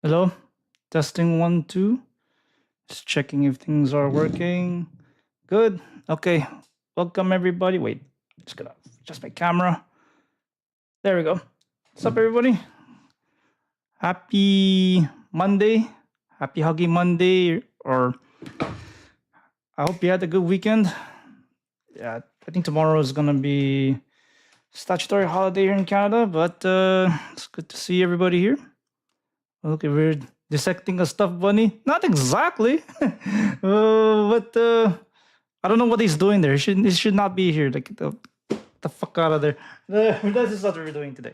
Hello, testing 1 2. Just checking if things are working. Good. Okay. Welcome everybody. Wait, just gonna adjust my camera. There we go. What's up, everybody? Happy Monday. Happy Huggy Monday. Or I hope you had a good weekend. Yeah, I think tomorrow is gonna be statutory holiday here in Canada, but it's good to see everybody here. Okay, we're dissecting a stuffed bunny. Not exactly, but I don't know what he's doing there. He should not be here. Like the fuck out of there. This is what we're doing today.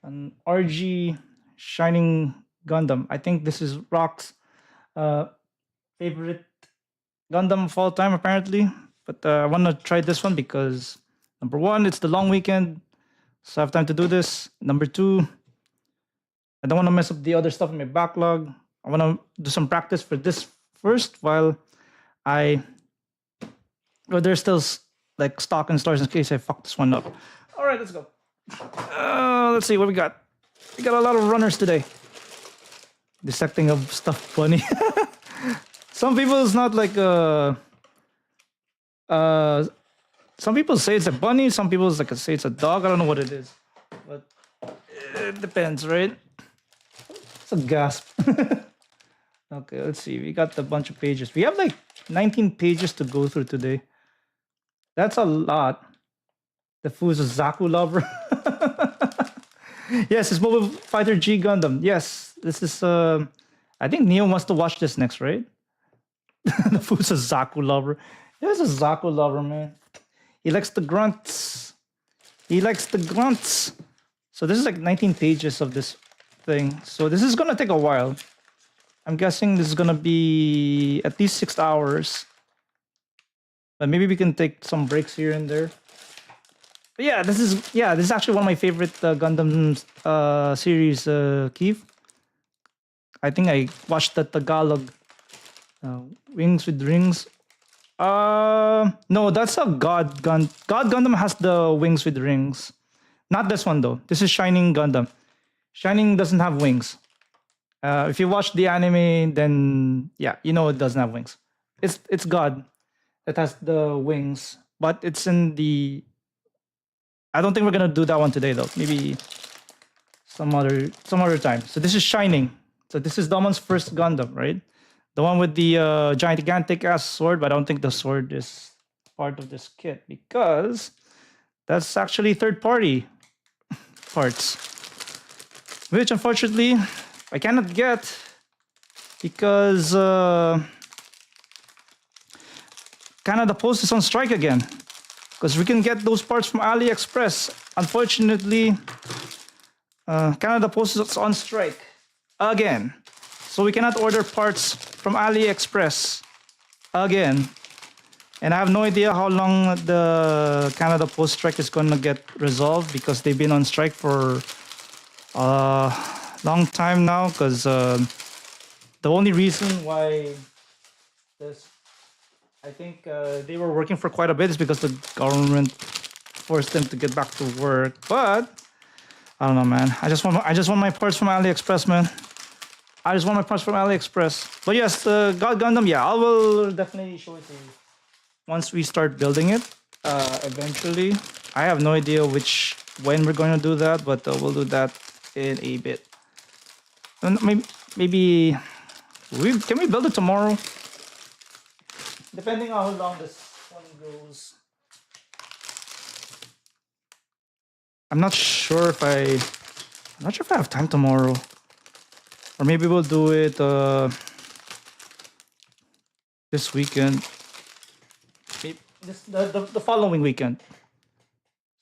An RG Shining Gundam. I think this is Rock's uh, favorite Gundam of all time, apparently. But I want to try this one because number one, it's the long weekend, so I have time to do this. Number two, I don't want to mess up the other stuff in my backlog. I want to do some practice for this first while I. Well, there's still like stock in stores in case I fuck this one up. All right, let's go. Let's see what we got. We got a lot of runners today. Dissecting of stuffed bunny. Some people it's not like some people say it's a bunny. Some people say it's a dog. I don't know what it is, but it depends, right? It's a gasp. Okay, let's see. We got a bunch of pages. We have like 19 pages to go through today. That's a lot. The Fu's a Zaku lover. Yes, it's Mobile Fighter G Gundam. Yes, this is. I think Neo wants to watch this next, right? The Fu's a Zaku lover. He's a Zaku lover, man. He likes the grunts. He likes the grunts. So this is like 19 pages of this thing. So this is gonna take a while. I'm guessing this is gonna be at least 6 hours. But maybe we can take some breaks here and there. But yeah, this is actually one of my favorite Gundam series, Keith. I think I watched the Tagalog Wings with Rings. No, that's a God Gundam has the wings with rings. Not this one though. This is Shining Gundam. Shining doesn't have wings. If you watch the anime, then yeah, you know it doesn't have wings. It's God that has the wings, but it's in the. I don't think we're gonna do that one today though. Maybe some other time. So this is Shining. So this is Damon's first Gundam, right? The one with the gigantic ass sword, but I don't think the sword is part of this kit because that's actually third party parts, which unfortunately I cannot get because Canada Post is on strike again. Because we can get those parts from AliExpress. Unfortunately, Canada Post is on strike again. So we cannot order parts from AliExpress again. And I have no idea how long the Canada Post strike is going to get resolved because they've been on strike for a long time now. Because the only reason why this, I think they were working for quite a bit is because the government forced them to get back to work. But I don't know, man. I just want my parts from AliExpress, man. I just want my parts from AliExpress. But yes, the God Gundam, yeah, I will definitely show it to you once we start building it. Eventually, I have no idea when we're going to do that, but we'll do that in a bit. And maybe can we build it tomorrow? Depending on how long this one goes. I'm not sure if I have time tomorrow. Or maybe we'll do it this weekend. Maybe the following weekend.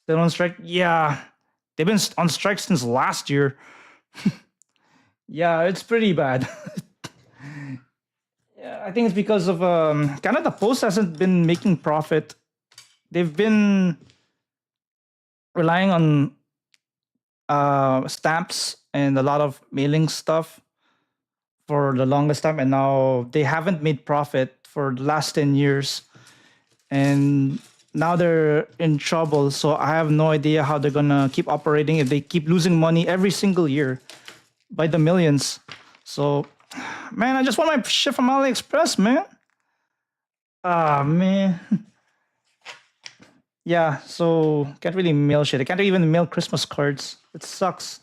They're on strike? Yeah. They've been on strike since last year. Yeah, it's pretty bad. I think it's because of Canada Post hasn't been making profit. They've been relying on stamps and a lot of mailing stuff for the longest time, and now they haven't made profit for the last 10 years. And now they're in trouble. So I have no idea how they're gonna keep operating if they keep losing money every single year by the millions. So, man, I just want my shit from AliExpress, man. Ah, man. Yeah, so can't really mail shit. I can't even mail Christmas cards. It sucks.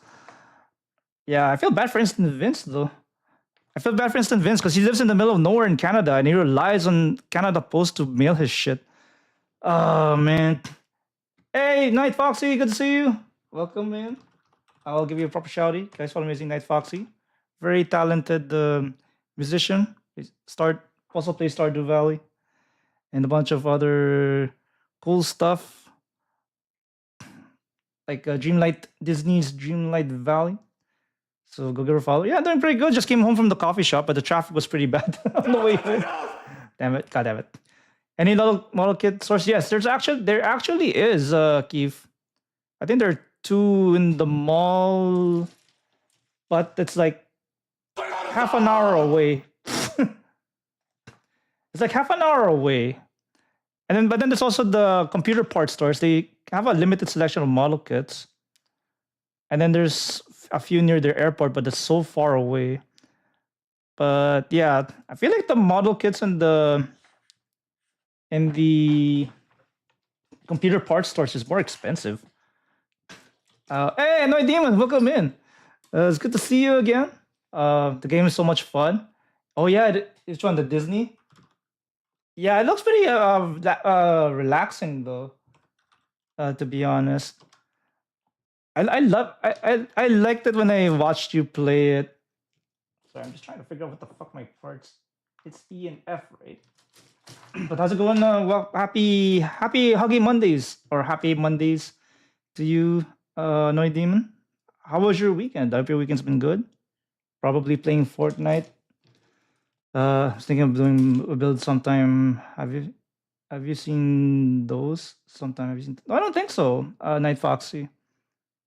Yeah, I feel bad for Instant Vince though. I feel bad for Instant Vince because he lives in the middle of nowhere in Canada and he relies on Canada Post to mail his shit. Oh man. Hey, Night Foxy, good to see you. Welcome, man. I'll give you a proper shouty. Guys, follow Amazing Night Foxy. Very talented musician. He also plays Stardew Valley and a bunch of other cool stuff like Disney's Dreamlight Valley. So go give her a follow. Yeah, doing pretty good. Just came home from the coffee shop, but the traffic was pretty bad on the way home. Damn it! God damn it! Any little model kit source? Yes, there actually is, Keith. I think there are 2 in the mall, but it's like half an hour away. It's like half an hour away. But then there's also the computer parts stores. They have a limited selection of model kits. And then there's a few near their airport, but it's so far away. But yeah, I feel like the model kits in the computer parts stores is more expensive. Hey, Annoyed Demon, welcome in. It's good to see you again. The game is so much fun. Oh yeah, it's on the Disney. Yeah, it looks pretty relaxing though. To be honest, I liked it when I watched you play it. Sorry, I'm just trying to figure out what the fuck my parts. It's E and F, right? But how's it going? Well, happy Huggy Mondays or happy Mondays to you, Annoyed Demon. How was your weekend? I hope your weekend's been good. Probably playing Fortnite. I was thinking of doing a build sometime. Have you seen those? Sometime have you seen? No, I don't think so. Night Foxy.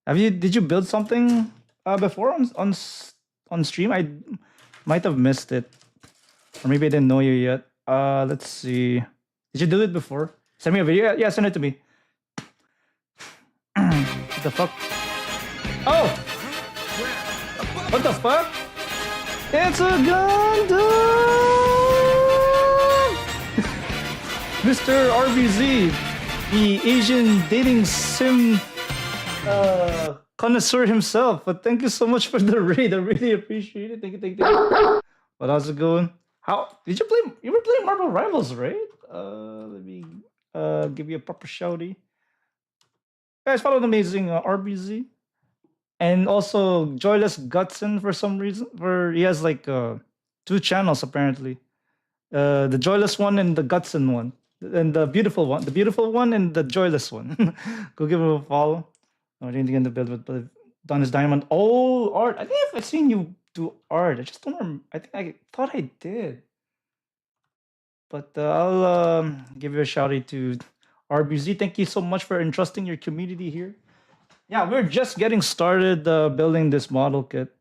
Did you build something before on stream? I might have missed it, or maybe I didn't know you yet. Let's see. Did you do it before? Send me a video. Yeah, send it to me. What the fuck? Oh! What the fuck? It's a Gundam! Mr. RBZ, the Asian dating sim connoisseur himself. But thank you so much for the raid. I really appreciate it. Thank you. What how's it going? How did you play? You were playing Marvel Rivals, right? Let me give you a proper shouty. Guys, follow the amazing RBZ. And also Joyless Gutson for some reason. He has like 2 channels apparently. The Joyless one and the Gutson one. And the beautiful one and the Joyless one. Go give him a follow. I didn't get in the build with Don's Diamond. Oh, art. I think I've seen you do art. I just don't remember. I thought I did. But I'll give you a shout out to RBZ. Thank you so much for entrusting your community here. Yeah, we're just getting started building this model kit.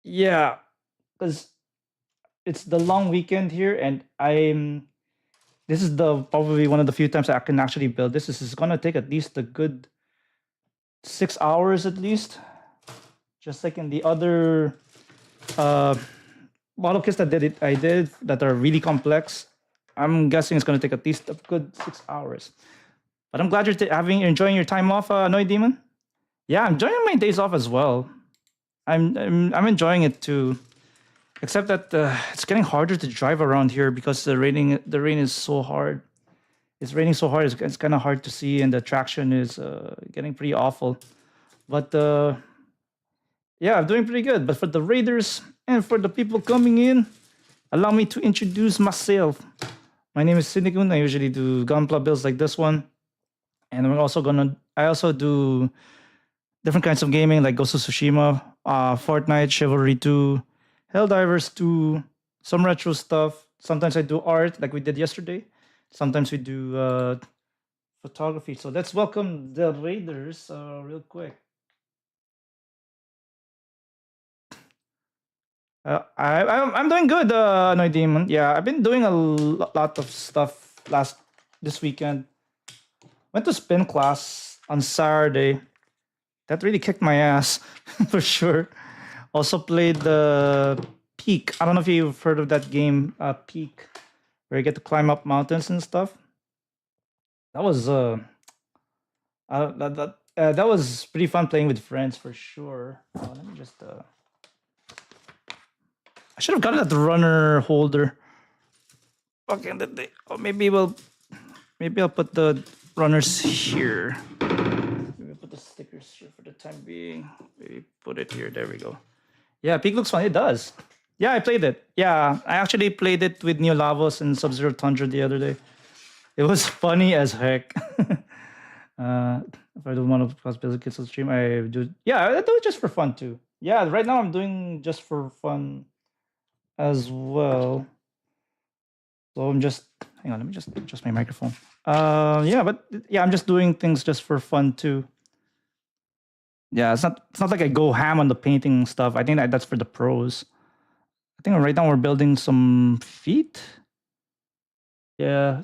Yeah, because it's the long weekend here, and this is probably one of the few times I can actually build this. This is gonna take at least a good 6 hours at least. Just like in the other model kits I did that are really complex. I'm guessing it's gonna take at least a good 6 hours. But I'm glad you're enjoying your time off, Annoyed Demon. Yeah, I'm enjoying my days off as well. I'm enjoying it too. Except that it's getting harder to drive around here because the rain is so hard. It's raining so hard. It's kind of hard to see, and the traction is getting pretty awful. But yeah, I'm doing pretty good. But for the raiders and for the people coming in, allow me to introduce myself. My name is Sinikun. I usually do Gunpla builds like this one. And I also do different kinds of gaming like Ghost of Tsushima, Fortnite, Chivalry 2, Helldivers 2, some retro stuff. Sometimes I do art like we did yesterday. Sometimes we do photography. So let's welcome the raiders real quick. I'm doing good, Annoyed Demon. Yeah, I've been doing a lot of stuff this weekend. Went to spin class on Saturday. That really kicked my ass for sure. Also played the Peak. I don't know if you've heard of that game, Peak, where you get to climb up mountains and stuff. That was that was pretty fun playing with friends for sure. Let me just I should have gotten that runner holder. Okay, oh, maybe I'll put the runners here. Maybe I'll put the stickers here for the time being. Maybe put it here. There we go. Yeah, Peak looks fun. It does. Yeah, I played it. Yeah, I actually played it with Neo Lavos and Sub-Zero Tundra the other day. It was funny as heck. If I don't want to possibly kids on stream, I do. Yeah, I do it just for fun too. Yeah, right now I'm doing just for fun as well. So I'm just hang on. Let me just adjust my microphone. Yeah, but yeah, I'm just doing things just for fun too. Yeah, it's not like I go ham on the painting stuff. I think that's for the pros. I think right now we're building some feet. Yeah. I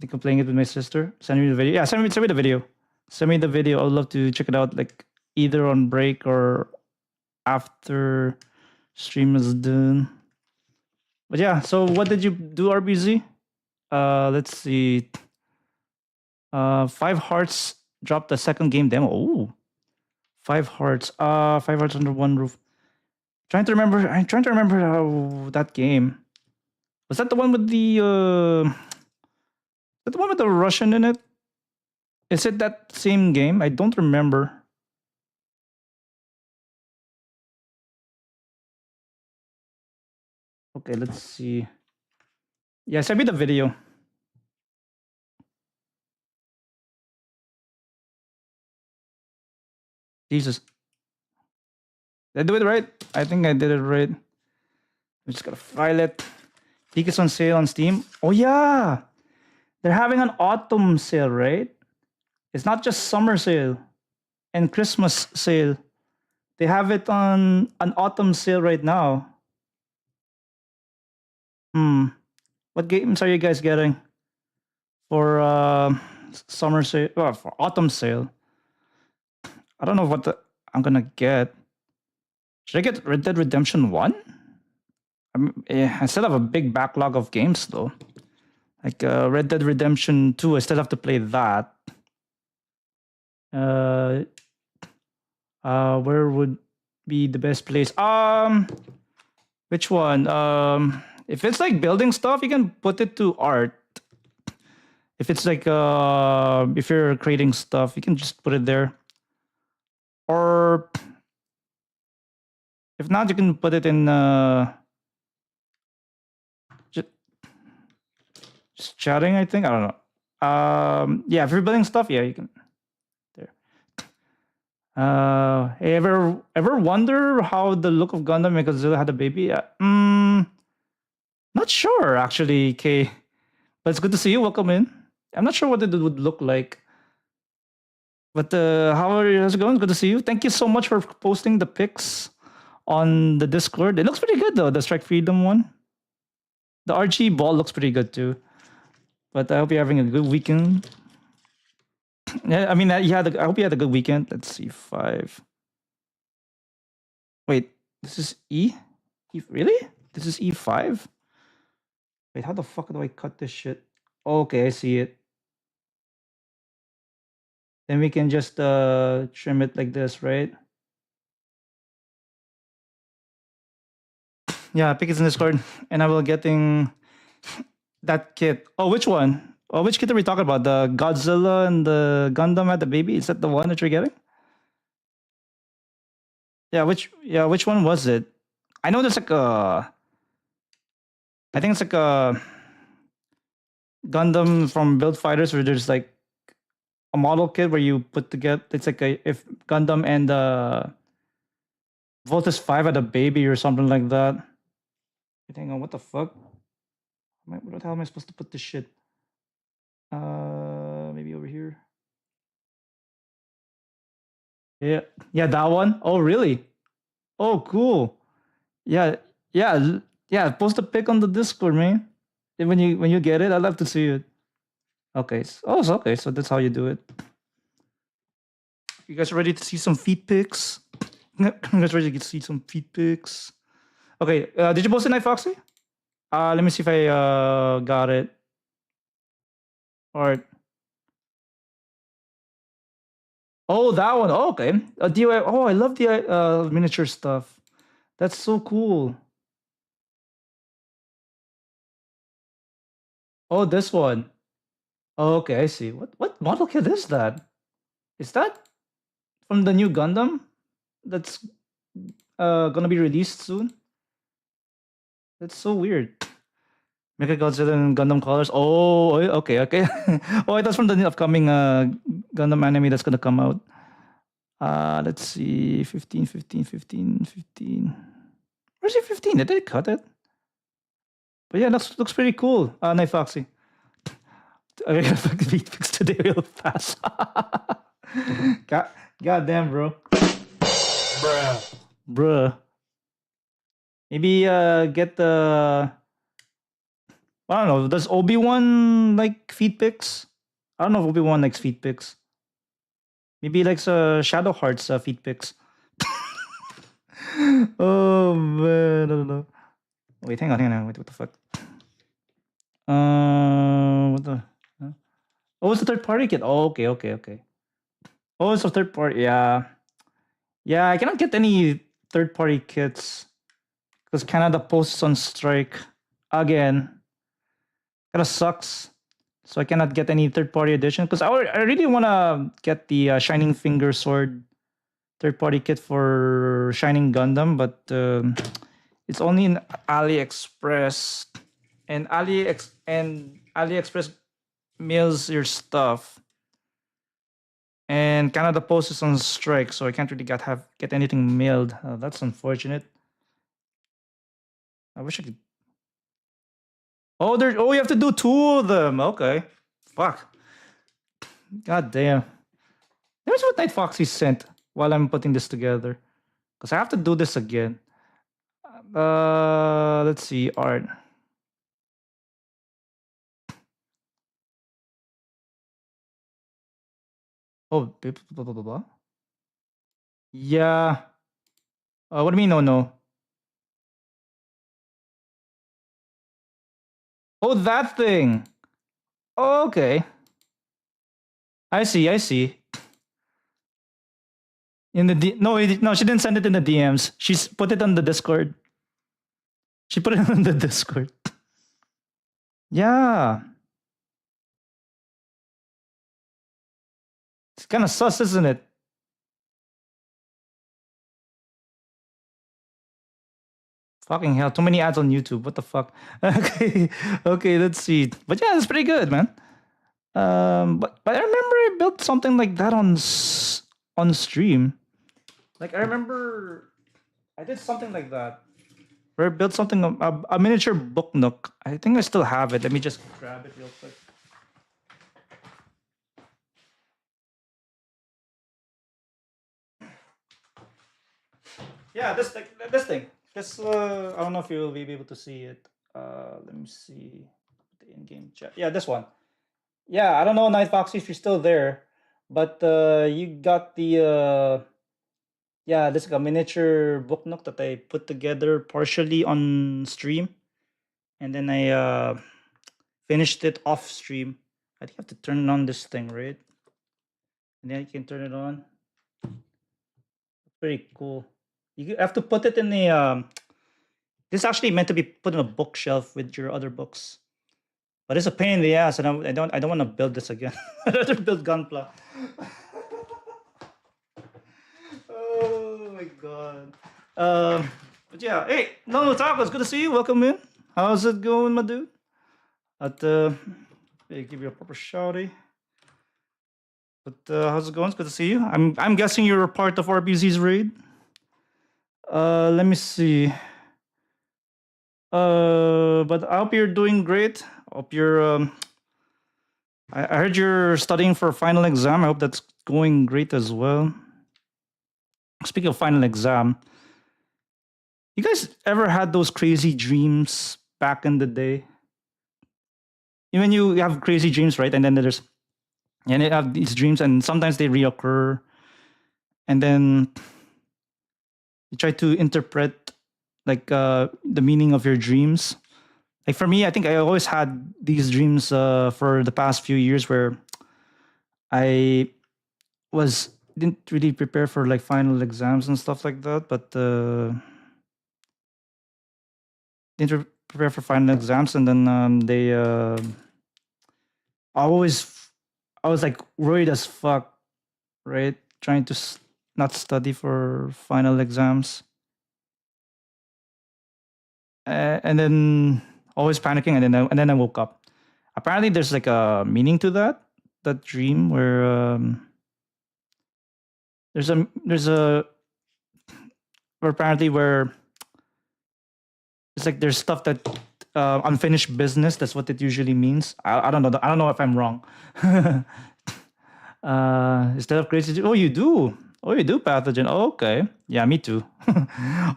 think I'm playing it with my sister. Send me the video. Yeah, send me the video. Send me the video. I'd love to check it out, like either on break or after stream is done. But yeah, so what did you do, RBZ? Let's see. 5 Hearts dropped the second game demo. Ooh. 5 Hearts. 5 Hearts Under One Roof. I'm trying to remember how that game. Was that the one with the is that the one with the Russian in it? Is it that same game? I don't remember. Okay, let's see. Yeah, send me the video. Jesus. Did I do it right? I think I did it right. I'm just gonna file it. Peak is on sale on Steam. Oh yeah! They're having an autumn sale, right? It's not just summer sale and Christmas sale. They have it on an autumn sale right now. What games are you guys getting for summer sale? Well, for autumn sale. I don't know what I'm gonna get. Should I get Red Dead Redemption 1? I still have a big backlog of games though. Like Red Dead Redemption 2, I still have to play that. Where would be the best place? Which one? If it's like building stuff, you can put it to art. If it's like if you're creating stuff, you can just put it there. Or if not, you can put it in just chatting, I think. I don't know. Yeah, if you're building stuff, yeah, you can. There. Hey, ever wonder how the look of Gundam and Godzilla had a baby? Not sure actually, Kay. But it's good to see you. Welcome in. I'm not sure what it would look like. But how's it going? Good to see you. Thank you so much for posting the pics on the Discord. It looks pretty good though, the Strike Freedom one. The RG ball looks pretty good too. But I hope you're having a good weekend. Yeah, I mean, I hope you had a good weekend. Let's see, 5. Wait, this is E? Really? This is E5? Wait, how the fuck do I cut this shit? Okay, I see it. Then we can just trim it like this, right? Yeah, pick it in Discord, and I will getting that kit. Oh, which one? Oh, which kit are we talking about? The Godzilla and the Gundam at the baby? Is that the one that you're getting? Yeah, which one was it? I know there's like a I think it's like a Gundam from Build Fighters where there's like a model kit where you put together it's like if Gundam and Voltus 5 had a baby or something like that. Hang on, what the fuck? What the hell am I supposed to put this shit? Maybe over here. Yeah, that one. Oh, really? Oh, cool. Yeah. Post a pic on the Discord, man. And when you get it, I'd love to see it. Okay. Okay. So that's how you do it. You guys ready to see some feet pics? Let's ready to see some feed pics. Okay, did you post it, Night Foxy? Let me see if I got it. All right. Oh, that one. Oh, okay. DIY. Oh, I love the miniature stuff. That's so cool. Oh, this one. Oh, okay, I see. What model kit is that? Is that from the new Gundam that's gonna be released soon? That's so weird. Mechagodzilla and Gundam colors. Oh, okay, okay. Oh, that's from the upcoming Gundam anime that's gonna come out. Let's see. 15, 15, 15, 15. Where's it 15? Did they cut it? But yeah, looks pretty cool. Night Foxy. I gotta fuck the beat fix today real fast. God, goddamn, bro. Bruh. Maybe get the. I don't know. Does Obi-Wan like feed pics? I don't know if Obi-Wan likes feed pics. Maybe he likes Shadow Heart's feed pics. Oh man, I don't know. Wait, hang on. Wait, what the fuck? What the? Huh? Oh, it's a third party kit. Oh, okay. Oh, it's a third party. Yeah, yeah. I cannot get any third party kits because Canada posts on strike again. Kind of sucks. So I cannot get any third party edition because I really want to get the Shining Finger Sword third party kit for Shining Gundam, but it's only in AliExpress, and AliExpress mails your stuff, and Canada Post is on strike, so I can't really get anything mailed. That's unfortunate. I wish I could. Oh, you have to do 2 of them. Okay, fuck. God damn. Here's what Night Foxy sent while I'm putting this together, because I have to do this again. Let's see, art. Oh, blah, blah, blah, blah. Yeah. What do you mean? No. Oh, that thing. Oh, okay. I see. In the no, she didn't send it in the DMs. She's put it on the Discord. She put it on the Discord. Yeah. It's kind of sus, isn't it? Fucking hell, too many ads on YouTube. What the fuck? Okay, let's see. But yeah, it's pretty good, man. But I remember I built something like that on stream. Like I remember I did something like that. Where I built something a miniature book nook. I think I still have it. Let me just grab it real quick. Yeah, this thing. This I don't know if you will be able to see it. Let me see the in-game chat. Yeah, this one. Yeah, I don't know, Night Foxy, if you're still there, but you got the yeah, this is a miniature book nook that I put together partially on stream, and then I finished it off stream. I think I have to turn on this thing, right? And then you can turn it on. Pretty cool. You have to put it in the this is actually meant to be put in a bookshelf with your other books. But it's a pain in the ass, and I don't want to build this again. I'd rather build Gunpla. Oh my god. But yeah, hey, no Taco, it's good to see you. Welcome in. How's it going, my dude? Hey, give you a proper shouty. But how's it going? It's good to see you. I'm guessing you're a part of RBZ's raid. Let me see. But I hope you're doing great. Hope you're I heard you're studying for a final exam. I hope that's going great as well. Speaking of final exam, you guys ever had those crazy dreams back in the day? When you have crazy dreams, right? And then you have these dreams, and sometimes they reoccur, and then you try to interpret like the meaning of your dreams. Like for me, I think I always had these dreams for the past few years where I was didn't really prepare for like final exams and stuff like that, but prepare for final exams, and then I always I was like worried as fuck, right? Trying to not study for final exams, and then always panicking, and then I woke up. Apparently, there's like a meaning to that dream where there's a where apparently where it's like there's stuff that unfinished business. That's what it usually means. I don't know. I don't know if I'm wrong. Instead of crazy, oh, you do. Oh, you do pathogen. Oh, okay. Yeah, me too.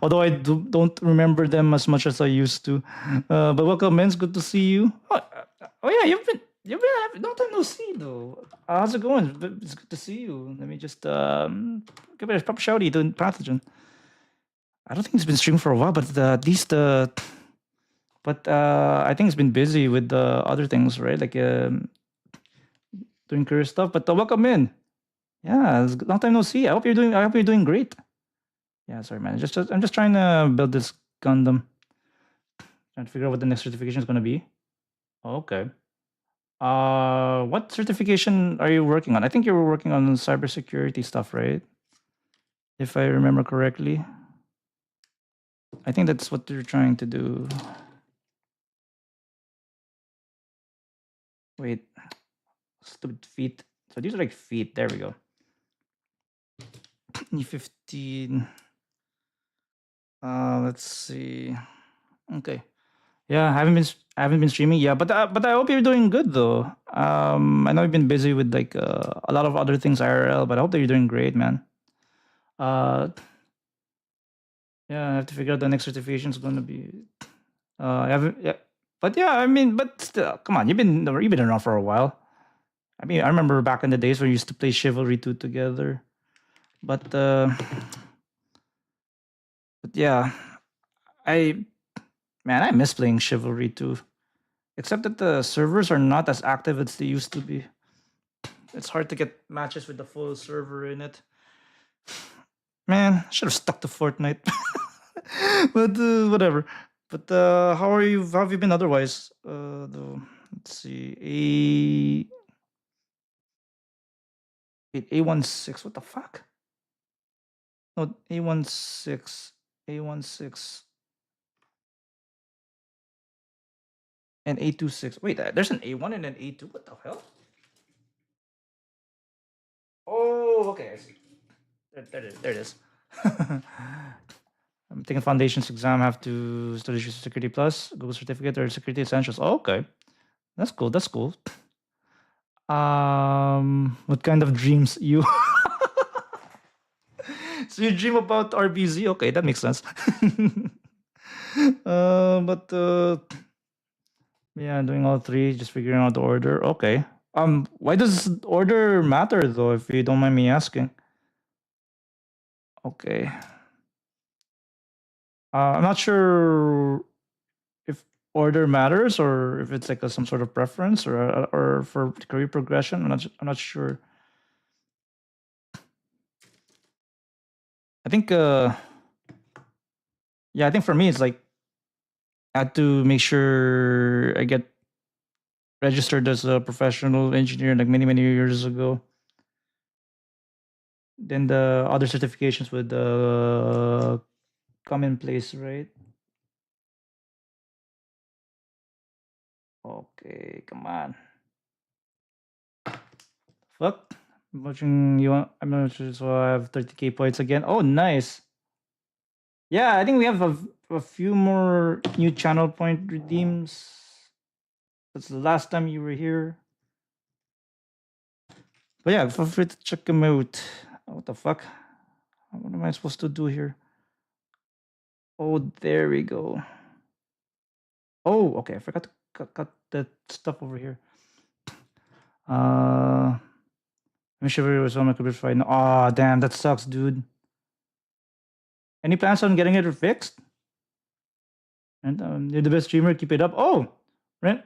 Although don't remember them as much as I used to. But welcome, man. It's good to see you. Oh yeah, you've been long time no see though. How's it going? It's good to see you. Let me just give it a proper shouty to pathogen. I don't think it's been streaming for a while, but at least but I think it's been busy with other things, right? Like doing career stuff. But welcome in. Yeah, it's long time no see. I hope you're doing great. Yeah, sorry, man. I'm just trying to build this Gundam. Trying to figure out what the next certification is gonna be. Okay. What certification are you working on? I think you were working on cybersecurity stuff, right? If I remember correctly. I think that's what you're trying to do. Wait, stupid feet. So these are like feet. There we go. E15. Let's see. Okay. Yeah, I haven't been streaming. Yeah, but I hope you're doing good though. I know you've been busy with like a lot of other things IRL, but I hope that you're doing great, man. Uh, yeah, I have to figure out the next certification is gonna be. I haven't. Yeah, but yeah, I mean, but still, come on, you've been around for a while. I mean, I remember back in the days when we used to play Chivalry 2 together. But yeah, I man, I miss playing Chivalry 2. Except that the servers are not as active as they used to be. It's hard to get matches with the full server in it. Man, I should have stuck to Fortnite. But whatever. But how are you? How have you been otherwise? Though, let's see. A16. What the fuck? No, A16. A16. And A26. Wait, there's an A1 and an A2. What the hell? Oh, okay, I see. There it is. I'm taking foundations exam. I have to study security plus Google certificate or security essentials. Oh, okay, that's cool. That's cool. What kind of dreams you? So you dream about RBZ? Okay, that makes sense. But yeah, doing all three, just figuring out the order. Okay. Why does order matter though? If you don't mind me asking. Okay. I'm not sure if order matters or if it's like some sort of preference or for career progression. I'm not sure. I think yeah, I think for me it's like I had to make sure I get registered as a professional engineer like many years ago. Then the other certifications would come in place, right? Okay, come on. Fuck. I'm watching you. I'm not sure. So I have 30K points again. Oh, nice. Yeah, I think we have a few more new channel point redeems. That's the last time you were here. But yeah, feel free to check them out. What the fuck? What am I supposed to do here? Oh, there we go. Oh, okay. I forgot to cut that stuff over here. I'm sure it was on my computer right now. Oh, damn, that sucks, dude. Any plans on getting it fixed? And you're the best streamer. Keep it up. Oh, Ren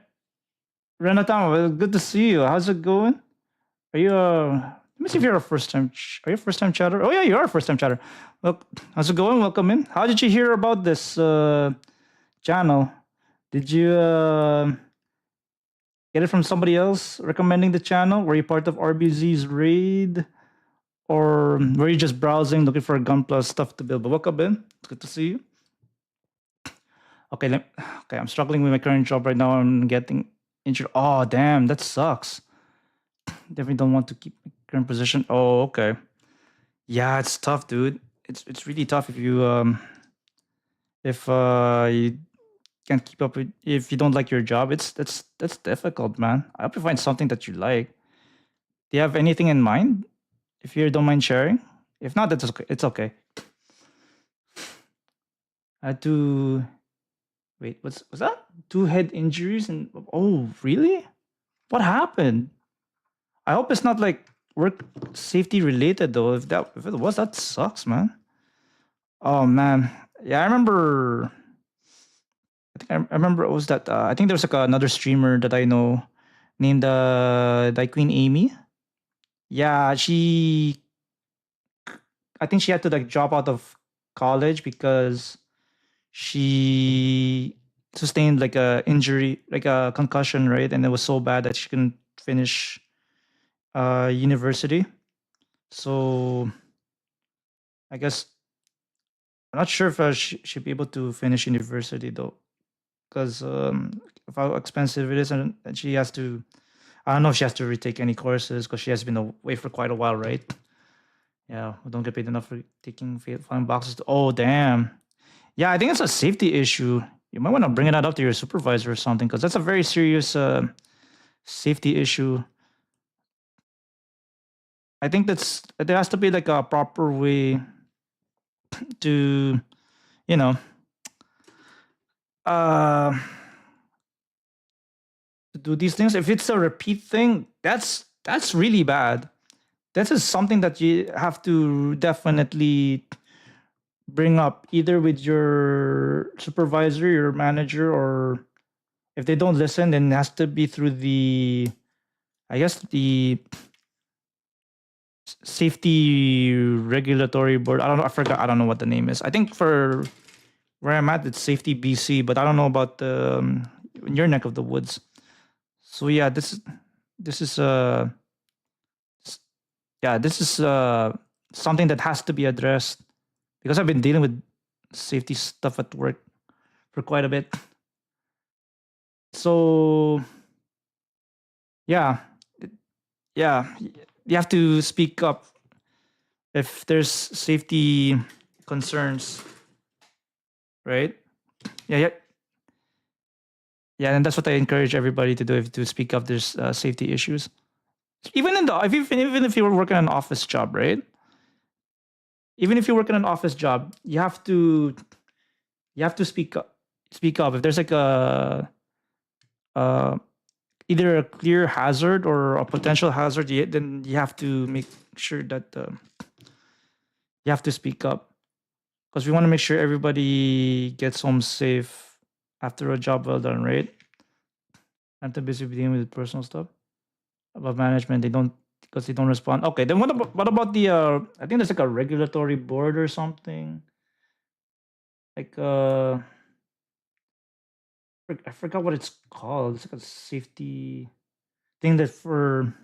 Renatama, well, good to see you. How's it going? Are you let me see if you're a first time. Are you a first time chatter? Oh yeah, you are a first time chatter. Well, how's it going? Welcome in. How did you hear about this channel? Did you get it from somebody else recommending the channel? Were you part of RBZ's raid? Or were you just browsing, looking for Gunpla stuff to build? But welcome in. It's good to see you. Okay, okay, I'm struggling with my current job right now. I'm getting injured. Oh, damn, that sucks. Definitely don't want to keep my current position. Oh, okay. Yeah, it's tough, dude. It's really tough if you can't keep up with, if you don't like your job. That's difficult, man. I hope you find something that you like. Do you have anything in mind? If you don't mind sharing. If not, that's okay. It's okay. I had to wait. Was that 2 head injuries? And oh, really? What happened? I hope it's not like work safety related though. If it was, that sucks, man. Oh man, yeah, I remember. I remember it was that. I think there was like another streamer that I know named Queen Amy. Yeah, I think she had to like drop out of college because she sustained like a injury, like a concussion, right? And it was so bad that she couldn't finish university. So I guess I'm not sure if she'll be able to finish university though, because of how expensive it is, and she has to. I don't know if she has to retake any courses because she has been away for quite a while, right? Yeah, we don't get paid enough for taking flying boxes. Oh, damn. Yeah, I think it's a safety issue. You might want to bring that up to your supervisor or something because that's a very serious safety issue. I think there has to be like a proper way to, you know, uh, to do these things. If it's a repeat thing, that's really bad. This is something that you have to definitely bring up either with your supervisor, your manager, or if they don't listen, then it has to be through the, I guess, the safety regulatory board. I don't know. I forgot. I don't know what the name is. I think for where I'm at, it's Safety BC, but I don't know about the in your neck of the woods. So yeah, this is yeah, this is something that has to be addressed because I've been dealing with safety stuff at work for quite a bit. So yeah, yeah, you have to speak up if there's safety concerns, right? Yeah, yeah, yeah, and that's what I encourage everybody to do, if to speak up there's safety issues. Even in the even if you were working an office job, right? Even if you work in an office job, you have to speak up. Speak up if there's like a uh, either a clear hazard or a potential hazard. Then you have to make sure that you have to speak up because we want to make sure everybody gets home safe after a job well done, right? I'm too busy dealing with personal stuff about management. They don't because they don't respond. Okay, then what about the? I think there's like a regulatory board or something. Like I forgot what it's called. It's like a safety thing that for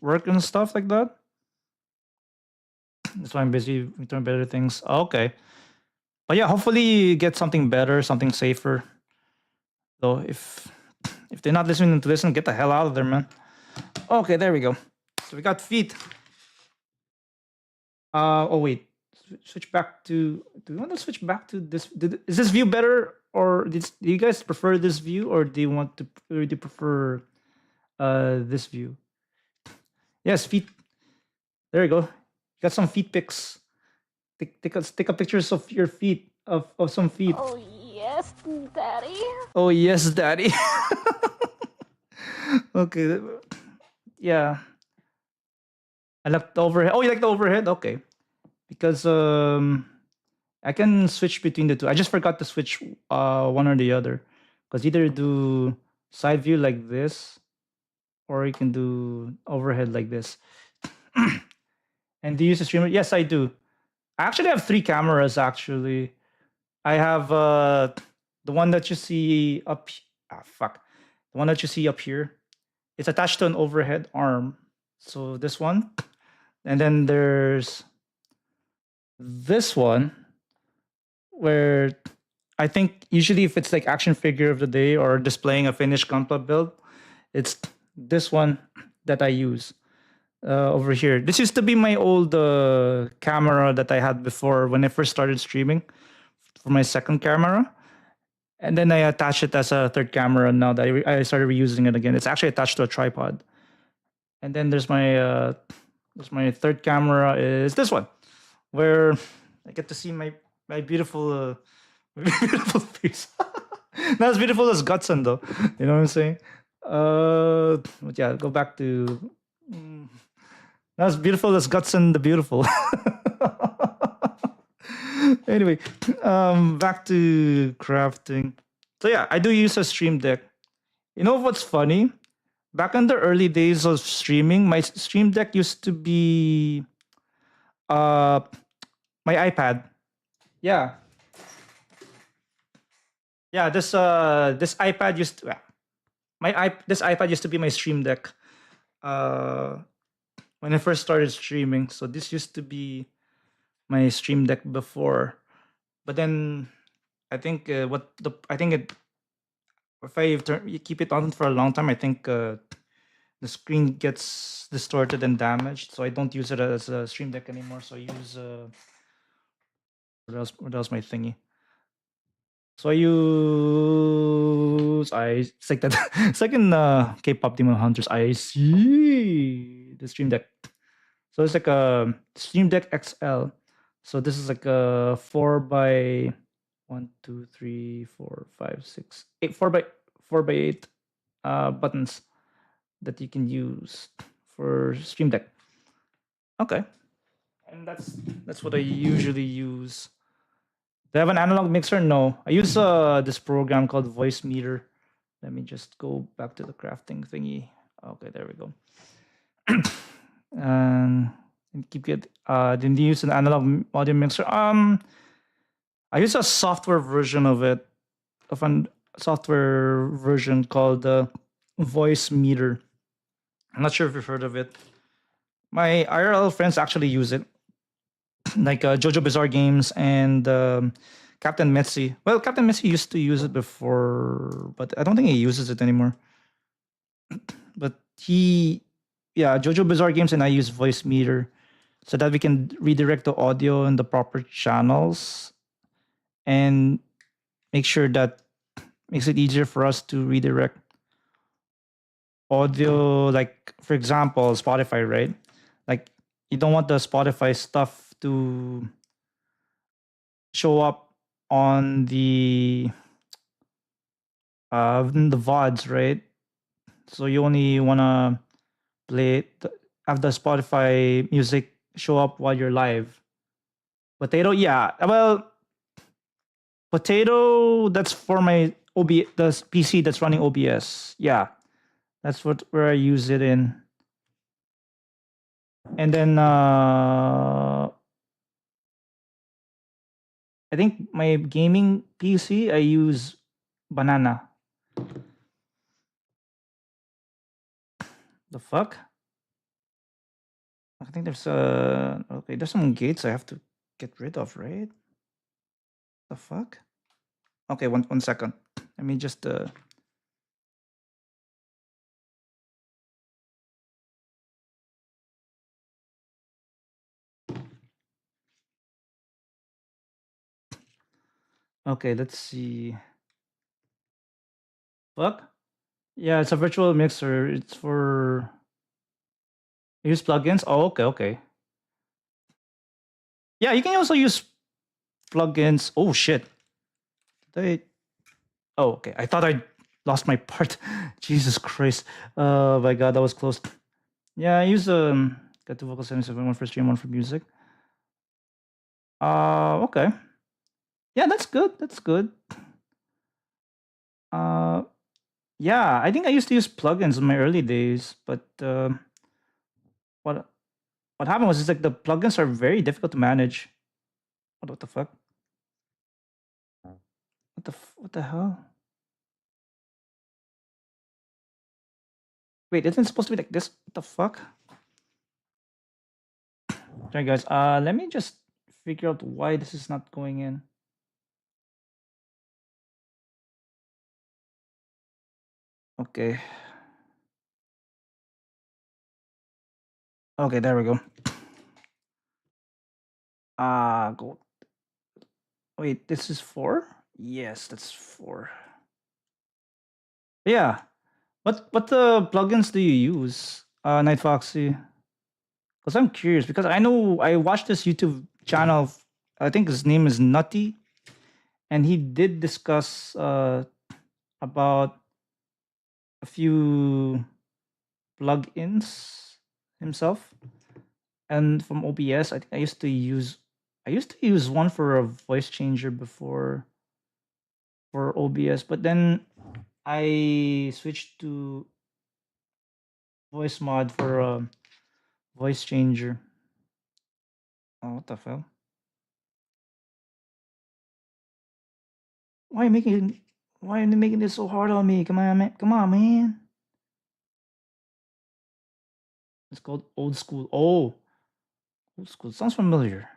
work and stuff like that. That's why I'm busy doing better things. Okay, but yeah, hopefully you get something better, something safer. Though if they're not listening to listen, get the hell out of there, man. Okay, there we go. So we got feet. Oh wait, switch back to. Do we want to switch back to this? Is this view better, or do you guys prefer this view, or do you want to? Or do you prefer this view? Yes, feet. There you go. Got some feet pics. Take a pictures of your feet of some feet. Oh yes, Daddy. Oh yes, daddy. Okay. Yeah. I like the overhead. Oh, you like the overhead? Okay. Because I can switch between the two. I just forgot to switch one or the other, because either do side view like this, or you can do overhead like this. And do you use a streamer? Yes, I do. I actually have three cameras. Actually, I have the one that you see up. Fuck, the one that you see up here. It's attached to an overhead arm. So this one, and then there's this one where I think usually if it's like action figure of the day or displaying a finished Gunpla build, it's this one that I use over here. This used to be my old camera that I had before when I first started streaming for my second camera. And then I attached it as a third camera now that I started reusing it again. It's actually attached to a tripod. And then there's my third camera is this one, where I get to see my beautiful beautiful face. Not as beautiful as Gutson though. You know what I'm saying? But yeah, go back to not as beautiful as Gutson the Beautiful. Anyway, back to crafting. So yeah, I do use a stream deck. You know what's funny? Back in the early days of streaming, my stream deck used to be uh my iPad. Yeah. Yeah, this iPad used to this iPad used to be my stream deck uh when I first started streaming. So this used to be my stream deck before. But then I think I think it if you keep it on for a long time, I think the screen gets distorted and damaged. So I don't use it as a stream deck anymore. So I use what else my thingy. So I use it's like that it's like in K-pop Demon Hunters. I see the stream deck. So it's like a stream deck XL. So this is like a 4 by 1, 2, 3, 4, 5, 6, 8, 4 by 8 buttons that you can use for stream deck. Okay. And that's what I usually use. Do I have an analog mixer? No. I use this program called Voice Meter. Let me just go back to the crafting thingy. Okay, there we go. And keep it. Didn't use an analog audio mixer. I use a software version of it, of a software version called Voice Meter. I'm not sure if you've heard of it. My IRL friends actually use it, like JoJo Bizarre Games and Captain Mitzi. Well, Captain Mitzi used to use it before, but I don't think he uses it anymore. But JoJo Bizarre Games and I use Voice Meter so that we can redirect the audio in the proper channels and make sure that makes it easier for us to redirect audio. Like, for example, Spotify, right? Like, you don't want the Spotify stuff to show up on the VODs, right? So you only want to have the Spotify music show up while you're live. Potato, yeah. Well, Potato, that's for my the PC that's running OBS. Yeah, that's where I use it in. And then I think my gaming PC I use Banana. The fuck? I think there's some gates I have to get rid of, right? The fuck? Okay, one second. Let me just okay, let's see. Fuck? Yeah, it's a virtual mixer. It's for use plugins. Oh, okay. Yeah, you can also use plugins. Oh shit. Oh, okay. I thought I lost my part. Jesus Christ. Oh my god, that was close. Yeah, I use got two vocal settings, one for stream, one for music. Okay. Yeah, that's good. That's good. Uh, yeah, I think I used to use plugins in my early days, but what what happened was, it's like the plugins are very difficult to manage. What the fuck? What the hell? Wait, isn't it supposed to be like this? What the fuck? Sorry guys. Let me just figure out why this is not going in. Okay. Okay, there we go. Go. Wait, this is 4? Yes, that's 4. Yeah. What plugins do you use, Night Foxy? Because I'm curious, because I know I watched this YouTube channel. I think his name is Nutty, and he did discuss about a few plugins himself. And from OBS, I think I used to use one for a voice changer before for OBS, but then I switched to voice mod for a voice changer. Oh, what the hell? Why are you making why are they making this so hard on me? Come on, man. Come on, man. It's called Old School. Oh, Old School. Sounds familiar.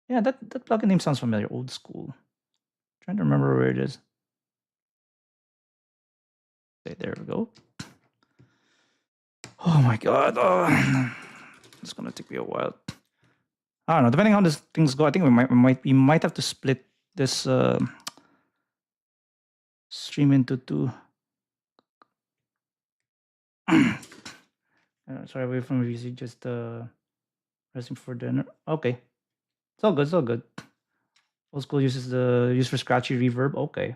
Yeah, that plugin name sounds familiar. Old School. Trying to remember where it is. Okay, there we go. Oh my god. Oh, it's gonna take me a while. I don't know. Depending on how this things go, I think we might have to split this stream into 2. Sorry, away from VC, just resting for dinner. Okay, it's all good. It's all good. Old School uses the use for scratchy reverb. Okay,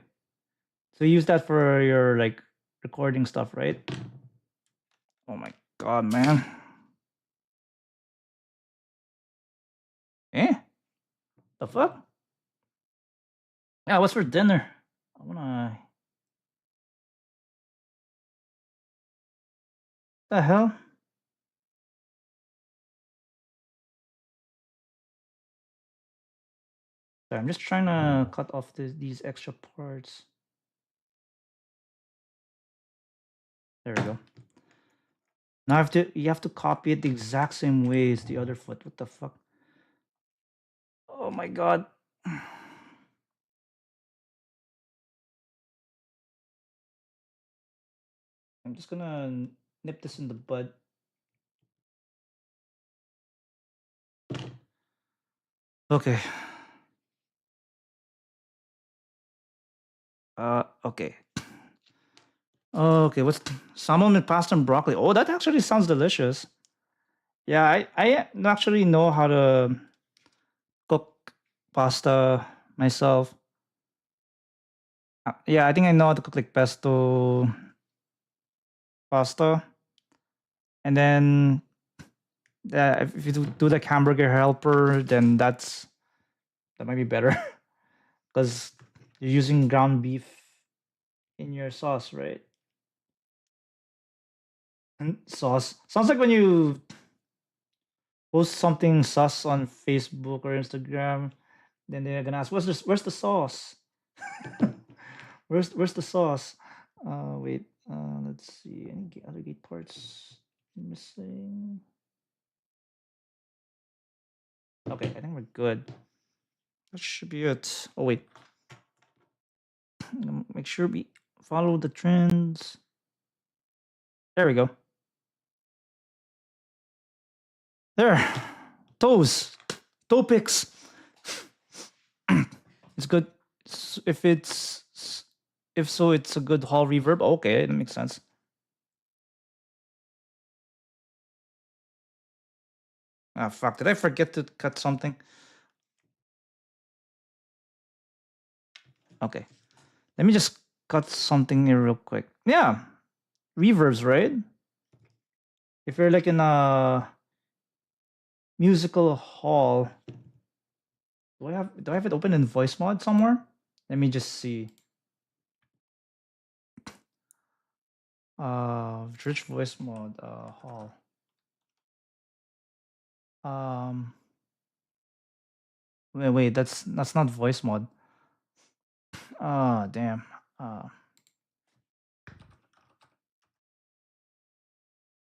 so you use that for your like recording stuff, right? Oh my god, man. Eh? The fuck? Yeah, what's for dinner? I wanna. The hell? Sorry, I'm just trying to cut off these extra parts. There we go. Now you have to copy it the exact same way as the other foot. What the fuck? Oh my god. I'm just gonna nip this in the bud. Okay. Okay. Okay, what's salmon with pasta and broccoli? Oh, that actually sounds delicious. Yeah, I actually know how to cook pasta myself. Yeah, I think I know how to cook like pesto pasta. And then if you do like hamburger helper, then that might be better because you're using ground beef in your sauce, right? And sauce sounds like when you post something sus on Facebook or Instagram, then they're gonna ask, Where's the sauce? Where's the sauce? Wait. Let's see. Any other gate parts missing? Okay, I think we're good. That should be it. Oh wait. Make sure we follow the trends. There we go. There. Toes. Toe picks. It's good. If so, it's a good hall reverb. Okay, that makes sense. Ah, fuck. Did I forget to cut something? Okay. Let me just cut something here real quick. Yeah. Reverbs, right? If you're like in a musical hall, do I have it open in voice mod somewhere? Let me just see. Rich voice mode, hall. Wait, that's not voice mod. Damn.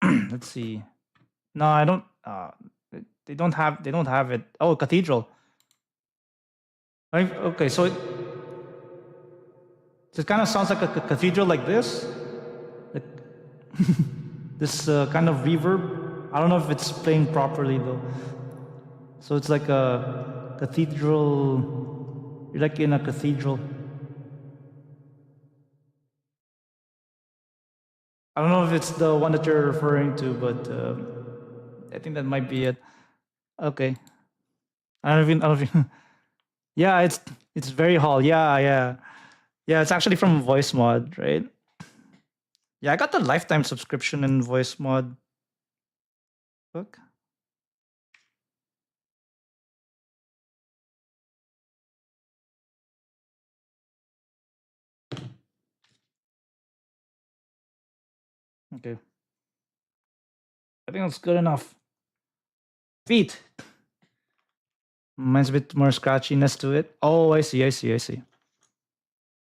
Let's see. No, I don't. They don't have it. Oh, cathedral. Okay, so it kind of sounds like a cathedral like this. Like this kind of reverb. I don't know if it's playing properly though. So it's like a cathedral. You're like in a cathedral. I don't know if it's the one that you're referring to, but I think that might be it. Okay. I don't even. Yeah, it's very hall. Yeah. It's actually from Voice Mod, right? Yeah, I got the lifetime subscription in Voice Mod. Book. Okay. I think that's good enough. Feet. Mine's a bit more scratchiness to it. Oh, I see.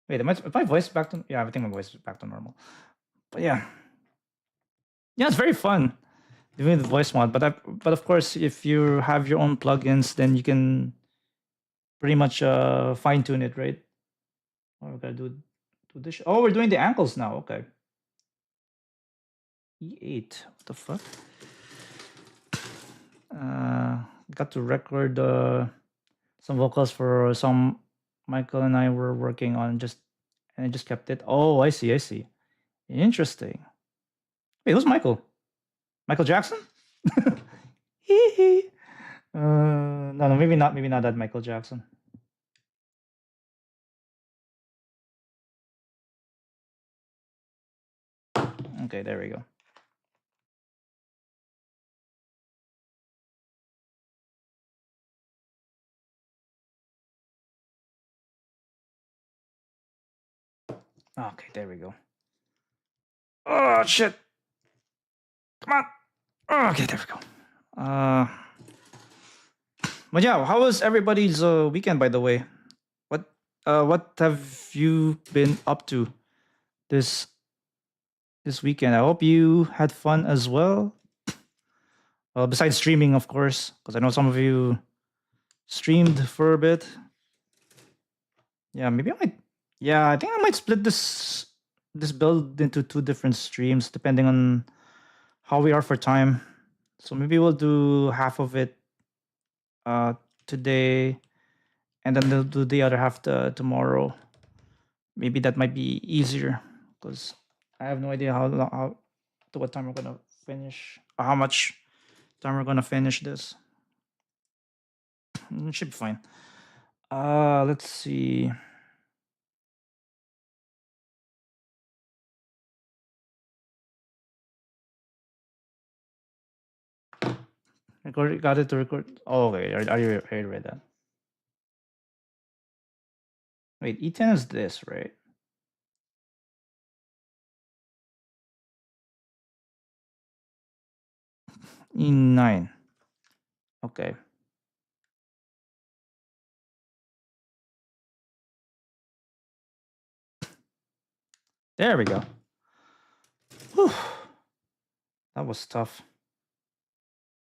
Wait, is my voice back to? Yeah, I think my voice is back to normal. But yeah, it's very fun doing the voice mod. But of course, if you have your own plugins, then you can pretty much fine tune it, right? Oh, we gotta do this. Oh, we're doing the ankles now. Okay. E8. What the fuck? Got to record some vocals for some Michael and I were working on, and I just kept it. Oh, I see. Interesting. Wait, who's Michael? Michael Jackson? Hee hee. No, maybe not. Maybe not that Michael Jackson. Okay, there we go. Okay, there we go. Oh shit! Come on. Okay, there we go. But yeah, how was everybody's weekend, by the way? What have you been up to this weekend? I hope you had fun as well. Well, besides streaming, of course, because I know some of you streamed for a bit. Yeah, maybe I might. Yeah, I think I might split this build into 2 different streams depending on how we are for time. So maybe we'll do half of it today, and then they'll do the other half tomorrow. Maybe that might be easier because I have no idea how to what time we're gonna finish, or how much time we're gonna finish this. It should be fine. Let's see. Got it to record. Oh, okay. Are you ready that? Wait, E10 is this, right? E9. Okay. There we go. Whew. That was tough.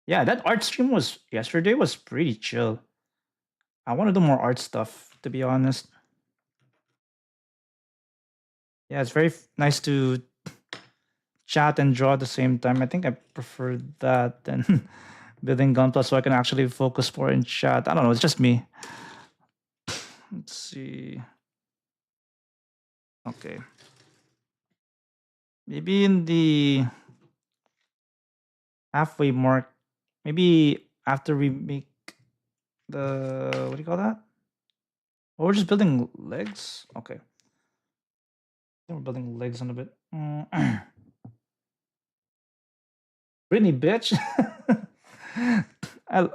Yeah, that art stream was yesterday was pretty chill. I want to do more art stuff, to be honest. Yeah, it's very nice to chat and draw at the same time. I think I prefer that than building Gunpla, so I can actually focus more in chat. I don't know. It's just me. Let's see. Okay. Maybe in the halfway mark, maybe after we make the, what do you call that? Oh, we're just building legs. Okay. I think we're building legs in a bit. Brittany, bitch. I,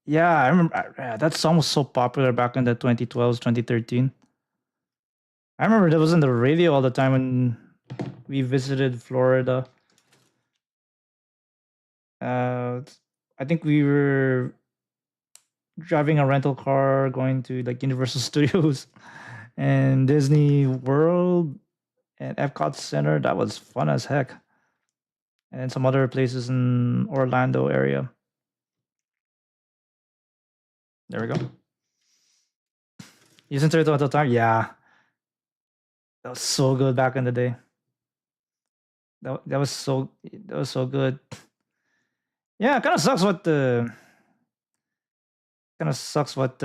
Yeah, I remember that song was so popular back in the 2012s, 2013. I remember that was on the radio all the time when we visited Florida. Uh, I think we were driving a rental car going to like Universal Studios and Disney World and Epcot Center. That was fun as heck. And some other places in Orlando area. There we go. Using Turtle at the time, yeah, that was so good back in the day. That was so good. Yeah, kind of sucks what the kind of sucks what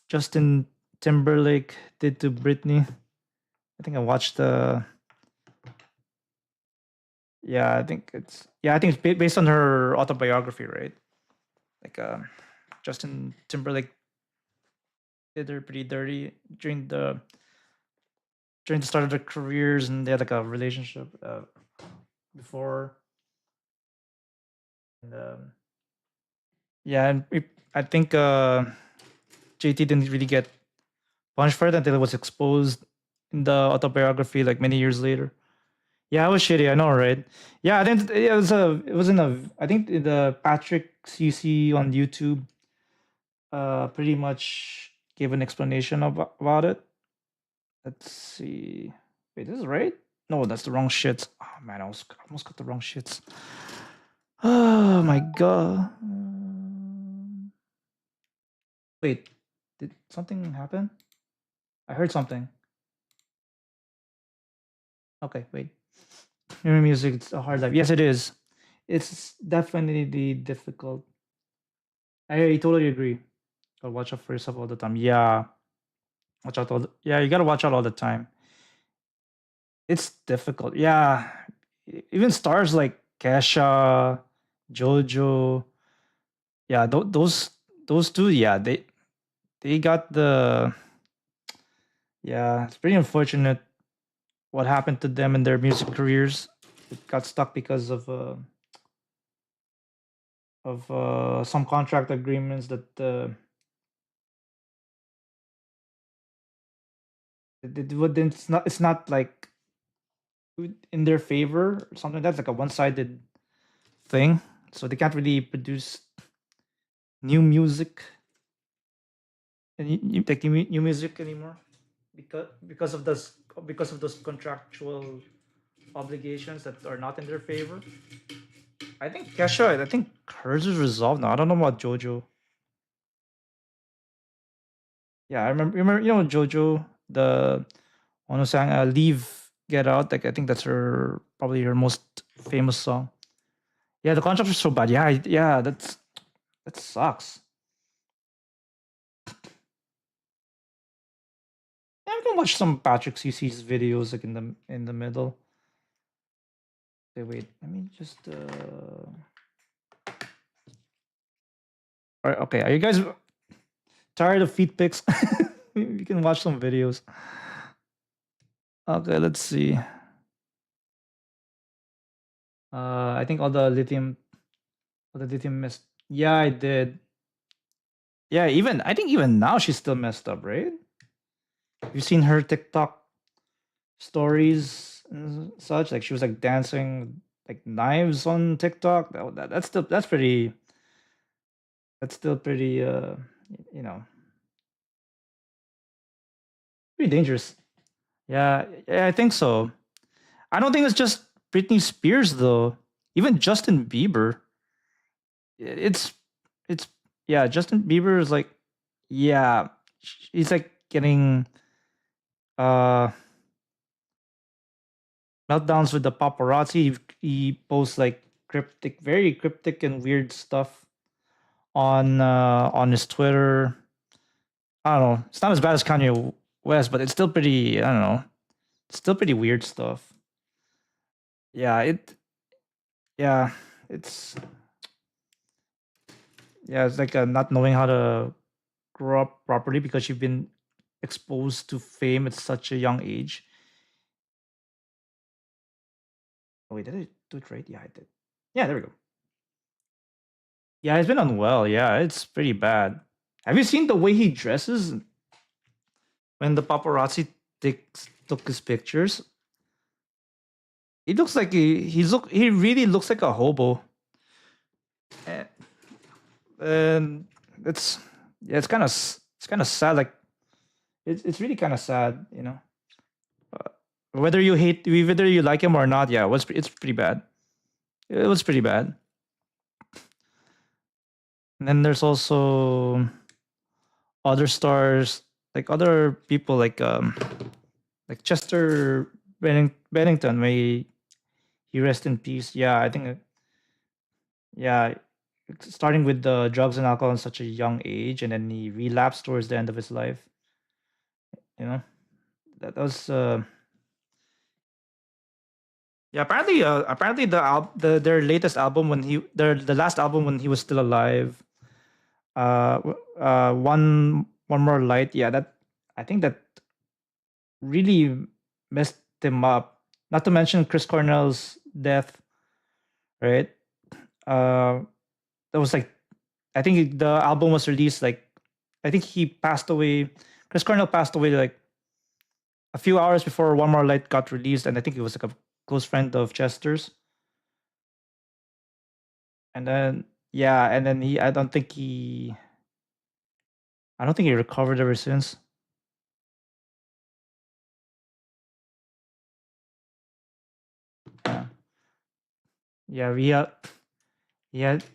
Justin Timberlake did to Britney. I think I watched the. Yeah, I think it's based on her autobiography, right? Like Justin Timberlake did her pretty dirty during the start of their careers, and they had like a relationship before. And yeah, and I think JT didn't really get punished for it until it was exposed in the autobiography like many years later. Yeah, it was shitty. I know, right? Yeah, I think it was in a. I think the Patrick CC on YouTube pretty much gave an explanation about it. Let's see. Wait, this is right? No, that's the wrong shits. Oh man, I almost got the wrong shits. Oh my god. Wait, did something happen? I heard something. Okay, wait. Hearing music, it's a hard life. Yes, it is. It's definitely difficult. I totally agree. Gotta watch out for yourself all the time. Yeah, watch out yeah, you gotta watch out all the time. It's difficult. Yeah, even stars like Kesha, Jojo. Yeah, those two. Yeah, they got the. Yeah, it's pretty unfortunate what happened to them in their music careers. It got stuck because of some contract agreements that it's not like in their favor or something. That's like a one-sided thing, so they can't really produce new music and like new music anymore because of those contractual obligations that are not in their favor. I think Kesha, I think hers is resolved now. I don't know about Jojo. Yeah, I remember Jojo, the one who sang "Leave, Get Out." Like I think that's probably her most famous song. Yeah, the contracts are so bad. Yeah, yeah, that sucks. Yeah, we can watch some Patrick CC's videos like in the middle. Okay, wait, let me just all right, okay, are you guys tired of feet pics? We can watch some videos. Okay, let's see. I think all the lithium messed. Yeah, I did. Yeah, I think even now she's still messed up, right? You've seen her TikTok stories and such. Like she was like dancing like knives on TikTok. That's still pretty you know pretty dangerous. Yeah, yeah, I think so. I don't think it's just Britney Spears though. Even Justin Bieber. It's it's yeah, Justin Bieber is like yeah, he's like getting uh meltdowns with the paparazzi. He posts like very cryptic and weird stuff on his Twitter. I don't know. It's not as bad as Kanye West, but it's still pretty. I don't know. It's still pretty weird stuff. Yeah, Yeah, it's yeah. It's like not knowing how to grow up properly because you've been exposed to fame at such a young age. Oh wait, did I do it right? Yeah, I did. Yeah, there we go. Yeah, he's been unwell. Yeah, it's pretty bad. Have you seen the way he dresses when the paparazzi took his pictures? He looks like he really looks like a hobo. Eh, And it's yeah, it's kind of sad. Like it's really kind of sad, you know. Uh, whether you like him or not, yeah, it's pretty bad. It was pretty bad. And then there's also other stars, like other people, like Chester Bennington. May he rest in peace. Yeah, I think yeah, starting with the drugs and alcohol at such a young age, and then he relapsed towards the end of his life. You know, that was yeah. Apparently their latest album when the last album when he was still alive. One more light. Yeah, that I think that really messed him up. Not to mention Chris Cornell's death, right? Uh, that was like I think the album was released like I think he passed away. Chris Cornell passed away like a few hours before One More Light got released, and I think he was like a close friend of Chester's. And then yeah, and then I don't think he recovered ever since. Yeah, yeah,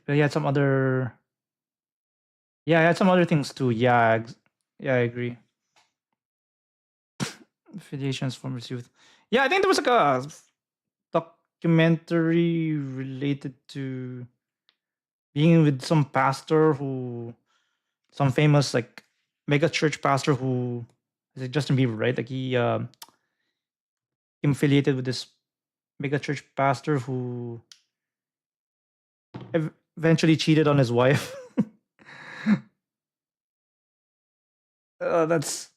he had some other yeah, he had some other things too. Yeah, yeah, I agree. Affiliations from his youth. Yeah, I think there was like a documentary related to being with some pastor who some famous like mega church pastor who is it Justin Bieber, right? Like he affiliated with this mega church pastor who eventually cheated on his wife. That's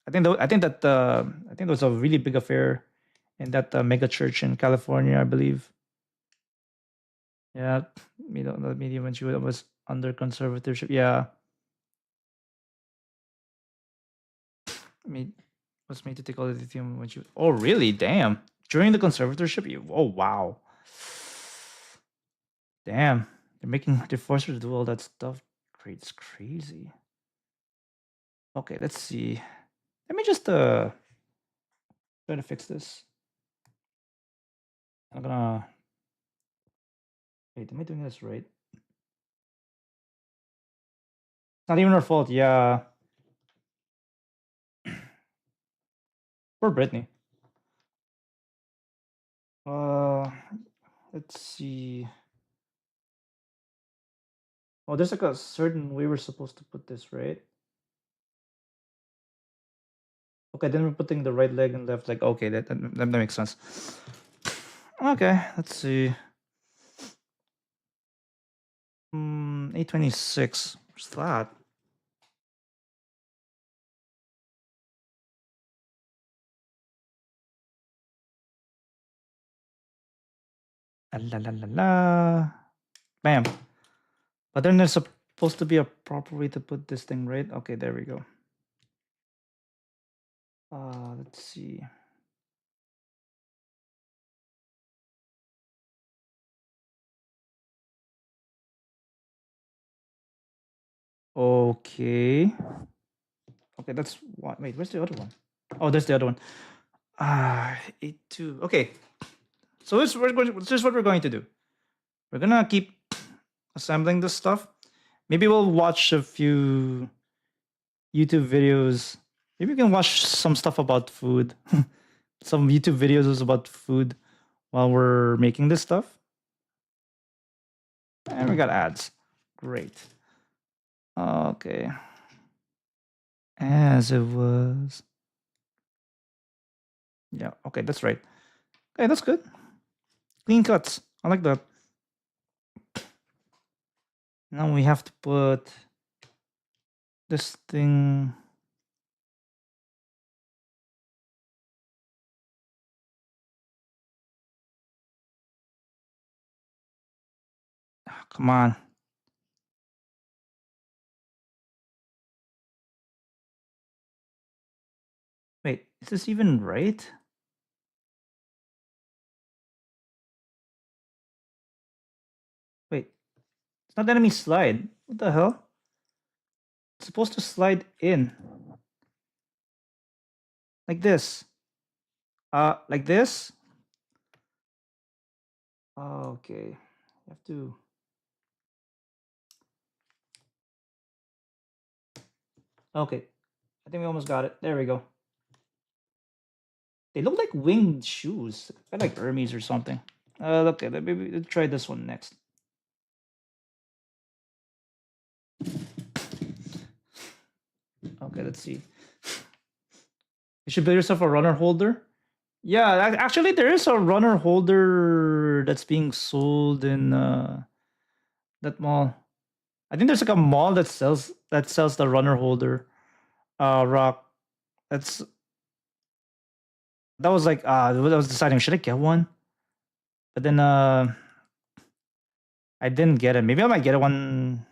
I think there was a really big affair in that mega church in California, I believe. Yeah, the media when she was under conservatorship. Yeah, made was made to take all the lithium when she. Oh, really? Damn! During the conservatorship. Oh, wow. Damn, they're forced her to do all that stuff. Great, it's crazy. Okay, let's see. Let me just try to fix this. I'm gonna wait. Am I doing this right? It's not even her fault. Yeah, poor Brittany. Uh, let's see. Oh, there's like a certain way we're supposed to put this, right? Okay, then we're putting the right leg and left leg. Okay, that makes sense. Okay, let's see. 826. What's that? La la la la. Bam. But then there's supposed to be a proper way to put this thing, right? Okay, there we go. Let's see. Okay. Okay, that's what. Wait, where's the other one? Oh, there's the other one. 82. Okay. So this is what we're going to do. We're gonna keep assembling this stuff. Maybe we'll watch a few YouTube videos. Maybe we can watch some stuff about food. Some YouTube videos about food while we're making this stuff. And we got ads. Great. Okay. As it was. Yeah, okay, that's right. Okay, that's good. Clean cuts. I like that. Now we have to put this thing. come on. Wait, is this even right? Wait, it's not letting me slide. What the hell? It's supposed to slide in. Like this. Like this? Okay. You have to. Okay. I think we almost got it. There we go. They look like winged shoes. I like Hermes or something. Okay, maybe let's try this one next. Okay, let's see. You should build yourself a runner holder. Yeah, actually, there is a runner holder that's being sold in that mall. I think there's like a mall that sells the runner holder. Rock. That's that was like I was deciding should I get one, but then I didn't get it. Maybe I might get it one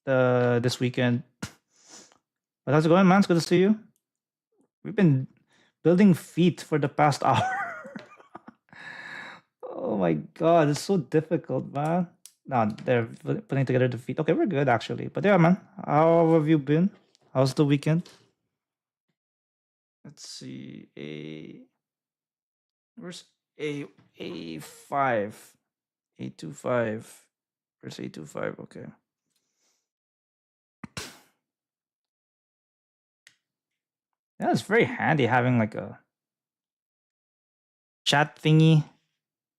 this weekend. But how's it going, man? It's good to see you. We've been building feet for the past hour. Oh my god, it's so difficult, man. No, they're putting together the feet. Okay, we're good actually. But yeah, man, how have you been? How's the weekend? Let's see. Where's A5? A25. Where's A25? Okay. Yeah, it's very handy having like a chat thingy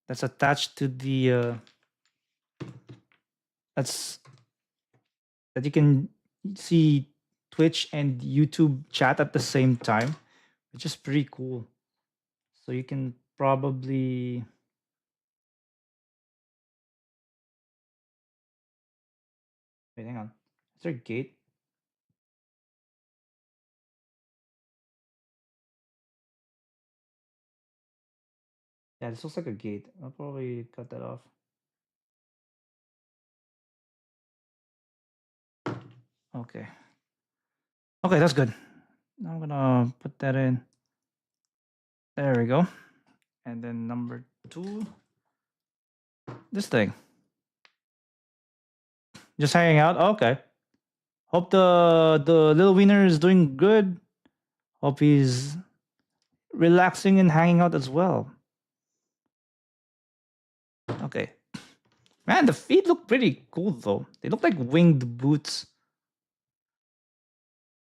that's attached to the that's that you can see Twitch and YouTube chat at the same time, which is pretty cool. So you can probably wait, hang on. Is there a gate? Yeah, this looks like a gate. I'll probably cut that off. Okay. Okay, that's good. Now I'm gonna put that in. There we go. And then number 2, this thing. Just hanging out. Okay. Hope the little wiener is doing good. Hope he's relaxing and hanging out as well. Okay. Man, the feet look pretty cool though. They look like winged boots.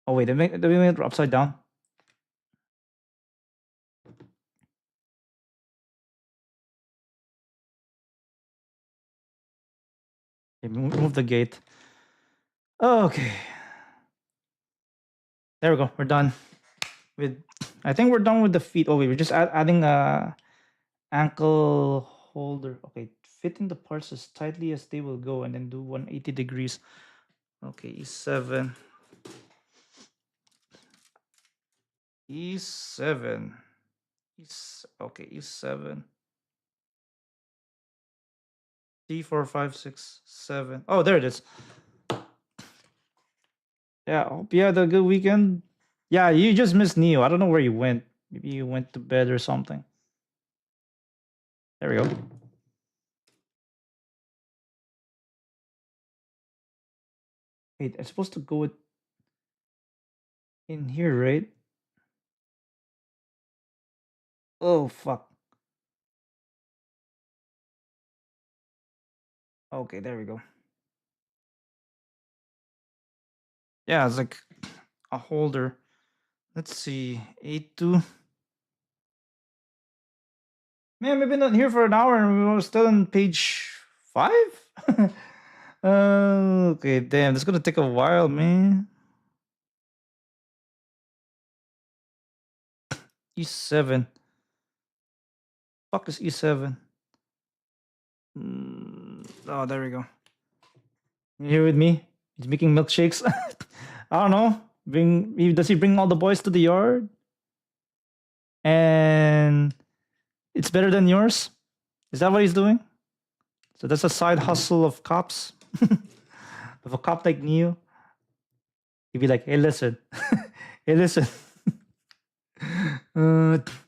Oh wait, they made it upside down. Okay, move the gate. Okay. There we go. We're done with. I think we're done with the feet. Oh wait, we're just adding a ankle holder. Okay, fitting the parts as tightly as they will go, and then do 180 degrees. Okay, E7. E7. Okay, E7. D4, 5, 6, 7. Oh, there it is. Yeah, hope you had a good weekend. Yeah, you just missed Neo. I don't know where you went. Maybe you went to bed or something. There we go. Wait, I'm supposed to go in here, right? Oh, fuck. Okay, there we go. Yeah, it's like a holder. Let's see. A2. Man, we've been on here for an hour and we were still on page 5? Okay, damn. This is gonna take a while, man. E7. Fuck is E7? Oh, there we go. You here with me? He's making milkshakes. I don't know. Does he bring all the boys to the yard? And it's better than yours? Is that what he's doing? So that's a side hustle of cops. Of a cop like Neo, he'd be like, "Hey, listen, hey, listen."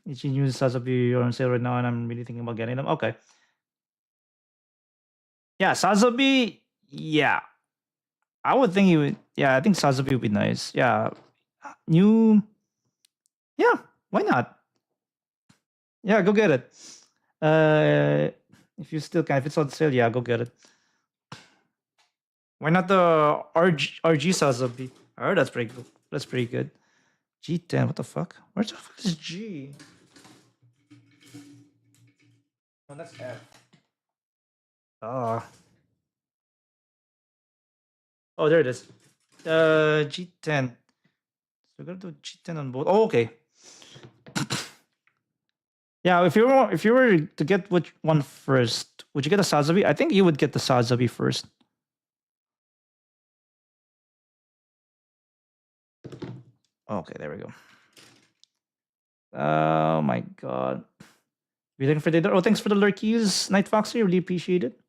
Ichi News Sazabi are on sale right now, and I'm really thinking about getting them. Okay. Yeah, Sazabi. Yeah, I would think he would. Yeah, I think Sazabi would be nice. Yeah, new. Yeah, why not? Yeah, go get it. If you still can, if it's on sale, yeah, go get it. Why not the RG Sazabi? I heard that's pretty good. That's pretty good. G10. What the fuck? Where the fuck is G? Oh, that's F. Ah. Oh, there it is. G10. So we're gonna do G10 on both. Oh, okay. Yeah, if you were to get which one first, would you get the Sazabi? I think you would get the Sazabi first. Okay, there we go. Oh my god. You looking for the oh thanks for the lurkies, Night Foxy, really appreciate it.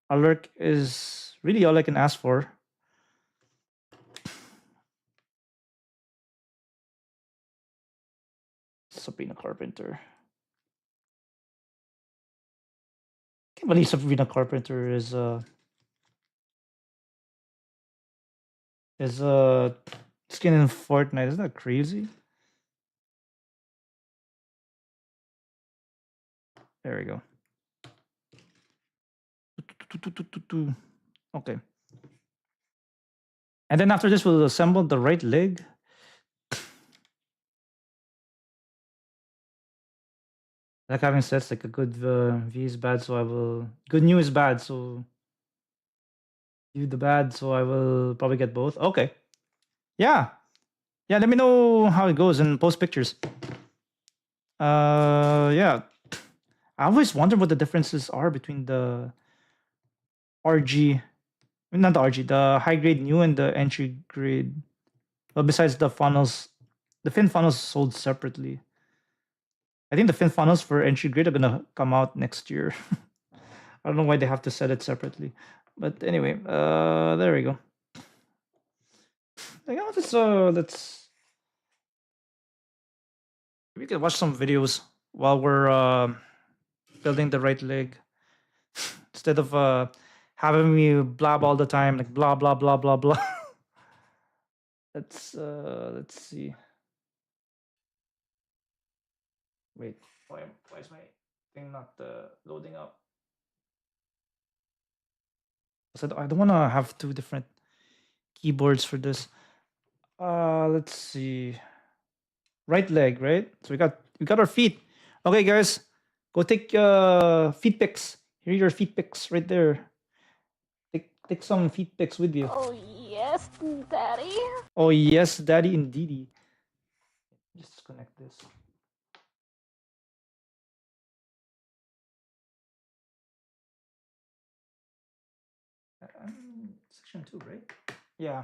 A lurk is really all I can ask for. Sabrina Carpenter. Can't believe Sabrina Carpenter is skin in Fortnite. Isn't that crazy? There we go. Okay. And then after this, we'll assemble the right leg. Like having sets, like a good V is bad, so I will. Good news is bad, so. You the bad, so I will probably get both. Okay. Yeah. Yeah, let me know how it goes and post pictures. Yeah. I always wonder what the differences are between the RG, not the RG, the high grade new and the entry grade. Well, besides the funnels, the fin funnels sold separately. I think the fin funnels for entry grade are gonna come out next year. I don't know why they have to sell it separately, but anyway, there we go. Like, let's we can watch some videos while we're building the right leg instead of having me blab all the time, like blah blah blah blah blah. Let's see. Wait, why is my thing not loading up? I said I don't want to have two different keyboards for this. Let's see. Right leg, right? So we got our feet. Okay, guys, go take feet pics. Here are your feet pics right there. Take some feet pics with you. Oh, yes, Daddy. Oh yes, daddy indeedy. Just disconnect this. Section 2, right? Yeah.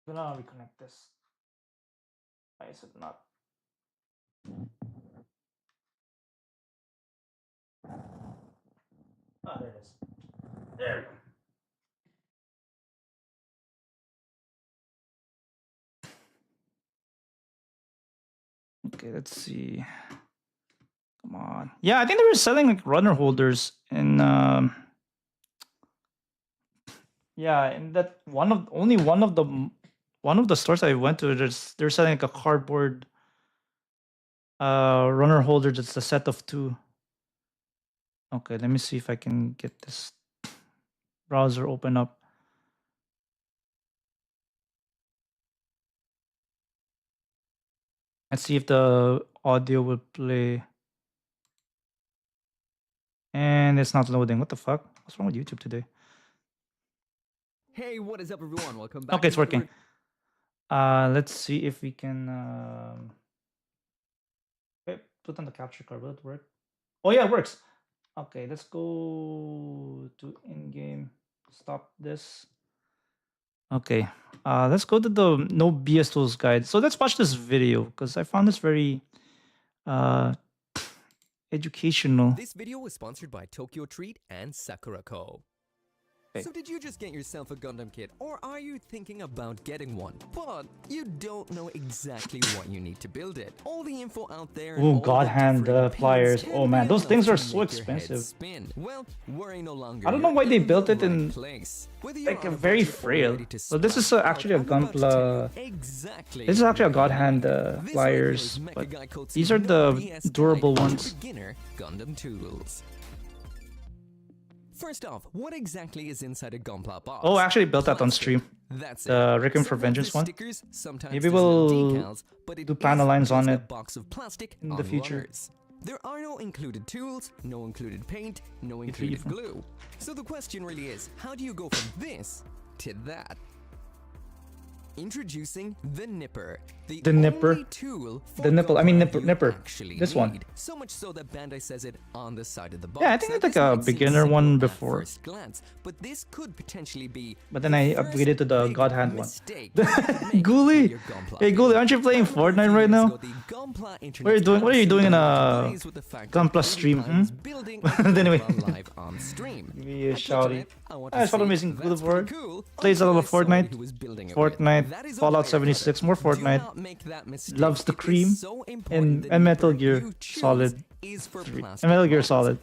I'm gonna reconnect this. Why is it not? Ah, there it is. There we go. Okay, let's see. Come on. Yeah, I think they were selling like runner holders in yeah, in that one of the stores I went to, they're selling like a cardboard runner holder that's a set of two. Okay, let me see if I can get this browser open up. Let's see if the audio will play. And it's not loading. What the fuck? What's wrong with YouTube today? Hey, what is up, everyone? Welcome back. Okay, it's to another working. Let's see if we can okay, put on the capture card. Will it work? Oh yeah, it works. Okay, let's go to in-game. Stop this. Okay, let's go to the no BS tools guide. So let's watch this video because I found this very Uh, educational. This video was sponsored by Tokyo Treat and Sakura Co. Okay. So did you just get yourself a Gundam kit, or are you thinking about getting one, but you don't know exactly what you need to build it? All the info out there. Ooh, God hand pliers. Oh man, those things are so expensive. Well, worry no longer. I don't know why they built it in like a very frail. So this is actually a Gunpla. Exactly. This is actually a God hand pliers, but these are the durable ones. Beginner Gundam tools. First off, what exactly is inside a Gunpla box? Oh, I actually built that on stream. That's The it. Requiem for Some Vengeance one. stickers, sometimes Maybe there's little we'll decals, but it do is panel lines on just a it box of plastic in on the future. runners. There are no included tools, no included paint, no included glue. So the question really is, how do you go from this to that? Introducing the Nipper, the Nipper. only tool for The nipple. I mean Gunpla you nipper. actually This one. need. So much so that Bandai says it on the side of the box. Yeah, I think Now, it's like this a might seem beginner simple one at before. first glance, but this could potentially be But then I the first upgraded to the big God hand one. mistake you could make with Ghoulie! your Gunpla Hey build. Ghoulie, aren't you playing Fortnite right now? What are you doing? What are you doing in a Gunpla stream? Anyway, give me a shouty. I saw amazing Boulevard. Plays a lot of Fortnite. Fortnite, Fallout 76, more Fortnite. Loves the cream. And Metal Gear Solid 3. And Metal Gear Solid.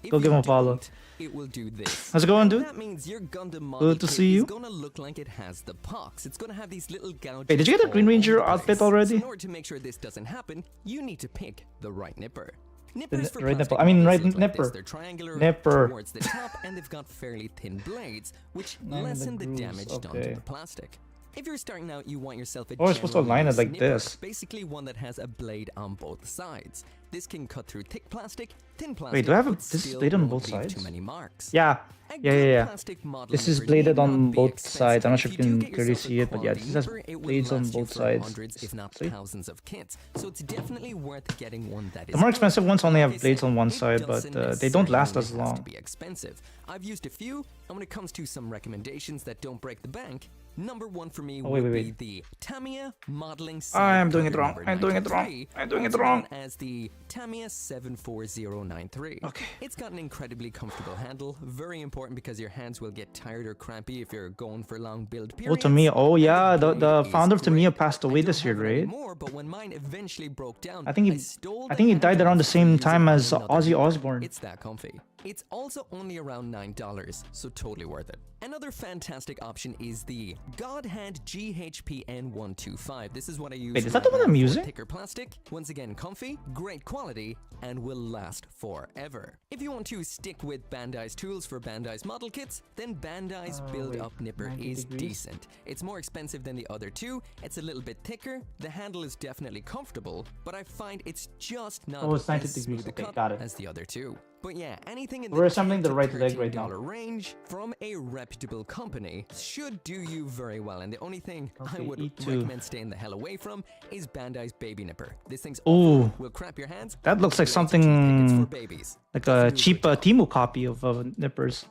Go give him a follow. It will do this. How's it going, dude? That means your Gundam model Good to kit see you. is gonna look like it has the pox. It's gonna have these little gouges. Wait, did you get a Green all Ranger over the outfit place. already? So in order to make sure this doesn't happen, you need to pick the right nipper. Nippers for right plastic nipple. I mean, models right look like this. nipper. They're triangular Nipper. towards the top, and they've got fairly thin blades, which And the lessen the grooves, damage done to okay. the plastic. If you're starting out, you want yourself a Oh, we're supposed to general align it use like nipper, this. basically one that has a blade on both sides. This can cut through thick plastic, thin plastic. Wait, do I have but this still blade on won't both leave sides? Too many marks. Yeah. A Yeah, good yeah, yeah. plastic model This is nipper bladed need on not be both sides. I'm not sure expensive. if you do can get clearly yourself see a it, but yeah, quality this has nipper, it will blades on last you both for sides. hundreds, if not See? thousands of kits. So it's definitely worth getting one that is The more good. expensive ones only Like have I blades said, on one it side, but doesn't they don't last necessarily as have to long. be expensive. I've used a few, and when it comes to some recommendations that don't break the bank, number one for me would be the Tamiya Modeling I'm doing it Sidecutter wrong. number I'm doing it wrong. 93, I'm doing it also wrong. known as the Tamiya 74093. Okay. It's got an incredibly comfortable handle, very important because your hands will get tired or crampy if you're going for long build Oh, periods. Tamiya. Oh, and yeah. The blade is founder of Tamiya great. passed I away don't this year, have it right? anymore, but when mine eventually broke down, I think he stole he the died handle around the to same use it time on as another Ozzy build. Osbourne. It's that comfy. It's also only around $9, so totally worth it. Another fantastic option is the God Hand GHPN125. This is what I use. Wait, is that the one I'm for using? Thicker plastic. Once again, comfy, great quality, and will last forever. If you want to stick with Bandai's tools for Bandai's model kits, then Bandai's Build-Up Nipper 90 is degrees. decent. It's more expensive than the other two. It's a little bit thicker. The handle is definitely comfortable, but I find it's just not Oh, it's 90 as degrees. smooth a Okay, cut got it. as the other two. But yeah, anything in We're the assembling the $10 to right leg right now. $13 range from a reputable company should do you very well. And the only thing I Okay, would E2. recommend staying the hell away from is Bandai's Baby Nipper. This thing's Ooh. awful, will cramp your hands. That looks like Blades are toothpick, it's something for babies. like a cheap Temu copy of Nippers.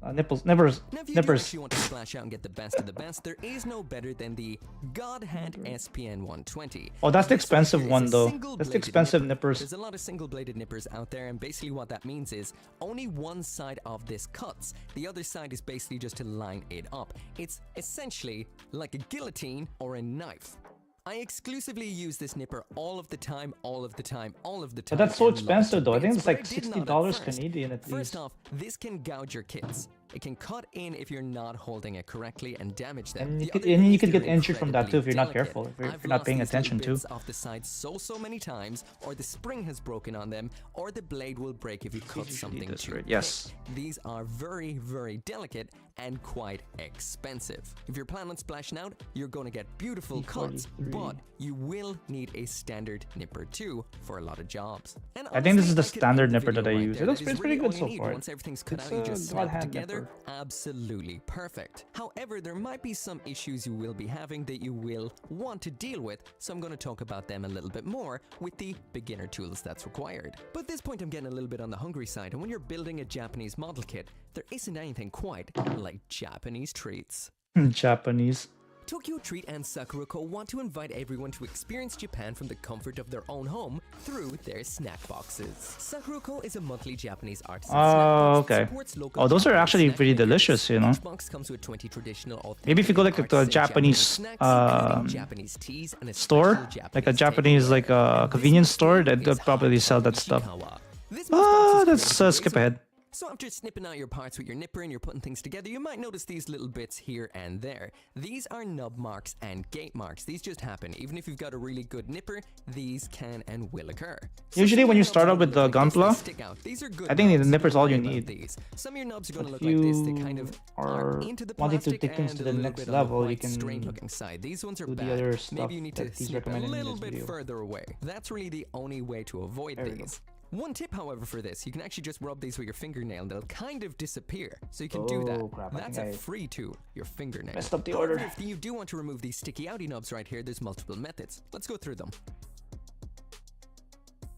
Nippers. Now, if you do Nippers. actually want to splash out and get the best of the best, there is no better than the God Hand SPN 120. Oh, that's the This one expensive here is one a though. That's single-bladed the expensive nipper. nippers. There's a lot of single-bladed nippers out there, and basically what that means is only one side of this cuts. The other side is basically just to line it up. It's essentially like a guillotine or a knife. I exclusively use this nipper all of the time, all of the time, all of the time. But that's so and love it. expensive though. I think it's But like did not at $60 first. Canadian at least. First off, this can gouge your kits. It can cut in if you're not holding it correctly and damage them. And you The could- other and thing you is could get they're injured from that too if you're not incredibly careful, if you're I've not lost paying these little attention too. bits off the side so many times, or the spring has broken on them, or the blade will break if you cut usually something this, too right? thick. Yes. These are very, very delicate and quite expensive. If you're planning on splashing out, you're going to get beautiful cuts, E43. but you will need a standard nipper too for a lot of jobs. And I think this is honestly, the I could standard end the nipper that video I right use. there. It looks That is pretty really good all so you need. far. Once everything's cut It's out, you a just God snap it hand together. nipper. Absolutely perfect. However, there might be some issues you will be having that you will want to deal with, so I'm going to talk about them a little bit more with the beginner tools that's required. But at this point, I'm getting a little bit on the hungry side, and when you're building a Japanese model kit, there isn't anything quite like Japanese treats. Japanese. Tokyo Treat and Sakurako want to invite everyone to experience Japan from the comfort of their own home through their snack boxes. Sakurako is a monthly Japanese artisan snack box Okay. that supports local Oh, those are Japanese actually snack pretty makers. delicious, you know. Each box comes with 20 traditional authentic Maybe if you go like artisan to a Japanese snacks, including Japanese teas and a store, special like a Japanese Japanese like takeaway. convenience This store, is they'll probably sell that stuff. Ishikawa. This month's box is Let's created skip for ahead. So after snipping out your parts with your nipper and you're putting things together, you might notice these little bits here and there. These are nub marks and gate marks. These just happen. Even if you've got a really good nipper, these can and will occur. Usually when you Some start of out your with the nubs look like this, gunpla, they stick out. These are good I think the nubs. nipper's all you Don't worry need. about these. Some of your nubs are going to If look like this. They kind you of are into the wanting to plastic take things and to a the little next bit on the level, you white, can strange-looking side. These ones are do the bad. other stuff Maybe you need to that he's snip a recommending in little this bit video. further away. That's really the only way to avoid There we go. these. One tip, however, for this, you can actually just rub these with your fingernail and they'll kind of disappear. So you can do that. Oh, crap, I That's think a I free tool, your fingernail. messed up the However, order. if you do want to remove these sticky outy nubs right here, there's multiple methods. Let's go through them.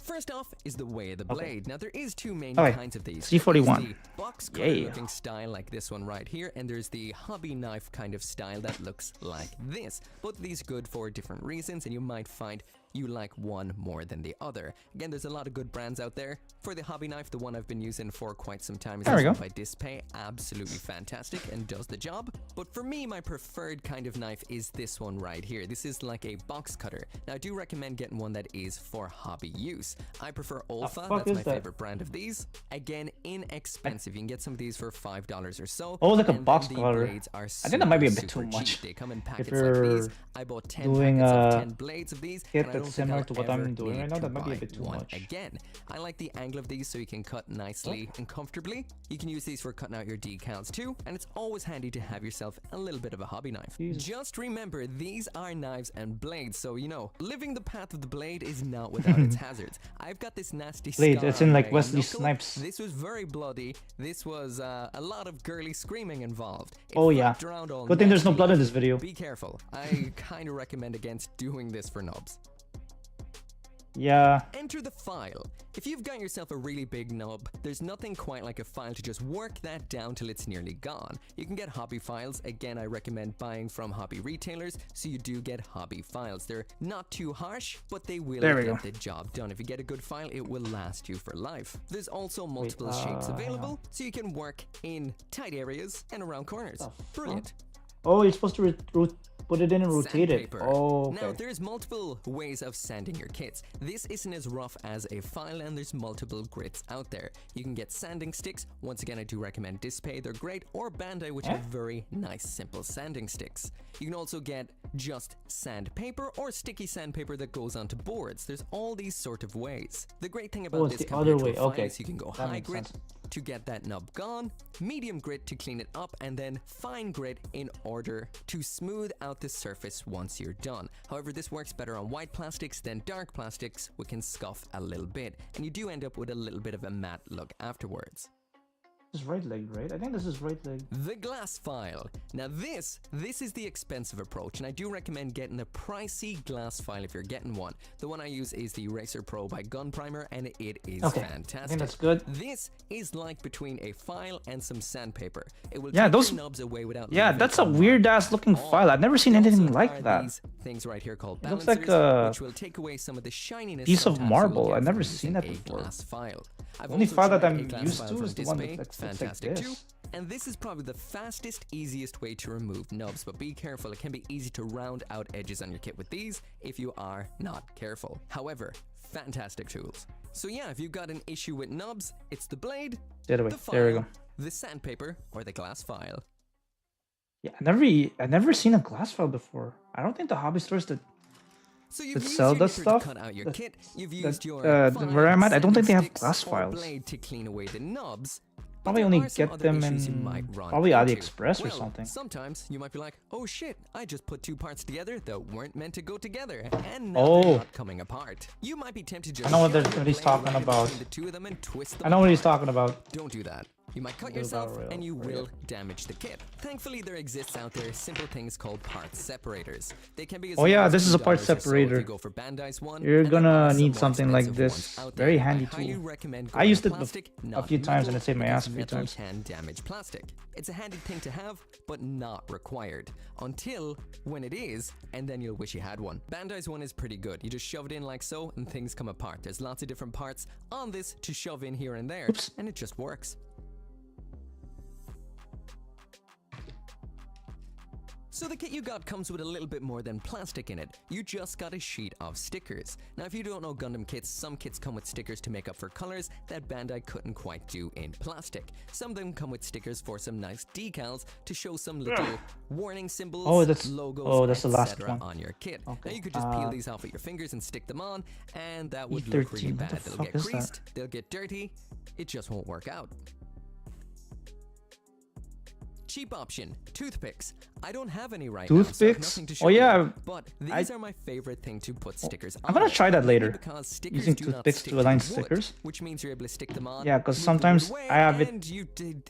First off is the way of the blade. Now there is two main Okay, kinds of these. C41. There's the box cutter Yeah. looking style like this one right here, and there's the hobby knife kind of style that looks like this. Both of these are good for different reasons, and you might find you like one more than the other. Again, there's a lot of good brands out there. For the hobby knife, the one I've been using for quite some time is There we this go. one by Dispay. Absolutely fantastic and does the job. But for me, my preferred kind of knife is this one right here. This is like a box cutter. Now I do recommend getting one that is for hobby use. I prefer Olfa, fuck that's is my that? favorite brand of these. Again, inexpensive. You can get some of these for $5 or so. Oh, like a and then box the cutter. blades are I think that might be a bit super too much. cheap. They come in packets like you're these. I bought 10 doing packets of a 10 blades of these. kit and I that's don't think similar I'll to what ever I'm doing need right now, to that might be a buy bit too one much. again. I like the angle of these so you can cut nicely and comfortably. You can use these for cutting out your decals too, and it's always handy to have yourself a little bit of a hobby knife. Jesus. Just remember, these are knives and blades, so you know, living the path of the blade is not without its hazards. I've got this nasty Blade, scar it's in on like my Wesley knuckle. Snipes. This was very bloody. This was a lot of girly screaming involved. It Oh yeah. wrapped around all Good thing there's no nasty. blood in this video. Be careful. I kind of recommend against doing this for nubs. Yeah. Enter the file. If you've got yourself a really big nub, there's nothing quite like a file to just work that down till it's nearly gone. You can get hobby files. Again, I recommend buying from hobby retailers, so you do get hobby files. They're not too harsh, but they will There we get go. the job done. If you get a good file, it will last you for life. There's also multiple shapes hang available, so you can work in tight areas and around corners. Brilliant. Oh, you're supposed to put it in and rotate it. Sandpaper. Oh, Now, okay. there's multiple ways of sanding your kits. This isn't as rough as a file, and there's multiple grits out there. You can get sanding sticks. Once again, I do recommend Dispay. They're great. Or Bandai, which have very nice, simple sanding sticks. You can also get just sandpaper or sticky sandpaper that goes onto boards. There's all these sort of ways. The great thing about Oh, it's this the other compared to a way. file Okay. is you can go That high makes grit sense. to get that nub gone, medium grit to clean it up, and then fine grit in order to smooth out the surface once you're done. However, this works better on white plastics than dark plastics, which can scuff a little bit, and you do end up with a little bit of a matte look afterwards. This is right leg, right? I think this is right leg. The glass file. Now this is the expensive approach, and I do recommend getting a pricey glass file if you're getting one. The one I use is the Eraser Pro by Gun Primer, and it is Okay, fantastic. I think that's good. This is like between a file and some sandpaper. It will Yeah, take those- your nubs away without Yeah, leaving that's a a mark. weird ass looking file. I've never seen There anything also like are that. These things right here called It looks balancers, like a which will take away some of the shininess. piece of sometimes you'll marble. get I've never from seen using that a before. glass file. I've The only also file that tried a I'm glass used file to from is the one that Dispay. looks like Fantastic too. this. And this is probably the fastest, easiest way to remove nubs, but be careful, it can be easy to round out edges on your kit with these if you are not careful. However, fantastic tools. So yeah, if you've got an issue with nubs, it's the blade, The other way. the file, There we go. the sandpaper, or the glass file. Yeah, I never seen a glass file before. I don't think the hobby stores that So you've that used sell your that nipper stuff, to cut out your that- kit, you've that, used your file, where I'm at, I don't think they have sanding glass sticks, files. or blade to clean away the nubs. But Probably there only are some get other them issues you in might run probably into. AliExpress or Well, something. Sometimes you might be like, oh shit, I just put two parts together that weren't meant to go together, and now Oh. they're not coming apart. You might be tempted to just I know what shove what your he's blade talking right in about. between the two of them and twist them I know what he's apart. talking about. Don't do that. You might cut Build yourself Battle and you Royale. will damage the kit. Thankfully, there exists out there simple things called part separators. They can be as Oh yeah, low as this is a part $2 or so if separator. you go for Bandai's one, You're and there are gonna some need more something like expensive this. ones out Very there. handy I highly tool. recommend I going used it plastic, a not few times and metal, it saved my because ass a few metal times. can damage plastic. It's a handy thing to have, but not required. Until when it is, and then you'll wish you had one. Bandai's one is pretty good. You just shove it in like so, and things come apart. There's lots of different parts on this to shove in here and there, and it just works. So the kit you got comes with a little bit more than plastic in it. You just got a sheet of stickers. Now if you don't know Gundam kits, some kits come with stickers to make up for colors that Bandai couldn't quite do in plastic. Some of them come with stickers for some nice decals to show some little warning symbols, logos, that's the last etc. one. on your kit. Okay. Now you could just peel these off with your fingers and stick them on, and that would look really E13, what bad. the They'll fuck get is that? creased, they'll get dirty, it just won't work out. Cheap option, toothpicks. I don't have any right now, so I have Toothpicks? nothing to show Oh yeah, you, but these are my favorite thing to put stickers on. I'm gonna try that later. Because stickers Using do not toothpicks stick to align wood, stickers. which means you're able to stick them on. Yeah, 'cause move the sometimes wood away, I have it and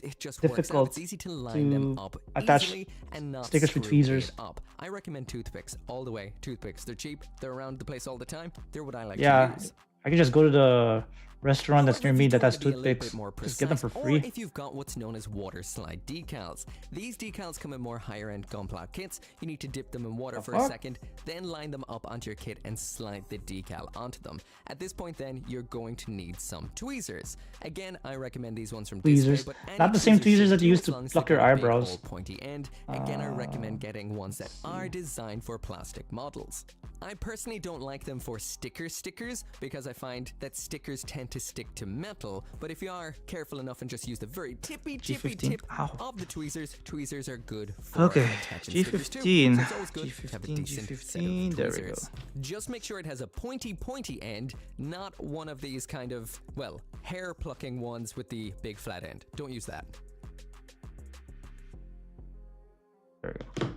it just works out. difficult It's easy to line them to up attach easily and not stickers with screw it tweezers. up. I recommend toothpicks all the way. Toothpicks, they're cheap, they're around the place all the time. They're what I like to Yeah, use. I can just go to the restaurant that's However, near if me you that has want to be a little toothpicks. bit more Just get them for precise, free. Or if you've got what's known as water slide decals. These decals come in more higher end Gunpla kits. You need to dip them in water for a fuck? second, then line them up onto your kit and slide the decal onto them. At this point then, you're going to need some tweezers. Again, I recommend these ones from Tweezers. Display, but any Not the same tweezers should that you do use as to long as pluck they've your got a big eyebrows. old pointy end. Again, I recommend getting ones that are designed for plastic models. I personally don't like them for stickers because I find that stickers tend to stick to metal, but if you are careful enough and just use the very tippy G15. tip Ow. of the tweezers are good for Okay, attaching stickers too. G15, So it's always good to have a G15, decent set of G15, there we go. tweezers. Just make sure it has a pointy end, not one of these kind of, well, hair plucking ones with the big flat end. Don't use that. There we go.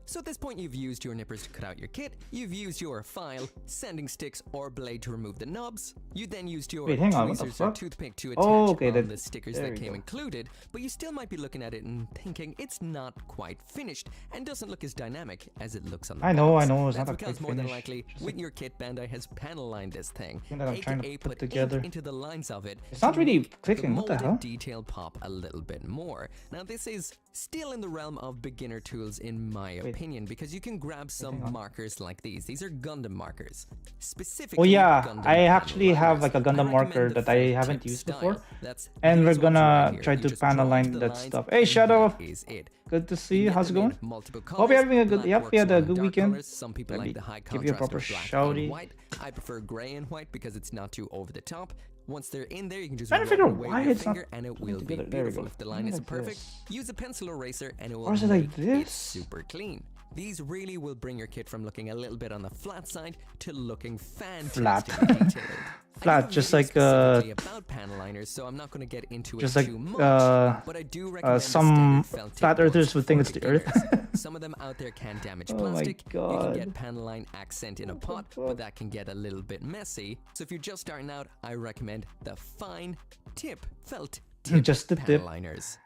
So at this point you've used your nippers to cut out your kit, you've used your file, sanding sticks or blade to remove the knobs, you then used your Wait, hang on, what the tweezers or fuck? toothpick to attach okay, on then- the stickers there that we came go. included, but you still might be looking at it and thinking it's not quite finished and doesn't look as dynamic as it looks on the I know, box. it's not That's a because quite more than finished. likely, Just with like- your kit, Bandai has panel lined this thing, Thing that I'm trying to aka put put together. ink into the lines of it. It's not to really make clicking, the what the molded hell? detail pop a little bit more. Now this is still in the realm of beginner tools in my opinion, because you can grab some markers like these. These are Gundam markers. Specifically, Oh yeah, Gundam I panel actually have liners. like a I Gundam recommend marker the that I full haven't tip used style. before. That's And we're these ones gonna right here. try You to just panel draw line the that lines, stuff. Hey, and Shadow! that is it. Good to see you. get How's it them in going? multiple Hope you're having a good. colors. Yep, Black we had a works good on dark weekend. colors. Some people Let like me the high give you a contrast proper of black shouty. and white. I prefer gray and white because it's not too over the top. Once they're in there, you can just Trying to rub figure out away why your it's not finger and it coming will be together. There we beautiful. go. If the line Like isn't perfect, this. use a pencil eraser and it will Or is it like make it this? super clean. These really will bring your kit from looking a little bit on the flat side to looking fantastically detailed. I Flat, do a just video like, specifically about panel liners, so I'm not going to get into just it like, too much. But I do recommend the some standard felt tip flat ones earthers would for think it's the earth. beginners. Some of them out there can damage Oh my plastic. You can God. get panel line accent in a pot, but that can get a little bit messy. So if you're just starting out, I recommend the fine tip felt tip Just the panel tip. liners.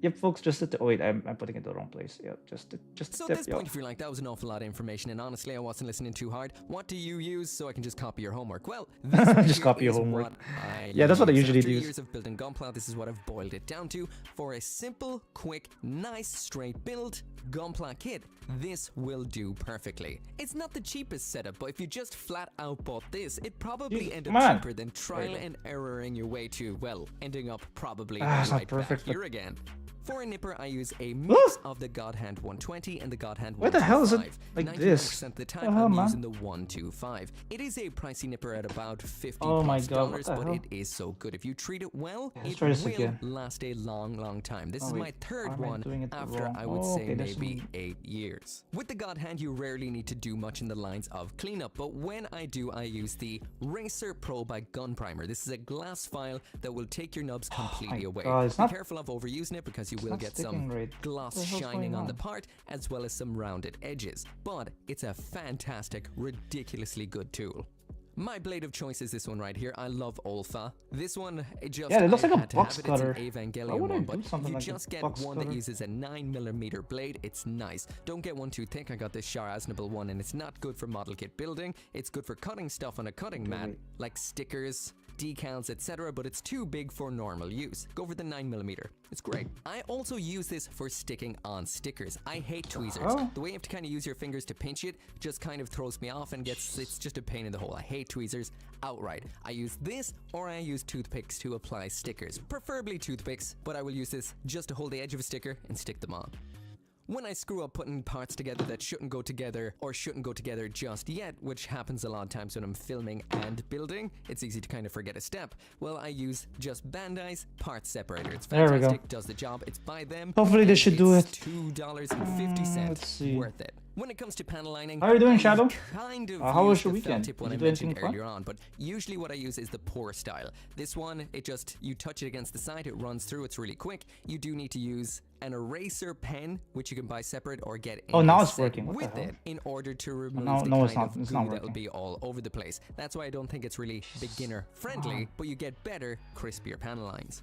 Yep, folks, just at the. Oh wait, I'm putting it in the wrong place. Yep, just the So at tip. this Yep. point, if you're like, that was an awful lot of information, and honestly, I wasn't listening too hard, what do you use so I can just copy your homework? Well, this right Just here copy your is homework. what I Yeah, that's what I use. usually After do. years of building Gunpla, this is what I've boiled it down to. For a simple, quick, nice, straight build Gunpla kit, this will do perfectly. It's not the cheapest setup, but if you just flat out bought this, it probably end come up on. cheaper than trial and erroring your way to, well, ending up probably it's not right perfect, back but- here again. For a nipper, I use a mix of the God Hand 120 and the God Hand 125. Where the hell is it like this? 99% of the time, The hell, I'm man? using the 125. It is a pricey nipper at about $50 Oh my plus God, what dollars, the but hell? it is so good. If you treat it well, Let's it try this will again. last a long time. This Oh, is wait, my third why am I one doing it after wrong? I would Oh, say okay, this maybe one. 8 years. With the God Hand, you rarely need to do much in the lines of cleanup, but when I do, I use the Racer Pro by Gun Primer. This is a glass file that will take your nubs completely away. God, it's Be not- careful of overusing it because you will not get sticking some right. gloss What the hell's shining going on the on? part as well as some rounded edges, but it's a fantastic, ridiculously good tool. My blade of choice is this one right here. I love Olfa. This one, Yeah, it looks like a had to have box it. cutter. It's an Why Evangelion would I one, do but something you like a just get box one cutter? that uses a 9mm blade. It's nice. Don't get one too thick. I got this Sharaznable one, and it's not good for model kit building. It's good for cutting stuff on a cutting mat, like stickers, decals, etc., but it's too big for normal use. Go for the 9mm. It's great. I also use this for sticking on stickers. I hate tweezers. Oh. The way you have to kind of use your fingers to pinch it just kind of throws me off and it's just a pain in the hole. I hate tweezers outright. I use this or I use toothpicks to apply stickers. Preferably toothpicks, but I will use this just to hold the edge of a sticker and stick them on. When I screw up putting parts together that shouldn't go together or shouldn't go together just yet, which happens a lot of times when I'm filming and building, it's easy to kind of forget a step. Well, I use just Bandai's parts separator. It's There we go. fantastic, does the job, it's by them. Hopefully they and should do it's it. $2.50. Let's see. Worth it. When it comes to panel lining, How are you doing, I Shadow? kind of how was use your the felt weekend? tip one Did I you do anything mentioned fun? earlier on, but usually what I use is the pour style. This one, you touch it against the side, it runs through, it's really quick. You do need to use an eraser pen, which you can buy separate or get Oh, in now a it's set working. What the with hell? it in order to remove No, the no, it's kind not. of It's goo not that'll working. be all over the place. That's why I don't think it's really beginner friendly, but you get better, crispier panel lines.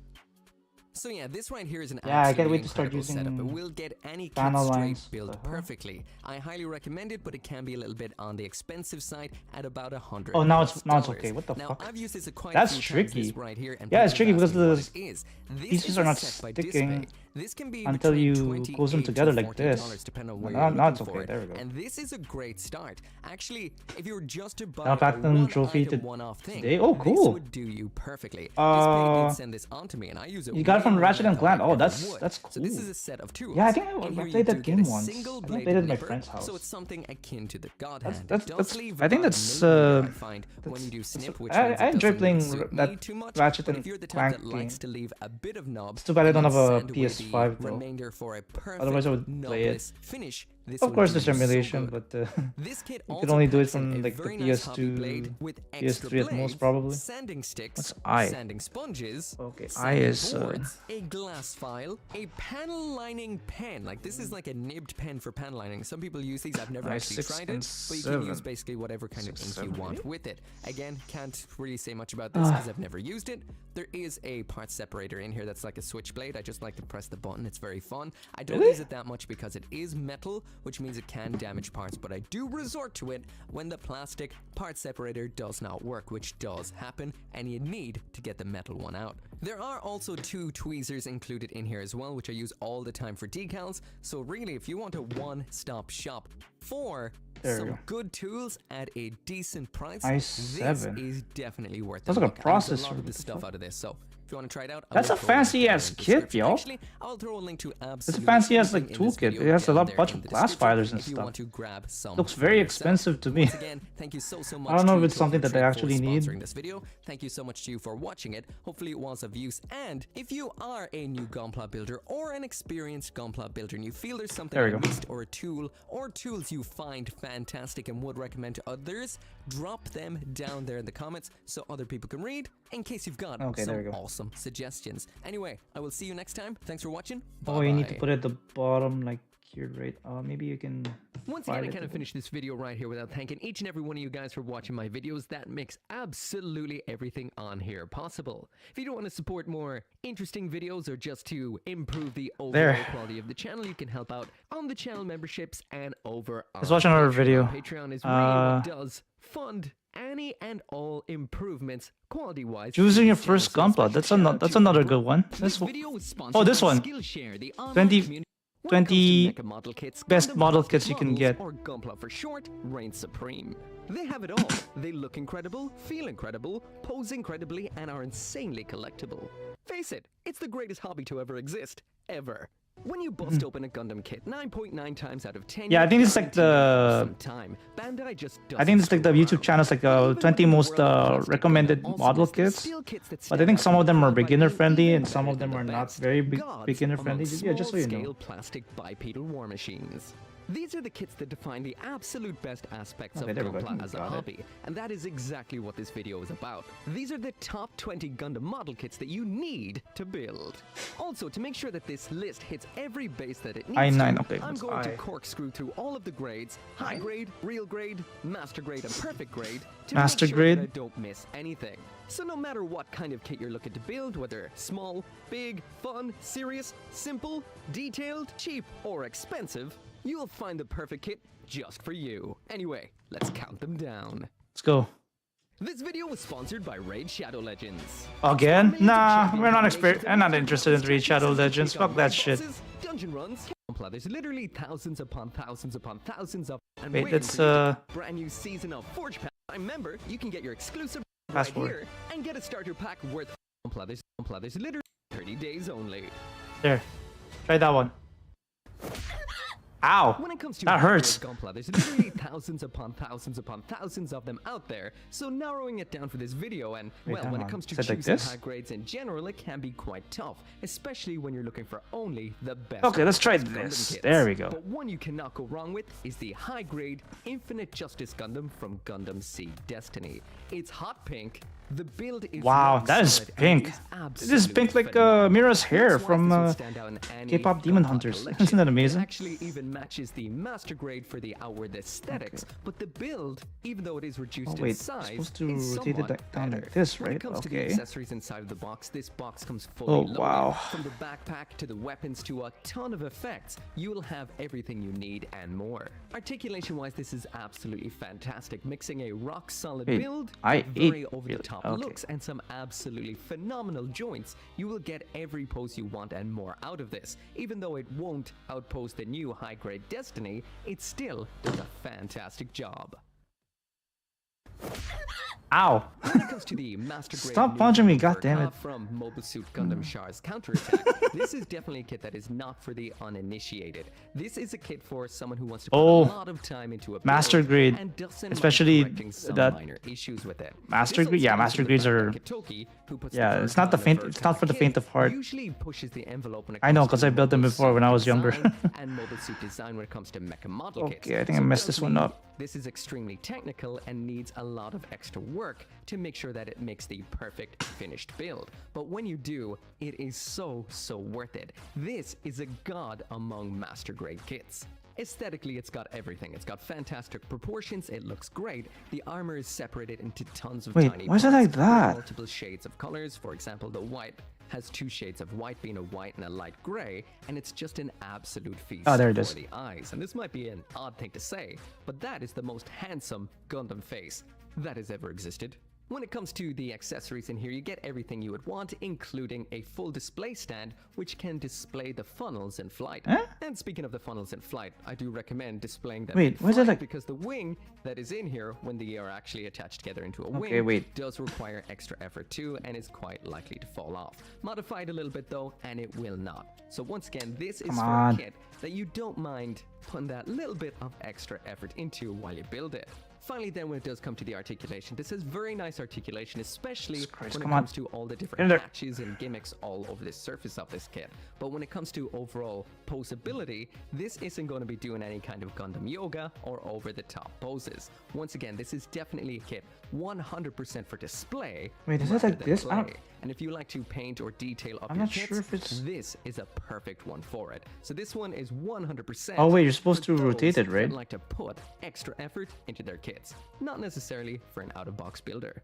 So yeah, this right here is an Yeah, I can't absolutely wait to start incredible setup. It using will get any kit panel straight lines. built The hell? perfectly. I highly recommend it, but it can be a little bit on the expensive side at about $100. Oh, now it's okay. What the now, fuck? I've used this quite That's a few times, tricky. this right here, and Yeah, it's people tricky have because asked me what the it is. This pieces is are a not set by sticking Display. This can be until between you 28 close them to together like $40, this. depending on where Now- you're now it's looking for okay. it. There we go. And this is a great start. Actually, if you were just to buy Now a platinum trophy one-item, to one-off thing, today? Oh, this cool. would do you perfectly. Uh, Display did send this on to me, and I use it. You got it way from more Ratchet than and I Clank. thought I Oh, ever that's would. that's So this cool. is a set of tools. Yeah, I think In I here you played do that get game a once. single I think I blade played it at my nipper, friend's house. So it's something akin to the God Hand. It That's does leave I think about that's a millimeter, I find, when you do snip, which means I it enjoy doesn't playing suit that me too much, Ratchet but and if you're the type Clank that game. likes to leave a bit of knob, It's too bad I don't have a sand away the PS5 though. remainder for a perfect Otherwise I would play it. knobless finish. This Of will course, do there's you so emulation, good. but This kit you also can only do it packs in from a like the very nice hobby PS2, blade with extra PS3 at most blades, probably. sanding sticks, What's I? sanding sponges, Okay, I sanding is boards, a glass file, a panel lining pen. Like this is like a nibbed pen for panel lining. Some people use these. I've never I actually 6 tried and it, but you can 7. use basically whatever kind of 6, ink you 7, want 8? with it. Again, can't really say much about this because I've never used it. There is a part separator in here that's like a switchblade. I just like to press the button. It's very fun. I don't Really? use it that much because it is metal, which means it can damage parts, but I do resort to it when the plastic part separator does not work, which does happen, and you need to get the metal one out. There are also 2 tweezers included in here as well, which I use all the time for decals. So really, if you want a one-stop shop for There we some go. good tools at a decent price, i7. this is definitely worth it. That's like a Look, I use a processor, lot of what this the stuff fuck? out of this, so if you want to try it out, That's a fancy-ass kit, yo. Actually, I'll throw a link to It's a absolutely fancy ass like everything in this toolkit. video It has a down lot there bunch in of the glass description filers and if you stuff. want to grab some Looks for very yourself. expensive to me. Once again, thank you so much. I don't know if to it's something that they Trophy actually for need. sponsoring this video. Thank you so much to you for watching it. Hopefully it was of use. And if you are a new Gunpla builder or an experienced Gunpla builder and you feel there's something There we I go. missed or a tool or tools you find fantastic and would recommend to others, drop them down there in the comments so other people can read in case you've got Okay, there we some go. awesome suggestions. Anyway, I will see you next time. Thanks for watching. Oh, you need to Bye-bye. put it at the bottom, like here, right? Maybe you can. Once slide again, I it kind of to- finish this video right here without thanking each and every one of you guys for watching my videos. That makes absolutely everything on here possible. If you don't want to support more interesting videos or just to improve the overall There. quality of the channel, you can help out on the channel memberships and over on Let's watch another Patreon. video. Patreon is really what does fund any and all improvements quality-wise. Choosing your first Gunpla. That's another good one. This one. Oh, this one. 20 20 best model kits you can get. Or Gunpla for short, reigns supreme. They have it all. They look incredible, feel incredible, pose incredibly, and are insanely collectible. Face it, it's the greatest hobby to ever exist. Ever. When you bust open a Gundam kit 9.9 times out of 10, Yeah, I think you're it's like guaranteed the. some time. Bandai just I think it's like the doesn't YouTube screw channel's like around. 20 Even most with the world plastic recommended Gundam, also model has the kits. steel kits that But I stand think out some of them are by being beginner friendly even and some better of them than are the not best. very Gods beginner among friendly. Yeah, just so you know. small-scale plastic bipedal war machines. These are the kits that define the absolute best aspects Okay, of there we go. Gunpla as a Got it. hobby, and that is exactly what this video is about. These are the top 20 Gundam model kits that you need to build. Also, to make sure that this list hits every base that it needs I9, to, okay, I'm that's going to I. corkscrew through all of the grades, high grade, real grade, master grade, and perfect grade, to Master make sure grade? that I don't miss anything. So no matter what kind of kit you're looking to build, whether small, big, fun, serious, simple, detailed, cheap, or expensive, you'll find the perfect kit just for you. Anyway, let's count them down. Let's go. This video was sponsored by Raid Shadow Legends. Again? Nah, we're not I'm not interested in Raid Shadow Legends. Fuck that shit. Dungeon runs. There's literally thousands upon thousands upon thousands of. And Wait, waiting that's for you to brand new season of Forge Pass. Remember, you can get your exclusive right Password. here and get a starter pack worth. There's literally 30 days only. there. Try that one. Ow! When it comes to That hurts. Gunpla, there's literally thousands upon thousands upon thousands of them out there. So narrowing it down for this video, and Wait, well, hang when on. it comes to Is it like choosing this? high grades in general, it can be quite tough, especially when you're looking for only the best. Okay, let's try Gundam this. kits. There we go. But one you cannot go wrong with is the high grade Infinite Justice Gundam from Gundam Seed Destiny. It's hot pink. The build is Wow, rock that is solid, and pink. it This is pink absolutely like phenomenal. Mira's hair Looks-wise, from this would stand out in any K-pop Demon Gunpla Hunters. collection. Isn't that amazing? It actually even matches the master grade for the outward aesthetics, but the build, even though it is reduced Oh, wait, in size, supposed to is rotate it somewhat down better. like this, When right? it comes to the Okay. accessories inside of the box, this box comes fully Oh, loaded. wow. From the backpack to the weapons to a ton of effects, you will have everything you need and more. Articulation-wise, this is absolutely fantastic, mixing a rock-solid Wait, build I with very ate over-the-top really- okay. looks and some absolutely phenomenal joints. You will get every pose you want and more out of this. Even though it won't outpose the new high-grade Destiny, it still does a fantastic job. Ow! When it comes to the master grade Stop new punching me, Gundam goddammit. Verka from Mobile Suit Gundam Char's counterattack, this is definitely a kit that is not for the uninitiated. This is a kit for someone who wants to put Oh, a lot of time into a build master grade, and doesn't mind especially correcting some that minor issues with it. master This grade- yeah, also master comes grades from the are- fact that Kitoki, who puts yeah, the it's not the Verka faint- on it's not for the kit, faint of heart. Usually pushes the envelope when it I know, comes 'cause to I built them Mobile before when Suit I was younger. design and Mobile Suit design when it comes to mecha model kits. Okay, I think I So messed this trust one me, up. this is extremely technical and needs a lot of extra work to make sure that it makes the perfect finished build. But when you do, it is so worth it. This is a god among master grade kits. Aesthetically, it's got everything. It's got fantastic proportions, it looks great. The armor is separated into tons of Wait, tiny why is it parts like with that? multiple shades of colors. For example, the white has 2 shades of white, being a white and a light gray, and it's just an absolute feast Oh, there it for is. the eyes. And this might be an odd thing to say, but that is the most handsome Gundam face that has ever existed. When it comes to the accessories in here, you get everything you would want, including a full display stand, which can display the funnels in flight. Huh? And speaking of the funnels in flight, I do recommend displaying them Wait, in why is it flight like- because the wing that is in here, when they are actually attached together into a Okay, wing, wait. does require extra effort too, and is quite likely to fall off. Modify it a little bit though, and it will not. So once again, this is Come for on. a kit that you don't mind putting that little bit of extra effort into while you build it. Finally then, when it does come to the articulation, this is very nice articulation, especially Jesus Christ, when it come on. comes to all the In different there. patches and gimmicks all over the surface of this kit. But when it comes to overall posability, this isn't going to be doing any kind of Gundam yoga or over-the-top poses. Once again, this is definitely a kit 100% for display. Wait, is it rather like than this? I don't- play. And if you like to paint or detail up I'm your not kits, sure if it's- this is a perfect one for it. So this one is 100%. Oh, wait, you're supposed for to rotate those it, right? that like to put extra effort into their kits, not necessarily for an out-of-box builder.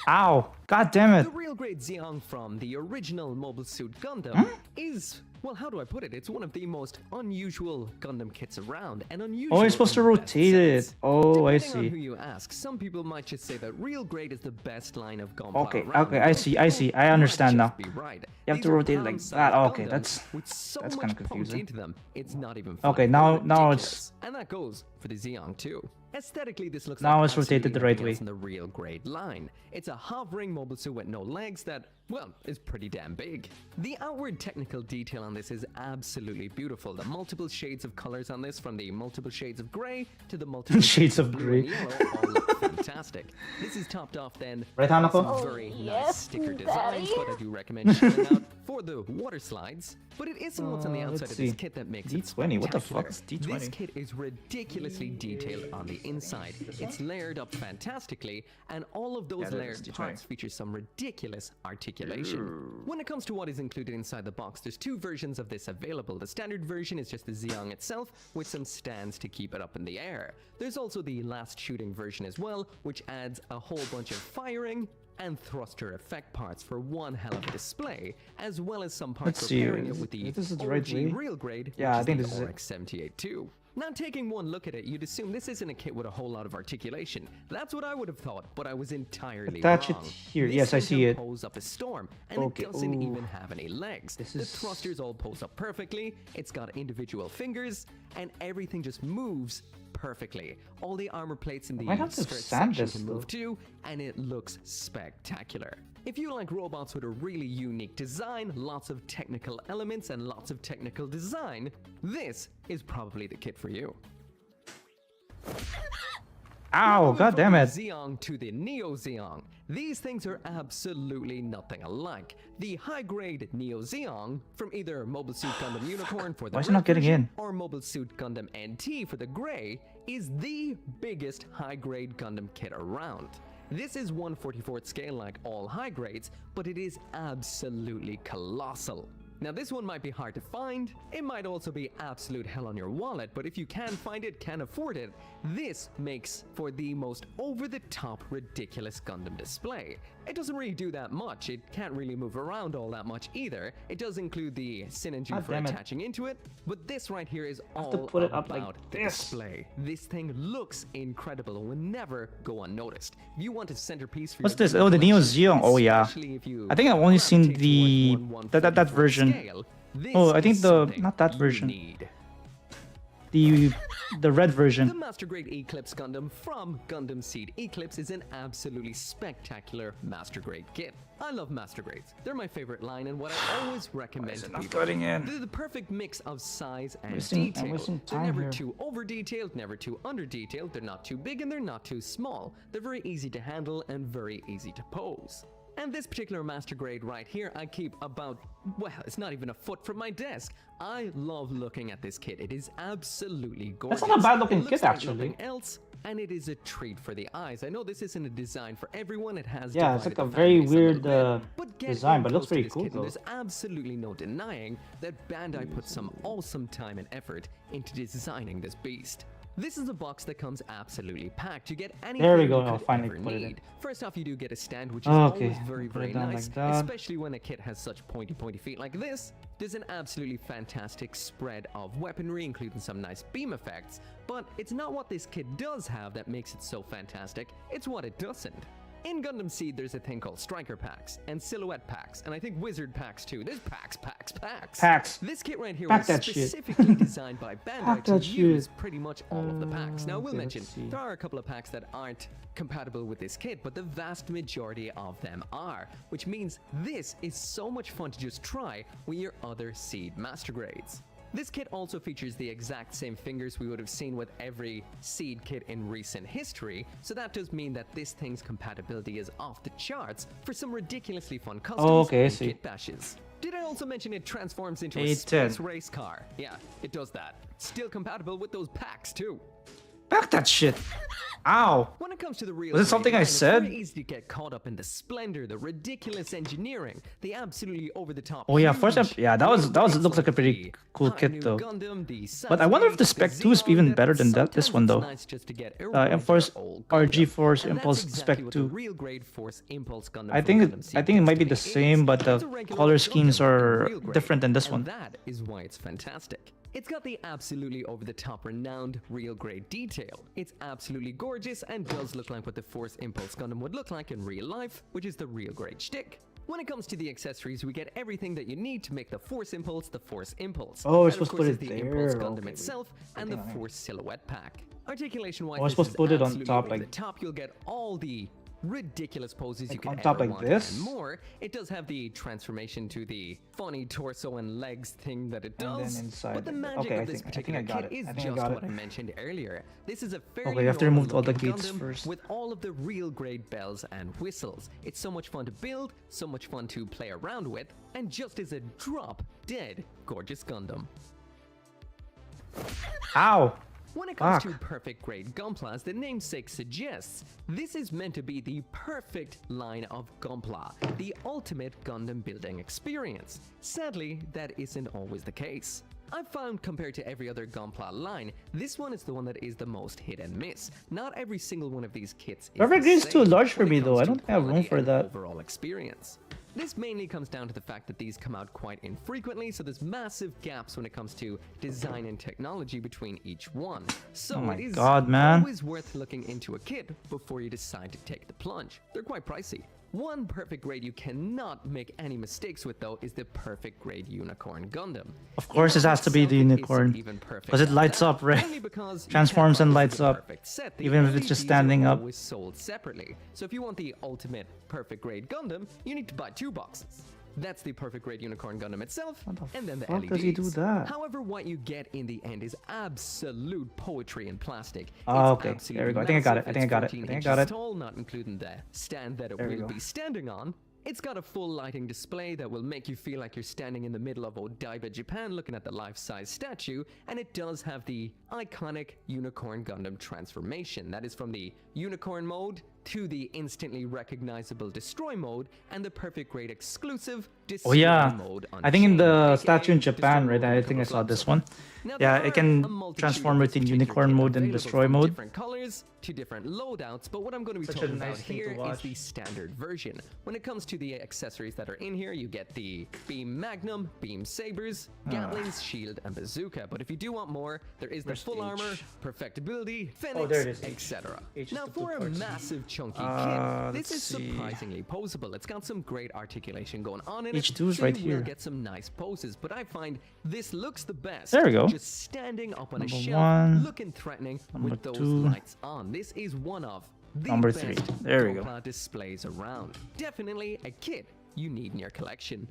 Ow! God damn it! The real grade Zeong from the original Mobile Suit Gundam is, well, how do I put it? It's one of the most unusual Gundam kits around, and unusual. Oh, you're supposed to in the best rotate it. sense. Oh, I Depending on who see. you ask, some people might just say that real grade is the best line of Gunpla Okay, around. okay, I see, I see. I Might understand now. just be right. You have These to are rotate it like palm-sized that. Okay, Gundams that's with so kinda much pumped confusing. into them, it's not even Okay, funny. now They're it's ridiculous. And that goes for the Zeong too. Aesthetically, this looks Now like it's rotated absolutely the right nothing else way. in the real grade line. It's a hovering mobile suit with no legs that well, it's pretty damn big. The outward technical detail on this is absolutely beautiful. The multiple shades of colors on this, from the multiple shades of gray to the multiple Shades of blue and grey. yellow, all look fantastic. This is topped off then Right, by Hanako? some very nice yes, sticker Daddy. designs, but I do recommend shelling out for the water slides. But it isn't what's on the outside let's of this see. kit that makes it D20, what the fuck spectacular. is D20? This kit is ridiculously detailed on the inside. It's layered up fantastically, and all of those Yeah, that is layered D20. parts feature some ridiculous articulation. When it comes to what is included inside the box, there's two versions of this available. The standard version is just the Zeong itself with some stands to keep it up in the air. There's also the last shooting version as well, which adds a whole bunch of firing and thruster effect parts for one hell of a display, as well as some parts Let's for see, pairing it with the this is the right RG way? real grade, Yeah, which I is think the this is it. RX-78 too. Now, taking one look at it, you'd assume this isn't a kit with a whole lot of articulation. That's what I would have thought, but I was entirely Attach it wrong. here. This Yes, I thing see it. pose up a storm, and Okay, it doesn't ooh. even have any legs. This The is- thrusters all pose up perfectly. It's got individual fingers, and everything just moves perfectly. All the armor plates in the might have to skirt sand section this, can though. move too, and it looks spectacular. If you like robots with a really unique design, lots of technical elements, and lots of technical design, this is probably the kit for you. Ow, Moving god from damn the it. Zeong to the Neo Zeong. These things are absolutely nothing alike. The high-grade Neo Zeong from either Mobile Suit Gundam Unicorn for the Why is it red not getting version in? or Mobile Suit Gundam NT for the gray is the biggest high-grade Gundam kit around. This is 1/44th scale like all high grades, but it is absolutely colossal. Now this one might be hard to find, it might also be absolute hell on your wallet, but if you can find it, can afford it, this makes for the most over-the-top ridiculous Gundam display. It doesn't really do that much, it can't really move around all that much either. It does include the synergy God for damn it. attaching into it, but this right here is have all to put it up about like the this. display. This thing looks incredible and will never go unnoticed. If you want a centerpiece for What's your this? Gundam Oh, the Neo collection, Zeong. Oh, yeah. especially if you I think I've only seen gravitate the towards that 1/44 version. scale, this Oh, I think is the something not that you version. need. The red The version. Master Grade Eclipse Gundam from Gundam Seed Eclipse is an absolutely spectacular Master Grade kit. I love Master Grades. They're my favorite line and what I always recommend to not people. cutting in? They're the perfect mix of size and I'm detail. wasting They're time never here. too over-detailed, never too under-detailed. They're not too big and they're not too small. They're very easy to handle and very easy to pose. And this particular Master Grade right here, I keep about, well, it's not even a foot from my desk. I love looking at this kit. It is absolutely gorgeous. That's not a bad looking It looks kit, like actually. nothing else, and it is a treat for the eyes. I know this isn't a design for everyone. It has Yeah, it's divided like a the very fan base weird, little bit, but get design, in but it looks close to pretty this cool, kit, and though. There's absolutely no denying that Bandai put some awesome time and effort into designing this beast. This is a box that comes absolutely packed. You get anything There we go, you I'll could finally ever put it in. need. First off, you do get a stand, which is Okay, always very, put it very down nice, like that. especially when a kit has such pointy feet like this. There's an absolutely fantastic spread of weaponry, including some nice beam effects, but it's not what this kit does have that makes it so fantastic, it's what it doesn't. In Gundam Seed, there's a thing called Striker Packs, and Silhouette Packs, and I think Wizard Packs too. There's packs. Packs. This kit right here Pack was that shit. specifically designed by Bandai Pack to that shit. use pretty much all of the packs. Now, I will Okay, mention, let's see. there are a couple of packs that aren't compatible with this kit, but the vast majority of them are, which means this is so much fun to just try with your other Seed Master Grades. This kit also features the exact same fingers we would have seen with every Seed kit in recent history, so that does mean that this thing's compatibility is off the charts for some ridiculously fun customs okay, I and see. kit bashes. Did I also mention it transforms into a 810. space race car? Yeah, it does that. Still compatible with those packs too. Pack that shit. Ow. When it comes to the real Was it grade something I line, it's said? very easy to get caught up in the splendor, the ridiculous engineering, the absolutely over-the-top. Oh yeah, first huge yeah, that was grades looks like a pretty the cool high kit new though. Gundam, the But I wonder if the Sasuke, Spec 2 is even Zeon, better than that this one sometimes though. it's nice just to get a Enforce old RG Gundam. Force And that's Impulse exactly Spec what 2. the real grade Force Impulse Gundam I from think Gundam I think it might be the Seed same, but It's the a regular color old schemes Gundam in are real grade, different than this and one. that is why it's fantastic. It's got the absolutely over-the-top renowned real grade detail. It's absolutely gorgeous and does look like what the Force Impulse Gundam would look like in real life, which is the real grade shtick. When it comes to the accessories, we get everything that you need to make the Force Impulse the Force Impulse. Oh, we're That, supposed of to put course, it is the Impulse there. Gundam Okay, itself and the Force Silhouette Pack. Articulation-wise, Oh, we're supposed to put it on top, like like- the top, you'll get all the ridiculous poses you Like could on top ever like want this? and more. It does have the transformation to the funny torso and legs thing that it And does. then inside But the like that. magic Okay, of this particular I got kit it. is I think I just got what it. I mentioned earlier. This is a fairly we have to remove all the normal-looking gates Gundam first. with all of the real grade bells and whistles. It's so much fun to build, so much fun to play around with, and just is a drop dead gorgeous Gundam. Ow! When it comes Fuck. to perfect grade Gunpla, as the namesake suggests, this is meant to be the perfect line of Gunpla, the ultimate Gundam building experience. Sadly, that isn't always the case. I've found compared to every other Gunpla line, this one is the one that is the most hit and miss. Not every single one of these kits is Perfect the grade is too same large for when it me, though. comes I to don't think I have room quality for and that. overall experience. This mainly comes down to the fact that these come out quite infrequently, so there's massive gaps when it comes to design and technology between each one. So Oh my it is God, man. always worth looking into a kit before you decide to take the plunge. They're quite pricey. One perfect grade you cannot make any mistakes with though is the perfect grade Unicorn Gundam. Of course, it has to be the unicorn, because it lights up, right? Transforms and lights up, even if it's just standing up. Always sold separately. So if you want the ultimate perfect grade Gundam, you need to buy 2 boxes. That's the perfect grade Unicorn Gundam itself, and then the fuck LEDs. does he do that? However, what you get in the end is absolute poetry in plastic. Oh, It's okay. There we go. absolutely I think I got it. massive. I think I got it. It's I 14 think I got inches it. tall, not including the stand that it There we will go. be standing on. It's got a full lighting display that will make you feel like you're standing in the middle of Odaiba, Japan looking at the life-size statue, and it does have the iconic Unicorn Gundam transformation. That is from the Unicorn mode to the instantly recognizable Destroy mode and the perfect grade exclusive Destroy Oh yeah, mode. I think in the Unchained, statue in aka Japan, Destroy right? mode I with think I double saw this clubs. one. Now, Yeah, there it are can a multitude transform of this between particular Unicorn kit mode and available Destroy from mode. different colors to different loadouts, but what I'm going to be Such a talking nice about thing to here is watch. the standard version. When it comes to the accessories that are in here, you get the Beam Magnum, Beam Sabers, Gatlings, Shield, and Bazooka. But if you do want more, there is the Where's full H? armor, Perfectibility, Oh, there it Phoenix, is, H. etc. H is Now, the two for a parts. massive chunky Uh, kit, this let's is see. surprisingly posable. It's got some great articulation going on in H2 is so right you will here. get some nice poses, but I find this looks the best. There we go. Just standing up on a Number shelf, one. looking threatening Number with those two. lights on. This is one of the Number best 3. There we go. Gunpla displays around. Definitely a kit you need in your collection.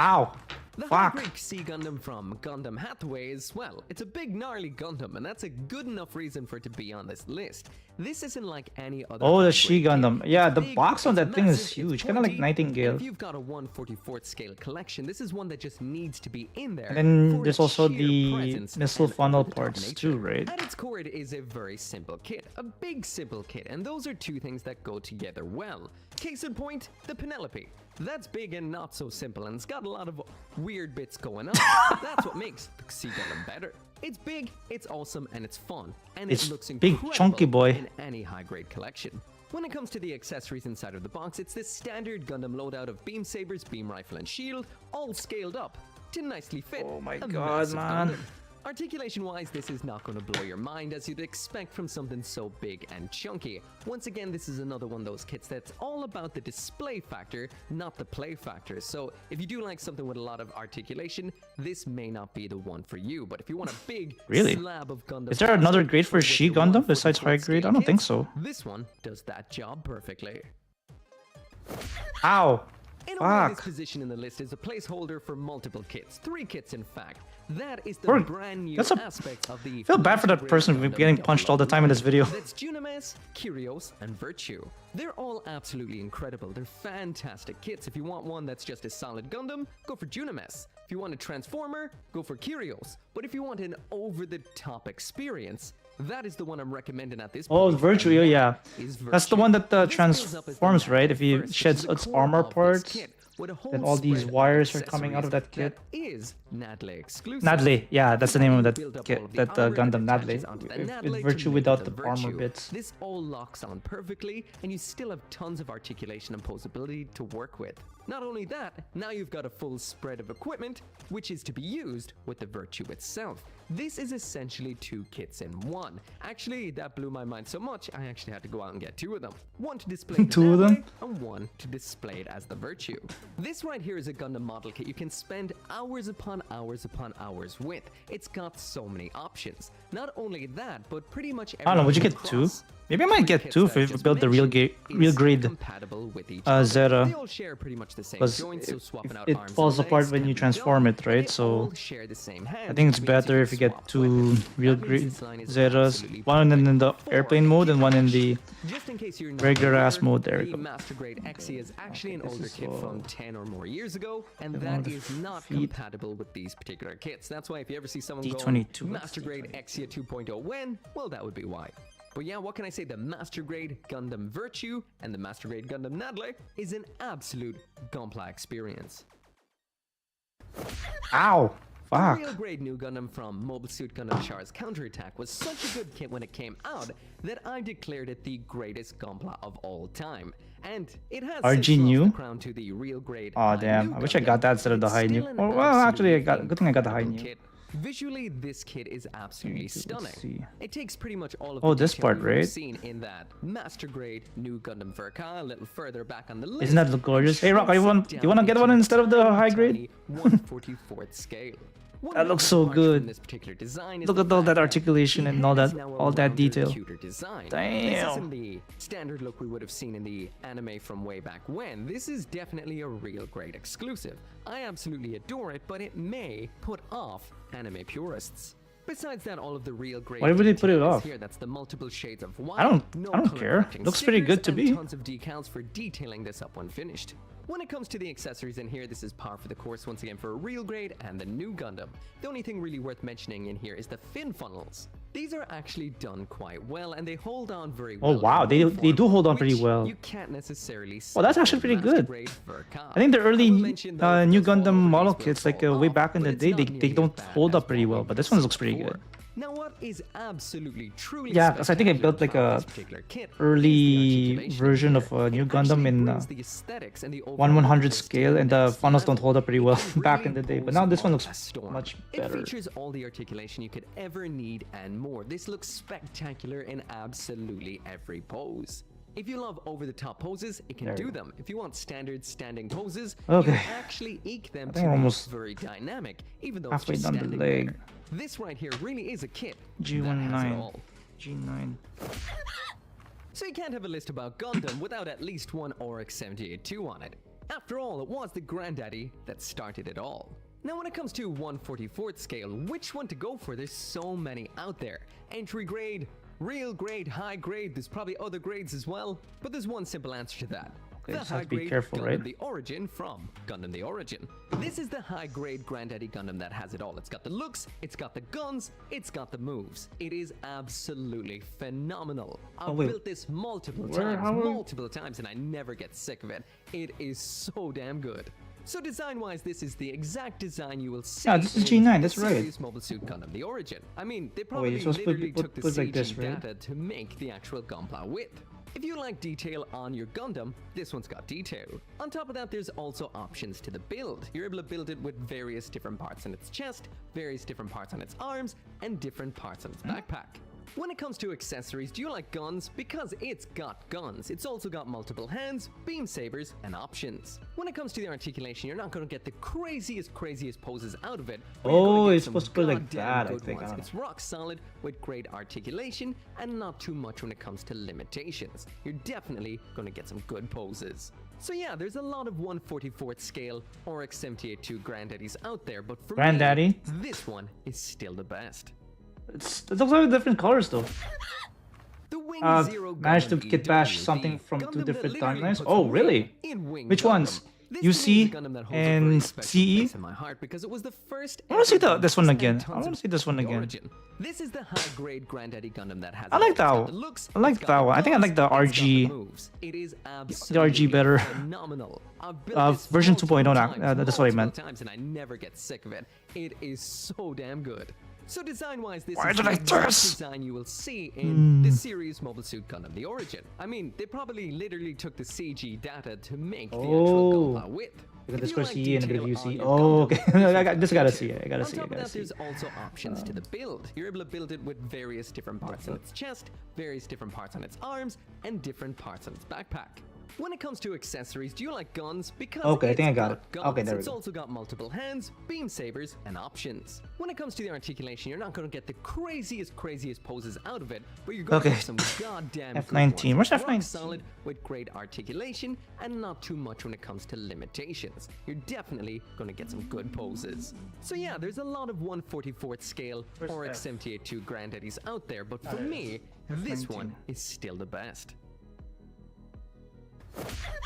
Ow! The Fuck! High Greek Sea Gundam from Gundam Hathaway is, well, it's a big gnarly Gundam, and that's a good enough reason for it to be on this list. This isn't like any other. Oh, the high She grade kit. Gundam. Yeah, It's the big, box on it's that thing is massive, it's huge. Kind of like pointy, Nightingale. and if you've got a 1/44th scale collection, this is one that just needs to be in there. And then for there's its also sheer the presence missile and funnel over-the-top parts nature. too, right? At its core, it is a very simple kit, a big simple kit, and those are two things that go together well. Case in point, the Penelope. That's big and not so simple, and it's got a lot of weird bits going on. That's what makes the Sea Gundam better. It's big, it's awesome, and it's fun, and It's it looks big, incredible chunky boy. in any high-grade collection. When it comes to the accessories inside of the box, it's this standard Gundam loadout of beam sabers, beam rifle, and shield, all scaled up to nicely fit. Oh my a God, massive man. Gundam. Articulation-wise, this is not going to blow your mind as you'd expect from something so big and chunky. Once again, this is another one of those kits that's all about the display factor, not the play factor. So if you do like something with a lot of articulation, this may not be the one for you. But if you want a big Really? slab of Gundam, Is there another grade for with She the Gundam besides 1/44th high grade? I scale don't think kits, so. This one does that job perfectly. Ow! In a way, this Fuck! position in the list is a placeholder for multiple kits. 3 kits, in fact. That is the We're- brand new that's a- aspect of the. I feel bad for that Great person Gundam getting punched all the time in this video. That's Dunamis, Kyrios, and Virtue. They're all absolutely incredible. They're fantastic kits. If you want one that's just a solid Gundam, go for Dunamis. If you want a Transformer, go for Kyrios. But if you want an over-the-top experience, that is the one I'm recommending at this Oh, point. Virtue, and yeah. that is That's the Virtue. one that This builds up as the transforms, right? If Maverick you First, which sheds is the its core armor of this parts, kit, with a whole then all these spread of wires are coming out of that accessories kit. That is Nadley exclusive. Nadley, yeah, that's the name of that Build up kit, all of the that armor Gundam that Nadley. attaches onto the With Nadley to Virtue make without it the Virtue. armor bits. This all locks on perfectly, and you still have tons of articulation and posability to work with. Not only that, now you've got a full spread of equipment, which is to be used with the Virtue itself. This is essentially 2 kits in one. Actually, that blew my mind so much, I actually had to go out and get 2 of them. One to display the 2 of them? Nadley, and one to display it as the Virtue. This right here is a Gundam model kit you can spend hours upon hours upon hours with. It's got so many options. Not only that, but pretty much I don't know, would you everything get 2? across Maybe I might get two if we build the real grade compatible with each other. Zeta. They all share pretty much the same Because joints, so swapping out it arms falls and apart legs when you can be transform done, it, right? they So all share the same hand, I think it's which means better you if you can get swap two weapons. real That means grade this line is Zetas. absolutely One in the perfect airplane for mode and one in kit the Just in case you're not regular ass aware, mode. There we the go. Master Grade Exia is actually an this older is, kit from 10 or more years ago, and one that of the is not feet. compatible with these particular kits. That's why if you ever see someone D22, going what's Master Grade Exia 2.0 when, well, that would be why. But yeah, what can I say? The Master Grade Gundam Virtue and the Master Grade Gundam Nadler is an absolute Gunpla experience. Ow! The Fuck. real grade new Gundam from Mobile Suit Gundam Char's Counterattack was such a good kit when it came out that I declared it the greatest Gunpla of all time. And it has RG since lost new? the crown to the real grade Oh high damn! new I wish I Gundam, got that instead of the it's high new. still an Well, actually, I got. absolutely Good thing I got the high incredible new. kit. Visually, this kit is absolutely Let's stunning. see. It takes pretty much all of Oh, the this detail part, we would have right? seen in that Master Grade new Gundam Verka a little further back on the list. Isn't that look gorgeous? Hey, Rock, Shrinks do it you want to down get one into instead of the tiny, high grade? tiny 1/44th scale. One That major looks so departure from good. this particular design is Look the at all that fact articulation the and all head is that, now a all that rounder, detail. cuter design. This Damn. isn't the standard look we would have seen in the anime from way back when. This is definitely a real great exclusive. I absolutely adore it, but it may put off anime purists. Besides that, all of the real great Why would they put it detail is off? here. That's the multiple shades of white. I don't color care. correcting Looks pretty good stickers, to and me. Tons of decals for detailing this up when finished. When it comes to the accessories in here, this is par for the course once again for a real grade and the new Gundam. The only thing really worth mentioning in here is the fin funnels. These are actually done quite well and they hold on very well. Oh wow, in they uniform, do hold on pretty which well. You can't necessarily Oh, that's say actually for pretty Master good. Grade Verka. I think the early I will mention, though, new those Gundam fall model frames kits, will like fall way off, back in but the it's day, not they nearly don't as bad hold as up pretty what well. we But this one looks pretty before. good. Now, what is absolutely truly Yeah, because I think I spectacular built like about a this particular kit is the early articulation version here. of a new It Gundam actually in brings the aesthetics and the 1/100 overall scale, to and the the next funnels don't level. hold up pretty It well can back really in the day. But pose now this one off looks a storm. much It better. features all the articulation you could ever need and more. This looks spectacular in absolutely every pose. If you love over-the-top poses, it can There you do go. them. If you want standard standing poses, Okay. you actually eke them I to think we're be almost very dynamic, even though halfway it's just down the standing leg. there. This right here really is a kit that has it G19, all. G9. So you can't have a list about Gundam without at least one Oryx 78-2 on it. After all, it was the granddaddy that started it all. Now when it comes to 1/44th scale, which one to go for? There's so many out there. Entry grade, real grade, high grade, there's probably other grades as well, but there's one simple answer to that. Okay, The just have high to be grade careful, Gundam right? the Origin from Gundam the Origin. This is the high grade granddaddy Gundam that has it all. It's got the looks, it's got the guns, it's got the moves. It is absolutely phenomenal. I've wait. built this multiple times and I never get sick of it. It is so damn good. So design-wise, this is the exact design you will see. Yeah, this is in G9, the that's right. series Mobile Suit Gundam the Origin. I mean, they wait, probably you're supposed to literally put took the like CG this, right? data to make the actual Gunpla width. If you like detail on your Gundam, this one's got detail. On top of that, there's also options to the build. You're able to build it with various different parts on its chest, various different parts on its arms, and different parts on its backpack. When it comes to accessories, do you like guns? Because it's got guns. It's also got multiple hands, beam sabers, and options. When it comes to the articulation, you're not going to get the craziest poses out of it. but you're gonna Oh, get it's some supposed to go like goddamn that, I good think. I ones. don't know. It's rock solid with great articulation and not too much when it comes to limitations. You're definitely going to get some good poses. So yeah, there's a lot of 1/44th scale Oryx 78-2 granddaddies out there, but for Granddaddy? me, this one is still the best. It's also different colors though. The Wing Zero Managed to Gundam get bash EW, something the from two Gundam that different literally timelines. puts Oh, weight really? in Wing Which Gundam. ones? This UC to me is a Gundam that holds a very and special CE? place in my heart because it was the first I want to see ever this one Gundam again. and I tons want to of see this one the again. Origin. This is the high-grade granddaddy Gundam that has I it like all. It's that got one. the looks, I like it's got that the one. I think I like the guns, it's got RG. the moves. It is absolutely better. phenomenal. I've built this Version multiple 2.0 now. times, That's what I meant. multiple times, and I never get sick of it. It is so damn good. So design-wise, this Why is did the I exact this? design you will see in the series Mobile Suit Gundam the Origin. I mean, they probably literally took the CG data to make the actual Gunpla width. Look at If this you for like CE and a bit of detail on UC. your Oh, Gundam, okay. this I one's got this. I gotta see detail. it. I gotta On see it. I top of gotta that, see there's it. also options to the build. You're able to build it with various different parts on its chest, various different parts on its arms, and different parts on its backpack. When it comes to accessories, do you like guns? Because Okay, I think I it's got it. guns, Okay, there we it's go. also got multiple hands, beam sabers, and options. When it comes to the articulation, you're not going to get the craziest poses out of it, but you're going to Okay. get some goddamn good F19. ones. Where's Rock F19? solid with great articulation and not too much when it comes to limitations. You're definitely going to get some good poses. So yeah, there's a lot of 1/44th scale Where's or F? X78 granddaddies out there, but for there it me, this F19. one is still the best.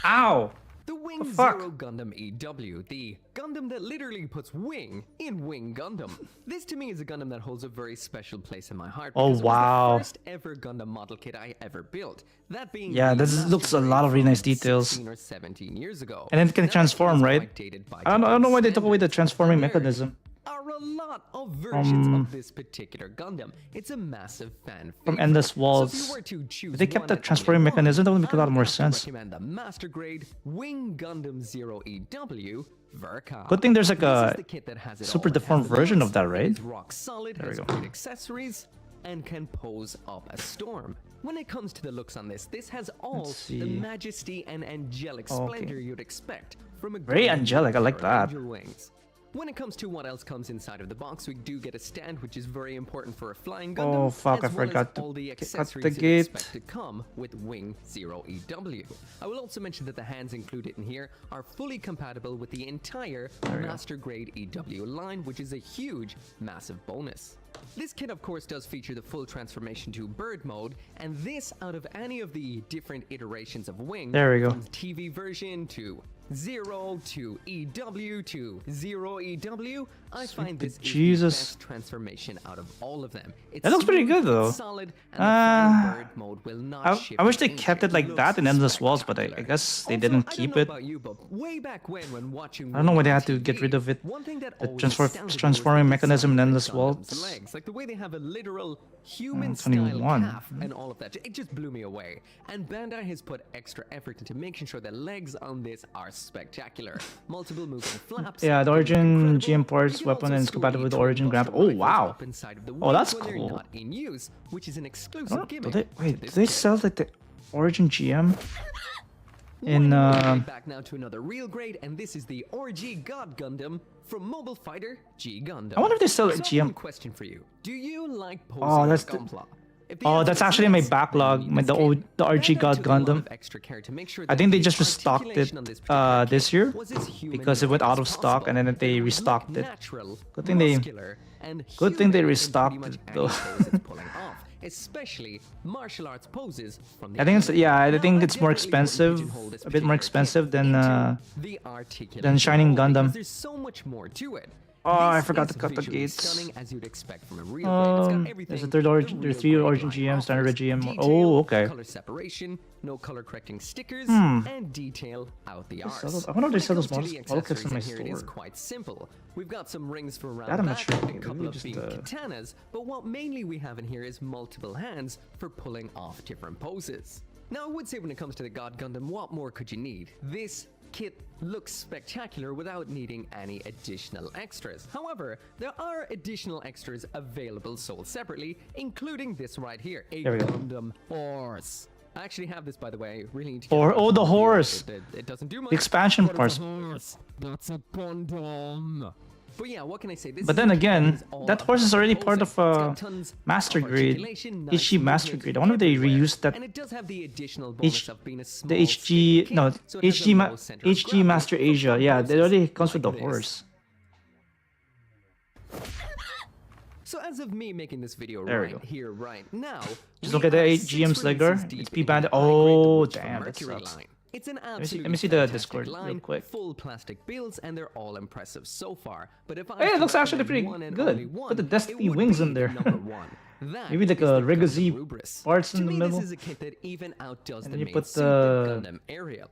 Ow! The Wing fuck? Zero Gundam EW, the Gundam that literally puts wing in Wing Gundam. This to me is a Gundam that holds a very special place in my heart. Oh, because it was wow. the first ever Gundam model kit I ever built. That being Yeah, the this Master looks a Grade lot of really from nice details. 16 or 17 years ago. And then it can Now, that transform, is right? quite dated by I don't know why they today's took away the standards. transforming There mechanism. are a lot of versions of this particular Gundam. It's a massive fan From favorite. Endless So if Walls. you were to choose If they kept one the and transforming only one, mechanism, that would make a lot I more would have to sense. recommend the Master Grade Wing Gundam Zero EW Verka. Good thing there's like This a is the kit that has it super all. It has deformed the version guns, of that, it right? is rock solid, There we has go. great accessories, and can pose up a storm. When it comes to the looks on this has all Let's the see. majesty and angelic Okay. splendor you'd expect from a Very Gundam angelic, I like with that. angel wings. When it comes to what else comes inside of the box, we do get a stand, which is very important for a flying Gundam. Oh, fuck, I as well as forgot to all the cut accessories the you'd gate. expect to come with Wing Zero EW. I will also mention that the hands included in here are fully compatible with the entire Master Grade EW line, which is a huge, massive bonus. This kit, of course, does feature the full transformation to bird mode, and this out of any of the different iterations of Wing, There we go. from the TV version to Zero to EW to Zero EW, I find this is the Jesus. best transformation out of all of them. It's That looks pretty smooth, good, though. it's solid, and the flying bird mode will not shift I wish they an inch. kept it like looks that in Endless Walls, but I spectacular. guess they Also, didn't I don't keep know it. about you, but way back when watching I don't know why they Wing had to on get TV, rid of it. one thing that The always astounded me was transforming the mechanism in design of Endless Gundam's Walls. legs, like the way they have a literal human-style 21. calf and all of that. It just blew me away. And Bandai has put extra effort into making sure the legs on this are spectacular. Multiple moving flaps. Yeah, the they look Origin incredible. GM parts, You can weapon, also and it's store compatible with the E-twin Origin Buster grab. Oh, rifles wow. up inside of the Oh, wings that's when they're cool. not in use, which is an I exclusive don't- gimmick. do they, to wait, do this they kit. sell like the Origin GM? Wanna In, know what? Right back now to another real grade, and this is the RG God Gundam from Mobile Fighter G Gundam. I wonder if they sell So a I have GM. one question for you. Do you like posing Oh, that's like the- Gunpla? If the Oh, answer that's is actually in my yes, then backlog, you my need the this old kit. the RG Bandai God took a lot Gundam. of extra care to make sure I that think they the just restocked it articulation on this particular this kit year was as human because it went as out of stock, and then possible. they It would look restocked it. natural, Good thing they- muscular, and good thing they human in restocked pretty much it, though. any pose it's pulling off, especially martial arts poses from the I think it's anime. I Now, think it's more definitely wouldn't expensive, pigeonhole this a bit more particular expensive kit than into the articulation Shining mode, because Gundam. There's so much more to it. Oh, I This forgot is to cut the visually gates. Stunning as you'd expect from a real grade. It's got There's a everything third the Origin, real there's three grade Origin line GMs, standard offers. GM. Detail, Oh, okay. Color separation, no color correcting stickers, Hmm. and detail out the sell arse. those- I wonder if they When it sell those comes to the model kits in my accessories in here, it is store. quite simple. We've got some rings for around That I'm not back, sure. a Maybe couple of just, big katanas, but what mainly we have in here is multiple hands for pulling off different poses. Now, I would say when it comes to the God Gundam, what more could you need? This kit looks spectacular without needing any additional extras. However, there are additional extras available sold separately, including this right here, a There we go. Gundam horse. I actually have this, by the way. Really need to get Or- it out oh, to the review. horse. It doesn't do much. The expansion but it's parts. a horse. That's a Gundam. But yeah, what can I say? This But is then a kit again, is all that horse is about already posing. part of It's got tons Master of Grade, articulation, nice HG Master movement Grade. I wonder if they everywhere. reused that And it does have the additional bonus H, of being a small the HG skinny no kit, so it has a HG low center of HG gravity Master for Asia. fun Yeah, it poses already comes with the like this. horse. So as of me making this video There we right go. here, right now, Just we look at the are 8 6 GM Slugger. releases deep It's in the B-Band. high-grade Oh, Witch from damn, that Mercury sucks. line. It's an let absolutely me see the fantastic Discord real line, quick. full plastic builds, and they're all impressive so far. But if I Hey, was it to looks actually recommend pretty one and good. only Put one, the it Destiny would wings be in there. the number one. That Maybe like is a the Regazi Gundam Rubris. parts in To the me, middle. this is a kit that even outdoes And the you main put suit, the- Gundam Aerial,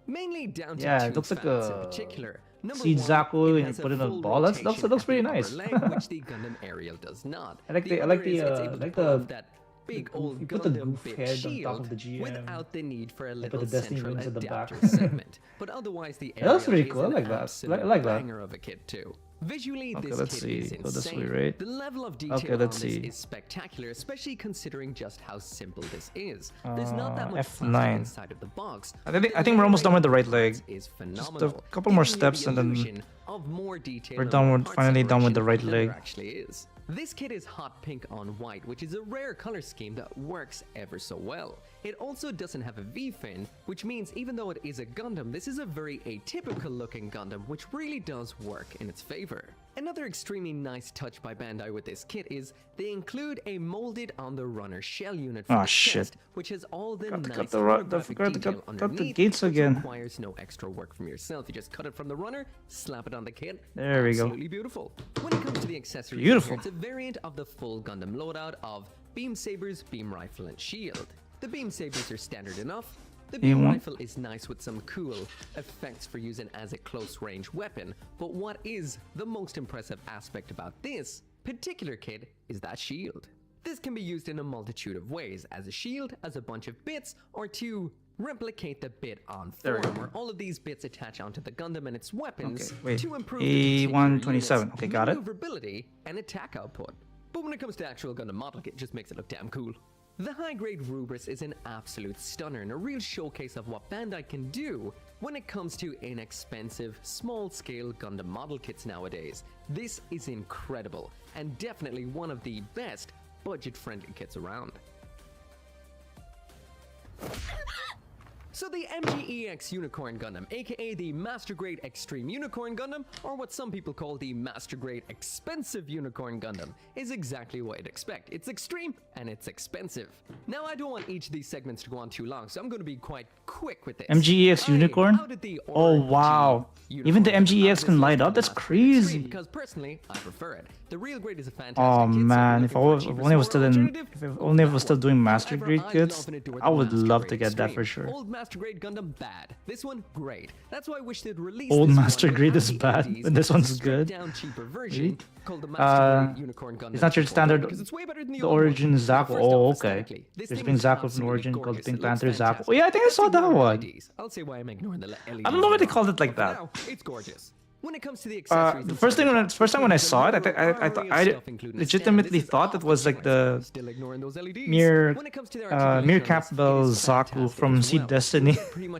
mainly down to Yeah, two it looks like facts in a particular. Number Seed one, Zaku, it and has you put it in a full ball. That rotation looks at pretty the upper nice. leg, which the Gundam Aerial does not. I like the- I other like the, is it's uh, able to like pull the- off that big old you put the Gundam goof bit head on shield top of the GM. without the need for a put little the Destiny central wings at the back. adapter segment. But otherwise, the That looks Aerial pretty is cool. I an like that. absolute I like that. banger of a kit too. Visually, Okay, this let's kit is see. Go this way, insane. right? The level of detail Okay, on let's this see. is spectacular, especially considering just how simple this is. There's not that much F9. plastic inside of the box. I think we're almost done with the right leg. Is Just a phenomenal, couple more giving you steps the and then illusion of more detail we're and done more with- part finally done with the right separation than there leg. actually is. This kit is hot pink on white, which is a rare color scheme that works ever so well. It also doesn't have a V-fin, which means even though it is a Gundam, this is a very atypical looking Gundam, which really does work in its favor. Another extremely nice touch by Bandai with this kit is they include a molded on the runner shell unit for Ah, the shit. chest, which has all the Got nice the ru- holographic got the- detail got the underneath, gates which again. requires no extra work from yourself. You just cut it from the runner, slap it on the kit. There we go. Absolutely beautiful. When it comes to the accessories, Beautiful. it's a variant of the full Gundam loadout of beam sabers, beam rifle, and shield. The beam sabers are standard enough. The beam want- rifle is nice with some cool effects for using as a close-range weapon, but what is the most impressive aspect about this particular kit is that shield. This can be used in a multitude of ways, as a shield, as a bunch of bits, or to replicate the bit on There we form, go. where all of these bits attach onto the Gundam and its weapons Okay, wait. to improve the particular A127. unit's Okay, got it. maneuverability and attack output. But when it comes to actual Gundam model kit, it just makes it look damn cool. The high-grade Rubris is an absolute stunner and a real showcase of what Bandai can do when it comes to inexpensive, small-scale Gundam model kits nowadays. This is incredible, and definitely one of the best budget-friendly kits around. So the MGEX Unicorn Gundam, aka the Master Grade Extreme Unicorn Gundam, or what some people call the Master Grade Expensive Unicorn Gundam, is exactly what you'd expect. It's extreme and it's expensive. Now I don't want each of these segments to go on too long, so I'm going to be quite quick with this. MGEX Unicorn? How did the Oh, RG wow. Unicorn Even the Gundam MGEX out of can this light list up? That's Master Grade Extreme? crazy. Because personally, I prefer it. The real grade is a fantastic Oh kit, so if man, you're if looking for a if cheaper only I was sport still in, alternative, if go only I for was that still one. doing Master However, Grade I kits, love and adore the I would Master love Grade to get that Extreme. for sure. Old Master Grade Gundam, bad. This one, great. That's why I wish they'd release Old this Master one Grade without is the bad, LEDs, and this one's a stripped good. down, cheaper version Really? called the Master Grade Unicorn Gundam. It's not your 2.0, standard- because it's way better than The old one. Origin Zaku. First Oh, off, okay. aesthetically, this There's thing Pink is Zaku from absolutely Origin called gorgeous. Pink It looks Panther Zaku. fantastic. Oh yeah, I think I Let's saw ignore that the one. LEDs. I'll say why I'm ignoring the LEDs. I don't know why they later called on. it like But for that. now, it's gorgeous. When it comes to the accessories, The first time when I saw it, I legitimately thought it was like the Mir Campbell Zaku from Seed Destiny,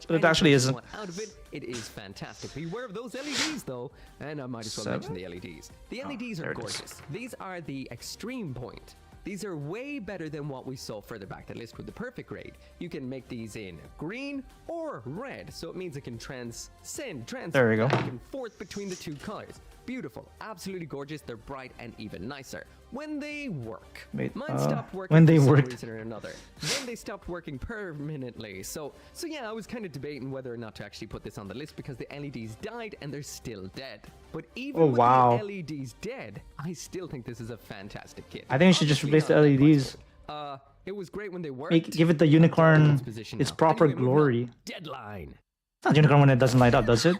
but it actually isn't. Out of it, it is fantastic. Beware of those LEDs though, and I might as well mention the LEDs. The LEDs there are it is. gorgeous. These are the extreme point. These are way better than what we saw further back the list with the perfect grade. You can make these in green or red, so it means it can transcend There we go. back and forth between the two colors. Beautiful, absolutely gorgeous. They're bright and even nicer when they work. Wait, Mine stopped working when they for some worked. reason or another. Then they stopped working permanently. So yeah, I was kind of debating whether or not to actually put this on the list because the LEDs died and they're still dead. But even Oh, with wow. the LEDs dead, I still think this is a fantastic kit. I think you should just Obviously replace the not that LEDs. much. It was great when they worked. Give it the I'm unicorn done with position its now. proper Anyway, moving on. glory. Deadline. It's not unicorn when it doesn't light up, does it?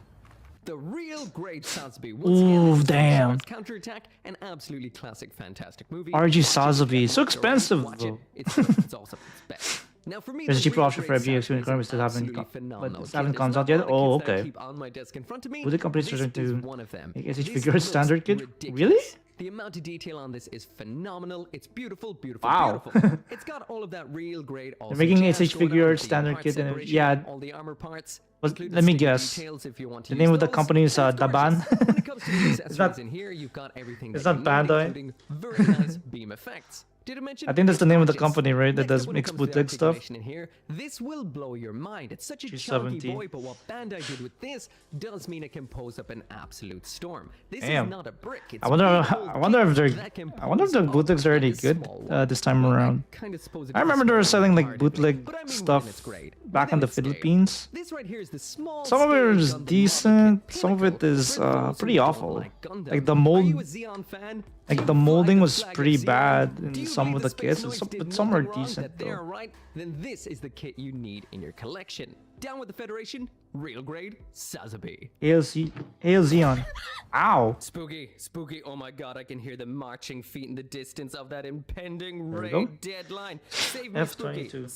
The real great Sazabi. Ooh, damn. Counterattack, an absolutely classic, fantastic movie. RG Watch it, Sazabi, so expensive watch though. it. It's awesome. It's best. Now for me, There's a the cheaper real option for great FGX Sazabi Unicorn, is which still haven't absolutely but phenomenal it kit. haven't There's comes not out a yet. lot of Oh, kits that I okay. keep on my desk in front of me. Would the company This start is to one of them. make SH This figure looks standard kit? ridiculous. Really? The amount of detail on this is phenomenal. It's beautiful, beautiful, Wow. beautiful. It's got all of that real grade. They're making SH figure standard kit and yeah. All the armor parts. Was- include let the me sticker guess. details if you want to The use name of the those, company is and it's Daban. gorgeous. When it comes to the accessories not- in here, you've got everything it's that not you need, Bandai. including very nice beam effects. Did I mention? I think that's the name of the Gorgeous. company, right? That Next up, does when it makes comes to the bootleg stuff. articulation in here, this will blow your mind. It's such a chunky G70. boy, but what Bandai did with this does mean it can pose up an absolute storm. This Damn. is not a brick. It's I wonder if they're that can I wonder if pose the up bootlegs are like any a good small one. this time Well, around. kinda suppose it I is remember they were small selling like comparatively, bootleg but I mean within stuff its grade, back in within the its scale. Philippines. This right here is the small Some of it scale is Gundam decent, model some of it pinnacle is for those who pretty don't awful. like Gundam. Like the Are mold, you a Xeon fan? like Do the you fly molding the was flag of pretty Xeon? bad Do in you some believe of the the Space kits, and Knights some, did but some are nothing wrong, decent that they are though. right? Then this is the kit you need in your collection. Down with the Federation, real grade Sazabi. Hail Xeon. Ow! Spooky, oh my god, I can hear the marching feet in the distance of that impending There we go. raid deadline. Save me, Spooky, F22.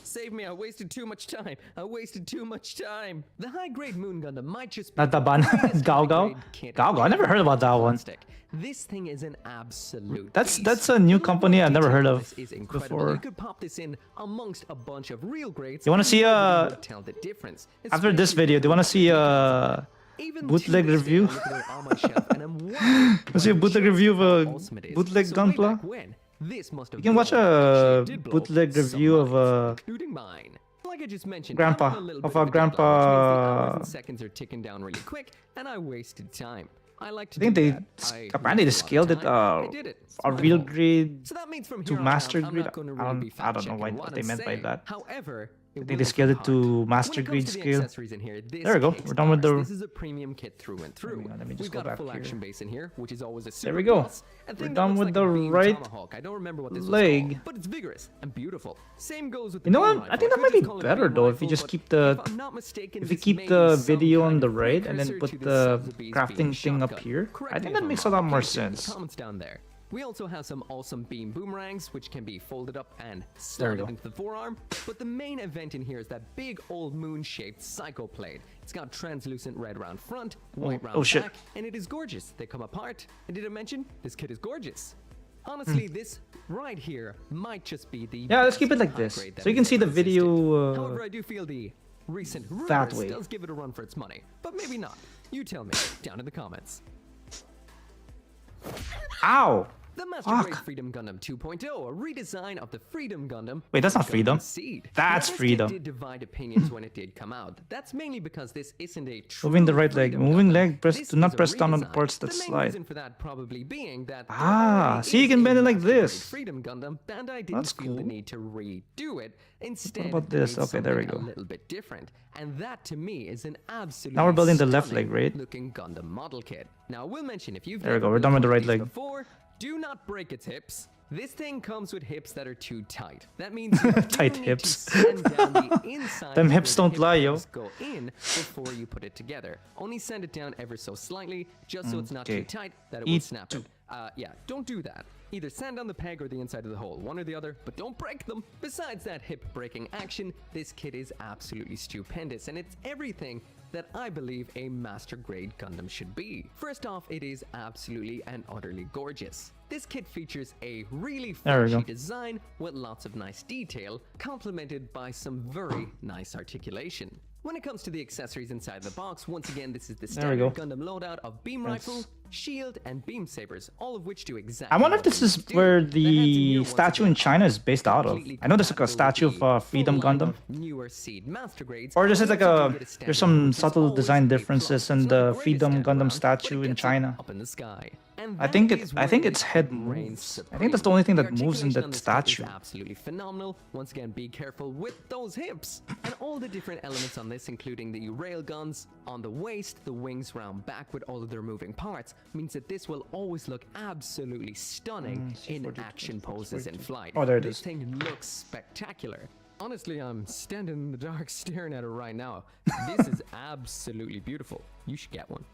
save me, I wasted too much time. The high-grade Moon Gundam might just be Nataban. the greatest Gao Gao? high-grade kit Gao Gao? I never heard about that one. plastic. This thing is an absolute That's beast. a new The company I've never heard detail on of this is incredible. before. You could pop this in amongst a bunch of real grades. You wanna and see, nobody would tell the difference. After this video, do you wanna see Even bootleg to this day, review? I look at it on my shelf and I'm wondering Let's see a what bootleg shows review of how a awesome it is. bootleg So way Gunpla? back when, this must have You can watch blown. a Actually, it did blow bootleg some review of minds, including mine. Like I just mentioned, Grandpa, I'm on a little of bit our a deadline, which means the grandpa- hours and seconds are ticking down really quick, and I wasted time. I like to I think do they that. I apparently they wasted a scaled lot it of time. I did it. It's a my real fault. grade So that means from to here on master out, I'm grade. not gonna I really don't- be I don't know fact-checking what what they I'm meant by saying. that. However, I think they scaled it to master grade scale. There we go. We're done with the. This is a premium kit through and through. Let me just We've go got a back full here. action base in here, which is always a super There we go. plus. A We're thing that done looks with like the a beam right tomahawk. I don't remember what this leg. was called, but it's vigorous and beautiful. Same goes with the You know beam what? I rifle. think that could might be just call it a better beam though if you rifle, just but keep the if I'm not mistaken, if you this keep may the be some video kind on the of right and then precursor put to the Sotheby's being crafting thing up shotgun. here. Correct I me think if that I'm makes a wrong. lot more Please leave in the sense. comments down there. We also have some awesome beam boomerangs, which can be folded up and There we slotted go. into the forearm. But the main event in here is that big old moon-shaped psycho plate. It's got translucent red round front, white round oh shit. back, and it is gorgeous. They come apart. And did I mention this kit is gorgeous? Honestly, this right here might just be the Hmm. Yeah, let's best keep it like this, high-grade that so you can has see the ever existed. video. However, I do feel the recent that rumors way. does give it a run for its money, but maybe not. You tell me down in the comments. Ow! The Master Fuck. Grade Freedom Gundam 2.0, a redesign of the Freedom Gundam. Wait, that's not Gundam Freedom. Seed. That's Now, this Freedom. kit did divide opinions when it did come out. That's mainly because this isn't a true Moving the right leg. Freedom Moving Gundam. leg. Press. This Do not is a press down on the redesign. parts that The main slide. reason for that probably being that there Ah, already see, you is can a bend it like Master Grade this. Freedom Gundam, Bandai didn't That's feel the cool. need to redo it. Instead, about they this? made Okay, there we something go. A little bit different, and that to me is an absolute. Now we're building the left leg, right? Looking Gundam model kit. Now I will mention if you've There we never go, we're done with the built right one of leg. these before, do not break its hips. This thing comes with hips that are too tight. That means you do Tight need hips. to sand down the inside Them where hips the don't hip lie, yo. pegs go in before you put it together. Only sand it down ever so slightly, just so it's not too Okay. tight that it will Eat snap two. it. Yeah, don't do that. Either sand down the peg or the inside of the hole, one or the other, but don't break them. Besides that hip breaking action, this kit is absolutely stupendous, and it's everything that I believe a master grade Gundam should be. First off, it is absolutely and utterly gorgeous. This kit features a really There we flashy go. design with lots of nice detail, complemented by some very nice articulation. When it comes to the accessories inside the box, once again, this is the There we go. standard Gundam loadout of beam rifle, shield, and beam sabers, all of which do exactly. I wonder if what this they is do. where The hands in here, the once statue again, in China is based out of. completely I know there's like a compatible statue with of the Freedom full line Gundam. of newer seed master grades, Or this is we like also a do get there's standard, some which is subtle always design a plus. differences in It's not the greatest Freedom head Gundam round, statue but it in gets China. up in the sky. And I that think is I think where its the head kit reigns moves. I think supreme. that's the only thing The that moves in articulation that on this kit is statue. absolutely phenomenal. Once again, be careful with those hips. And all the different elements on this, including the rail guns on the waist, the wings round back with all of their moving parts, means that this will always look absolutely stunning in action poses in flight. Oh, there it This is. thing looks spectacular. Honestly, I'm standing in the dark staring at it right now. This is absolutely beautiful. You should get one.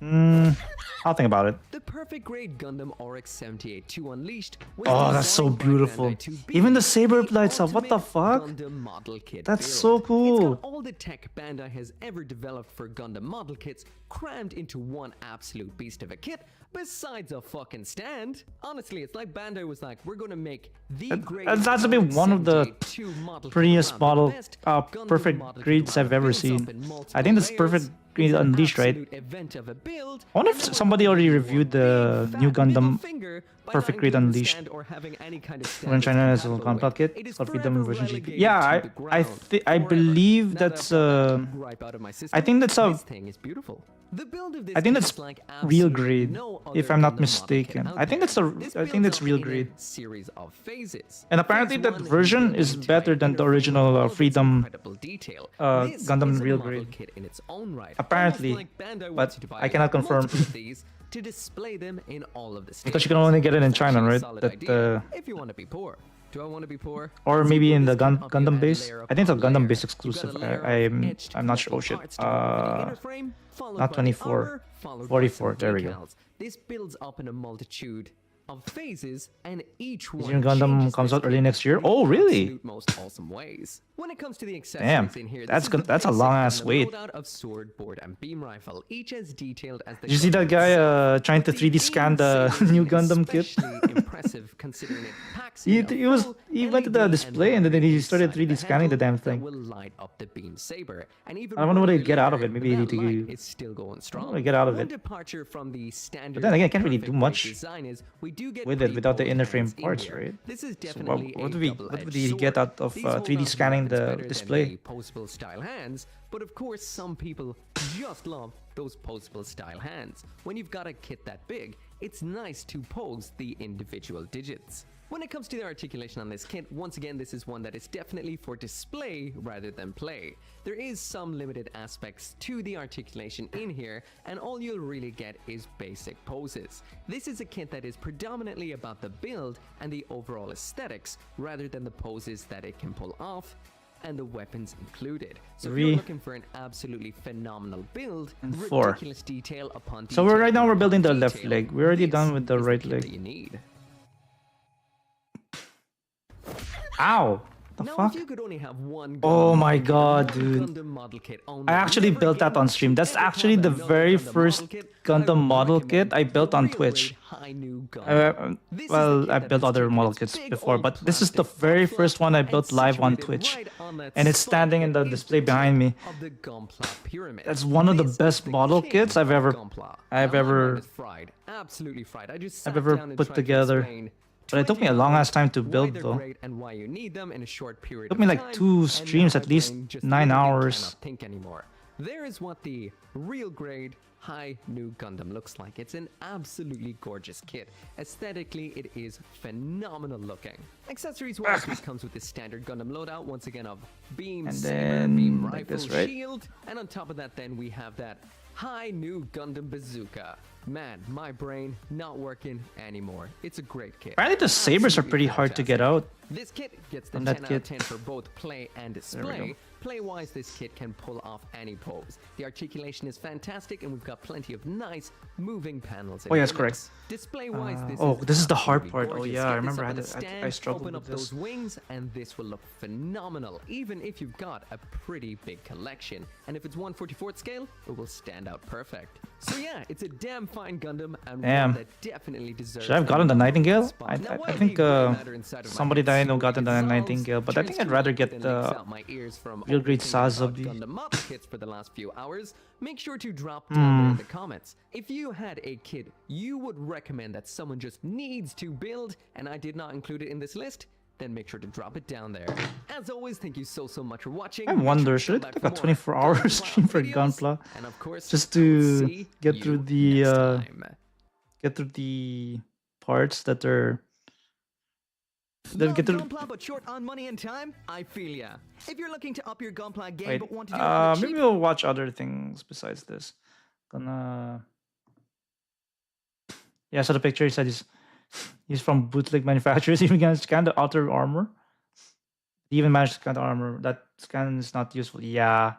I'll think about it. The perfect grade Gundam RX 78-2 Unleashed was Oh, that's so designed by beautiful. Bandai to be Even the saber lights up. What the ultimate fuck? Gundam model kit That's build. so cool. It's got all the tech Bandai has ever developed for Gundam model kits crammed into one absolute beast of a kit, besides a fucking stand. Honestly, it's like Bandai was like, we're gonna make the greatest That's to be one of the RX-78-2 model kit prettiest around, model the best Gundam perfect model kit grades around, I've ever built up seen. in multiple I think that's layers. perfect grade It's an Unleashed, right? absolute event of a build, I wonder and if no somebody one already can reviewed do the one new big middle Gundam finger by Perfect not Grade including a Unleashed. stand or having any kind of stand When that's China has a compatible Gunpla with. kit, It is called Freedom forever version GP. relegated Yeah, to I the ground. I Forever. believe Now that that's I've got that gripe out of my system, I think that's a this thing is beautiful. The build of this I think kit that's is like real absolutely grade, no if other I'm not Gundam model kit mistaken. out I think there. that's a This I think builds that's up real in a grade. series of phases. And apparently Phase that one, you version build is the better entire than the inner frame original with all of its Freedom incredible detail. This Gundam is a real model grade. kit in its own right. Apparently, Almost like Bandai but wants you to buy I cannot confirm. multiple of these to display them in all of the Because you stages. can only get it in It's China, actually a right? solid That, idea if you want to be poor. Do I want to be poor? Or So maybe you in build the this kit up, you Gundam add base. layer I think it's a upon Gundam layer. base You've got a exclusive. layer of I'm etched not sure. Oh metal shit. parts to go up into the inner frame, followed by not the 24. outer, followed 44, by some there we go. decals. This builds up in a multitude of phases, and each Shining one Gundam changes comes this out early kit next year. in the Oh, really? absolute most awesome ways. When it comes to the Damn, accessories in here, that's this good. is the That's a basic long ass Gundam wait. loadout of sword, board, and beam rifle, each as detailed as the Did you see that Gundam guy itself. trying to But the 3D scan the insane new is Gundam kit? especially impressive considering it packs in a full He went to the LED display and then he battery started inside 3D scanning the handle damn that thing. will light up the beam saber. And even I wonder what 1 they year get out of later, it. Maybe that they light do. is still going I don't strong. know what they get out of One it. departure from the standard But then again, I can't really do perfect much grade design is we do get with it without the pre-pulled inner hands frame in parts, here. right? This is So definitely what a would double-edged he get sword. out of These hold 3D on to scanning weapons the better than display? the posable style hands, but of course some people just love those posable style hands. When you've got a kit that big, it's nice to pose the individual digits. When it comes to the articulation on this kit, once again this is one that is definitely for display rather than play. There is some limited aspects to the articulation in here, and all you'll really get is basic poses. This is a kit that is predominantly about the build and the overall aesthetics rather than the poses that it can pull off and the weapons included. So if you're looking for an absolutely phenomenal build, and 4. ridiculous detail upon So detail right now we're upon building the detail, left leg. We're already this done with the is right kit leg. that you need. Ow! The Now, fuck? if you could only have one Oh Gundam, my you could god, one dude. Gundam model kit only. I actually Never built that again on would stream. you That's ever actually have the another very Gundam first model kit, but I Gundam would model kit recommend I the built on real Twitch. grade high new Gundam. This is the Well, kit I that built was other taken model its kits big before, old but this is the plastic very top first one I and built live on situated Twitch. right on that And it's spike standing in that the is display behind me. of the Gunpla pyramid. That's one of the This best is model king kits I've of ever Gunpla. I've Now, my ever mind is fried, absolutely fried. I just sat I've ever down and put tried to together. explain But it took me a 20 long Gundams, ass time to why build they're though. great and why you need them in a short period Took me of like time, 2 and streams, now at my least brain just 9 literally hours. cannot think anymore. There is what the real grade high new Gundam looks like. It's an absolutely gorgeous kit. Aesthetically, it is phenomenal looking. Accessories wise, this comes with the standard Gundam loadout, once again of beam, And saber, then beam like rifle, this, right? shield, and on top of that then we have that high new Gundam bazooka. Man, my brain not working anymore. It's a great kit. Apparently the sabers are Absolutely pretty hard to get fantastic. out. This kit gets the On 10 that out kit. of 10 for both play and we display. go. Play-wise, this kit can pull off any pose. The articulation is fantastic, and we've got plenty of nice moving panels. Oh, yes, correct. Display-wise, this is the hard absolutely part. Oh, gorgeous. yeah, I Get this remember up I on a had to- I stand, struggled open with up those this. wings, and this will look phenomenal, even if you've got a pretty big collection. And if it's 1/44th scale, it will stand out perfect. So yeah, it's a damn fine Gundam, and Damn. one that definitely deserves. Should I have a gotten the number one Nightingale? spot. Now, I while think the gray matter inside of my somebody head that I know got the slowly dissolves, Nightingale, but I think I'd rather get then the leaks out my ears from real grade overthinking about Sazabi. Gundam model kits for the last few hours. Make sure to drop down there in the comments. If you had a kit you would recommend that someone just needs to build, and I did not include it in this list, then make sure to drop it down there. As always, thank you so much for watching. I Make sure wonder, to should come I back take a for more 24-hour Gunpla stream for videos, Gunpla? and of course, Just I will to see get you through the next time. parts that are Love get through. Gunpla but short on money and time? I feel ya. If you're looking to up your Gunpla game Wait, but want to do it on the maybe cheap, we'll watch other things besides this. Yeah, so the picture he said he's from bootleg manufacturers. Even can scan the outer armor. He even managed to scan the armor. That scan is not useful. Yeah.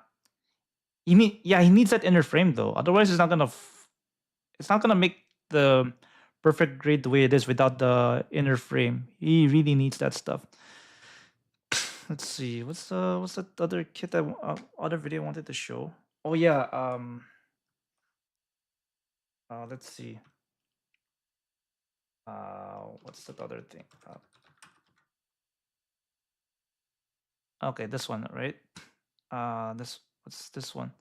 He needs that inner frame though. Otherwise, it's not gonna make the perfect grade the way it is without the inner frame. He really needs that stuff. Let's see. What's that other kit other video I wanted to show? Oh yeah. Let's see. What's that other thing? Okay, this one, right? What's this one?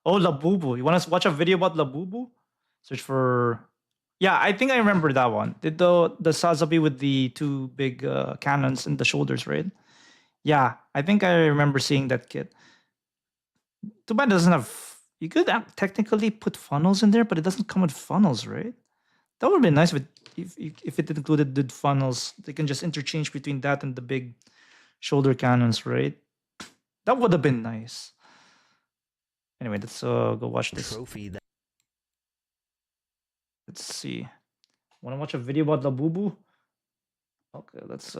Oh, Labubu. You want to watch a video about Labubu? Search for. Yeah, I think I remember that one. Did the Sazabi with the 2 big cannons in the shoulders, right? Yeah, I think I remember seeing that kit. Too bad it doesn't have. You could technically put funnels in there, but it doesn't come with funnels, right? That would be nice if it included the funnels. They can just interchange between that and the big shoulder cannons, right? That would have been nice. Anyway, let's go watch this. Trophy that Let's see. Want to watch a video about Labubu? Okay, let's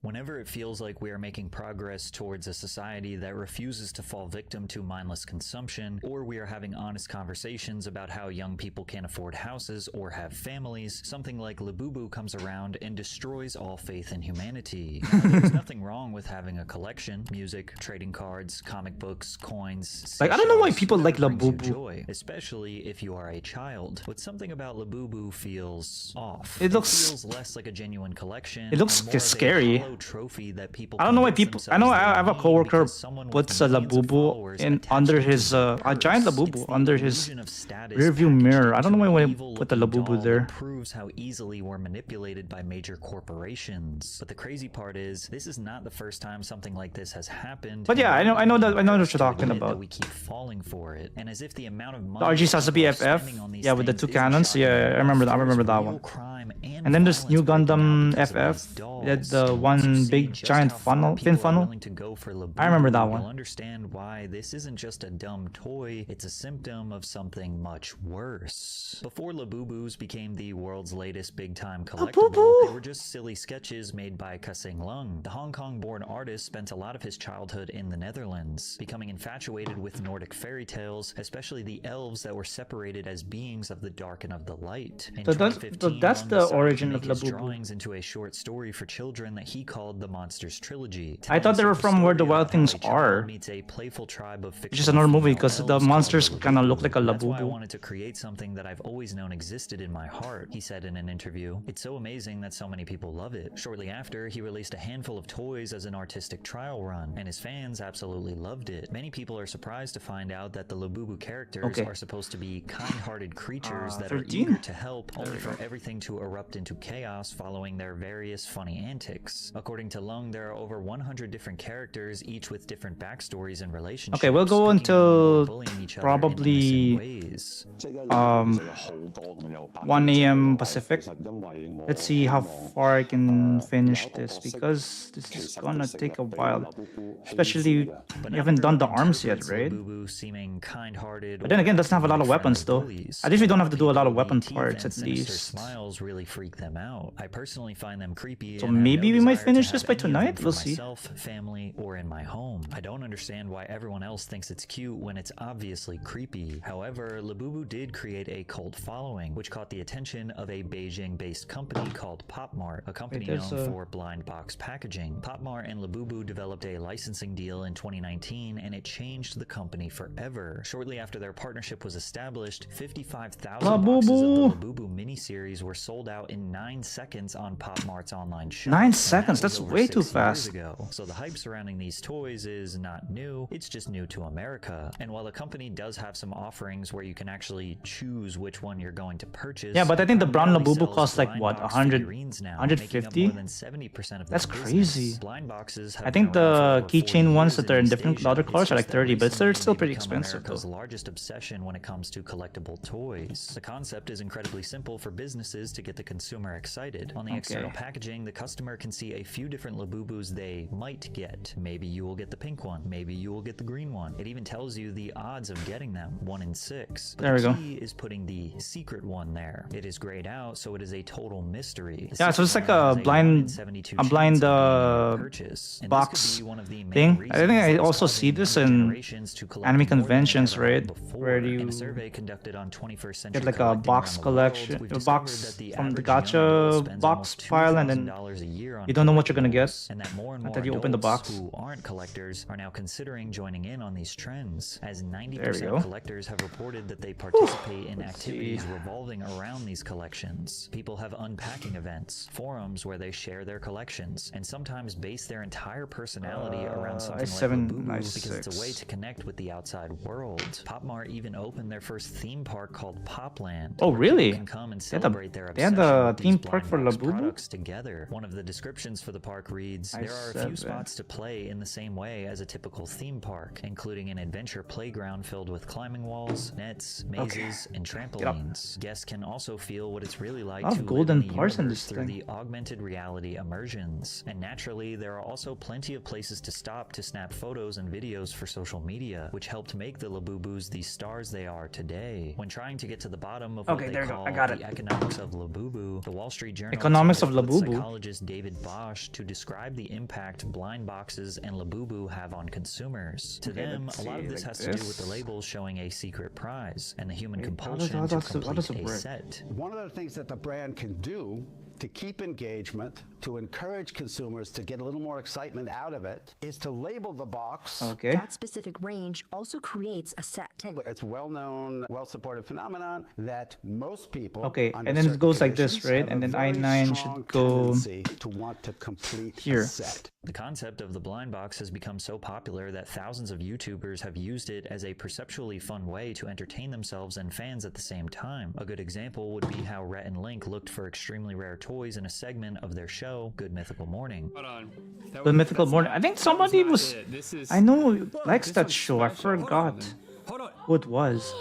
Whenever it feels like we are making progress towards a society that refuses to fall victim to mindless consumption, or we are having honest conversations about how young people can't afford houses or have families, something like Labubu comes around and destroys all faith in humanity. Now, there's nothing wrong with having a collection: music, trading cards, comic books, coins. Like, I don't know why seashells, people like whatever brings you Labubu. joy, especially if you are a child. But something about Labubu feels off. It looks- feels less like a genuine collection. It looks and more of a scary. hollow trophy that people I don't know why convince people. I themselves know they I have a need coworker because someone with puts a millions of Labubu followers in attached under to his their a giant purse. It's Labubu the under his illusion of status rearview packaged mirror. I don't know into why an they put the evil-looking Labubu doll there. that proves how easily we're manipulated by major corporations. But the crazy part is, this is not the first time something like this has happened. But yeah, I know what you're talking That about. we keep falling for it, and as if the amount of The money RG Sasabi people are FF, spending on these yeah, with the things two isn't cannons. shocking Yeah, I enough. remember There's that real one. crime And then there's violence new breaking out Gundam because of FF. these dolls. That the And once you one see big just giant how far thin people are funnel. willing to go for I remember that Labubu, one. You'll understand why this isn't just a dumb toy, it's a symptom of something much worse. Before Labubus became the world's latest big-time collectible, they were just silly sketches made by Kasing Lung. The Hong Kong-born artist spent a lot of his childhood in the Netherlands, becoming infatuated with Nordic fairy tales, especially the elves that were separated as beings of the dark and of the light. In So that's 2015, that's Lung the decided to origin of make his Labubu. drawings into a short story for children that he called the Monsters Trilogy. I thought they were from Where the Wild Things Are. Meets a playful tribe of It's just another movie because fictional the elves monsters called kind of Labubu. look like a That's why I Labubu. wanted to create something that I've always known existed in my heart, he said in an interview. It's so amazing that so many people love it. Shortly after, he released a handful of toys as an artistic trial run, and his fans absolutely loved it. Many people are surprised to find out that the Labubu characters are supposed to be kind-hearted creatures that are 13? eager to help, only for everything to erupt into chaos following their various funny antics. According to Lung, there are over 100 different characters, each with different backstories and relationships. Okay, we'll go picking on or until bullying each other in probably innocent ways. 1 a.m. Pacific. Let's see how far I can finish this because this is gonna take a while. Especially But you haven't done the everyone arms yet, interprets right? Labubu seeming kind-hearted, But then again, it doesn't have a lot of or weapons though. bullies. At least we don't have to do a lot of People, weapon the teeth parts and at sinister least. Smiles really freak them out. I personally find them creepy. So and have maybe no we might desire to finish have this by any of them tonight? for We'll see. Myself, family, or in my home. I don't understand why everyone else thinks it's cute when it's obviously creepy. However, Labubu did create a cult following, which caught the attention of a Beijing-based company called PopMart, a company there's known a- for blind box packaging. PopMart and Labubu developed a licensing deal in 2019, and it changed the company forever. Shortly after their partnership was established, 55,000 boxes of Labubu. the Labubu miniseries were sold out in 9 seconds on PopMart's online shop. 9 And that seconds? was That's over way too 6 years fast. ago. So the hype surrounding these toys is not new, it's just new to America. And while the company does have some offerings where you can actually choose which one you're going to purchase, Yeah, but I think the brown primarily Labubu sells costs like blind what, box 100, figurines now, 150? making up more than 70% of their That's business. crazy. Blind boxes have I think been around for the over 40 keychain ones years that are in East different Asia. other It's colors are just like that 30, but they're recently still they've pretty become expensive America's though. largest obsession when it comes to collectible toys. The concept is incredibly simple for businesses to get the consumer excited. On the external packaging, the customer can see a few different Labubus they might get. Maybe you will get the pink one, maybe you will get the green one. It even tells you the odds of getting them, 1 in 6. But There we the go. key is putting the secret one there. It is grayed out, so it is a total mystery. The Yeah, so it's secret like one a has blind- 1 in 72 a blind, chance of being your purchase. And this box could be one of the main thing. I reasons think I that is also see causing this younger in generations to collect anime more than they conventions, ever had right? before. Where In you a survey conducted on 21st Century get like a Collecting box around the collection, world, we've a discovered box that the from the average young adult gacha spends box almost pile, and then $2,000 a year on you don't know what you're gonna get collectibles, and that more and more until you open the adults box. who aren't collectors are now considering joining in on these trends, as There we 90% go. of collectors have reported that they participate in Let's activities see. revolving around these collections. People have unpacking events, forums where they share their collections, and sometimes base their entire personality around something like i7, Labubu because it's a i6. way to connect with the outside world. PopMart even opened their first theme park called Popland. Oh, where really? people can come and They had celebrate their they had obsession a with theme these park for blind box Labubu? products together. One of the descriptions for the park reads, "There are a few i7. spots to play in the same way as a typical theme park, including an adventure playground filled with climbing walls, nets, labyrinths, mazes, and trampolines. Guests can also feel what it's really like lot to of live golden in the parts in universe this through thing. the augmented reality immersions. And naturally, there are also plenty of places to stop to snap photos and videos for social media, which helped make the Labubus the stars they are today. When trying to get to the bottom of what Okay, they there you go. call I got the it. economics of Labubu, the Wall Street Journal Economics teamed of up with Labubu. psychologist David Bosch to describe the impact blind boxes and Labubu have on consumers. To Okay, them, let's a lot of see, this like has to do with the this. labels showing a secret prize and the human Wait, how compulsion does- to how does complete it a work? set. One of the things that the brand can do to keep engagement, to encourage consumers to get a little more excitement out of it, is to label the box. Okay. That specific range also creates a set. It's well-known, well-supported phenomenon that most people. Okay, under and then it certain goes like this, conditions, right? have And a then very I9 strong should go tendency to want to complete here. a set. The concept of the blind box has become so popular that thousands of YouTubers have used it as a perceptually fun way to entertain themselves and fans at the same time. A good example would be how Rhett and Link looked for extremely rare toys in a segment of their show, Good Mythical Morning. Hold on. The Mythical Morning. I think somebody was. I know who likes that show. I forgot Hold on. who it was.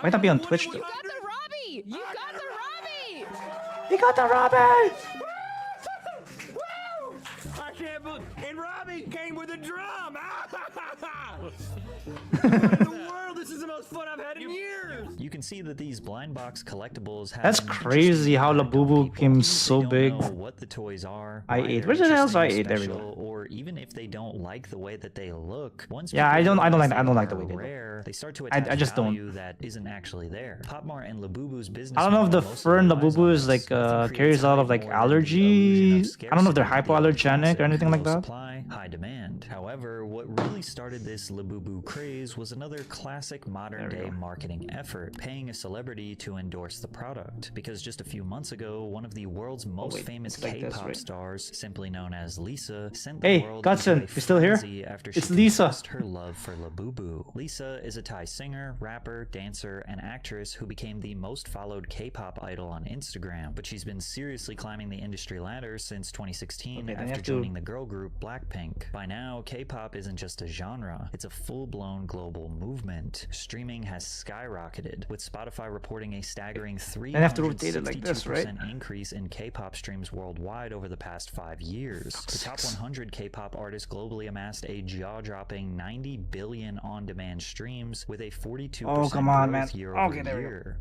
Might not be on Twitch though. You got the Robbie! You got the Robbie! He got the Robin! I can't believe. And Robbie came with a drum. What in the world? This is the most fun I've had in years. You can see that these blind box collectibles have That's an crazy interesting how impact on Labubu people. became Even if so they don't big. know what the toys are, I why ate. they're Where's the hell's I interesting or ate? There we go. special, or even if they don't like the way that they look, once Yeah, people I don't realize like the they way they are look. rare, they start to I attach just don't. value that isn't actually there. Popmart and Labubu's business. I don't know if the model mostly fern relies Labubu on is this. like Nothing creates carries a lot of hype like more than the illusion allergy. of I don't know if they're scarcity, the hypoallergenic or anything like low that. Supply, high demand. However, what really started this Labubu craze was another classic modern day marketing effort, paying a celebrity to endorse the product. Because just a few months ago, one of the world's most wait, famous it's like this, K-pop right? stars, simply known as Lisa, sent the Hey, world Godson, into a you still here? frenzy after It's she Lisa. confessed her love for Labubu. Lisa is a Thai singer, rapper, dancer, and actress who became the most followed K-pop idol on Instagram, but she's been seriously climbing the industry ladder since 2016 Okay, then you after have to- joining the girl group Blackpink. By now, K-pop isn't just a genre, it's a full-blown global movement. Streaming has skyrocketed, with Spotify reporting a staggering you have to rotate it like this, right? 362% increase in K-pop streams worldwide over the past 5 years. The top 100 K-pop artists globally amassed a jaw-dropping 90 billion on-demand streams with a 42% Oh, come on, growth man. year Okay, over there we go. year.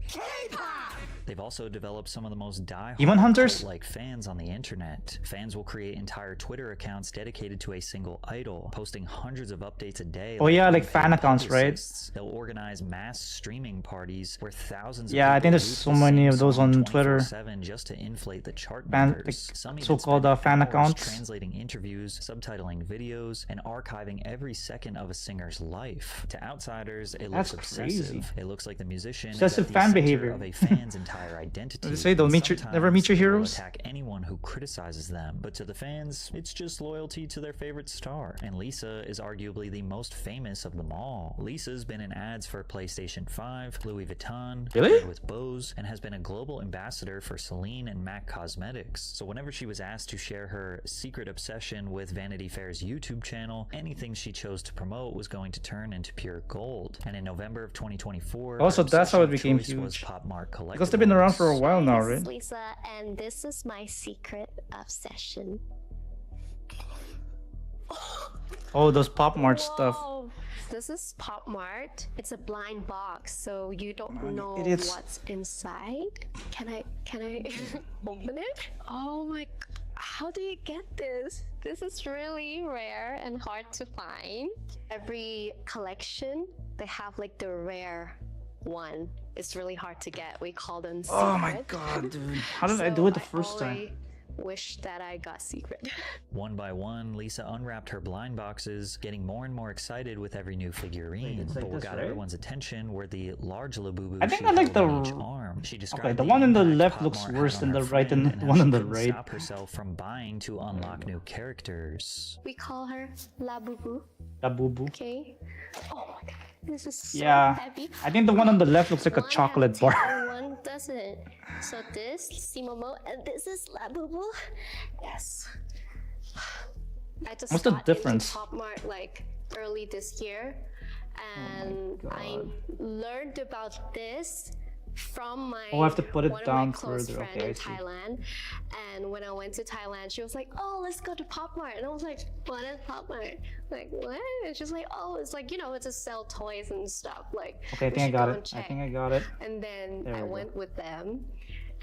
They've also developed some of the most Demon die-hard Hunters? like fans on the internet. Fans will create entire Twitter accounts dedicated to a single idol, posting hundreds of updates a day. Oh, yeah, like unpaid fan accounts, right? publicists. They'll organize mass streaming parties where thousands Yeah, of I think people there's loop so the many same of those song on Twitter. 24/7 just to inflate the chart Fan- numbers. like, Some even so-called, spend fan hours accounts. translating interviews, subtitling videos, and archiving every second of a singer's life. To outsiders, it That's looks crazy. obsessive. It looks like the musician is Excessive at the fan center behavior. of a fan's entire identity. They say they'll And meet your- never meet your sometimes they will heroes? attack anyone who criticizes them, but to the fans, it's just loyalty to their favorite star. And Lisa is arguably the most famous of them all. Lisa's been in ads for PlayStation 5, Louis Vuitton, Really? paired with Bose, and has been a global ambassador for Celine and MAC Cosmetics. So whenever she was asked to share her secret obsession with Vanity Fair's YouTube channel, anything she chose to promote was going to turn into pure gold. And in November of 2024, Also, her that's how it obsession of became choice was huge. Popmart Collectibles. Because they've been around for a while now, This right? is Lisa, and this is my secret obsession. Oh, those Pop Mart stuff. Whoa. This is Pop Mart. It's a blind box, so you don't know idiots. what's inside. Can I open it? Oh my! How do you get this? This is really rare and hard to find. Every collection, they have like the rare one. It's really hard to get. We call them secret. Oh my god, dude. How did I do it the first time? I wish that I got secret. One by one, Lisa unwrapped her blind boxes, getting more and more excited with every new figurine. it's like but what this, got right? everyone's attention were the large Labubu I think she I like held on the- each arm. She described Okay, the one on the impact left Pop looks Mart worse had than on the her right friend and and the how one she on the couldn't right. stop herself from buying to unlock new characters. We call her Labubu. Labubu. Okay. Oh my god, this is so Yeah. heavy. I think the one on the left looks like a One chocolate has bar. tail, One doesn't. So this Simomo and this is Labubu. Yes. I just What's the got into difference? Pop Mart like early this year, and I learned about this from my Oh, I have to put it one down of my close further. friend Okay, I in see. Thailand. And when I went to Thailand, she was like, "Oh, let's go to Pop Mart," and I was like, "What is Pop Mart? Like what?" And she's like, "Oh, it's like, you know, it's to sell toys and stuff. Like, Okay, I we think I should got go it. and I check." think I got it. And then There I we go. went with them.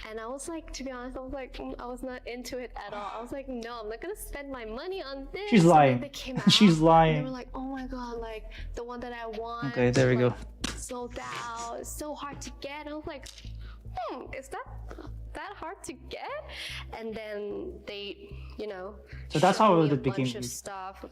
And I was like, to be honest, I was like, I was not into it at all. I was like, no, I'm not gonna spend my money on this. She's And then lying. they came out, She's and lying. they were like, oh my god, like the one that I want. Okay, there we go. like, sold out. It's so hard to get. I was like, is that hard to get? And then they, you know, So that's showed how me it a became bunch of big. stuff.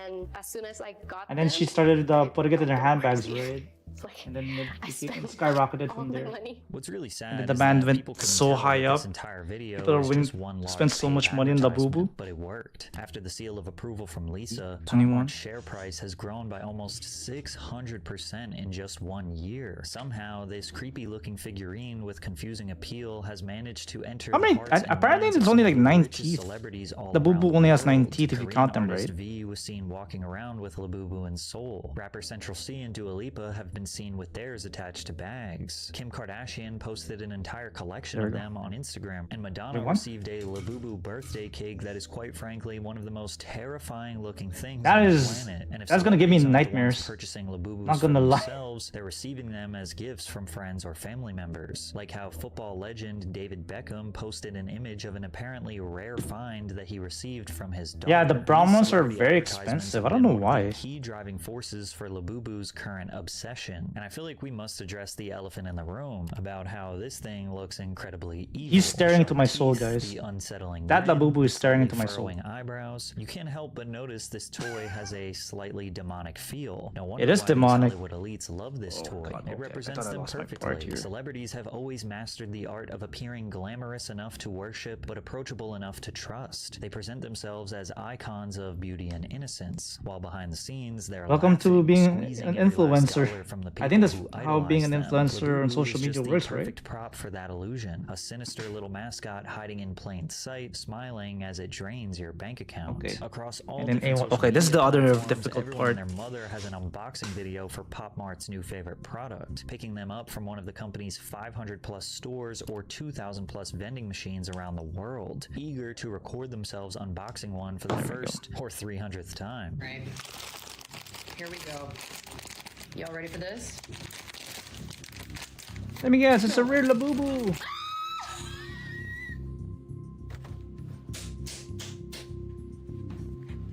And as soon as I got And then them, she started I putting it in her got them handbags, crazy. right? It's like, And then it I became, spent skyrocketed all from my there. money. What's really sad then the is band that went people couldn't so tell high that up. this entire video People are is winning- just one large spent so paid much money in Labubu. advertisement, but it worked. After the seal of approval from Lisa, 21. Pop-Mart's share price has grown by almost 600% in just 1 year. Somehow, this creepy-looking figurine with confusing appeal has managed to enter How many- the hearts and apparently minds there's of only some like of the 9 richest teeth. celebrities all Labubu around only the has 9 world. teeth if you Korean count them, artist right? V was seen walking around with Labubu in Seoul. Rapper Central C and Dua Lipa have been seen with theirs attached to bags. Kim Kardashian posted an entire collection There of we go. them on Instagram, and Madonna Wait, what? received a Labubu birthday cake that is quite frankly one of the most terrifying looking things That on is- the planet. And if that's gonna give me celebrities aren't the ones nightmares. purchasing Labubus Not for gonna lie. themselves, they're receiving them as gifts from friends or family members. Like how football legend David Beckham posted an image of an apparently rare find that he received from his daughter. Yeah, the brown These ones are celebrity very advertisements expensive. have I don't been know one of the why. key driving forces for Labubu's current obsession. And I feel like we must address the elephant in the room about how this thing looks incredibly evil. He's staring into my Sharp soul, teeth, guys. The unsettling That grin, Labubu is staring the into my soul. furrowing eyebrows. You can't help but notice this toy has a slightly demonic feel. No wonder It is why these demonic. Hollywood elites love this Oh, toy. God, okay. It I represents thought I them lost my part perfectly. here. Celebrities have always mastered the art of appearing glamorous enough to worship, but approachable enough to trust. They present themselves as icons of beauty and innocence, while behind the scenes they're Welcome to laughing, being squeezing an every last influencer. dollar from the I think that's people who how being an idolize them. influencer on Labubu social is media just the works, right? perfect prop for that illusion. A sinister little mascot hiding in plain sight, smiling as it drains your bank account. Okay. Across all And then different A1 social okay, this is media the other platforms, difficult everyone part. and their mother has an unboxing video for Pop Mart's new favorite product, picking them up from one of the company's 500 plus stores or 2,000 plus vending machines around the world, eager to record themselves unboxing one for the first or 300th time. Right. Here we go. Y'all ready for this? Let me guess, it's a rare Labubu.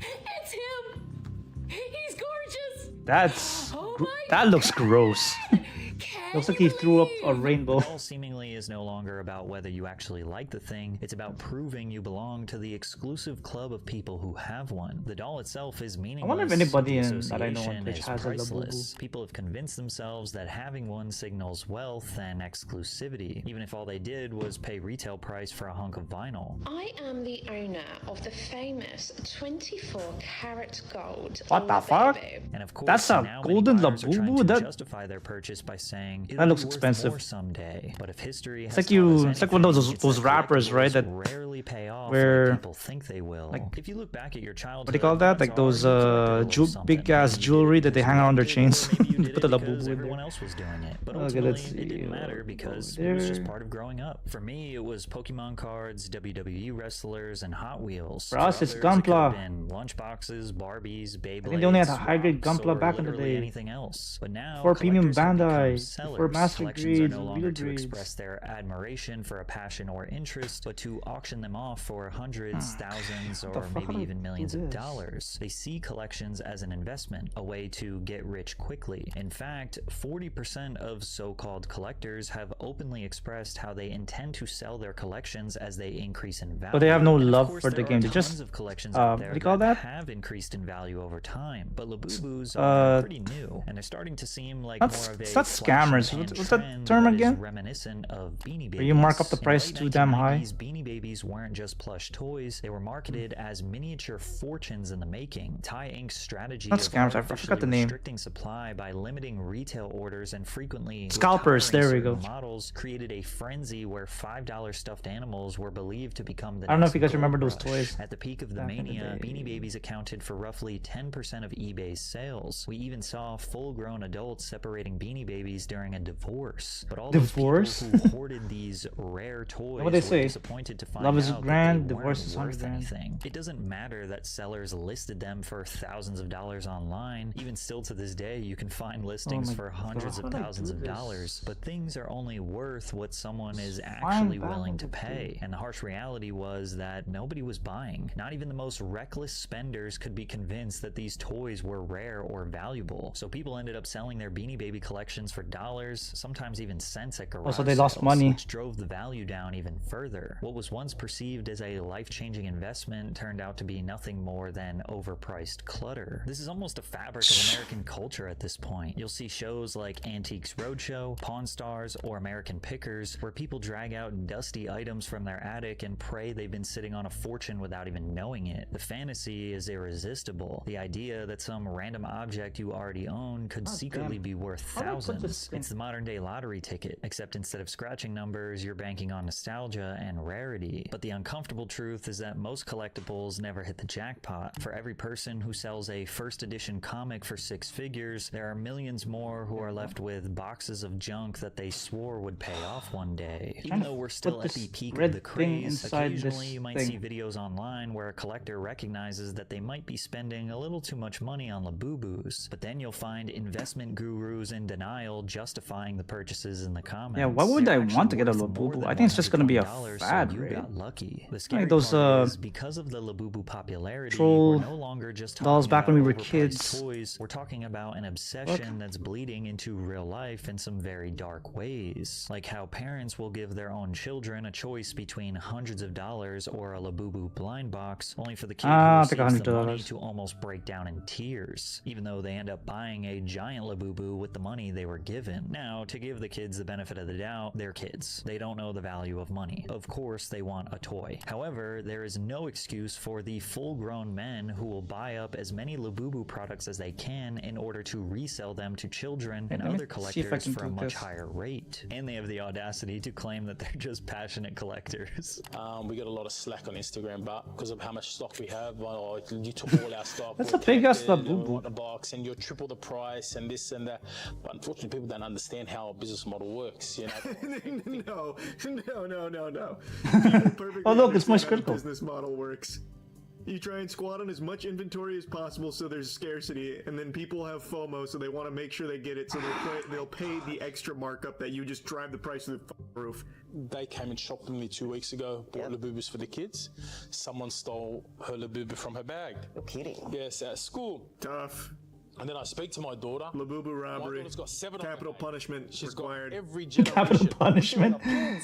It's him! He's gorgeous! That's Oh gr- my that looks gross. Can Looks like you he threw up a believe? rainbow. It all seemingly is no longer about whether you actually like the thing, it's about proving you belong to the exclusive club of people who have one. The doll itself is meaningless. wonder if anybody the that I know on association Twitch is has a Labubu. priceless. People have convinced themselves that having one signals wealth and exclusivity, even if all they did was pay retail price for a hunk of vinyl. I am the owner of the famous 24-karat gold. What the fuck? Labubu. And of course, That's a now many golden buyers are trying Labubu? to That- justify their purchase by saying That it'll looks be worth expensive. more someday. But if history has It's like taught us it's like one of anything, those it's that rappers, right? That collectibles rarely pay off where- like people think they will. like- If you look back at your childhood, what do you call that? Like those big ass jewelry that they hang on their chains. Put the Labubu in everyone there. else was doing it. But Okay, ultimately, let's see. it didn't matter Go because it was just there. part of growing up. For me, it was Pokemon cards, WWE wrestlers, and Hot Wheels. For us, it's others, it could have Gunpla. been lunchboxes, Barbies, Beyblades. think they only had a high-grade Swaps, Gunpla or back in the literally day. anything else. But now, For premium collectors have become Bandai, sellers. for master Collections grades, are no real longer to grades. express their admiration for a passion or interest, but to auction them off for hundreds, thousands, the or fuck? maybe How do I even do millions of this? dollars. They see collections as an investment, a way to get rich quickly. In fact, 40% of so-called collectors have openly expressed how they intend to sell their collections as they increase in value. But they have no And of love course, for the there are game. They tons just of collections what out do there you call that? have increased in value over time, but Labubus are pretty new, and they're starting to seem like more of a That's scammers. scammers. What's that term again? Reminiscent of Beanie Babies. Where you mark up the In price late too damn high. 1990s, Beanie Babies weren't just plush toys, they were marketed as miniature fortunes in the making. Thai Inc.'s strategy Not of scams, I artificially forgot the name. restricting supply by limiting retail orders and frequently Scalpers, there we retiring go. certain models created a frenzy where $5 stuffed animals were believed to become the I don't know if next you guys gold remember those rush. toys At the peak of the back in the mania, day. Beanie Babies accounted for roughly 10% of eBay's sales. We even saw full-grown adults separating Beanie Babies during a divorce. But all Divorce? those people who hoarded these rare toys What they were say? disappointed to find Love is out grand, that they divorce weren't is 100 worth grand. anything. It doesn't matter that sellers listed them for thousands of dollars online. Even still to this day, you can find listings my for God, hundreds how of did I thousands do of this? dollars. But things are only worth what someone is actually willing to pay. And the harsh reality was that nobody was buying. Not even the most reckless spenders could be convinced that these toys were rare or valuable. So people ended up selling their Beanie Baby collections for dollars, sometimes even cents at garage Also, they lost sales, money. which drove the value down even further. What was once perceived as a life-changing investment turned out to be nothing more than overpriced clutter. This is almost a fabric of American culture at this point. You'll see shows like Antiques Roadshow, Pawn Stars, or American Pickers, where people drag out dusty items from their attic and pray they've been sitting on a fortune without even knowing it. The fantasy is irresistible. The idea that some random object you already own could secretly be worth thousands. It's the modern day lottery ticket, except instead of scratching numbers, you're banking on nostalgia and rarity. But the uncomfortable truth is that most collectibles never hit the jackpot. For every person who sells a first edition comic for 6 figures, there are millions more who are left with boxes of junk that they swore would pay off one day. Even though we're still at the peak of the craze, occasionally you might see videos online where a collector recognizes that they might be spending a little too much money on Labubu's, but then you'll find investment gurus in denial justifying the purchases in the comments. Yeah, why would They're I actually want to get a worth more Labubu? than I think it's just gonna be a $120, fad, so you right? got lucky. The scary those, part is, because of the Labubu popularity, troll we're no longer just dolls talking back when we were about overpriced kids. toys. We're talking about an obsession that's bleeding into real life in some very dark ways. Like how parents will give their own children a choice between hundreds of dollars or a Labubu blind box, only for the kid I'll who take receives the money $100. to almost break down in tears, even though they end up buying a giant Labubu with the money they were given. Now, to give the kids the benefit of the doubt, they're kids. They don't know the value of money. Of course, they want a toy. However, there is no excuse for the full-grown men who will buy up as many Labubu products as they can in order to resell them to children and let me other see if I collectors can for a do much this. higher rate. And they have the audacity to claim that they're just passionate collectors. We got a lot of slack on Instagram, but because of how much stock we have, you took all our stock. That's we're a big ass connected, and we Labubu. want the box, and you're triple the price, and this and that. But unfortunately, people don't understand how a business model works. You know. No. Oh, look, it's Moist Critical. Business model works. You try and squat on as much inventory as possible so there's scarcity, and then people have FOMO, so they want to make sure they get it, so they'll pay the extra markup that you just drive the price through the roof. They came and shopped with me 2 weeks ago, bought Labubus for the kids. Someone stole her Labubu from her bag. You're kidding. Yes, at school. Tough. And then I speak to my daughter. Labubu robbery. My daughter's got 7 Capital punishment She's required. got every generation. Capital punishment?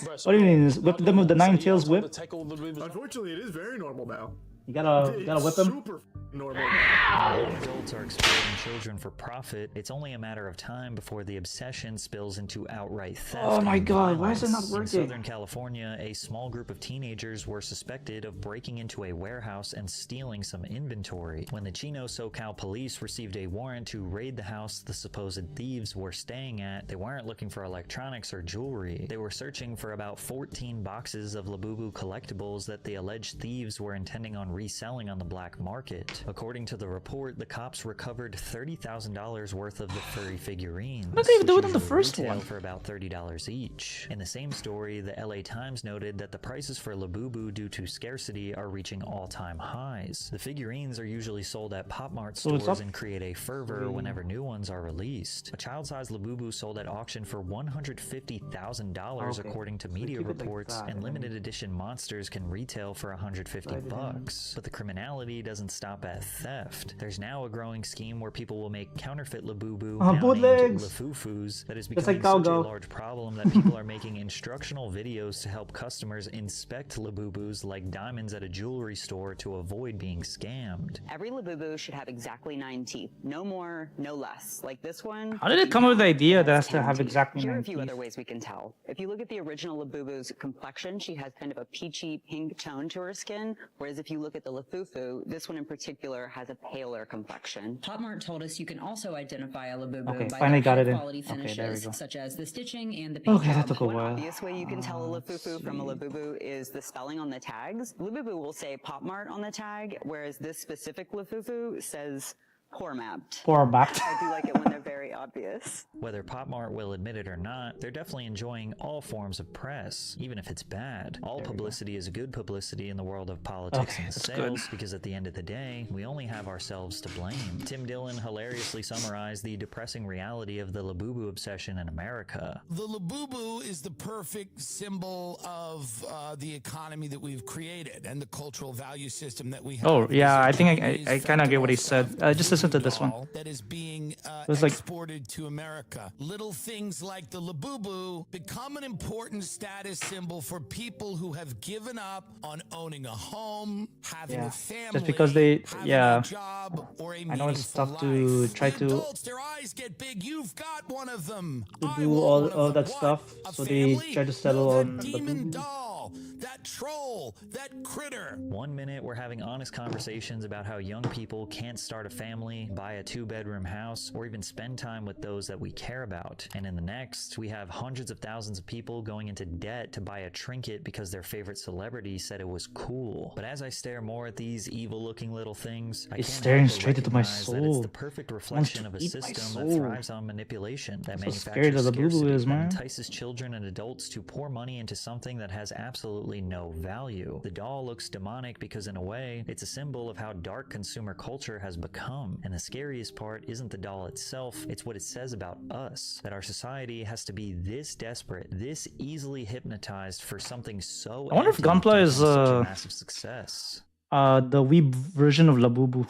What do you mean? Is whip them with the 9 tails whip? Unfortunately, it is very normal now. You gotta whip them? Super normal. When adults are exploiting children for profit, it's only a matter of time before the obsession spills into outright theft. Oh my and God, why is it not violence. working? In Southern California, a small group of teenagers were suspected of breaking into a warehouse and stealing some inventory. When the Chino SoCal police received a warrant to raid the house the supposed thieves were staying at, they weren't looking for electronics or jewelry. They were searching for about 14 boxes of Labubu collectibles that the alleged thieves were intending on reselling on the black market. According to the report, the cops recovered $30,000 worth of the furry figurines. What did they even do which with the usually first retail one? for about $30 each. In the same story, the LA Times noted that the prices for Labubu due to scarcity are reaching all-time highs. The figurines are usually sold at Pop Mart So it's stores up? and create a fervor whenever new ones are released. A child-sized Labubu sold at auction for $150,000 Okay. according to So media keep it like reports, that, and and limited edition monsters can retail for $150 bucks. stores. But the criminality doesn't stop at theft. There's now a growing scheme where people will make counterfeit Labubu, now named bootlegs! Lafufus, that is Just like becoming such a Calgo. large problem that people are making instructional videos to help customers inspect Labubus like diamonds at a jewelry store to avoid being scammed. Every Labubu should have exactly 9 teeth. No more, no less. Like this one. How did it come up with the idea that has to have exactly Here are 9 a few teeth? other ways we can tell. If you look at the original Labubu's complexion, she has kind of a peachy pink tone to her skin, whereas if you look at the Lafufu, this one in particular has a paler complexion. Pop Mart told us you can also identify a Labubu Okay, by finally their got it in. quality Okay, there we finishes, go. such as the stitching and the paint Okay, that job. took a One while. obvious way you can tell a let's Lafufu from a see. Labubu is the spelling on the tags. Labubu will say Pop Mart on the tag, whereas this specific Lafufu says poor mapped. Poor mapped. I do like it when they're very obvious. Whether Pop Mart will admit it or not, they're definitely enjoying all forms of press, even if it's bad. All publicity is good publicity in the world of politics Okay, and that's sales, good. because at the end of the day, we only have ourselves to blame. Tim Dillon hilariously summarized the depressing reality of the Labubu obsession in America. The Labubu is the perfect symbol of the economy that we've created and the cultural value system that we have. Oh, yeah, I think I kind of get what he said. Just listen to this one. That is being was like- exported to America. Little things like the Labubu become an important status symbol for people who have given up on owning a home, having Yeah, a family, just because they- having yeah. a job, or a I know it's meaningful tough to life. try The to adults, their eyes get big. You've got one of them. I do want all one of of them. that What? stuff, A so they family? try to settle No, on that the demon Labubu. doll, that troll, that critter. 1 minute we're having honest conversations about how young people can't start a family, buy a 2-bedroom house, or even spend time with those that we care about. And in the next, we have hundreds of thousands of people going into debt to buy a trinket because their favorite celebrity said it was cool. But as I stare more at these evil-looking little things, I It's can't staring help but straight into my recognize that it's soul. the perfect Wants reflection to of a eat my system that soul. thrives on manipulation, that That's how scary manufactures the Labubu scarcity, is, that man. entices children and adults to pour money into something that has absolutely no value. The doll looks demonic because in a way, it's a symbol of how dark consumer culture has become. And the scariest part isn't the doll itself, it's what it says about us. That our society has to be this desperate, this easily hypnotized for something so I wonder if empty Gunpla to is become such a massive success. the Weeb version of Labubu.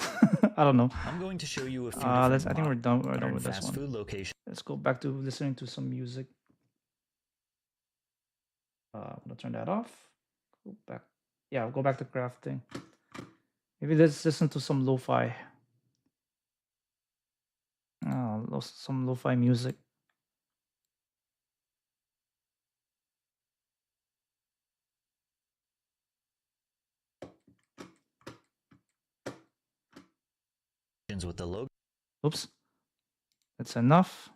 I don't know. I'm going to show you a few I different think we're done. We're done modern with this fast one. food locations. Let's go back to listening to some music. I'm gonna turn that off. Go back. Yeah, go back to crafting. Maybe let's listen to some lo-fi. Some lo-fi music. With the logo. Oops. That's enough.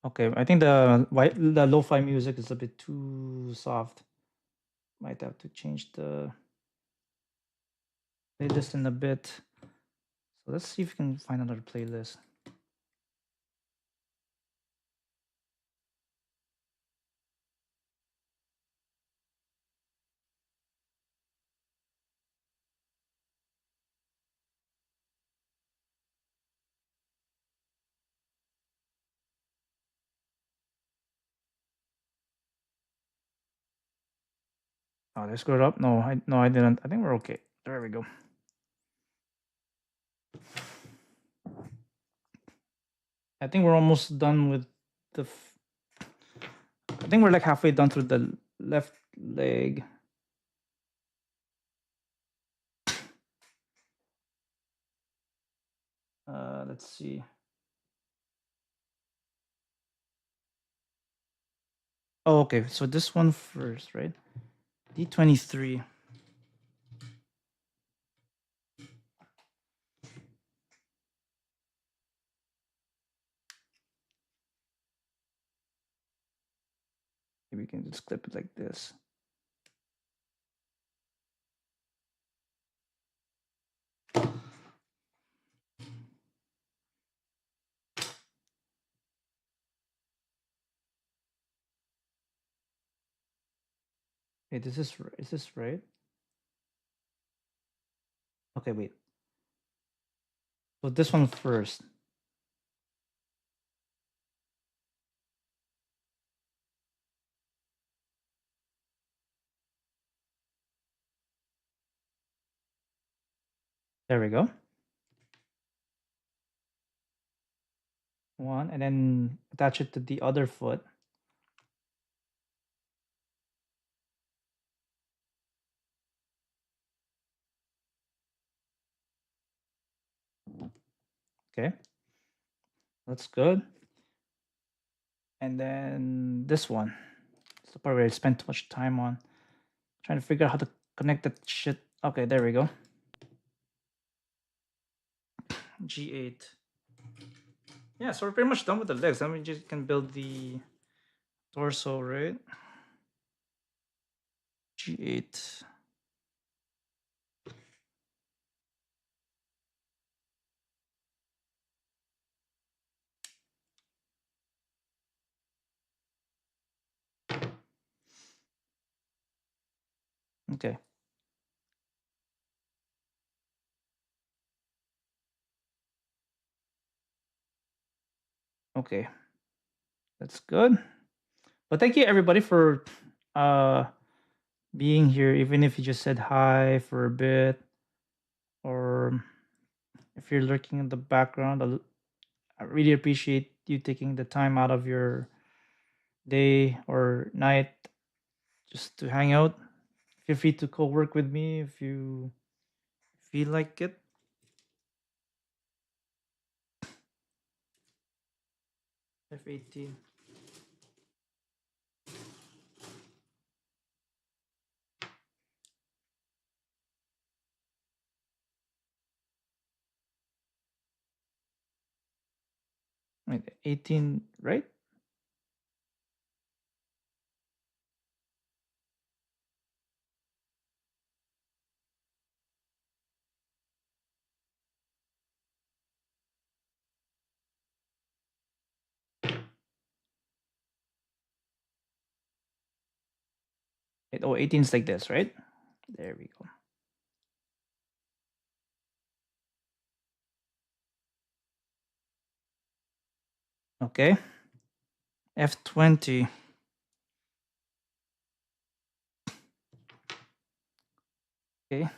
Okay, I think the lo-fi music is a bit too soft. Might have to change the playlist in a bit. So let's see if we can find another playlist. Oh, did I screw it up? No, I didn't. I think we're okay. There we go. I think we're almost done with the. I think we're like halfway done through the left leg. Let's see. Oh, okay. So this one first, right? D23. Maybe we can just clip it like this. Hey, is this right? Okay, wait. So this one first. I There we go. One, and then attach it to the other foot. Okay, that's good. And then this one. It's the part where I spent too much time on trying to figure out how to connect that shit. Okay, there we go. G8. Yeah, so we're pretty much done with the legs. Then we just can build the torso, right? G8. Okay. Okay. That's good. But thank you everybody for being here, even if you just said hi for a bit, or if you're lurking in the background. I really appreciate you taking the time out of your day or night just to hang out. Feel free to co-work with me if you feel like it. F18. Wait, 18, right? Oh, 18 is like this, right? There we go. Okay. F20. Okay.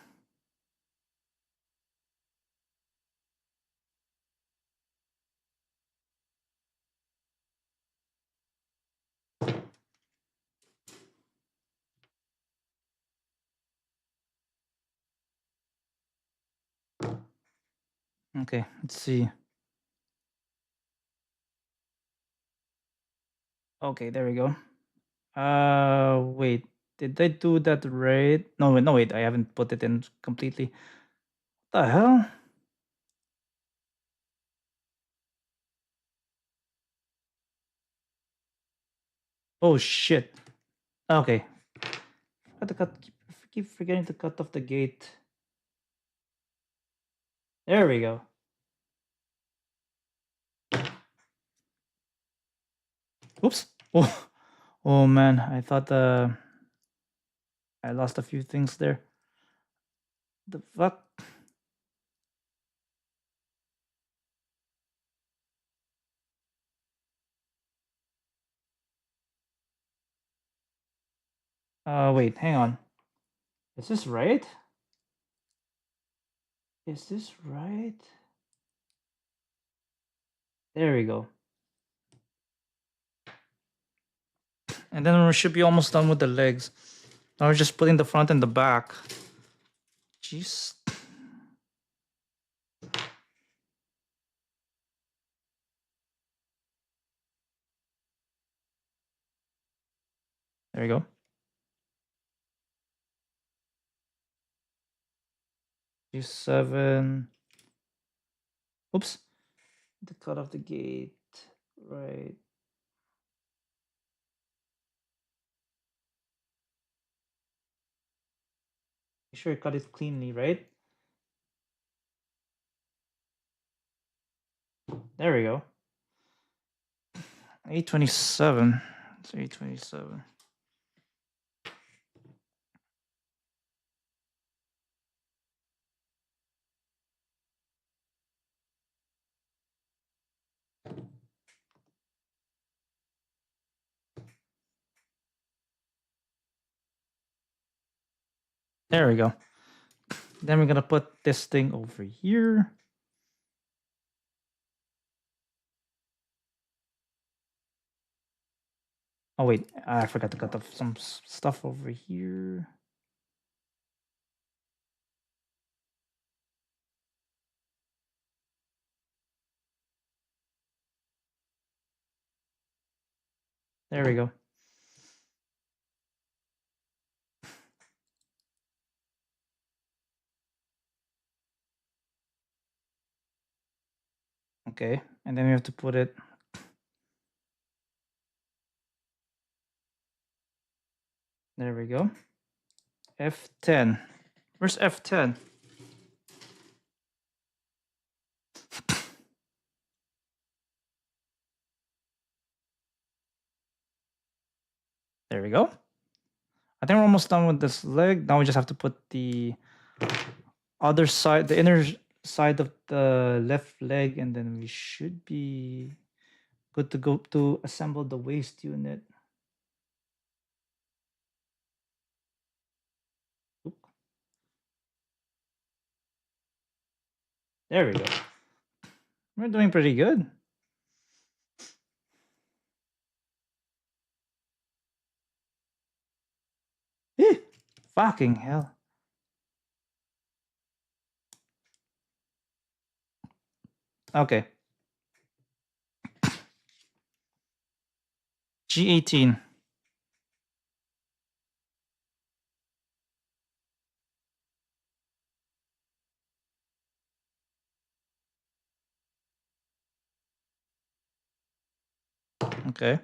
Okay, let's see. Okay, there we go. Wait, did I do that right? No, wait, I haven't put it in completely. What the hell? Oh shit. Okay. Got to cut. Keep forgetting to cut off the gate. There we go. Oops. Oh, oh man, I thought I lost a few things there. The fuck? Wait, hang on. Is this right? Is this right? There we go. And then we should be almost done with the legs. Now we're just putting the front and the back. Jeez. There we go. G7. Oops. The cut off the gate. Right. Make sure you cut it cleanly, right? There we go. 827. It's 827. There we go. Then we're gonna put this thing over here. Oh wait, I forgot to cut off some stuff over here. There we go. Okay, and then we have to put it. There we go. F10. Where's F10? There we go. I think we're almost done with this leg. Now we just have to put the other side, the inner side of the left leg, and then we should be good to go to assemble the waist unit. Oop. There we go. We're doing pretty good. Eh, fucking hell. Okay. G18. Okay.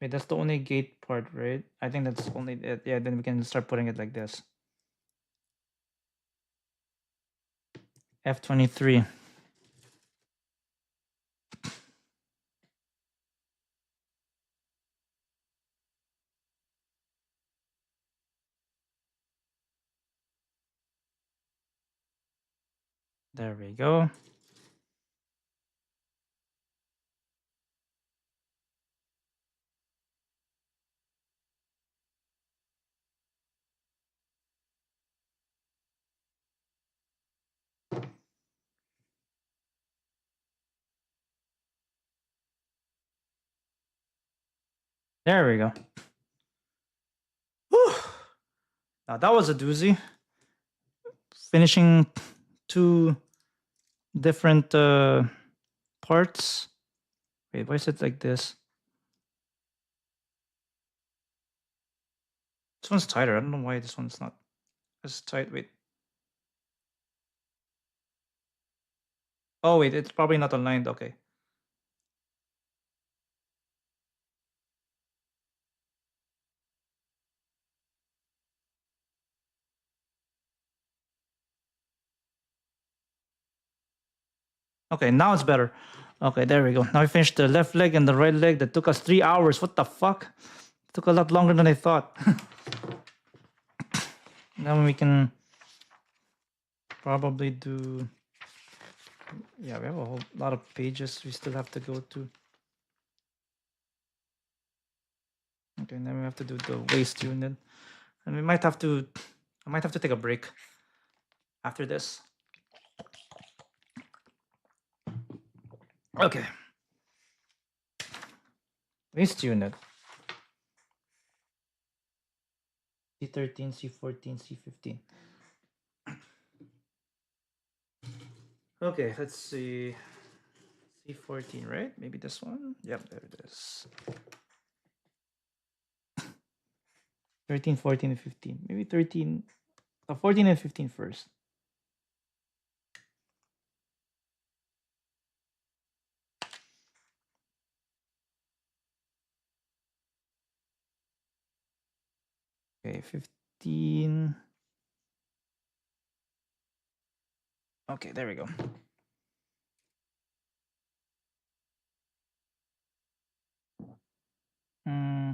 Wait, that's the only gate part, right? I think that's only it. Yeah, then we can start putting it like this. F23. There we go. There we go. Whew. Now that was a doozy. Finishing two different parts. Wait, why is it like this? This one's tighter. I don't know why this one's not as tight. Wait. Oh wait, it's probably not aligned. Okay. Okay, now it's better. Okay, there we go. Now we finished the left leg and the right leg. That took us 3 hours. What the fuck? Took a lot longer than I thought. Now we can probably do. Yeah, we have a whole lot of pages we still have to go to. Okay, then we have to do the waist unit. And we might have to. I might have to take a break after this. Okay. Waist unit. C13, C14, C15. Okay, let's see. C14, right? Maybe this one? Yep, there it is. 13, 14, and 15. Maybe 13, 14 and 15 first. Okay, 15. Okay, there we go. Hmm.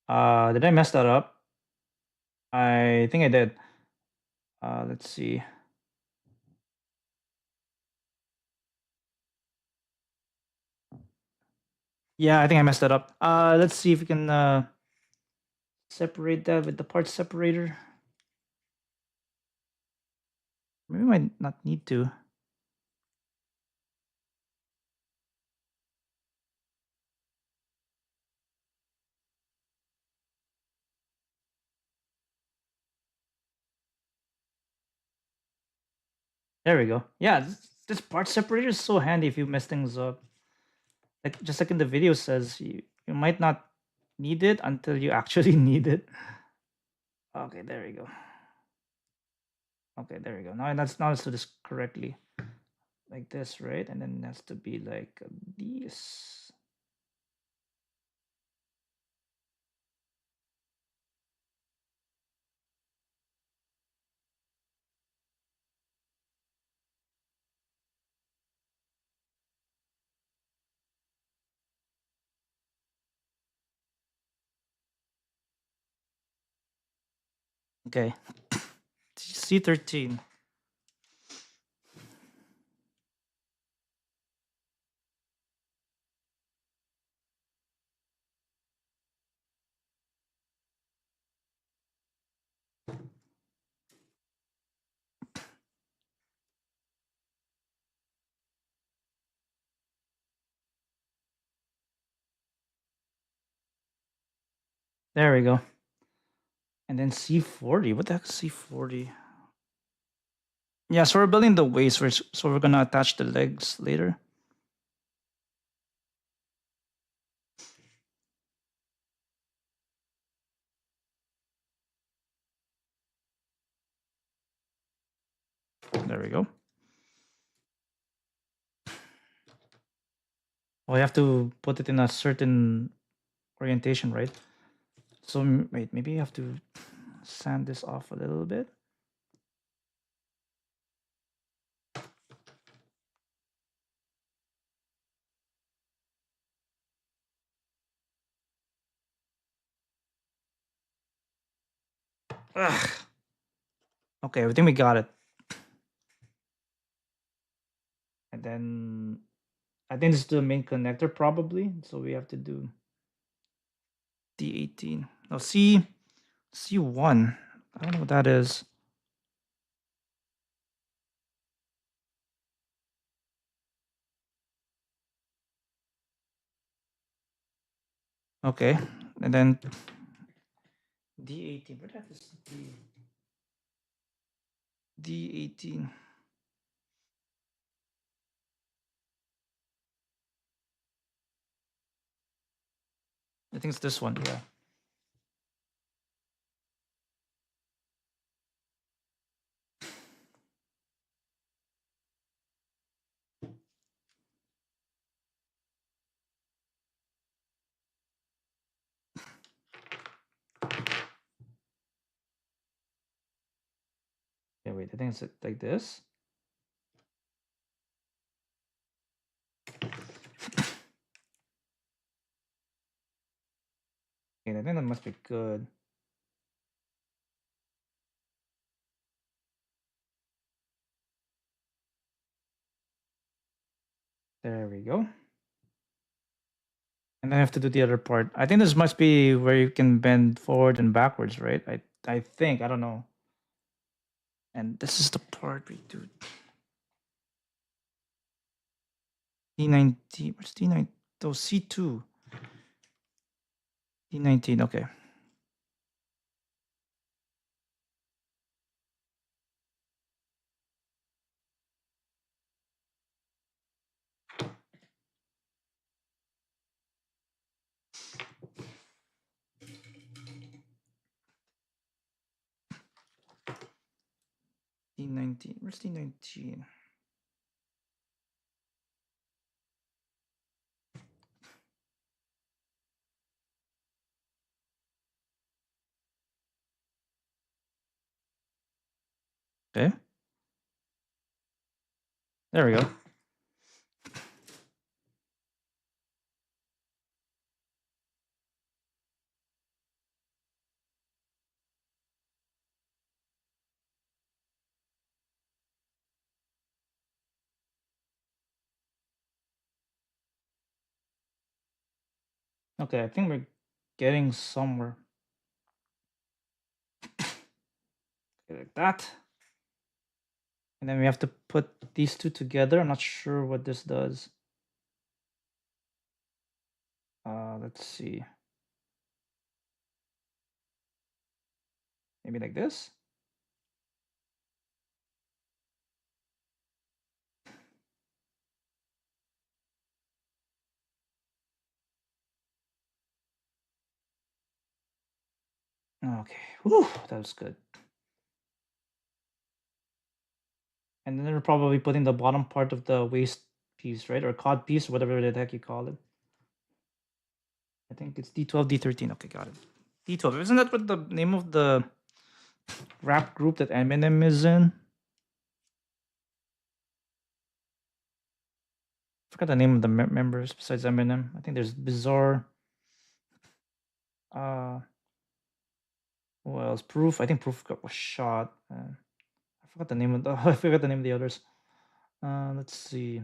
Did I mess that up? I think I did. Let's see. Yeah, I think I messed that up. Let's see if we can separate that with the part separator. Maybe we might not need to. There we go. Yeah, this part separator is so handy if you mess things up. Like just like in the video says, you might not need it until you actually need it. Okay, there we go. Okay, there we go. Now let's do this correctly. Like this, right? And then it has to be like this. Okay. C13. There we go. And then C40. What the heck is C40? Yeah, so we're building the waist first, so we're gonna attach the legs later. There we go. Well, you have to put it in a certain orientation, right? So wait, maybe you have to sand this off a little bit. Ugh. Okay, I think we got it. And then I think this is the main connector probably. So we have to do D18. No, C1. I don't know what that is. Okay, and then D18. Where the heck is D18? I think it's this one. Yeah. Yeah, wait, I think it's like this. Okay, I think that must be good. There we go. And then I have to do the other part. I think this must be where you can bend forward and backwards, right? I think, I don't know. And this is the part we do. D19, where's D9? Oh, C2. D19, okay. D19, where's D19? Okay. There we go. Okay, I think we're getting somewhere. Okay, like that. And then we have to put these two together. I'm not sure what this does. Let's see. Maybe like this. Okay. Whew, that was good. And then we're probably putting the bottom part of the waist piece, right? Or cod piece, whatever the heck you call it. I think it's D12, D13. Okay, got it. D12. Isn't that what the name of the rap group that Eminem is in? I forgot the name of the members besides Eminem. I think there's Bizarre. Who else? Proof. I think Proof was shot. I forgot the name of the. I forgot the name of the others. Let's see.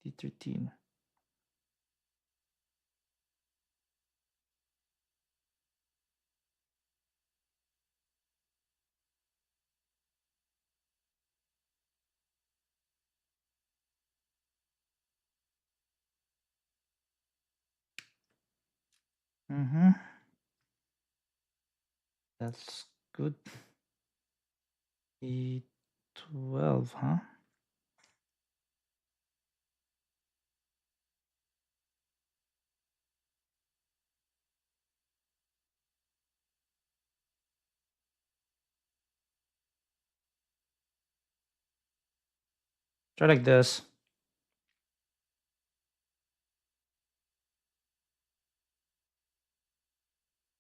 D13. Mm-hmm. That's good. D12, huh? Try like this.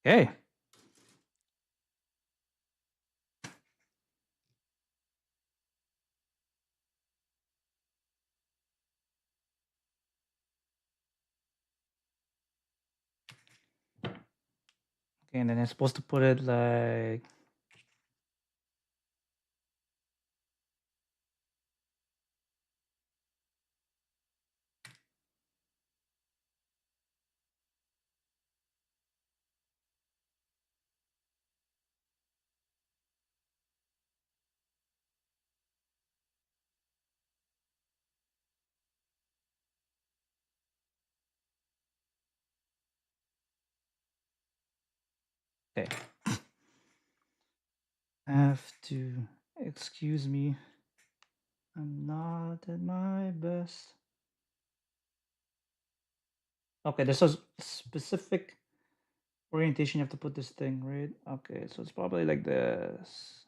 Okay. Okay, and then I'm supposed to put it like. Okay. Have to excuse me. I'm not at my best. Okay, there's a specific orientation you have to put this thing, right? Okay, so it's probably like this.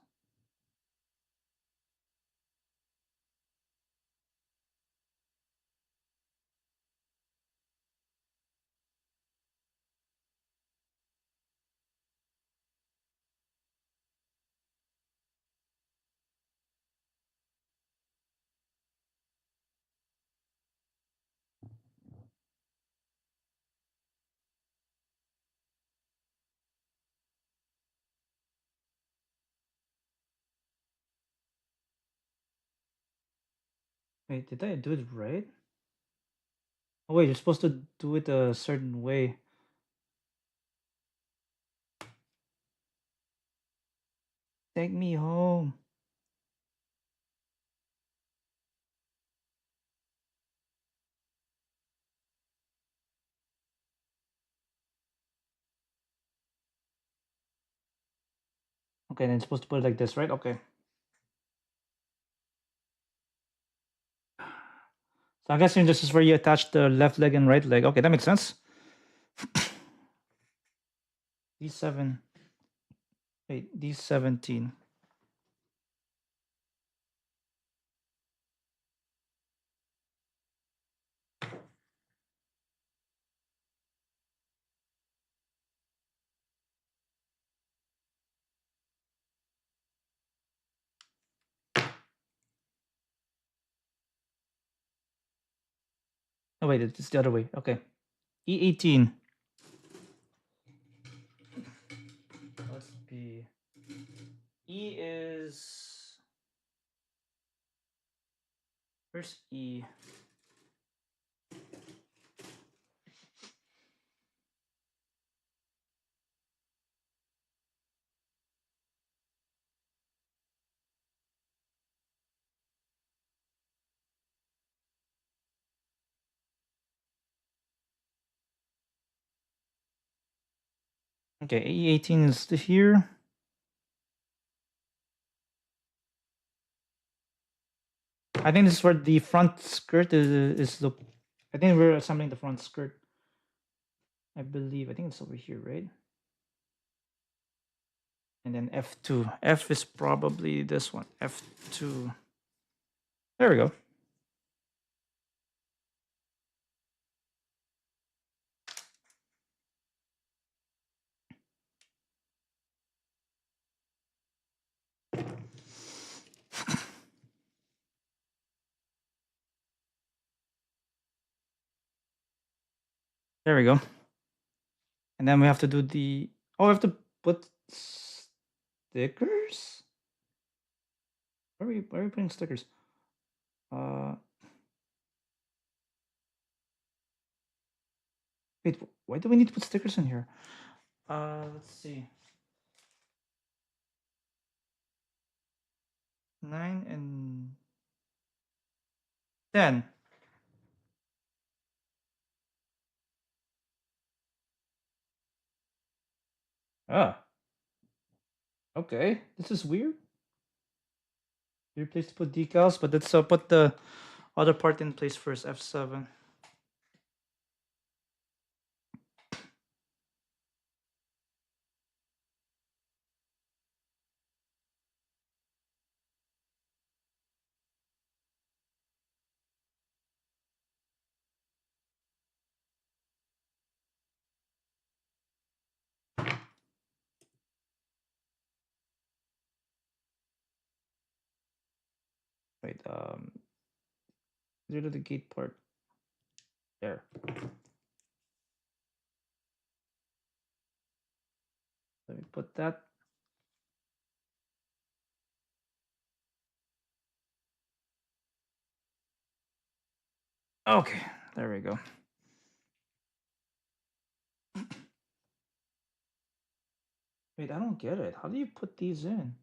Wait, did I do it right? Oh wait, you're supposed to do it a certain way. Take me home. Okay, then it's supposed to put it like this, right? Okay. So I'm guessing this is where you attach the left leg and right leg. Okay, that makes sense. D7. Wait, D17. Oh wait, it's the other way. Okay. E18. Let's be. E is. Where's E? Okay, E18 is here. I think this is where the front skirt is the. I think we're assembling the front skirt. I believe. I think it's over here, right? And then F2. F is probably this one. F2. There we go. There we go. And then we have to do the. Oh, we have to put stickers. Why are we putting stickers? Wait, why do we need to put stickers in here? Let's see. 9 and 10. Ah. Okay, this is weird. Weird place to put decals, but let's put the other part in place first. F7. Wait, do the gate part. There. Let me put that. Okay, there we go. Wait, I don't get it. How do you put these in?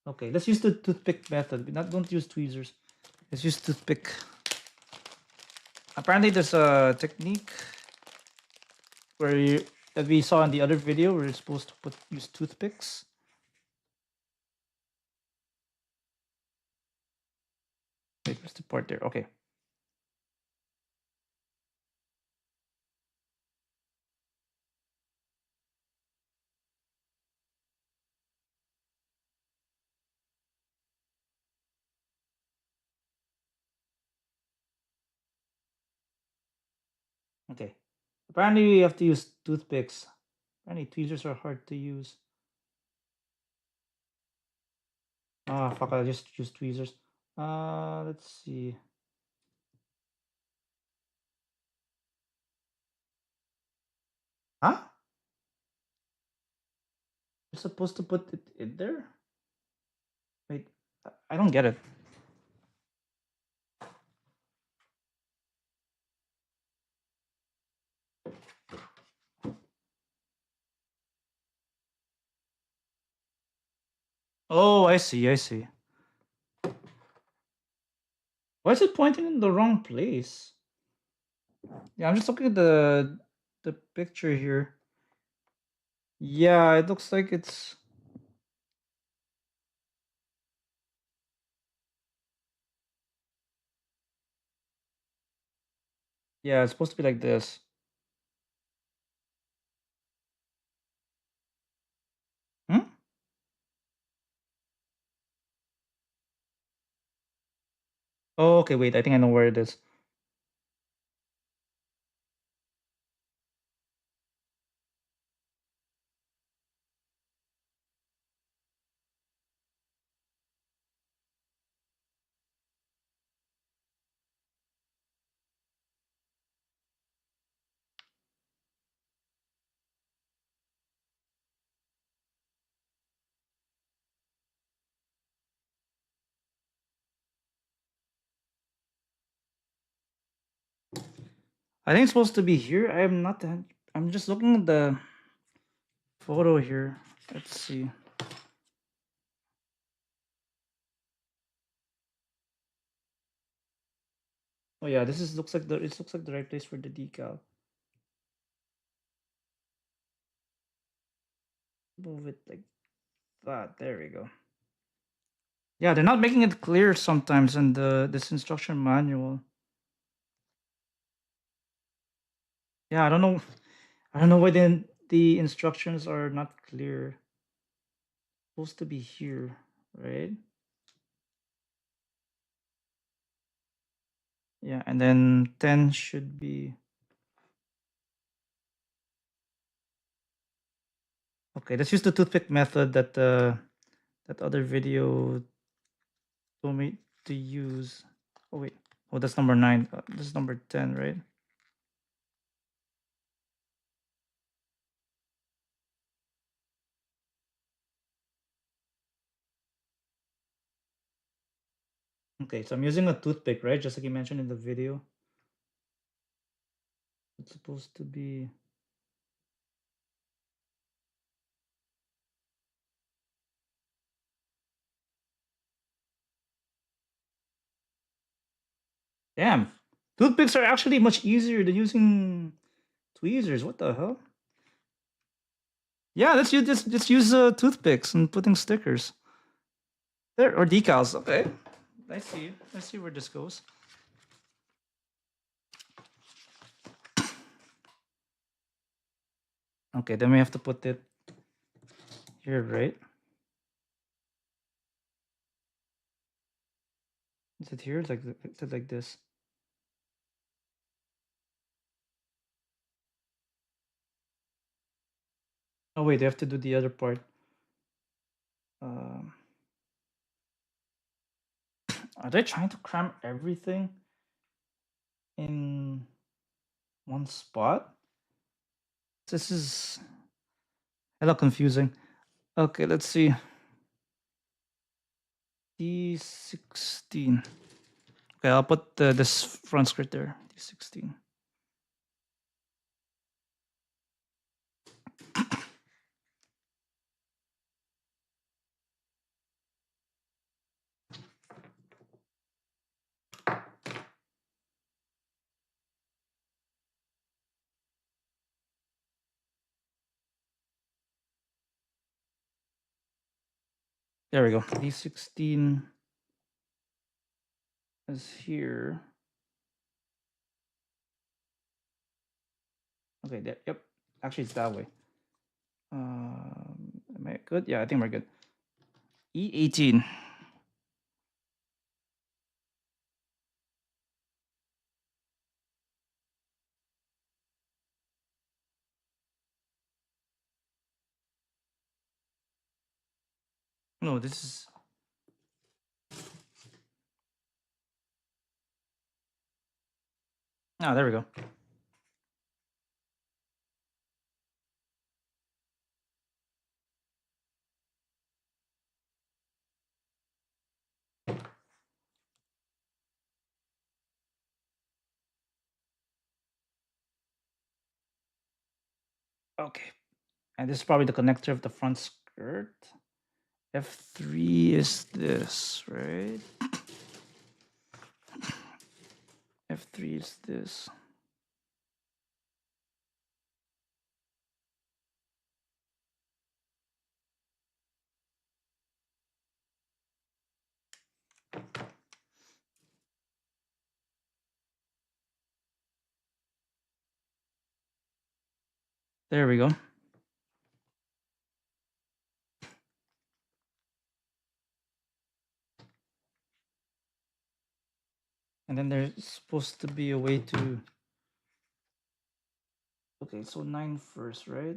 Okay, let's use the toothpick method. Don't use tweezers. Let's use toothpick. Apparently, there's a technique where that we saw in the other video where you're supposed to use toothpicks. Wait, where's the part there? Okay. Okay. Apparently, we have to use toothpicks. Apparently, tweezers are hard to use. Ah, fuck! I just use tweezers. Let's see. Huh? You're supposed to put it in there? Wait, I don't get it. Oh, I see. I see. Why is it pointing in the wrong place? Yeah, I'm just looking at the picture here. Yeah, it looks like it's. Yeah, it's supposed to be like this. Hmm? Oh, okay, wait. I think I know where it is. I think it's supposed to be here. I am not. I'm just looking at the photo here. Let's see. Oh yeah, this is looks like the right place for the decal. Move it like that. There we go. Yeah, they're not making it clear sometimes in this instruction manual. Yeah, I don't know. I don't know why the instructions are not clear. Supposed to be here, right? Yeah, and then 10 should be. Okay, let's use the toothpick method that that other video told me to use. Oh wait, oh that's number 9. This is number 10, right? Okay, so I'm using a toothpick, right? Just like you mentioned in the video. It's supposed to be. Damn, toothpicks are actually much easier than using tweezers. What the hell? Yeah, let's use just use toothpicks and putting stickers there or decals. Okay, I see. I see where this goes. Okay, then we have to put it here, right? Is it here? Is it like this? Oh wait, they have to do the other part. Um, are they trying to cram everything in one spot? This is hella confusing. Okay, let's see. D16. Okay, I'll put this front skirt there. D16. There we go. D16 is here. Okay, there. Yep. Actually, it's that way. Am I good? Yeah, I think we're good. E18. No, this is. Ah, there we go. Okay. And this is probably the connector of the front skirt. F3 is this, right? F3 is this. There we go. And then there's supposed to be a way to. Okay, so 9 first, right?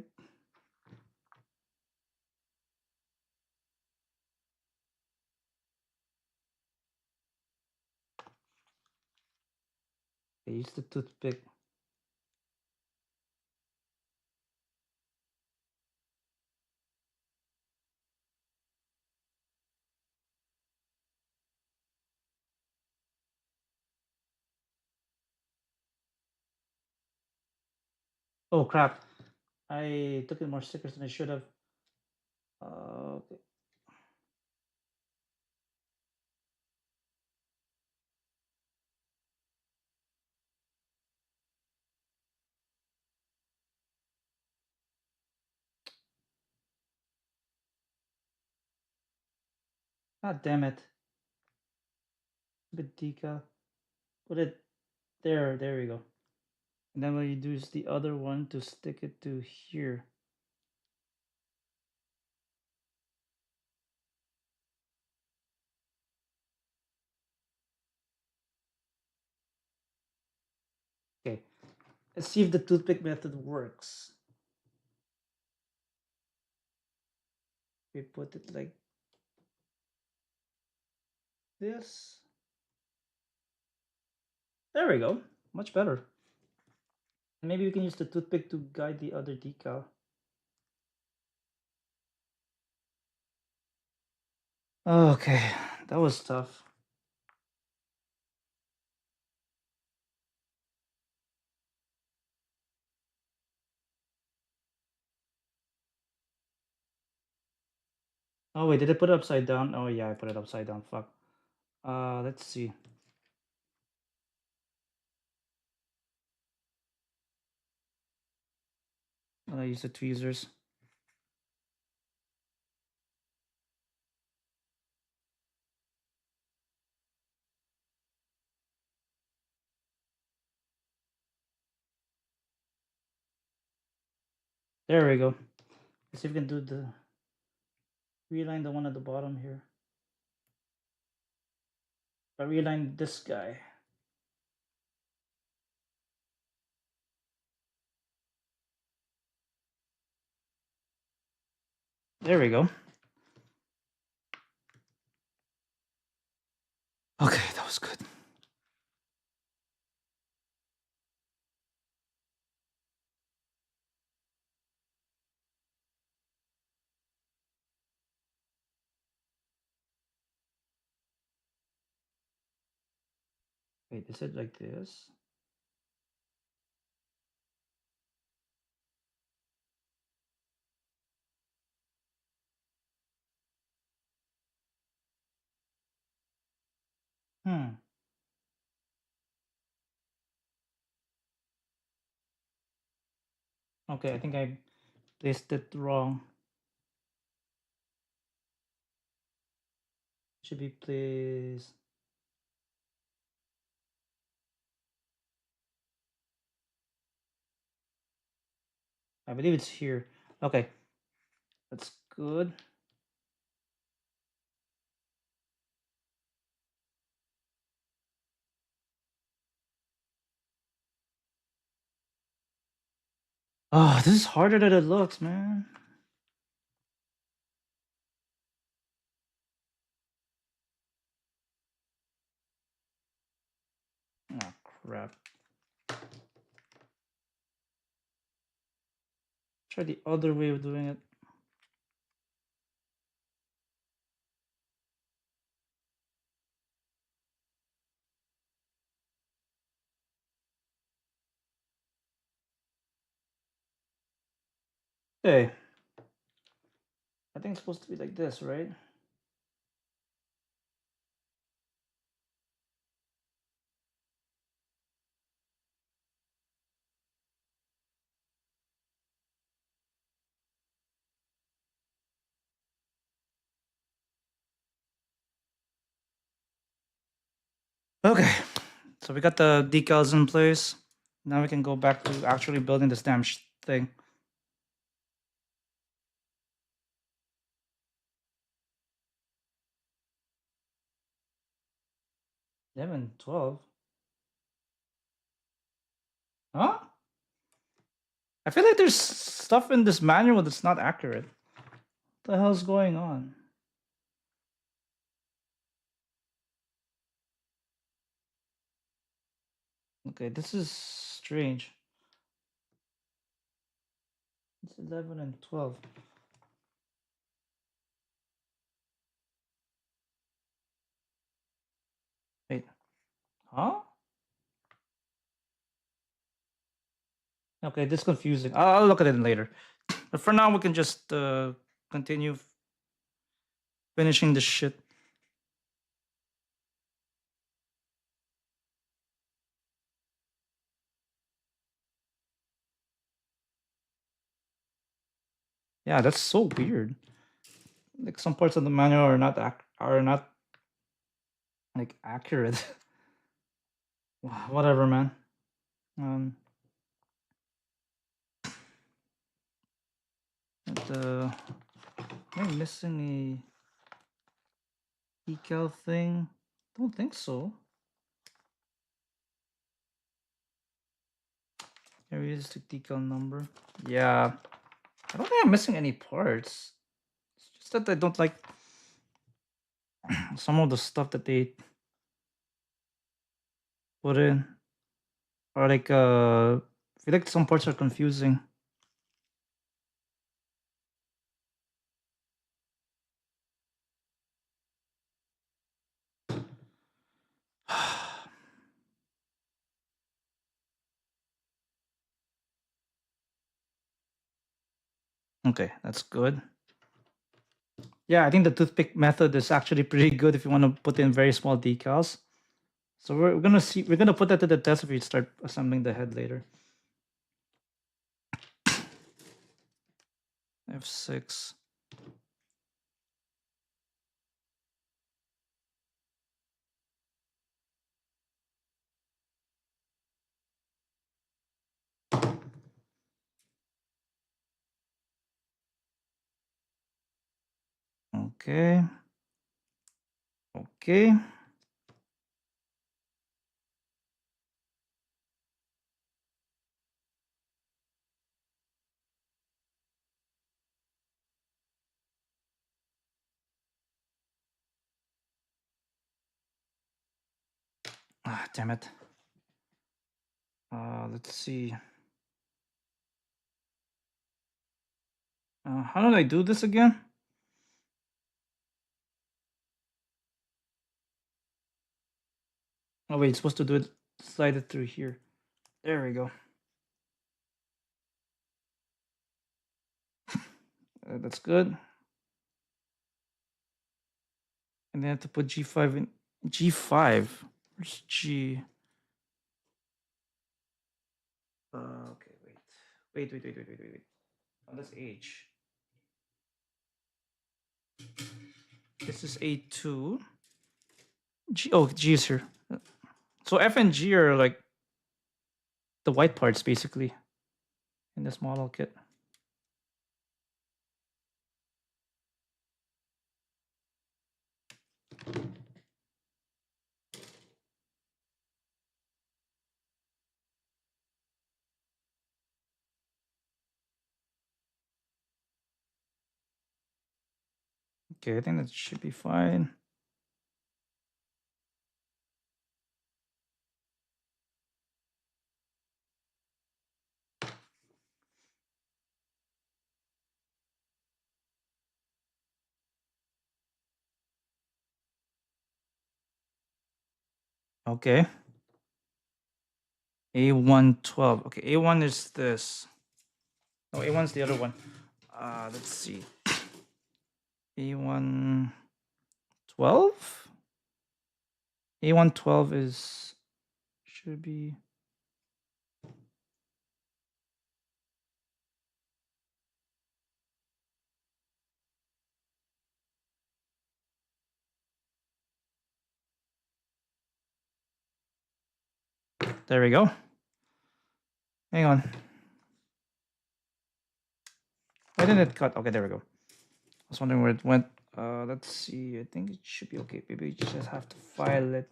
Okay, use the toothpick. Oh crap. I took in more stickers than I should have. Okay. God damn it. Bit decal. Put it there. There we go. And then what you do is the other one to stick it to here. Okay. Let's see if the toothpick method works. We put it like this. There we go. Much better. Maybe we can use the toothpick to guide the other decal. Okay, that was tough. Oh wait, did I put it upside down? Oh yeah, I put it upside down. Fuck. Let's see. I use the tweezers. There we go. Let's see if we can do the realign the one at the bottom here. I realign this guy. There we go. Okay, that was good. Wait, is it like this? Hmm. Okay, I think I placed it wrong. Should be placed. I believe it's here. Okay, that's good. Oh, this is harder than it looks, man. Oh, crap. Try the other way of doing it. Okay. I think it's supposed to be like this, right? Okay. So we got the decals in place. Now we can go back to actually building this damn thing. 11, 12. Huh? I feel like there's stuff in this manual that's not accurate. What the hell's going on? Okay, this is strange. It's 11 and 12. Wait, huh? Okay, this is confusing. I'll look at it later. But for now, we can just continue finishing this shit. Yeah, that's so weird. Like some parts of the manual are not are not like accurate. Whatever, man. Am I missing a decal thing? Don't think so. Realistic decal number. Yeah, I don't think I'm missing any parts. It's just that I don't like some of the stuff that they put in, or like I feel like some parts are confusing. Okay, that's good. Yeah, I think the toothpick method is actually pretty good if you want to put in very small decals. So we're gonna see. We're gonna put that to the test if we start assembling the head later. F6. Okay. Okay. Ah, damn it. Let's see. How did I do this again? Oh wait, it's supposed to do it, slide it through here. There we go. That's good. And then I have to put G5 in. G5? Where's G? Okay, wait. Wait. Oh, that's H. This is A2. G. Oh, G is here. So F and G are like the white parts basically in this model kit. Okay, I think that should be fine. Okay. A112. Okay, A1 is this. No, A1's the other one. Let's see. A112? A112 is should be there we go. Hang on. Why didn't it cut? Okay, there we go. I was wondering where it went. Let's see. I think it should be okay. Maybe we just have to file it.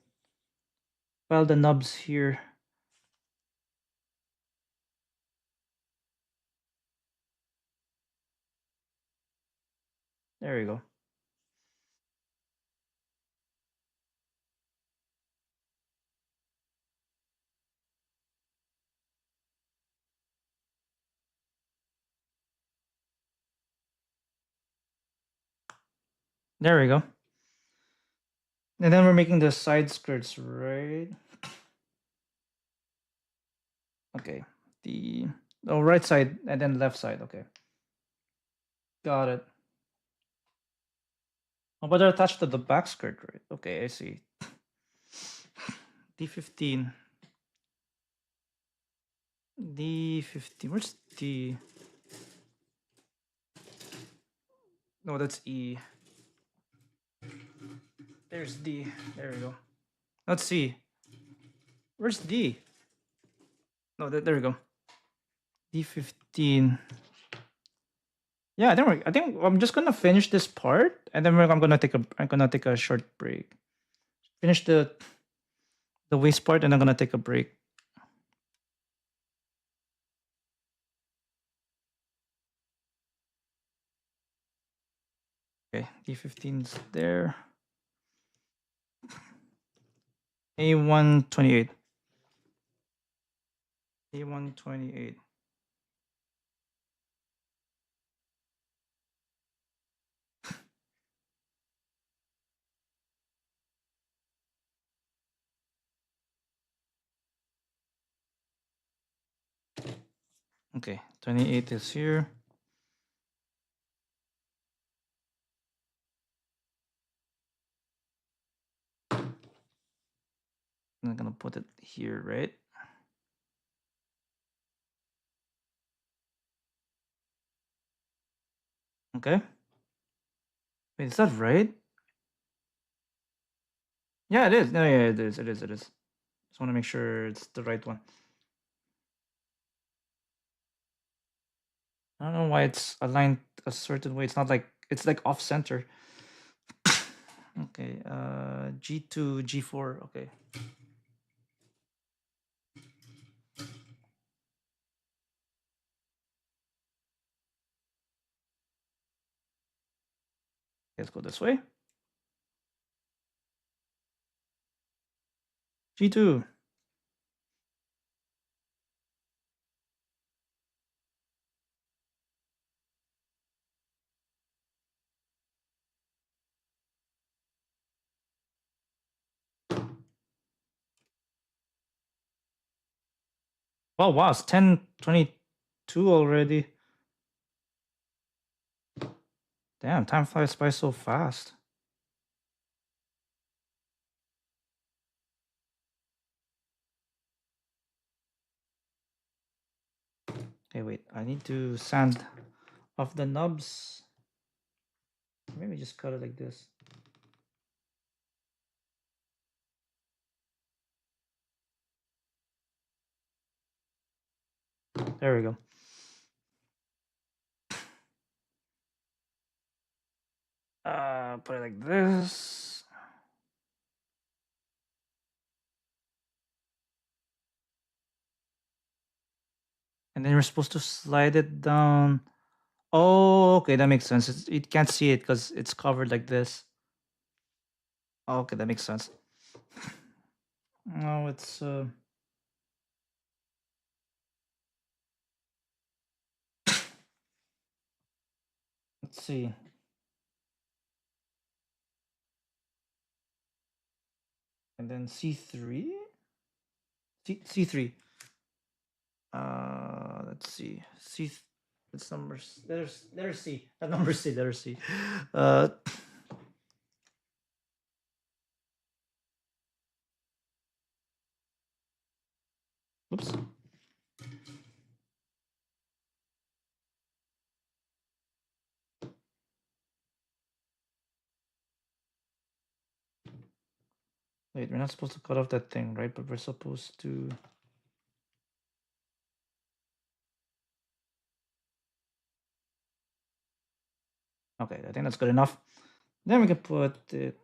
File the nubs here. There we go. There we go. And then we're making the side skirts, right? Okay. The right side and then left side. Okay. Got it. Oh, but they're attached to the back skirt, right? Okay, I see. D15. D15. Where's D? No, that's E. There's D. There we go. Let's see. Where's D? No, there we go. D15. Yeah, I think I'm just gonna finish this part, and then I'm gonna take a short break. Finish the waist part, and I'm gonna take a break. Okay, D15's there. A128. A128. Okay, 28 is here. I'm gonna put it here, right? Okay. Wait, is that right? Yeah, it is. No, yeah, it is. It is. It is. Just want to make sure it's the right one. I don't know why it's aligned a certain way. It's not like it's like off center. Okay. G2, G4. Okay. Let's go this way. G2. Oh wow, it's 10:22 already. Damn, time flies by so fast. Okay, wait. I need to sand off the nubs. Maybe just cut it like this. There we go. Put it like this. And then you're supposed to slide it down. Oh, okay, that makes sense. It can't see it because it's covered like this. Okay, that makes sense. No, it's let's see. And then C3? C3. Let's see. It's numbers. There's C. Number C, there's C. Oops. Wait, we're not supposed to cut off that thing, right? But we're supposed to. Okay, I think that's good enough. Then we can put it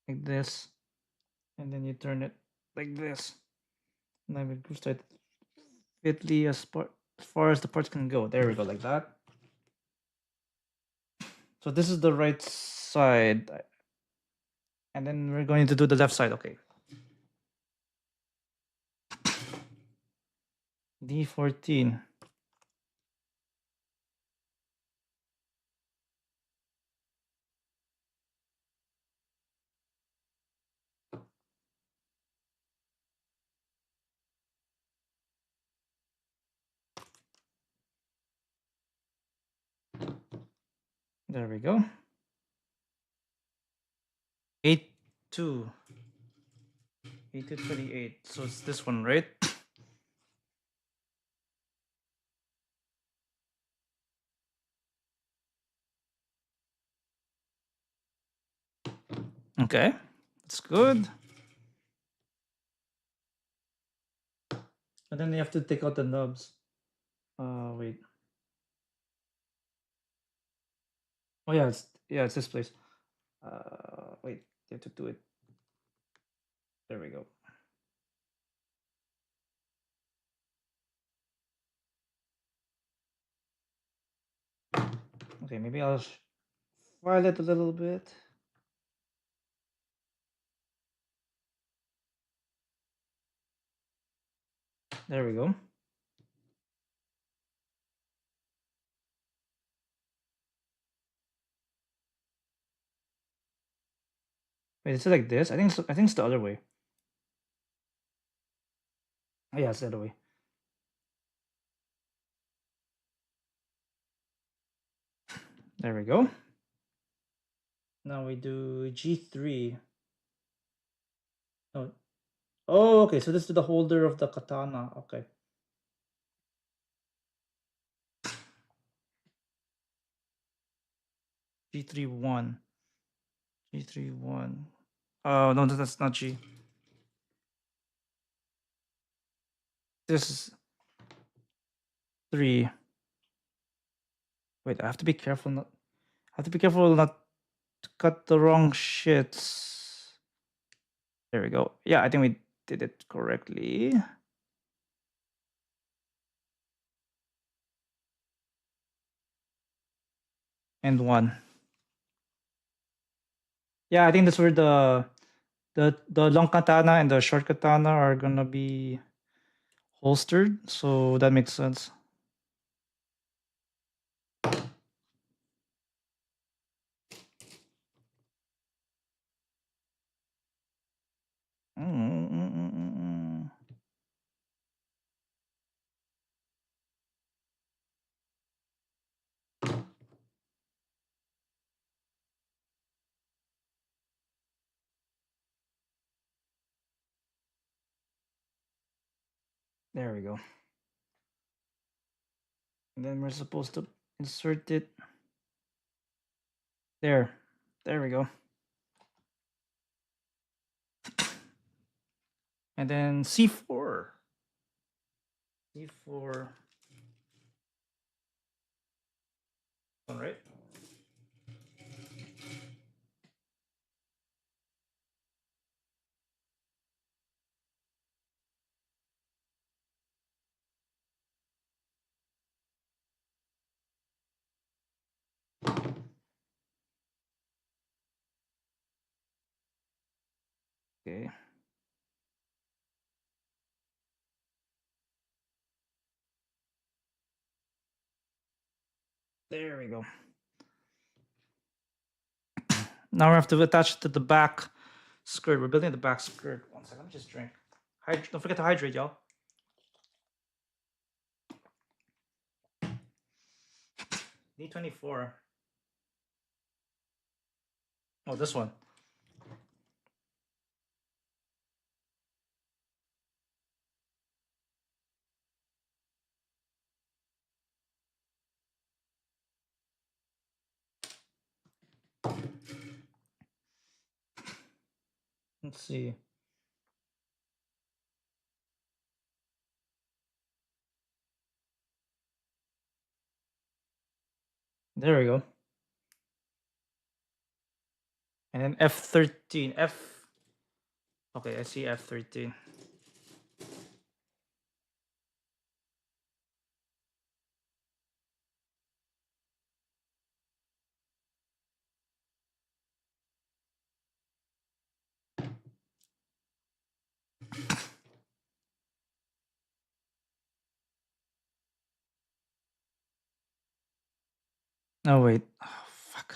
like this, and then you turn it like this. And then we boost it fitly as far as the parts can go. There we go, like that. So this is the right side. And then we're going to do the left side. Okay. D14. There we go. 8-2. 8-28. So it's this one, right? Okay, that's good. And then you have to take out the nubs. Wait. Oh yeah, it's this place. Wait, you have to do it. There we go. Okay, maybe I'll file it a little bit. There we go. Wait, is it like this? I think it's the other way. Oh, yeah, it's the other way. There we go. Now we do G3. Oh, okay. So this is the holder of the katana. Okay. G3-1. G3-1. Oh, no, that's not G. This is 3. Wait, I have to be careful not to cut the wrong shits. There we go. Yeah, I think we did it correctly. And 1. Yeah, I think that's where the long katana and the short katana are gonna be holstered, so that makes sense. There we go. And then we're supposed to insert it there. There we go. And then C4. C4. All right. Okay. There we go. Now we have to attach it to the back skirt. We're building the back skirt. One second, let me just drink. Don't forget to hydrate, y'all. D24. Oh, this one. Let's see. There we go. And then F13. Okay, I see F13. Oh wait. Oh, fuck.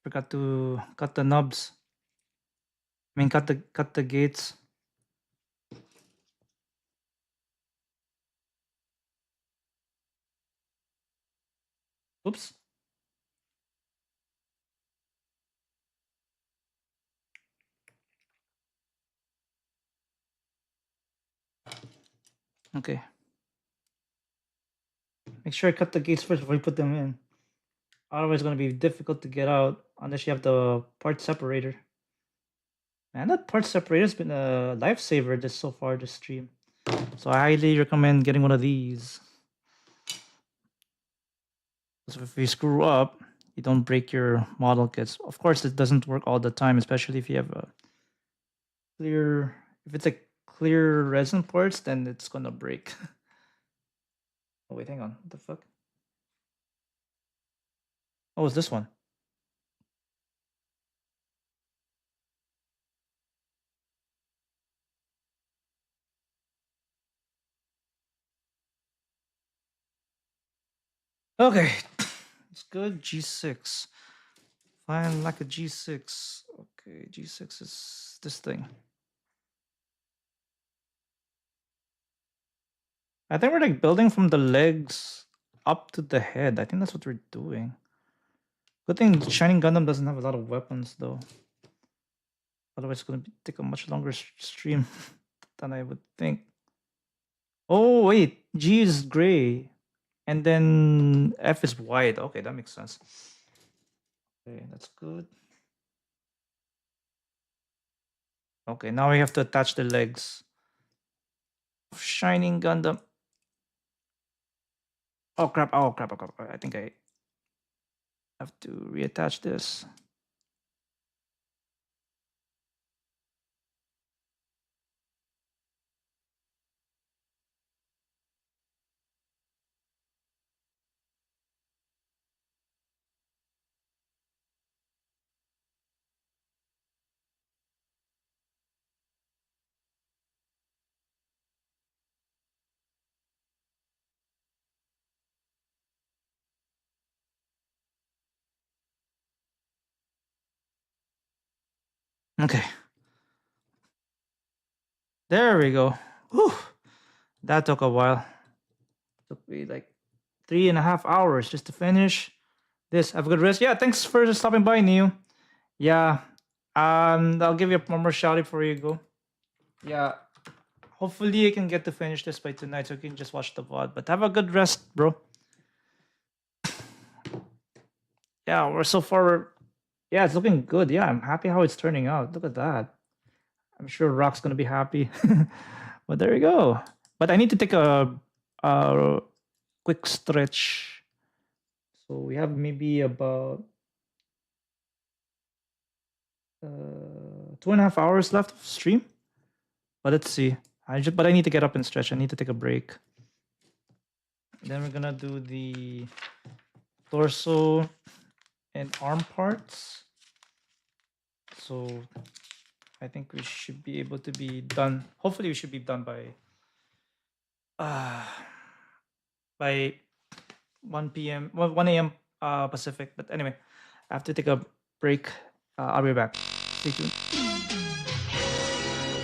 Forgot to cut the knobs. I mean cut the gates. Oops. Okay. Make sure I cut the gates first before you put them in. Otherwise, it's going to be difficult to get out unless you have the part separator. Man, that part separator has been a lifesaver this so far this stream. So I highly recommend getting one of these. So if you screw up, you don't break your model kits. Of course, it doesn't work all the time, especially if you have a clear. If it's a clear resin parts, then it's gonna break. Oh wait, hang on. What the fuck? Oh, it's this one. Okay, it's good. G6. Fine, like a G6. Okay, G6 is this thing. I think we're like building from the legs up to the head. I think that's what we're doing. Good thing Shining Gundam doesn't have a lot of weapons though. Otherwise, it's gonna take a much longer stream than I would think. Oh wait, G is gray, and then F is white. Okay, that makes sense. Okay, that's good. Okay, now we have to attach the legs. Shining Gundam. Oh crap! Oh crap! Oh crap! I think I have to reattach this. Okay. There we go. Whew. That took a while. Took me like 3.5 hours just to finish this. Have a good rest. Yeah, thanks for stopping by, Neo. Yeah. I'll give you one more shout out before you go. Yeah. Hopefully you can get to finish this by tonight so you can just watch the VOD. But have a good rest, bro. Yeah, we're so far. Yeah, it's looking good. Yeah, I'm happy how it's turning out. Look at that. I'm sure Rock's gonna be happy. But there you go. But I need to take a quick stretch. So we have maybe about 2.5 hours left of stream. But let's see. But I need to get up and stretch. I need to take a break. Then we're gonna do the torso and arm parts. So I think we should be able to be done. Hopefully we should be done by 1 p.m. 1 a.m. Pacific. But anyway, I have to take a break. I'll be back. Stay tuned.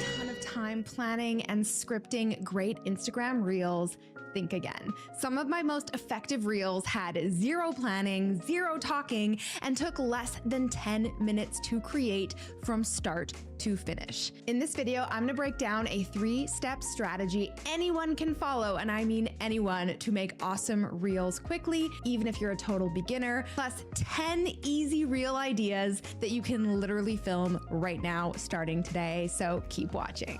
Ton of time planning and scripting great Instagram reels. Think again. Some of my most effective reels had zero planning, zero talking, and took less than 10 minutes to create from start to finish. In this video, I'm gonna break down a 3-step strategy anyone can follow, and I mean anyone, to make awesome reels quickly, even if you're a total beginner, plus 10 easy reel ideas that you can literally film right now, starting today. So keep watching.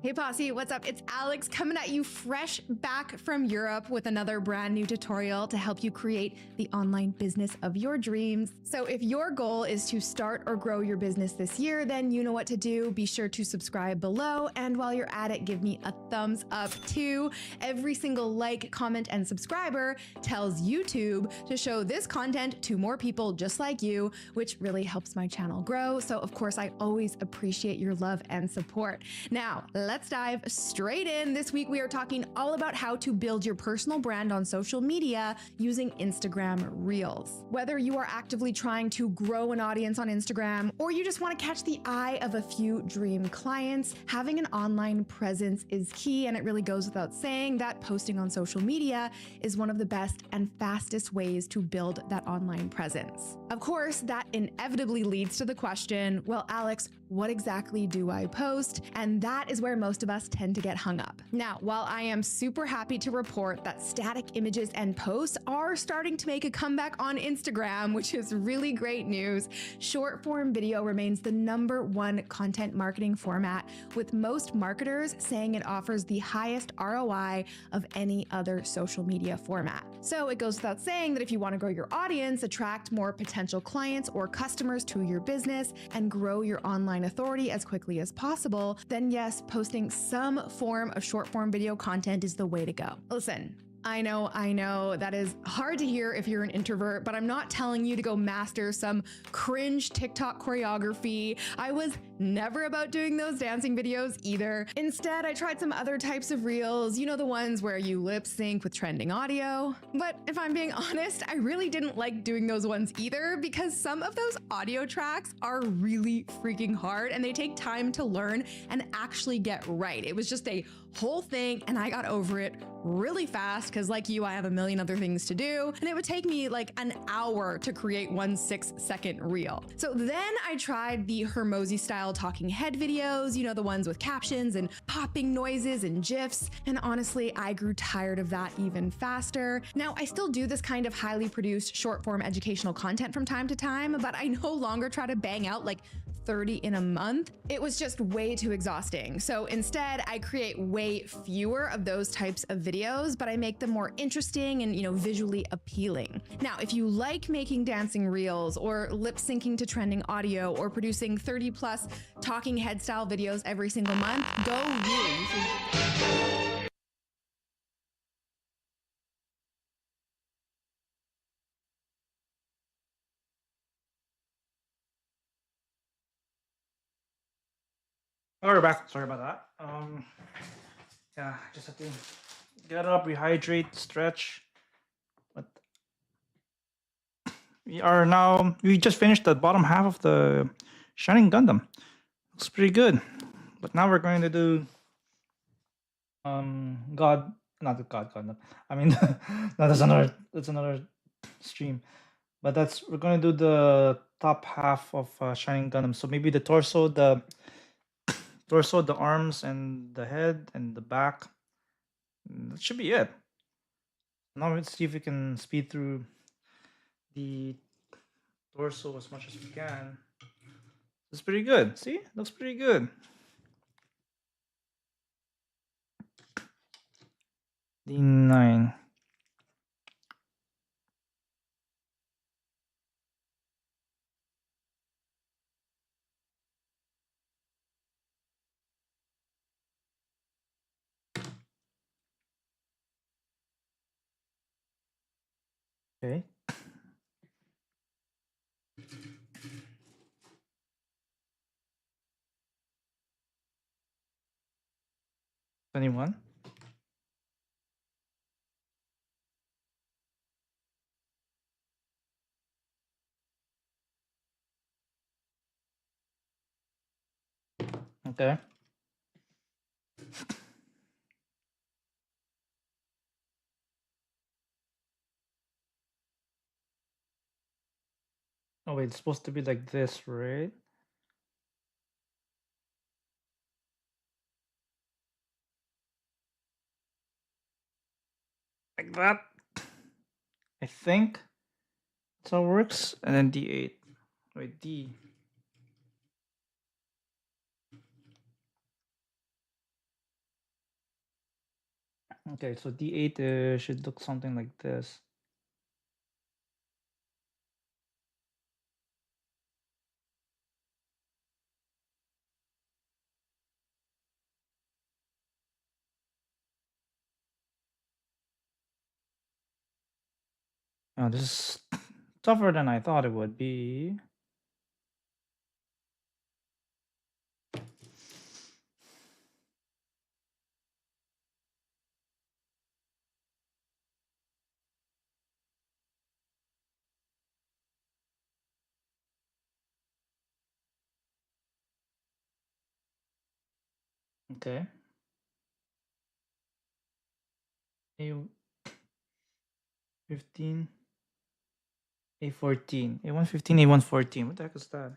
Hey Posse, what's up? It's Alex coming at you fresh back from Europe with another brand new tutorial to help you create the online business of your dreams. So if your goal is to start or grow your business this year, then you know what to do. Be sure to subscribe below. And while you're at it, give me a thumbs up too. Every single like, comment, and subscriber tells YouTube to show this content to more people just like you, which really helps my channel grow. So of course, I always appreciate your love and support. Now, let's dive straight in. This week, we are talking all about how to build your personal brand on social media using Instagram Reels. Whether you are actively trying to grow an audience on Instagram, or you just want to catch the eye of a few dream clients, having an online presence is key, and it really goes without saying that posting on social media is one of the best and fastest ways to build that online presence. Of course, that inevitably leads to the question, well, Alex, what exactly do I post? And that is where most most of us tend to get hung up. Now, while I am super happy to report that static images and posts are starting to make a comeback on Instagram, which is really great news, short form video remains the #1 content marketing format, with most marketers saying it offers the highest ROI of any other social media format. So it goes without saying that if you want to grow your audience, attract more potential clients or customers to your business, and grow your online authority as quickly as possible, then yes, posting some form of short form video content is the way to go. Listen, I know, that is hard to hear if you're an introvert, but I'm not telling you to go master some cringe TikTok choreography. I was never about doing those dancing videos either. Instead, I tried some other types of reels, you know, the ones where you lip sync with trending audio. But if I'm being honest, I really didn't like doing those ones either, because some of those audio tracks are really freaking hard and they take time to learn and actually get right. It was just a whole thing and I got over it really fast because, like you, I have a million other things to do, and it would take me like an hour to create one 6-second reel. So then I tried the Hermosi style talking head videos, you know, the ones with captions and popping noises and GIFs, and honestly, I grew tired of that even faster. Now, I still do this kind of highly produced short form educational content from time to time, but I no longer try to bang out like 30 in a month. It was just way too exhausting. So instead, I create way fewer of those types of videos, but I make them more interesting and, you know, visually appealing. Now, if you like making dancing reels or lip syncing to trending audio or producing 30+ talking head style videos every single month, go you. Oh, we're back. Sorry about that. Yeah, just have to get up, rehydrate, stretch. But we just finished the bottom half of the Shining Gundam. Looks pretty good. But now we're going to do not the God Gundam. I mean, no, that's another stream. But we're going to do the top half of Shining Gundam. So maybe the torso, the arms, and the head, and the back. That should be it. Now let's see if we can speed through the torso as much as we can. It's pretty good. See? Looks pretty good. D9. Okay. Anyone? Okay. Oh wait, it's supposed to be like this, right? Like that. I think that's how it works. And then D8. Wait, D. Okay, so D8 should look something like this. Oh, this is tougher than I thought it would be. Okay. A15, A14, A115, A114. What the heck is that?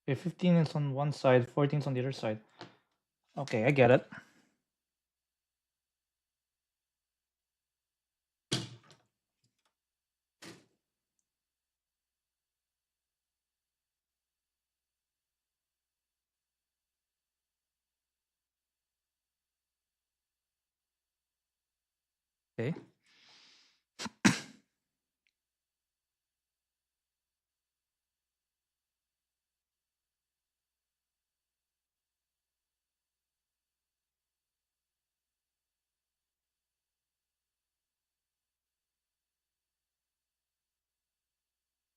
Okay, 15 is on one side, 14 is on the other side. Okay, I get it. Okay.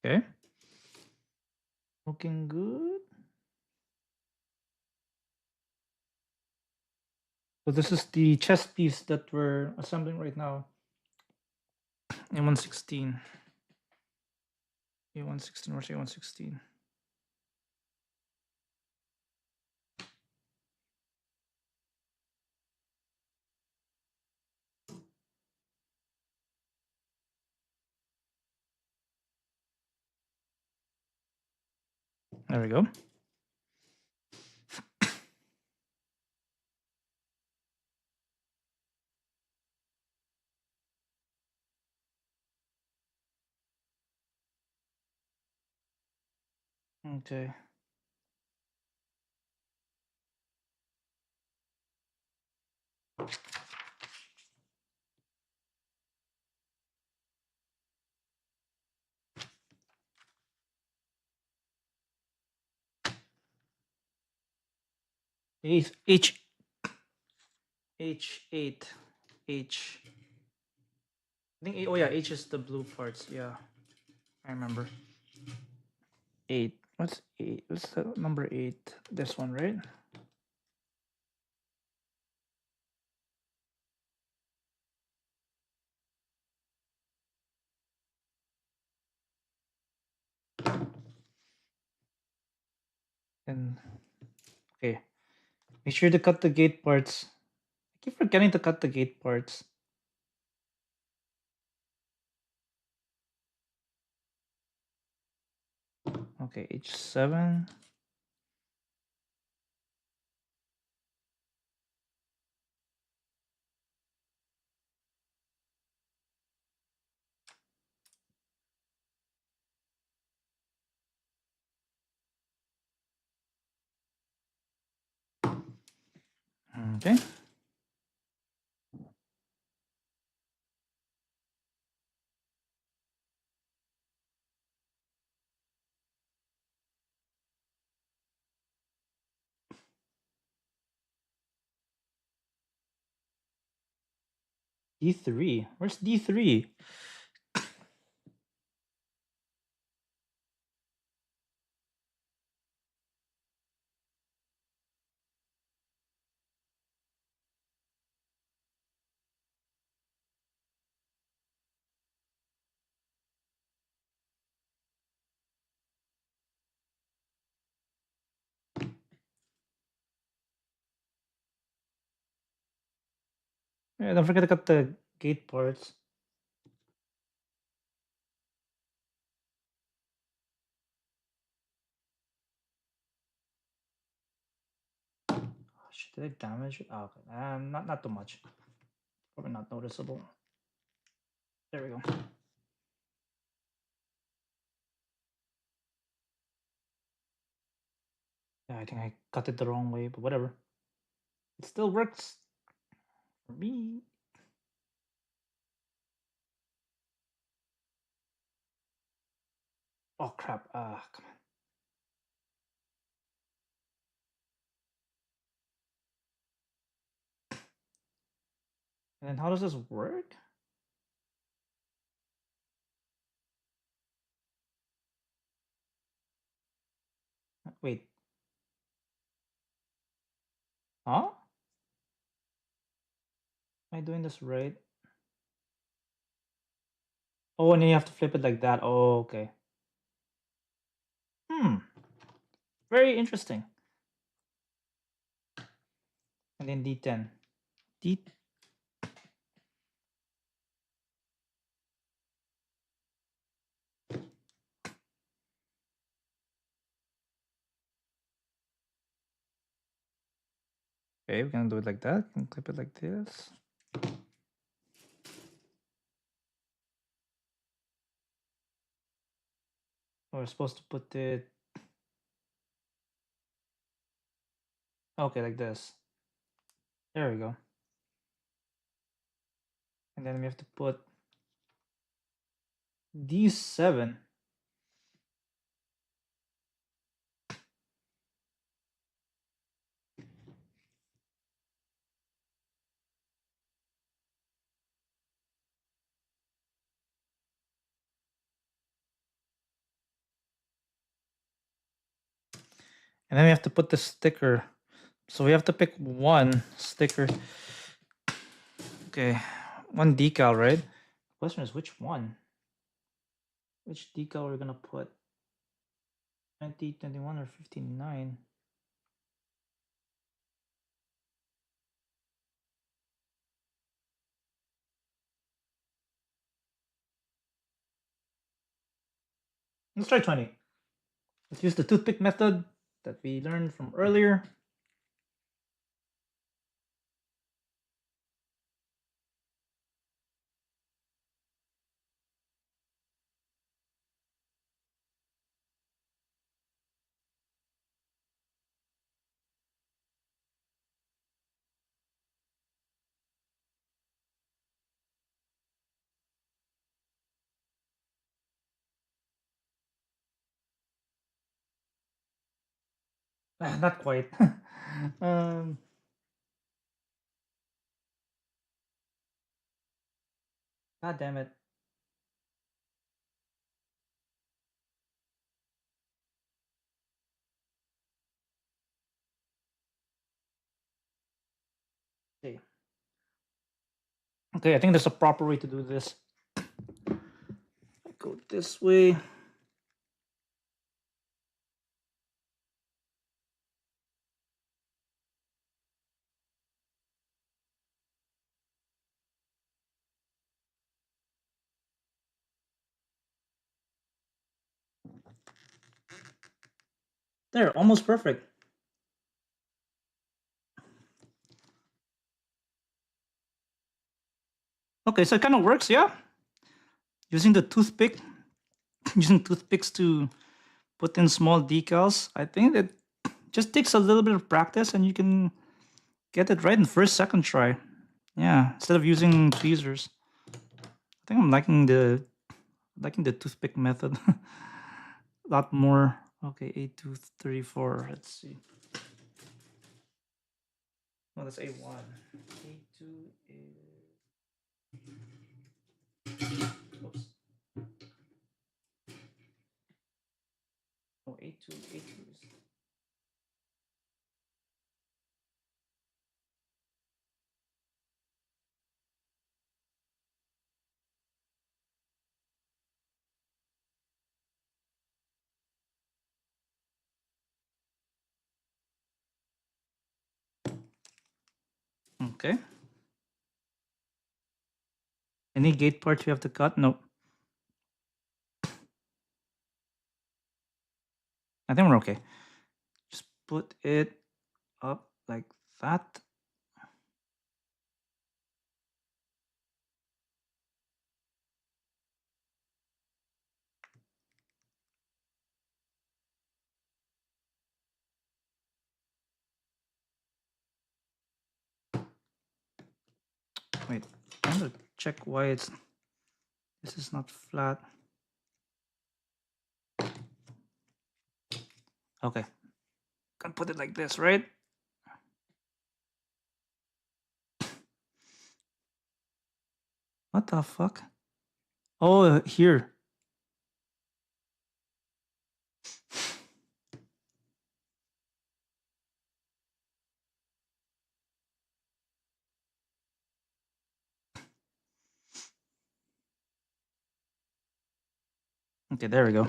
Okay. Looking good. So this is the chest piece that we're assembling right now. A116. A116, where's A116? There we go. Okay. H8 H. I think oh yeah, H is the blue parts. Yeah, I remember. 8. What's 8? What's the number 8? This one, right? And okay, make sure to cut the gate parts. I keep forgetting to cut the gate parts. Okay, H7. Okay. D3. Where's D3? Yeah, don't forget to cut the gate parts. Oh, shit, did I damage it? Oh, okay. Not too much. Probably not noticeable. There we go. Yeah, I think I cut it the wrong way, but whatever. It still works for me. Oh crap! Come on. And then how does this work? Wait. Huh? Am I doing this right? Oh, and then you have to flip it like that. Oh, okay. Hmm. Very interesting. And then D10. D. Okay, we're gonna do it like that. Can clip it like this. We're supposed to put it. Okay, like this. There we go. And then we have to put these 7. And then we have to put the sticker. So we have to pick one sticker. Okay, one decal, right? The question is which one? Which decal we're gonna put? 20, 21, or 59? Let's try 20. Let's use the toothpick method that we learned from earlier. Not quite. um, God damn it. Okay. Okay, I think there's a proper way to do this. I go this way. There, almost perfect. Okay, so it kind of works, yeah? Using the toothpick, using toothpicks to put in small decals. I think it just takes a little bit of practice and you can get it right in first, second try. Yeah, instead of using tweezers. I think I'm liking the toothpick method a lot more. Okay, A234. Let's see. No, that's A1. A2 is. Oops. Oh, A2 is. Okay. Any gate parts we have to cut? No. I think we're okay. Just put it up like that. Wait, I'm gonna check why this is not flat. Okay. Can put it like this, right? What the fuck? Oh, here. Okay, there we go.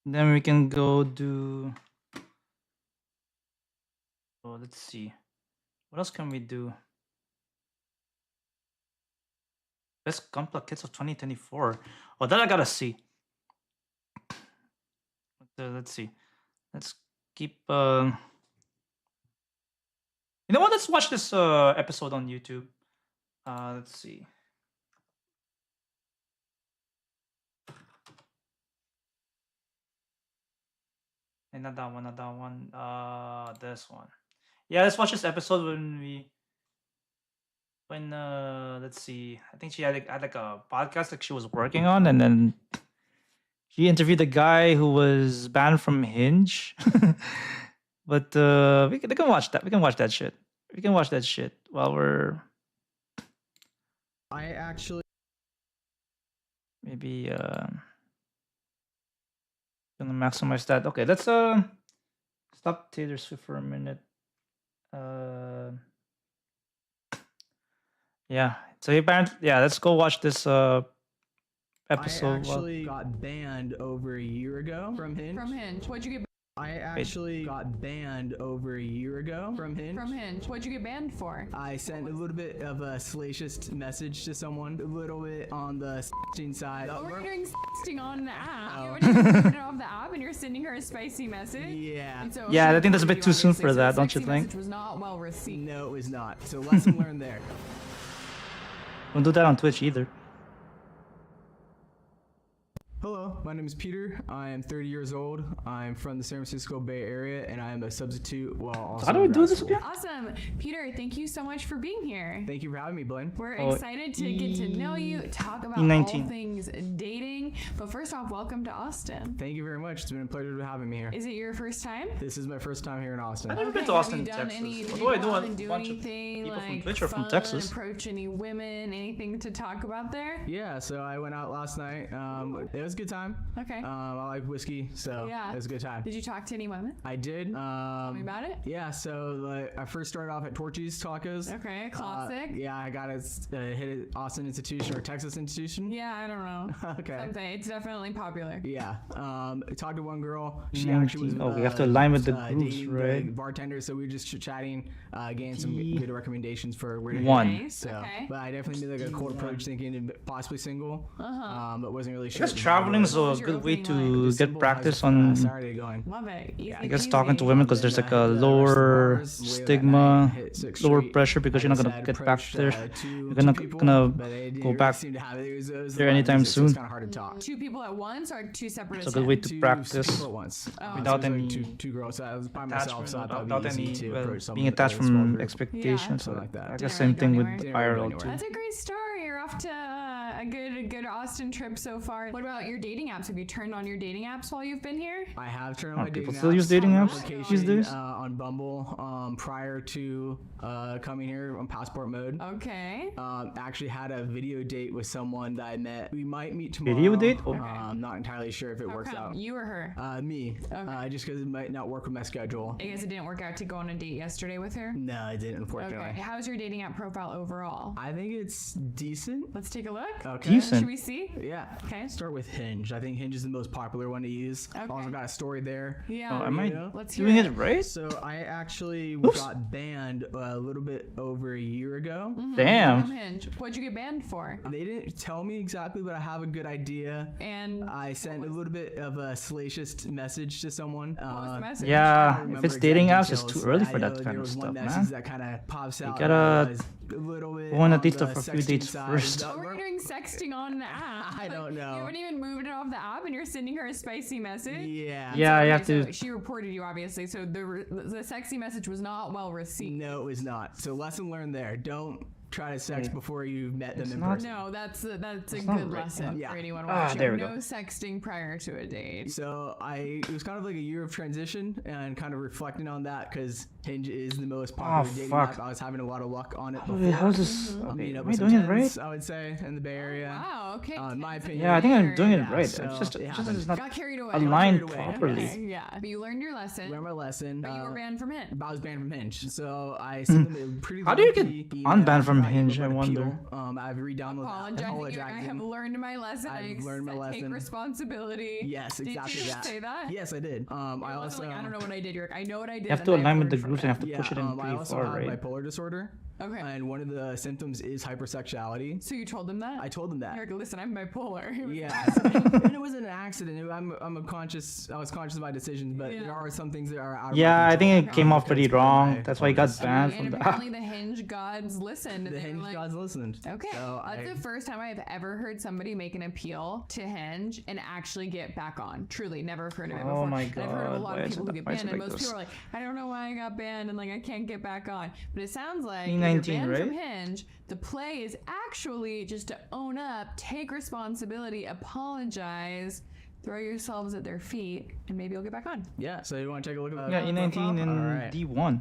Then we can go do. Oh, let's see. What else can we do? Best complex kits of 2024. Oh, that I gotta see. Let's see. Let's keep. You know what? Let's watch this episode on YouTube. Let's see. And not that one, not that one. This one. Yeah, let's watch this episode when let's see. I think she had like a podcast that she was working on, and then she interviewed a guy who was banned from Hinge. But we can watch that. We can watch that shit. We can watch that shit while we're I actually maybe gonna maximize that. Okay, let's stop Taylor Swift for a minute. Yeah. So let's go watch this episode. I actually got banned over a year ago from Hinge. From Hinge. What'd you get? I actually got banned over a year ago from Hinge. From Hinge. What'd you get banned for? I sent a little bit of a salacious message to someone, a little bit on the sexting side. Oh, we're doing sexting on the app. Oh. You already moved it off the app and you're sending her a spicy message? Yeah. And so Yeah, she I think that's a bit too soon obviously, for so that, the don't you sexy think? message was not well received. No, it was not. So lesson learned there. Don't do that on Twitch either. Hello, my name is Peter. I am 30 years old. I'm from the San Francisco Bay Area, and I am a substitute while also How do we in do grad this school. again? Awesome. Peter, thank you so much for being here. Thank you for having me, Blaine. We're Oh, excited to get to know you, talk about E19. all things dating. But first off, welcome to Austin. Thank you very much. It's been a pleasure having me here. Is it your first time? This is my first time here in Austin. I've never been to Have Austin, you done Texas. any, Although I did do you a go and do bunch of anything people from like Twitch or from fun, Texas. approach any women, anything to talk about there? Yeah, so I went out last night. It was a good time. Okay. I like whiskey, so Yeah. it was a good time. Did you talk to any women? I did. Tell me about it. Yeah, so I first started off at Torchy's Tacos. Okay, classic. Yeah, I got hit an Austin institution or Texas institution. Yeah, I don't know. Okay. Something. It's definitely popular. Yeah. I talked to one girl. She 19. actually was. Oh, we have to align with the groups, dating right? the bartender, so we were just chatting, getting some good recommendations for where to One. hit. Nice, So, okay. but I definitely made like a cold approach, thinking possibly single. But wasn't really I sure. guess traveling is a was your good way opening to Just get simple, practice how's, on. Saturday going. Love it. Easy I guess peasy. talking to women because there's like a Yeah, lower rest of the bars, stigma, hit 6th lower Street. pressure because you're not Like I gonna said, get back approached, there. two You're gonna people, gonna but they didn't go really back seem to have it. It was there a lot of anytime music, so soon. it's kind of hard to talk. Two people at once or two separate It's a good way to Two practice people at once. without so it was any like two girls. So I was by myself, so I thought without it'd be any easy to approach someone being attached with a small from group. expectations. something like that. I Didn't guess really same go thing with anywhere. Didn't really go IRL anywhere. too. That's a great story. You're off to a good Austin trip so far. What about your dating apps? Have you turned on your dating apps while you've been here? I have turned on Oh, my people dating still apps. use dating on apps application, these days? on Bumble prior to coming here on passport mode. Okay. Actually had a video date with someone that I met. We might meet tomorrow. Video date? Oh. I'm not entirely sure if it How works come? out. You or her? Me. Just because it might not work with my schedule. I guess it didn't work out to go on a date yesterday with her? No, it didn't, unfortunately. Okay. How's your dating app profile overall? I think it's decent. Let's take a look. Okay. Decent. Should we see? Yeah. Okay. Start with Hinge. I think Hinge is the most popular one to use. Okay. Also got a story there. Yeah. Oh, am I Let's hear doing it. it right? So I actually Oops. got banned a little bit over a year ago. From Damn. Hinge. What'd you get banned for? They didn't tell me exactly, but I have a good idea. And I sent a little bit of a salacious message to someone. what was the message? I Yeah, don't if remember it's dating exact apps, it's details. too early I for know that there kind of was stuff, one man. message that kind of pops out. gotta that was a little bit go on a on date the for a few sexting dates side. first. Oh, we're doing sexting on the app. I don't know. You haven't even moved it off the app and you're sending her a spicy message? Yeah. Yeah, you Okay, have to. so she reported you, obviously. So the sexy message was not well received. No, it was not. So lesson learned there. Don't try to sex before you've met them It's in not- person. No, that's a not good right. lesson Yeah. for anyone Ah, watching. there we No go. sexting prior to a date. So it was kind of like a year of transition and kind of reflecting on that because Hinge is the most popular dating fuck. app. I was having a lot of luck on it Wait, before. how's this? I'm Okay, meeting up am I with some doing it right? tens, I would say, in the Bay Area. Wow, okay. In my opinion. Yeah, I think I'm doing it Yeah, right. so It's just it it's happened. not Got carried away. aligned Got carried away. properly. Okay, yeah. But you learned your lesson. Learned my lesson. But you were banned from it. I was banned from Hinge, so I sent them a pretty. How do you get lengthy unbanned email from about Hinge, able I to wonder? appeal. I've re-downloaded. Apologizing. I have learned my lesson. I've learned my Take lesson. responsibility. Yes, exactly Did you that. say that? Yes, I did. I It wasn't also. like, I don't know what I did, Rick. I know what I did. You have to and I've align with the learned from groups it. and have to Yeah, push it in I pretty also far, have right? bipolar disorder. Okay. And one of the symptoms is hypersexuality. So you told them that? I told them that. You're like, listen, I'm bipolar. Yeah, and it wasn't an accident. I was conscious of my decisions, but there are some things that are out of my Yeah, I control. think it came off pretty wrong. That's why he got banned And from the apparently the Hinge gods listened. The Hinge gods listened. Okay. So That's the first time I've ever heard somebody make an appeal to Hinge and actually get back on. Truly, never heard of it before. Oh my And I've heard of a God, lot why of is people it- who get why is banned, it and like most this? people are like, I don't know why I got banned, and like I can't get back on. But it sounds like if you're 19, banned from right? Hinge, the play is actually just to own up, take responsibility, apologize, throw yourselves at their feet, and maybe you'll get back on. Yeah, so you want to take a look at Yeah, E19 and Alright. D1.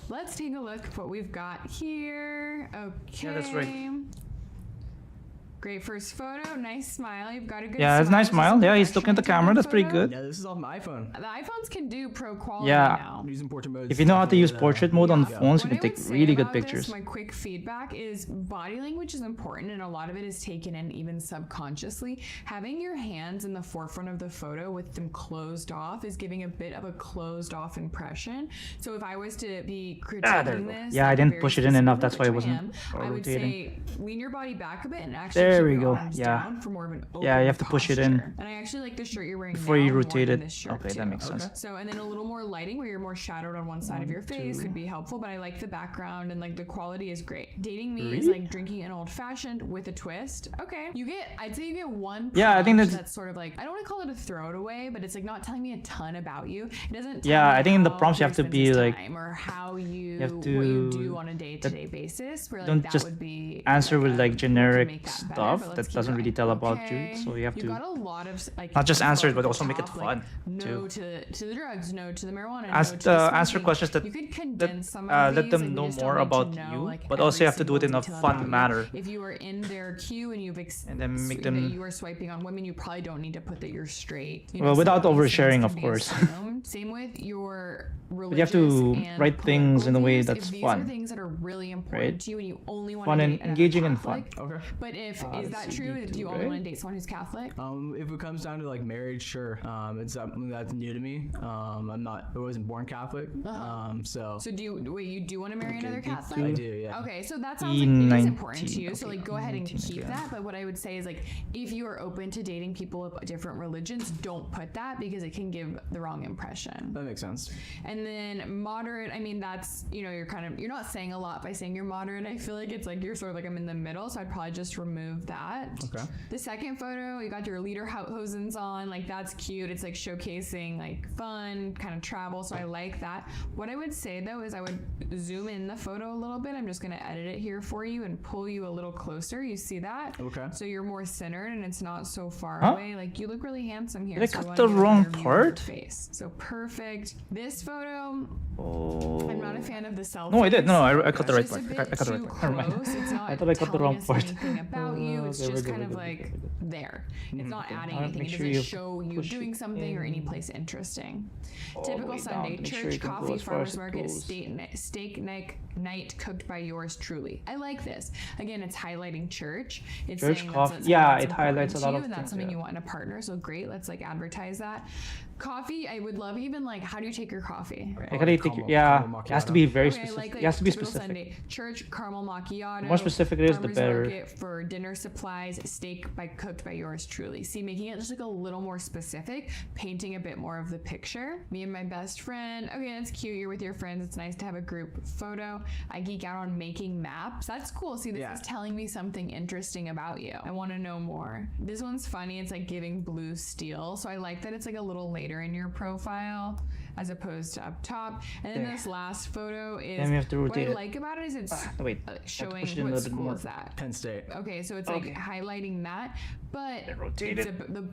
Let's take a look at what we've got here. Okay. Yeah, that's right. Great first photo. Nice smile. You've got a good Yeah, it's a nice smile. Yeah, he's looking at the camera. That's pretty good. Yeah, this is off my iPhone. The iPhones can do pro quality Yeah. now. I'm using portrait mode. If you know how to use portrait mode on the phones, you What can I would take say really good about this, pictures. my quick feedback is body language is important, and a lot of it is taken in even subconsciously. Having your hands in the forefront of the photo with them closed off is giving a bit of a closed off impression. So if I was to be there critiquing we go. this, Yeah, I like, didn't very push it in enough. specifically, That's why it which I wasn't am, I would rotating. say lean your body back a bit and actually There keep we your go. arms Yeah. down for more of an open Yeah, you have to push it in posture. And I actually like the shirt you're wearing before now you more rotate than it. this shirt Okay, too. that makes sense. So, and then a little more lighting where you're more shadowed on one side of your face could be helpful, but I like the background and like the quality is great. Dating me is Really? like drinking an old fashioned with a twist. Okay. I'd say you get one Yeah, I think prompt that's- sort of like, I don't want to call it a throw it away, but it's like not telling me a ton about you. It doesn't tell Yeah, me I think in the how prompts you have to spend be his like, time or how you, have what you to- do on a day-to-day basis, where like don't that just would be answer with like make generic that better, stuff but let's that keep doesn't really going. tell about Okay. you. So you have You to got a lot of like not just answer it, but info also at make the it top, fun no too. to the drugs, no to the marijuana, Ask no to the answer smoking. questions that You could that condense some of let these, them like, we know just don't more need to about know, you, like, but also you have to do it every in a single fun detail manner. about you. If you are in their queue and you've And then make that them- you are swiping on women, you probably don't need to put that you're straight. You Well, some without of these things oversharing, can of be course. assumed. Same with your But you have to religious and write things in a way political that's views. If these fun. are things that are really important Right? to you and you only want Fun to and date another engaging and fun. Catholic, Okay. but if is let's that see, true? D2, Do you only right? want to date someone who's Catholic? If it comes down to like marriage, sure. It's something that's new to me. I wasn't born Catholic. So So you do want to marry another Catholic? I do, yeah. Okay, so that sounds like it is E19, important to you. So like go ahead and E19, keep yeah. that. But what I would say is like if you are open to dating people of different religions, don't put that because it can give the wrong impression. That makes sense. And then moderate, I mean that's you're not saying a lot by saying you're moderate. I feel like it's like you're sort of like I'm in the middle, so I'd probably just remove that. Okay. The second photo, you got your lederhosens on, like that's cute. It's like showcasing like fun, kind of travel, so I like that. What I would say though is I would zoom in the photo a little bit. I'm just gonna edit it here for you and pull you a little closer. You see that? Okay. So you're more centered and it's not so far Huh? away. Like you look really handsome here. Did I so cut wanna the get a wrong better view of your part? Face. So perfect. This photo, Oh. I'm not a fan of the selfies. No, I did. No, I cut the right It's part. just a I bit cut the too right part. Never mind. close. It's not I thought I cut the telling wrong us part. anything about you. It's Okay, we're just good, kind we're of good, like we're good. there. It's not adding Alright, anything. make It sure doesn't you show you push doing it something or any in place interesting. all the Typical way Sunday down. Make sure church you can go coffee, as far farmers as it market, goes. steak night cooked by yours truly. I like this. Again, it's highlighting church. It's Church saying coffee. that's Yeah, that's it highlights a important lot to of you, and that's things, something yeah. you want in a partner. So great. Let's like advertise that. Coffee, I would love even like how do you take your coffee? I gotta take yeah. It has to be very Okay, specific. like It has to be typical specific. Sunday. Church caramel macchiato. The more specific it is, the farmers better. market for dinner supplies, steak cooked by yours truly. See, making it just like a little more specific, painting a bit more of the picture. Me and my best friend. Okay, that's cute. You're with your friends. It's nice to have a group photo. I geek out on making maps. That's cool. See, this is telling me something interesting about you. I want to know more. This one's funny. It's like giving blue steel. So I like that it's like a little later in your profile as opposed to up top. And then There. this last photo is Then we have to what I rotate it. like about it is it's wait. I have to showing push it in a what little bit school more. is that. Penn State. Okay, so it's like Okay. highlighting that, but rotate it's it. the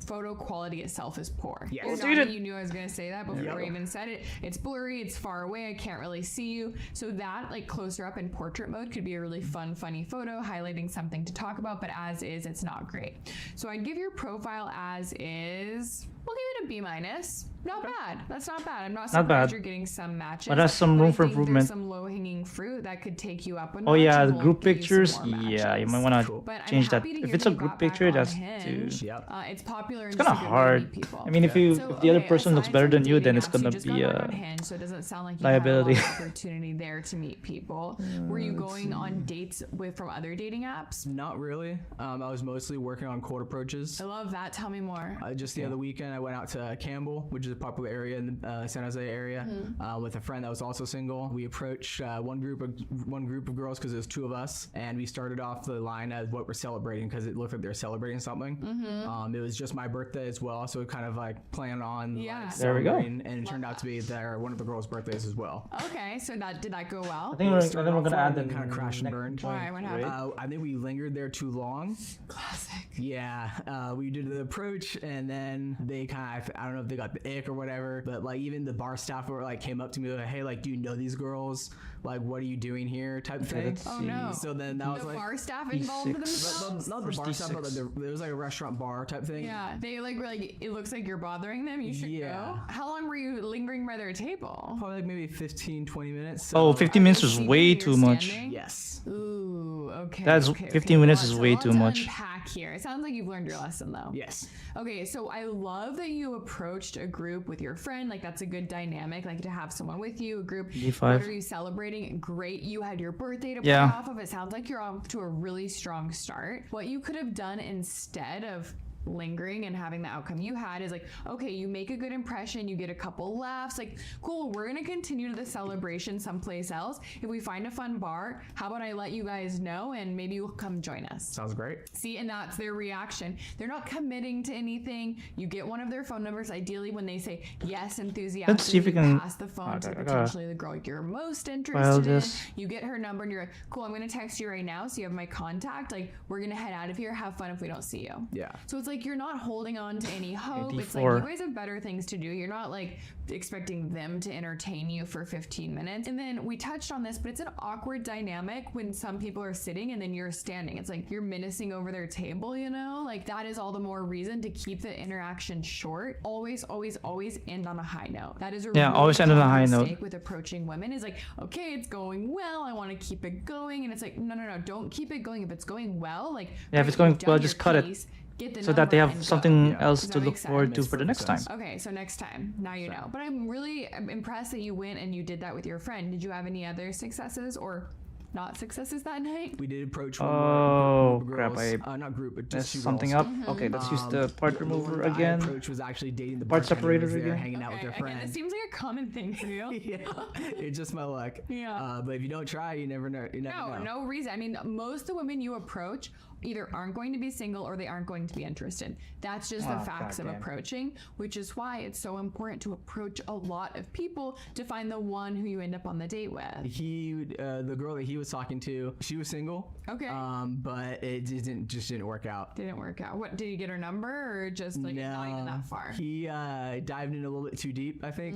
photo quality itself is poor. Yes. You're Rotate nodding, it. you knew I was gonna say that before There I we go. even said it. It's blurry, it's far away, I can't really see you. So that like closer up in portrait mode could be a really fun, funny photo, highlighting something to talk about, but as is, it's not great. So I'd give your profile as is, we'll give it a B minus. Not bad. That's not bad. I'm not surprised bad. you're getting some matches. But there's some but room I for think there's improvement. some low-hanging fruit that could take you up a Oh notch yeah, and the will group get you some pictures. more Yeah, you matches. might want to But I'm change that. happy to If hear it's a you group got back picture, on on has to. Hinge. Yep. It's popular. It's and kind just of a good way to hard. meet people. I mean, if you So, if the other okay, person looks aside better from than you, then dating it's apps, you gonna just be got back on Hinge, so it doesn't sound like you liability. had a lot of opportunity there to meet people. Were you going on dates from other dating apps? Not really. I was mostly working on cold approaches. I love that. Tell me more. Just the other weekend, I went out to Campbell, which is a popular area in the San Jose area, with a friend that was also single. We approached one group of girls because there's two of us, and we started off the line as what we're celebrating because it looked like they're celebrating something. It was just my birthday as well, so kind of like plan on like, There we go. celebrating, and it turned out to be one of the girls' birthdays as well. Okay, so did that go well? I think we're gonna add the kind of crash and burn. Why? What happened? I think we lingered there too long. Classic. Yeah, we did the approach, and then they kind of, I don't know if they got the ick or whatever, but like even the bar staff were like came up to me like, hey, like, do you know these girls? Like, what are you doing here? Type thing. Oh no. So then that was the like bar staff involved themselves. not the bar staff, but like there was like a restaurant bar type thing. Yeah, they like were like, it looks like you're bothering them. You should go. How long were you lingering by their table? Probably like maybe 15-20 minutes. Oh, So 15 minutes is way too much. Yes. Ooh, okay. That's 15 minutes is way too much. Unpack here. It sounds like you've learned your lesson though. Yes. Okay, so I love that you approached a group with your friend. Like that's a good dynamic. Like to have someone with you, a group. D5. What are you celebrating? Great. You had your birthday to play off of. It sounds like you're off to a really strong start. What you could have done instead of lingering and having the outcome you had is like, okay, you make a good impression, you get a couple laughs, like, cool, we're gonna continue to the celebration someplace else. If we find a fun bar, how about I let you guys know and maybe you'll come join us. Sounds great. See, and that's their reaction. They're not committing to anything. You get one of their phone numbers, ideally when they say yes enthusiastically. Let's see if we can pass the phone to potentially the girl you're most file interested in. this. You get her number and you're like, cool, I'm gonna text you right now so you have my contact. Like, we're gonna head out of here, have fun if we don't see you. Yeah. So it's like you're not holding on to any hope. It's like you guys have better things to do. You're not like expecting them to entertain you for 15 minutes. And then we touched on this, but it's an awkward dynamic when some people are sitting and then you're standing. It's like you're menacing over their table, you know? Like that is all the more reason to keep the interaction short. Always, always, always end on a high note. That is a really always end on a high note. mistake with approaching women is like, okay, it's going well. I want to keep it going. And it's like, no, don't keep it going. If it's going well, like, if it's going well, just cut it. So that they have something else to look forward to for the next time. Okay, so next time, now you know. But I'm really impressed that you went and you did that with your friend. Did you have any other successes or not successes that night? We did approach Oh group of crap! girls. I not group, but messed just something up. Okay, let's use the part remover again. Approach was actually dating the part separator there, again. hanging out with their friend. It seems like a common thing for you. Yeah, it's just my luck. Yeah. But if you don't try, you never know. You never know. No reason. I mean, most of the women you approach either aren't going to be single or they aren't going to be interested. That's just the facts of approaching, which is why it's so important to approach a lot of people to find the one who you end up on the date with. The girl that he was talking to, she was single. Okay. But it didn't work out. Didn't work out. What, did you get her number or just like not even that far? He dived in a little bit too deep, I think.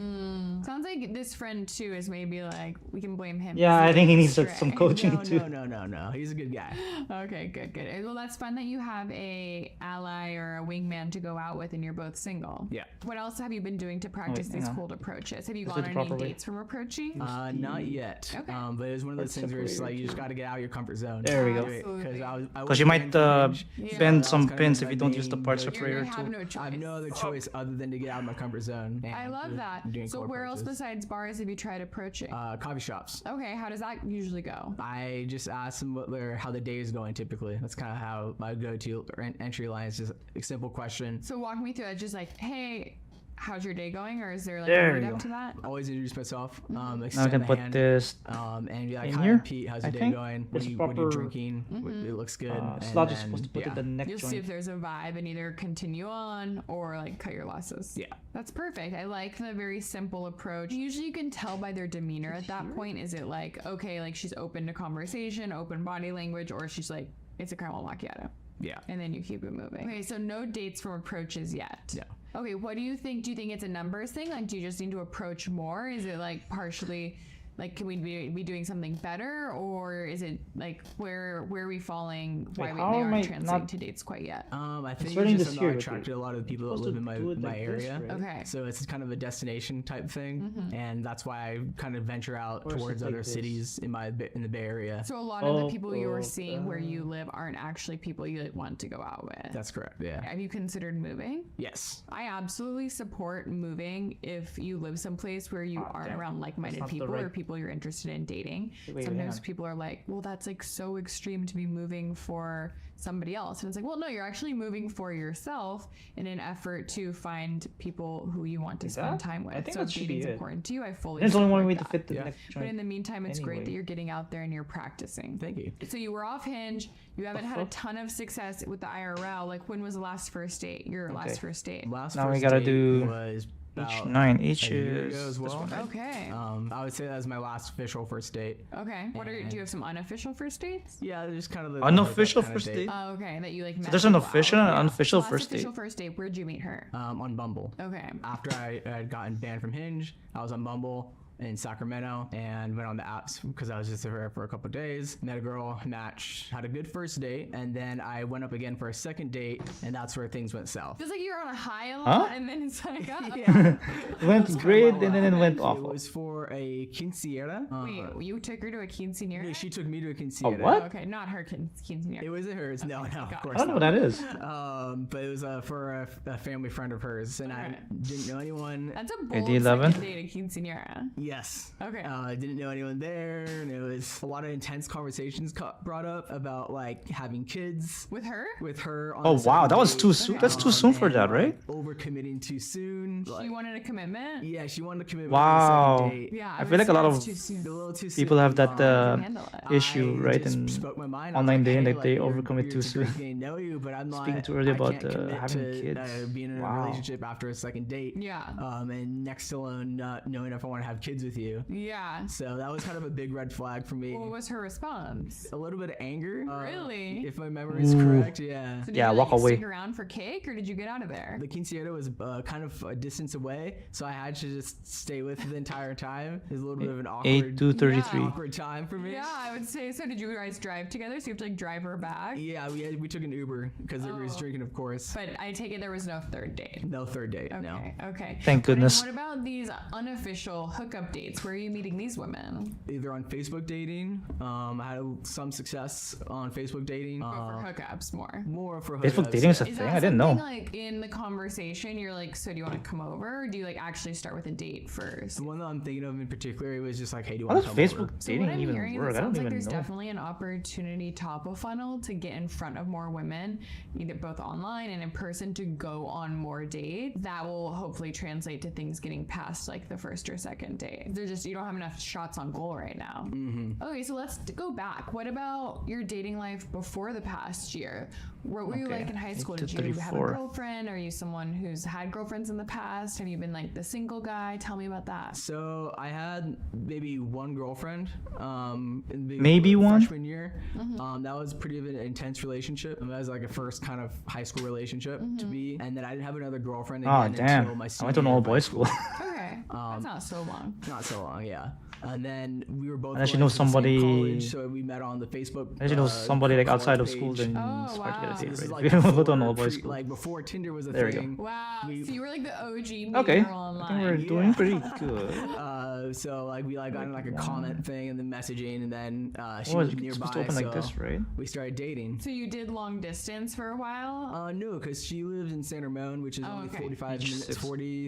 Sounds like this friend too is maybe like we can blame him. Yeah, I think he needs some coaching too. No. He's a good guy. Okay, good. Well, that's fun that you have a ally or a wingman to go out with and you're both single. Yeah. What else have you been doing to practice these cold approaches? Have you gone on any dates from approaching? Not yet. Okay. But it was one of those things where it's like you just got to get out of your comfort zone. There we go. Because you might bend some pins if you don't use the part separator tool. I have no other choice other than to get out of my comfort zone. I love that. So where else besides bars have you tried approaching? Coffee shops. Okay, how does that usually go? I just ask them how the day is going typically. That's kind of how my go-to entry line is, just a simple question. So walk me through that. Just like, hey, how's your day going? Or is there like there a lead up to that? Always introduce myself. Now I can put this and be like, in hi, here. I'm Pete. How's your day going? What are you drinking? It looks good. Slot is supposed to put it the next You'll joint. see if there's a vibe and either continue on or like cut your losses. Yeah. That's perfect. I like the very simple approach. Usually you can tell by their demeanor at that point. Is it like, okay, like she's open to conversation, open body language, or she's like, it's a caramel macchiato. Yeah. And then you keep it moving. Okay, so no dates from approaches yet. Yeah. Okay, what do you think? Do you think it's a numbers thing? Like, do you just need to approach more? Is it like partially Like, can we be doing something better, or is it like where are we falling? Why we aren't translating to dates quite yet? I think starting it's this just year, I'm not okay. attracted to a lot of the people that live in my area. Okay. So it's kind of a destination type thing, and that's why I kind of venture out towards other cities in the Bay Area. So a lot of the people you are seeing where you live aren't actually people you want to go out with. That's correct. Yeah. Have you considered moving? Yes. I absolutely support moving if you live someplace where you aren't around like-minded people or people you're interested in dating. Sometimes people are like, well, that's like so extreme to be moving for somebody else. And it's like, well, no, you're actually moving for yourself in an effort to find people who you want to spend time with. I think so that if should dating's be it. important to you, I fully There's only one support way to that. fit the next But in the meantime, it's great that anyway. you're getting out there and you're practicing. Thank you. So you were off Hinge. You haven't had a ton of success with the IRL. Like, when was the last first date? Your last first date? Last Now we first gotta date do was about H9. H a year is ago as well. Okay. I would say that was my last official first date. Okay. Do you have some unofficial first dates? Yeah, just kind of the Unofficial kind of first date? Oh, okay. That you like met. So there's an people official out. and an unofficial Last first date. official first date. Where'd you meet her? On Bumble. Okay. After I had gotten banned from Hinge, I was on Bumble in Sacramento and went on the apps because I was just there for a couple of days. Met a girl, matched, had a good first date, and then I went up again for a second date, and that's where things went south. Feels like you're on a high a lot, Huh? and then it's like, It went great and then it went It awful. was for a quinceañera. Wait, you took her to a quinceañera? No, she took me to a quinceañera. what? Okay, not her quinceañera. It wasn't hers. No, of course I don't know what not. that is. But it was for a family friend of hers, and I didn't know anyone. That's a Okay, bold the 11th? second date, a quinceañera. Yes. Okay. I didn't know anyone there, and it was a lot of intense conversations brought up about like having kids with her. On Oh the wow, second that was date. too soon. That's too soon for And, that, right? like, overcommitting too soon. She wanted a commitment. Yeah, she wanted a commitment. Wow. On the second date. Yeah, I feel like a lot of too soon. A little too people soon. have that handle it. issue, I right? just In spoke my mind. I was online like, dating, hey, like they you're- overcommit too it's great soon. getting to know you, but I'm Speaking not, too early I about, can't commit having to, kids. being in a Wow. relationship after a second date. Yeah. And next to not knowing if I want to have kids with you. Yeah. So that was kind of a big red flag for me. What was her response? A little bit of anger. Really? If my memory is correct, yeah. So did Yeah, you, walk like, away. Stick around for cake, or did you get out of there? The quinceañera was kind of a distance away, so I had to just stay with her the entire time. It was a little bit of an awkward, 8:33. awkward time for me. Yeah, I would say so. Did you guys drive together? So you have to like drive her back? Yeah, we took an Uber because everybody was drinking, of course. But I take it there was no third date. No third date. Okay. No. Okay. Thank goodness. What about these unofficial hookup dates? Where are you meeting these women? Either on Facebook dating. I had some success on Facebook dating. But for hookups more. More for Facebook hookups. dating is a Is thing. that I didn't know. something, like in the conversation, you're like, so do you want to come over? Or do you like actually start with a date first? The one that I'm thinking of in particular was just like, hey, do you How want does to come Facebook over? So what dating I'm even hearing is work? it I don't sounds like even there's know. definitely an opportunity top of funnel to get in front of more women, either both online and in person, to go on more dates. That will hopefully translate to things getting past like the first or second date. They're just, you don't have enough shots on goal right now. Okay, so let's go back. What about your dating life before the past year? What were you Okay, like in high school? 8 to Did you have a 34. girlfriend? Are you someone who's had girlfriends in the past? Have you been like the single guy? Tell me about that. So I had maybe one girlfriend. In the Maybe one? freshman year. That was pretty of an intense relationship. That was like a first kind of high school relationship to be. And then I didn't have another girlfriend Oh again until damn! my I senior went to an year all of high boys school. Okay, that's not so long. Not so long, yeah. And then we were both. Unless you going know to the same somebody- college, so we met on the Facebook. Unless you know somebody like outside of college school, page. then Oh, it's hard to wow. get a This date, is right? like We go to an before all boys pre- school. like before Tinder was a There we go. thing. Wow, so you were like the OG meeting Okay, girl I online. think we're doing pretty good. So like we like got in like a comment thing and then messaging, and then she Oh, was it's nearby, supposed to open like so this, right? we started dating. So you did long distance for a while? No, because she lives in San Ramon, which is Oh, only okay. 45 minutes,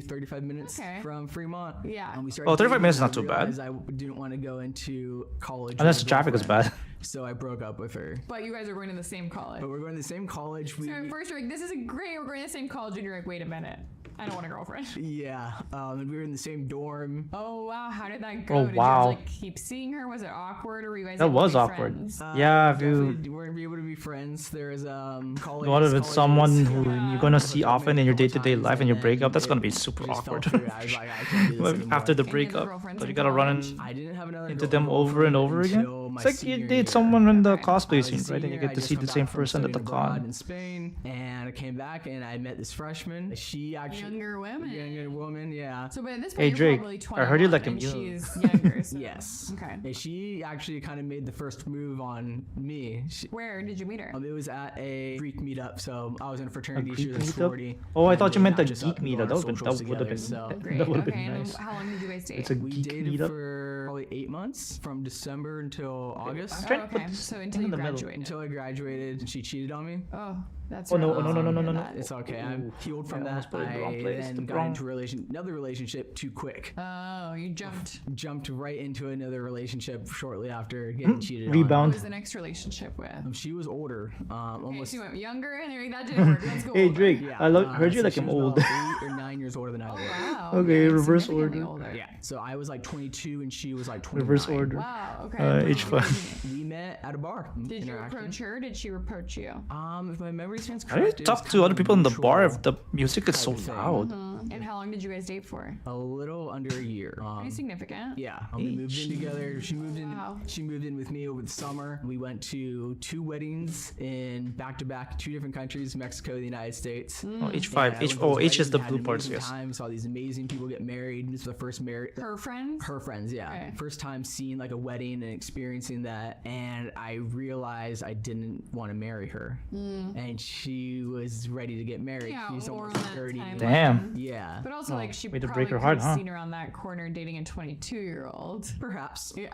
35 minutes Okay. from Fremont. Yeah. And we started Oh, 35 dating, minutes is and not I too bad. realized I didn't want to go into college. Unless with the a traffic is girlfriend, bad. So I broke up with her. But you guys are going to the same college. But we're going to the same college. So at first you're like, this isn't great, we're going to the same college, and you're like, wait a minute, I don't want a girlfriend. Yeah, and we were in the same dorm. Oh wow, how did that go? Oh, Did wow. you guys, like keep seeing her? Was it awkward, or were you guys That able to was be awkward. friends? Yeah, if Definitely you weren't able to be friends. There's college. what if it's someone who you're gonna see Couple often in your times, day-to-day life and you break up? That's it gonna be super just fell awkward. through. I was like, I can't do this anymore. After the Any other breakup, girlfriends but you in gotta run college? I didn't have another into them over and over again? until my It's like senior you year. date someone in the cosplay I was scene, right? And you senior, get I to just see the got same back from person at the studying abroad con. in Spain, and I came back and I met this freshman. She actually Younger women. Yeah. So, but at this Hey, point, you're Drake, probably I 21. heard you like him and young. she's younger. So. Yes. Okay. And she actually kind of made the first move on me. Where did you meet her? It was at a Greek meetup. So I was in a fraternity, A she was in a Greek meetup? sorority. Oh, I and thought you we meant the just geek go on meetup. That would've socials been together, nice. so- Great. That would've Okay. been And nice. how long did you guys date? It's a We geek dated meetup. for probably 8 months, from December until August. Oh, okay. So until you in the middle. graduated. Until I graduated, and she cheated on me. Oh, that's Oh, no, rough. no, no, no, no, no, no. It's okay. I'm healed from I almost that. put it in the wrong I place. then The got wrong- into another relationship too quick. Oh, you jumped. Jumped right into another relationship shortly after getting cheated on. Rebound. Who was the next relationship with? She was older. Okay, Almost. so you went younger, and that didn't work. Let's go Hey, older. Drake, Yeah, I heard you so like she him was old. about 8 or 9 years older than I was. Wow. Okay, reverse significantly order. older. Yeah. So I was like 22 and she was like 29. Reverse order. Wow. Okay. H5. We met at a bar. Did you approach her? Did she approach you? If my memory stands How do you correct, it was talk to kind other of people in the mutual bar if the music is type so of thing. loud? And how long did you guys date for? A little under a year. Pretty significant. Yeah, we moved in together. She moved in. Wow. She moved in with me over the summer. We went to 2 weddings in back-to-back 2 different countries: Mexico, the United States. Oh, H5. And H. I Oh, went to H is those the weddings, blue had an parts. amazing Yes. Time, saw these amazing people get married. This was the first marriage. Her friends? Her friends, yeah. Okay. First time seeing like a wedding and experiencing that, and I realized I didn't want to marry her, and she was ready to get married. Yeah, She's or almost that 30. time. Damn. Yeah. But also, like, she way to probably break her could heart, have huh? seen her on that corner dating a 22-year-old. Perhaps. Yeah.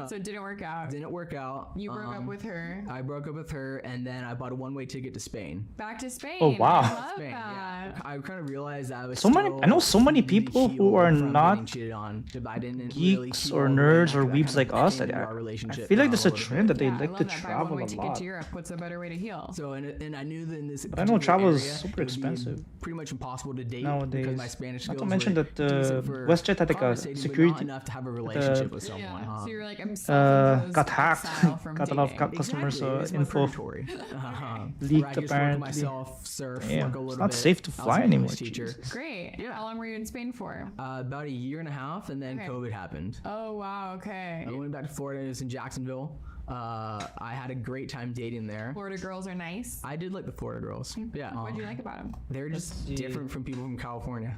So it didn't work out. Didn't work out. You broke up with her. I broke up with her, and then I bought a one-way ticket to Spain. Back to Spain. Oh, wow. I love Spain, that. yeah. I kind of realized that I was So many- still I know so many people who healed are from not getting cheated on. I didn't really Geeks heal or all the way nerds after or that weebs kind like of us. ended I our relationship feel like a there's a little trend bit. that they Yeah, I like love to that. Buy travel one-way a ticket lot. to Europe. What's a better way to heal? So and I knew that in this. But I know travel is area, super it would be expensive pretty much impossible to date nowadays. because my Spanish Not skills to mention were that decent for WestJet had like a conversating, but security- not enough to have a relationship with someone. Yeah. So you're like, I'm got self-imposed hacked. exile from Got a lot of dating. customers Exactly, it's my info purgatory. leaked Where I just work apparently. myself, surf, Yeah, work a it's little not bit. safe to I was fly an English anymore, Teacher. Jesus. Great. Yeah. How long were you in Spain for? About a year and a half, and then Okay. COVID happened. Oh, wow. Okay. I went back to Florida. It was in Jacksonville. I had a great time dating there. Florida girls are nice. I did like the Florida girls. Yeah. What did you like about them? They're just different from people from California.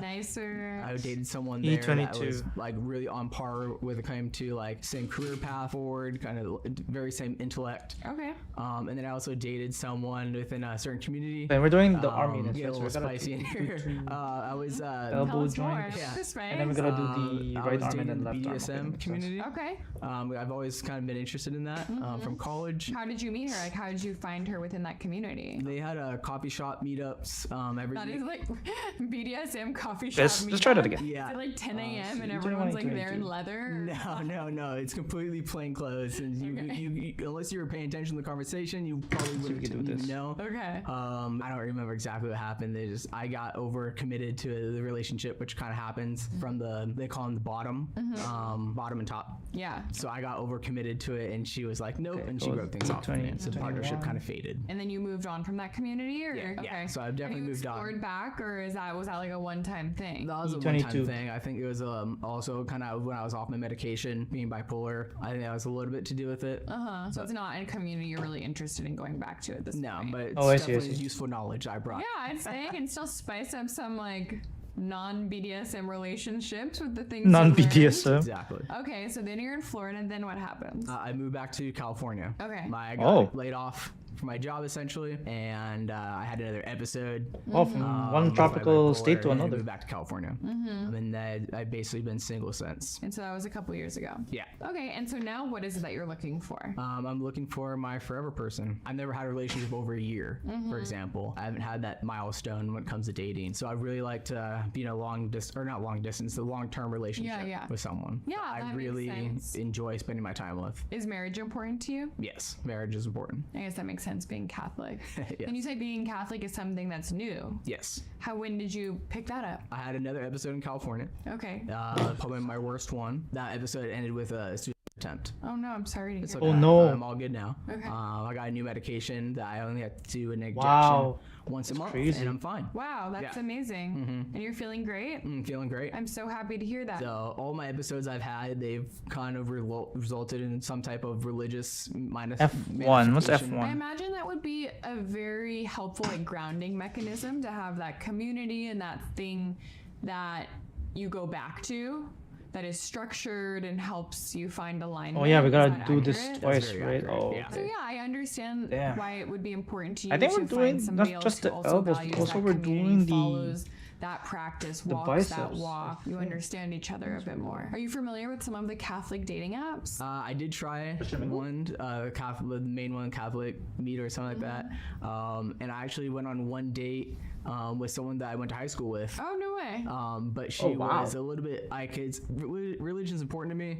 Nicer. I dated someone there that E22. was like really on par with it came to like same career path forward, kind of very same intellect. Okay. And then I also dated someone within a certain community. And we're doing the army next, Get a right? So little we gotta spicy in here. I was elbow Tell us more. joint. Yeah. This And then we gotta do the I right was arm and dating then the left arm. Okay, BDSM makes sense. community. Okay. I've always kind of been interested in that from college. How did you meet her? Like, how did you find her within that community? They had a coffee shop meetups every That week. is like BDSM coffee shop. Let's try that meetup. again. Yeah. Is it like 10 a.m. and so everyone's like 21, there in 22. leather? No. It's completely plain clothes, and you unless you were paying attention to the conversation, you probably we wouldn't can do even this. know. Okay. I don't remember exactly what happened. I got over committed to the relationship, which kind of happens from they call them the bottom, bottom and top. Yeah. So I got over committed to it, and she was like, nope, Okay, and she so broke things off. with me. 20, So the partnership kind of faded. And then you moved on from that community, or Yeah, okay. yeah. So I've definitely and you moved on. explored back, or was that like a one-time thing? That was a E22. one-time thing. I think it was also kind of when I was off my medication, being bipolar. I think that was a little bit to do with it. So it's not a community you're really interested in going back to at this No, point. but it's Oh, I see, I definitely see. useful knowledge I brought. Yeah, I'd say and still spice up some like non-BDSM relationships with the things. Non-BDSM. Exactly. Okay, so then you're in Florida, and then what happens? I moved back to California. Okay. I got Oh. laid off from my job essentially, and I had another episode. Oh, from one with my tropical bipolar, state to and another. moved back to California. And I've basically been single since. And so that was a couple years ago. Yeah. Okay, and so now what is it that you're looking for? I'm looking for my forever person. I've never had a relationship over a year, for example. I haven't had that milestone when it comes to dating. So I really like to be in a the long-term relationship Yeah. with someone. Yeah, that that I makes really sense. enjoy spending my time with. Is marriage important to you? Yes, marriage is important. I guess that makes sense being Catholic. Yes. And you say being Catholic is something that's new. Yes. When did you pick that up? I had another episode in California. Okay. Probably my worst one. That episode ended with a attempt. Oh no, I'm sorry to hear It's that. okay. Oh, no. I'm all good now. Okay. I got a new medication that I only have to do an injection Wow. once a month, crazy. and I'm fine. Wow, that's Yeah. amazing. And you're feeling great? Feeling great. I'm so happy to hear that. So all my episodes I've had, they've kind of resulted in some type of religious F1. What's manifestation. I F1? imagine that would be a very helpful like grounding mechanism to have that community and that thing that you go back to that is structured and helps you find alignment. Oh yeah, we Is gotta that do this accurate? twice, very right? accurate, Oh, yeah. So okay. yeah, I understand Damn. why it would be important to you I think to we're find doing somebody not else just who the also elbows, values also that we're community, doing the follows that practice, the walks that biceps, walk. I You think. understand each other a bit more. Are you familiar with some of the Catholic dating apps? I did try one, the main one, Catholic Meet or something like that. And I actually went on one date with someone that I went to high school with. Oh no way. But she wow. was a little bit religion's important to me,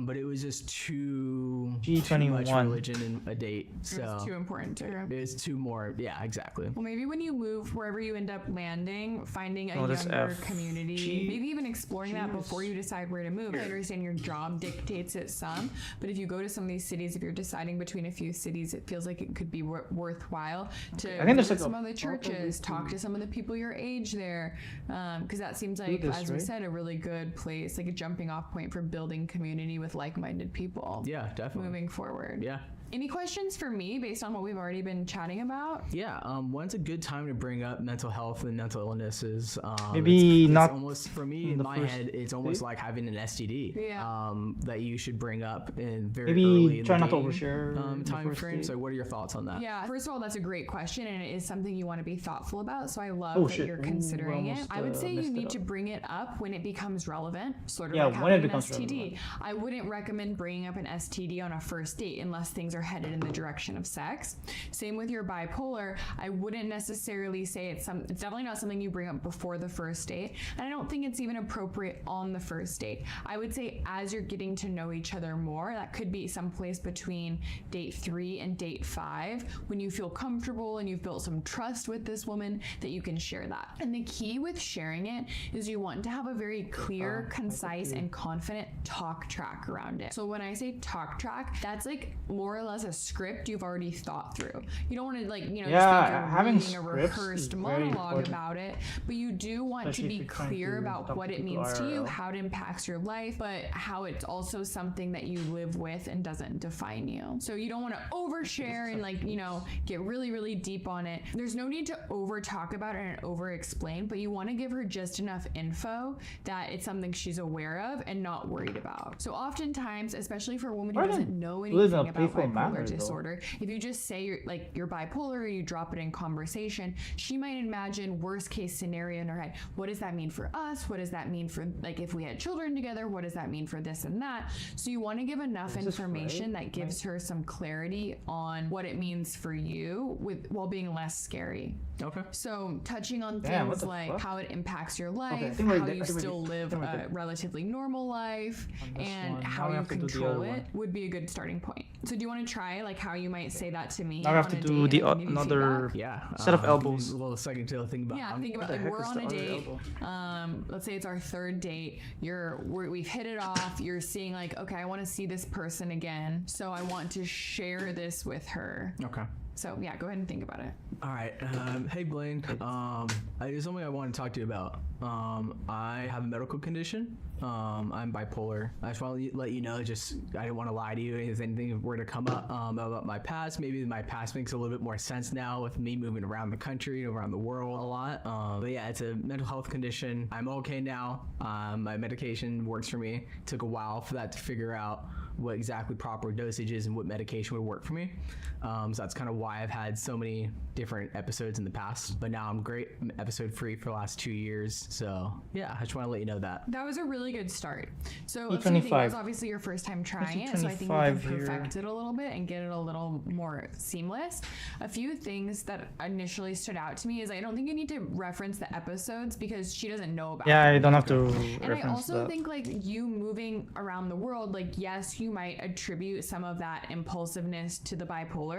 but it was just too much G21. religion in a date. So It was too important to her. it was too more. Yeah, exactly. Well, maybe when you move, wherever you end up landing, finding a that's younger F. community, G- maybe even exploring that before you decide where to move. I understand your job dictates it some, but if you go to some of these cities, if you're deciding between a few cities, it feels like it could be worthwhile to I think there's visit like some a of the churches, talk to some of the people your age there, because that seems like, this, as we right? said, a really good place, like a jumping off point for building community with like-minded people. Yeah, definitely. Moving forward. Yeah. Any questions for me based on what we've already been chatting about? Yeah, when's a good time to bring up mental health and mental illnesses? Maybe it's not almost for me in in the my first head. It's almost date? like having an STD. Yeah. That you should bring up in very Maybe early in try the not to dating, overshare in the time first frame. date. So what are your thoughts on that? Yeah, first of all, that's a great question, and it is something you want to be thoughtful about. So I love Oh, that shit. you're Ooh, considering we it. almost, I would say you messed it need up. to bring it up when it becomes relevant, sort of Yeah, like when it having an becomes STD. relevant. I wouldn't recommend bringing up an STD on a first date unless things are headed in the direction of sex. Same with your bipolar. I wouldn't necessarily say it's definitely not something you bring up before the first date, and I don't think it's even appropriate on the first date. I would say as you're getting to know each other more, that could be someplace between date 3 and date 5, when you feel comfortable and you've built some trust with this woman, that you can share that. And the key with sharing it is you want to have a very clear, concise, and confident talk track around it. So when I say talk track, that's like more or less a script you've already thought through. You don't want to just think you're having reading a scripts is rehearsed very monologue important. about it, but you do want Especially to if be you're trying clear to about talk what to it people means to you, IRL. how it impacts your life, but how it's also something that you live with and doesn't define you. So you don't want to overshare and get really, really deep on it. There's no need to over talk about it and over explain, but you want to give her just enough info that it's something she's aware of and not worried about. So oftentimes, especially for a woman who Why doesn't don't know live in a anything about playful bipolar manner, though? disorder, if you just say you're bipolar or you drop it in conversation, she might imagine worst case scenario in her head. What does that mean for us? What does that mean for if we had children together? What does that mean for this and that? So you want to give enough information that gives her some clarity on what it means for you while being less scary. Okay. So touching on Damn, what things the like fuck? how it impacts your I life, think we're how good. you I think we're still good. live I think we're a good. relatively normal life, this and one. how Now we you have to do the control other it one. would be a good starting point. So do you want to try how you might say that to me? Now we have to on a do date the and give you another feedback? Yeah. set of give me elbows. A little second to think about. Yeah, think about the heck we're is on the a other date. elbow? Let's say it's our third date. We've hit it off. You're seeing okay, I want to see this person again, so I want to share this with her. Okay. So yeah, go ahead and think about it. All right. Hey, Blaine. There's something I want to talk to you about. I have a medical condition. I'm bipolar. I just want to let you know, I didn't want to lie to you if anything were to come up about my past. Maybe my past makes a little bit more sense now with me moving around the country, around the world a lot. But yeah, it's a mental health condition. I'm okay now. My medication works for me. It took a while for that to figure out what exactly proper dosage is and what medication would work for me. So that's kind of why I've had so many different episodes in the past. But now I'm great. I'm episode free for the last 2 years. So yeah, I just want to let you know that. That was a really good start. So a few E25. things. That was obviously your first time trying it, so I think we can 25 here. perfect it a little bit and get it a little more seamless. A few things that initially stood out to me is I don't think you need to reference the episodes because she doesn't know about Yeah, them. you don't have to And I reference also that. think you moving around the world, yes, you might attribute some of that impulsiveness to the bipolar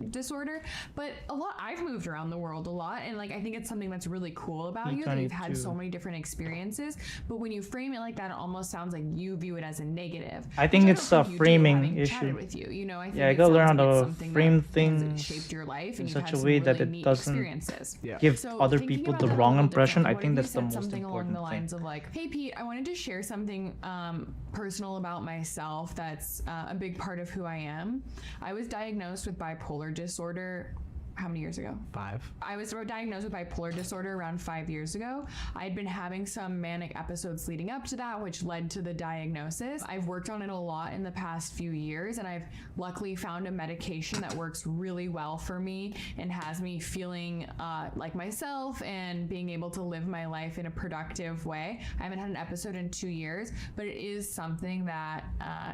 disorder, but I've moved around the world a lot, and I think it's something that's really cool about you that you've had E22. so many different experiences. But when you frame it like like that almost sounds like you view it as a negative. I think which it's don't a think you do, framing having issue. chatted with you. You know, I think Yeah, I it gotta learn sounds how like to something frame that has things shaped your life, in and you've such had a some way that really it neat doesn't experiences. give So other thinking people about the that a wrong little impression. I differently, think what if that's you the said most something along important the thing. lines of like, hey Pete, I wanted to share something personal about myself that's a big part of who I am. I was diagnosed with bipolar disorder. How many years ago? 5. I was diagnosed with bipolar disorder around 5 years ago. I had been having some manic episodes leading up to that, which led to the diagnosis. I've worked on it a lot in the past few years, and I've luckily found a medication that works really well for me and has me feeling like myself and being able to live my life in a productive way. I haven't had an episode in 2 years, but it is something that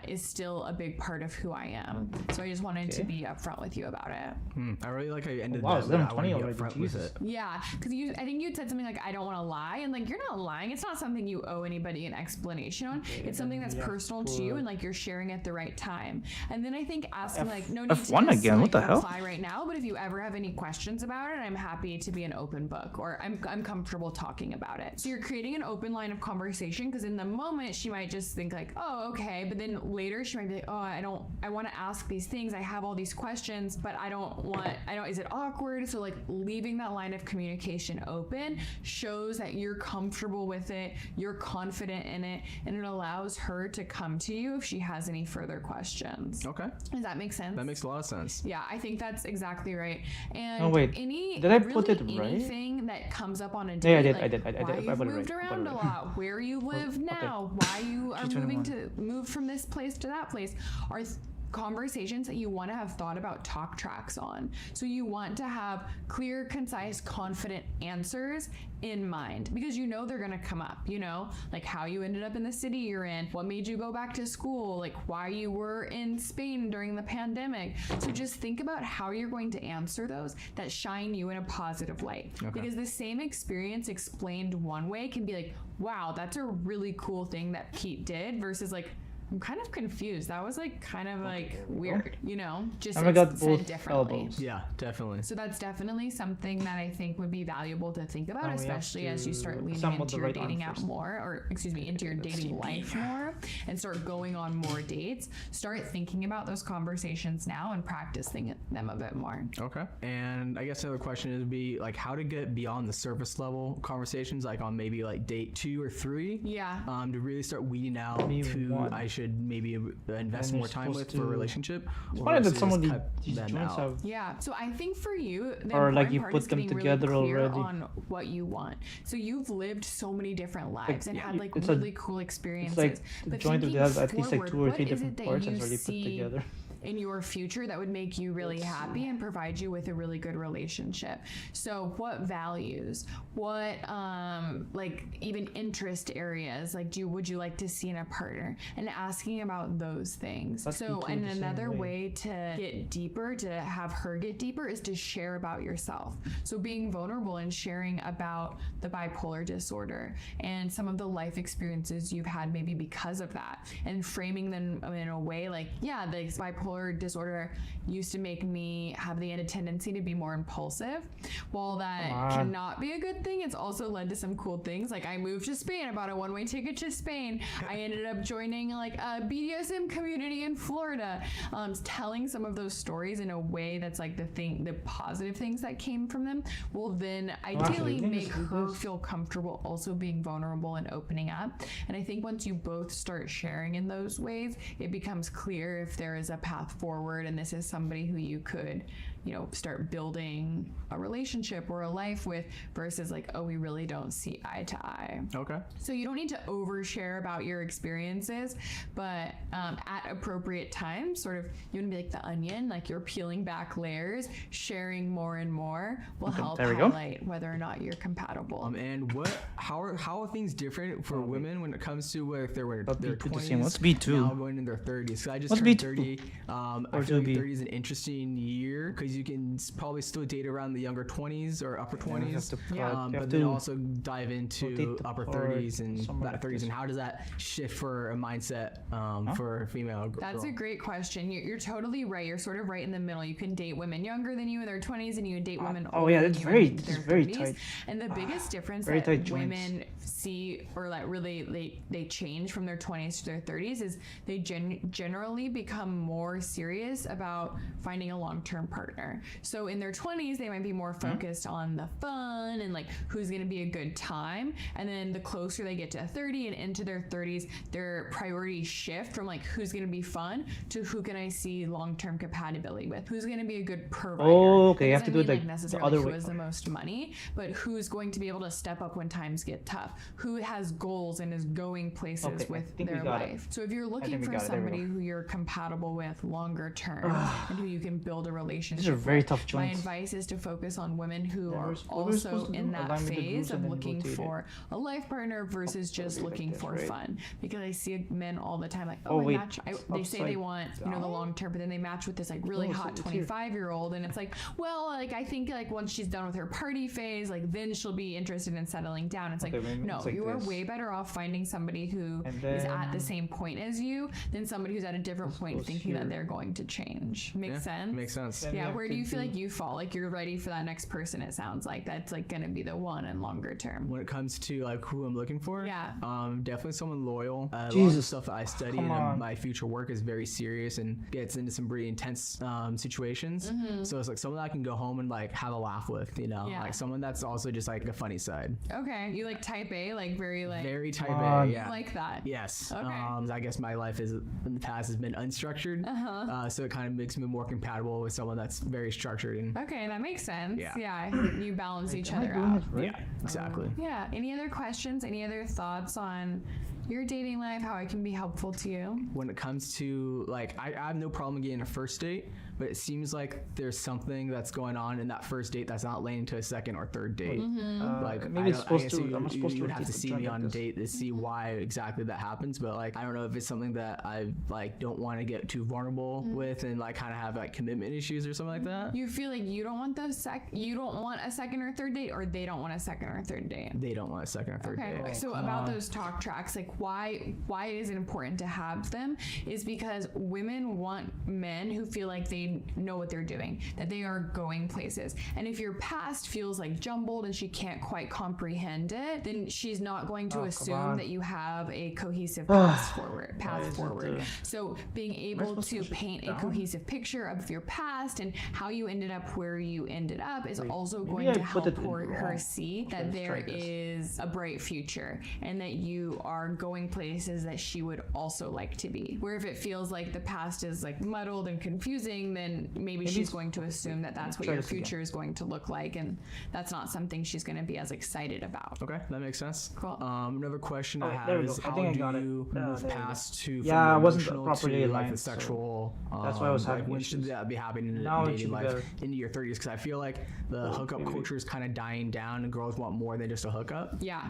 is still a big part of who I am. So I just wanted to be upfront with you about it. I really like how you ended Wow, that. it's 11:20 I wanna be already, upfront with Jesus. it. Yeah, because I think you said something like, I don't want to lie, and like, you're not lying. It's not something you owe anybody an explanation on. It's something that's personal to you, and like, you're sharing at the right time. And then I think asking like, no need to F1 just, again, like, what the hell? reply right now, but if you ever have any questions about it, I'm happy to be an open book, or I'm comfortable talking about it. So you're creating an open line of conversation, because in the moment she might just think like, oh, okay, but then later she might be like, oh, I want to ask these things. I have all these questions, but is it awkward? So like, leaving that line of communication open shows that you're comfortable with it, you're confident in it, and it allows her to come to you if she has any further questions. Okay. Does that make sense? That makes a lot of sense. Yeah, I think that's exactly right. And Oh, wait. did I put it right? anything that comes up on a Yeah, date, I did, like I did. why I you've put it moved right. I put around it a right. lot, where you live now, why you are moving to move from this place to that place, are conversations that you want to have thought about talk tracks on. So you want to have clear, concise, confident answers in mind, because you know they're going to come up, you know, like how you ended up in the city you're in, what made you go back to school, like why you were in Spain during the pandemic. So just think about how you're going to answer those that shine you in a positive light. Okay. Because the same experience explained one way can be like, wow, that's a really cool thing that Pete did, versus like, I'm kind of confused. That was like kind of like weird, you know, just I got said both differently. elbows. Yeah, definitely. So that's definitely something that I think would be valuable to think about, Now we have especially as you start leaning assemble into the your right arm dating app first. more, or excuse me, into your dating life more, and start going on more dates. Start thinking about those conversations now and practicing them a bit more. Okay. And I guess another question would be like how to get beyond the surface level conversations, like on maybe like date 2 or 3. Yeah. To really start weeding out Maybe who one. I should maybe invest And more you're time with supposed for a to- relationship. It's or funny that versus some of cut these them joints out. have. Yeah, so I think for you, the Or, like, important you part put is them getting together really clear already. on what you want. So you've lived so many different lives and yeah, had like it's really cool experiences. It's like the but joint would thinking have at least like forward, 2 or 3 what is different it that parts you already put see together. in your future that would make you really happy and provide you with a really good relationship? So what values, what like even interest areas, like would you like to see in a partner, and asking about those things. Let's So be and the same another way. way to get deeper, to have her get deeper, is to share about yourself. So being vulnerable and sharing about the bipolar disorder and some of the life experiences you've had maybe because of that, and framing them in a way like, yeah, the bipolar disorder used to make me have the tendency to be more impulsive. While that cannot be a good thing, it's also led to some cool things. Like I moved to Spain, I bought a one-way ticket to Spain. I ended up joining like a BDSM community in Florida. Telling some of those stories in a way that's like the positive things that came from them will then ideally actually, make let's do her this. feel comfortable also being vulnerable and opening up. And I think once you both start sharing in those ways, it becomes clear if there is a path forward and this is somebody who you could, you know, start building a relationship or a life with, versus like, oh, we really don't see eye to eye. Okay. So you don't need to overshare about your experiences, but at appropriate times, sort of, you want to be like the onion, like you're peeling back layers, sharing more and more will help there we go. highlight whether or not you're compatible. And how are things different for women when it comes to if they're in their B2 the 20s same. What's B2? now going in their 30s? So I just What's turned B2? 30. I Or feel like 2B? 30 is an interesting year because ways you can probably still date around the younger 20s or upper 20s, but then also dive into upper 30s and that 30s. And how does that shift for a mindset for a female girl? That's a great question. You're totally right. You're sort of right in the middle. You can date women younger than you in their 20s, and you can date women older yeah, than that's you very, in this their is very 30s. tight. And the biggest difference Very that tight women see, or that really they change from their 20s to their 30s, is they generally become more serious about finding a long-term partner. So in their 20s, they might be more focused on the fun and like who's going to be a good time. And then the closer they get to 30 and into their 30s, their priorities shift from like who's going to be fun to who can I see long-term compatibility with, who's going to be a good provider. Oh, okay. You have That to do it doesn't mean, like the necessarily other who way. has the most money, but who's going to be able to step up when times get tough, who has goals and is going places Okay, I with think we their got it. life. So if you're I looking think we for got it. There we somebody go. who you're compatible with longer term and who you can build a relationship These are very with, tough my joints. advice is to focus on women who Yeah, are what we're also supposed to in do, that align with the phase groups of and then looking rotate it. for a life partner versus just looking this, for right? fun. Because I see men all the time like, Oh, I wait, match. They say they upside want the long term, but then they match with this like really Oh, hot it's here. 25-year-old, and it's like, well, like I think like once she's done with her party phase, like then she'll be interested in settling down. It's like, Okay, maybe no, it's like you are this. way better off finding somebody who And is at the then same point as you than somebody who's at a different point goes thinking that here. they're going to change. Makes sense? Makes sense. Then you Yeah, have where to do you feel do- like you fall? Like you're ready for that next person, it sounds like. That's like gonna be the one in longer term. When it comes to like who I'm looking for, Yeah. definitely someone loyal. A lot of the Jesus. stuff that I study Come and on. my future work is very serious and gets into some pretty intense situations. So it's like someone that I can go home and like have a laugh with, you know, Yeah. like someone that's also just like a funny side. Okay. You like type A, like very like Very type on. A, yeah. like that. Yes. Okay. I guess my life is in the past has been unstructured, so it kind of makes me more compatible with someone that's very structured and Okay, that makes sense. Yeah. Yeah. You balance each Am I other doing out. it right? yeah, exactly. Yeah. Any other questions? Any other thoughts on your dating life? How I can be helpful to you? When it comes to like, I have no problem getting a first date, but it seems like there's something that's going on in that first date that's not leading to a second or third date. Like maybe it's I supposed guess to. you, I'm supposed you to would have to rotate the see joint me like on a this. date to see why exactly that happens. But like, I don't know if it's something that I like don't want to get too vulnerable with and like kind of have like commitment issues or something like that. You feel like you don't want you don't want a second or third date, or they don't want a second or third date? They don't want a second or third Okay, date. so about those talk tracks, like why is it important to have them is because women want men who feel like they know what they're doing, that they are going places. And if your past feels like jumbled and she can't quite comprehend it, then she's not going to assume that you have a cohesive path forward. So being able to paint a cohesive picture of your past and how you ended up where you ended up is also maybe going I to put help it in her wrong. see that Let's there try this. is a bright future and that you are going places that she would also like to be. Where if it feels like the past is like muddled and confusing, then maybe she's going to assume that that's what try your this again. future is going to look like, and that's not something she's going to be as excited about. Okay, that makes sense. Cool. Another question I there have we is go. I how think I do got it. you There move we go. past to Yeah, I from wasn't emotional properly to like aligned, the so sexual? that's why I was like, having when should issues. that be happening in Now the it should dating be life better. into your 30s? Because I feel like the hookup maybe. culture is kind of dying down and girls want more than just a hookup. Yeah.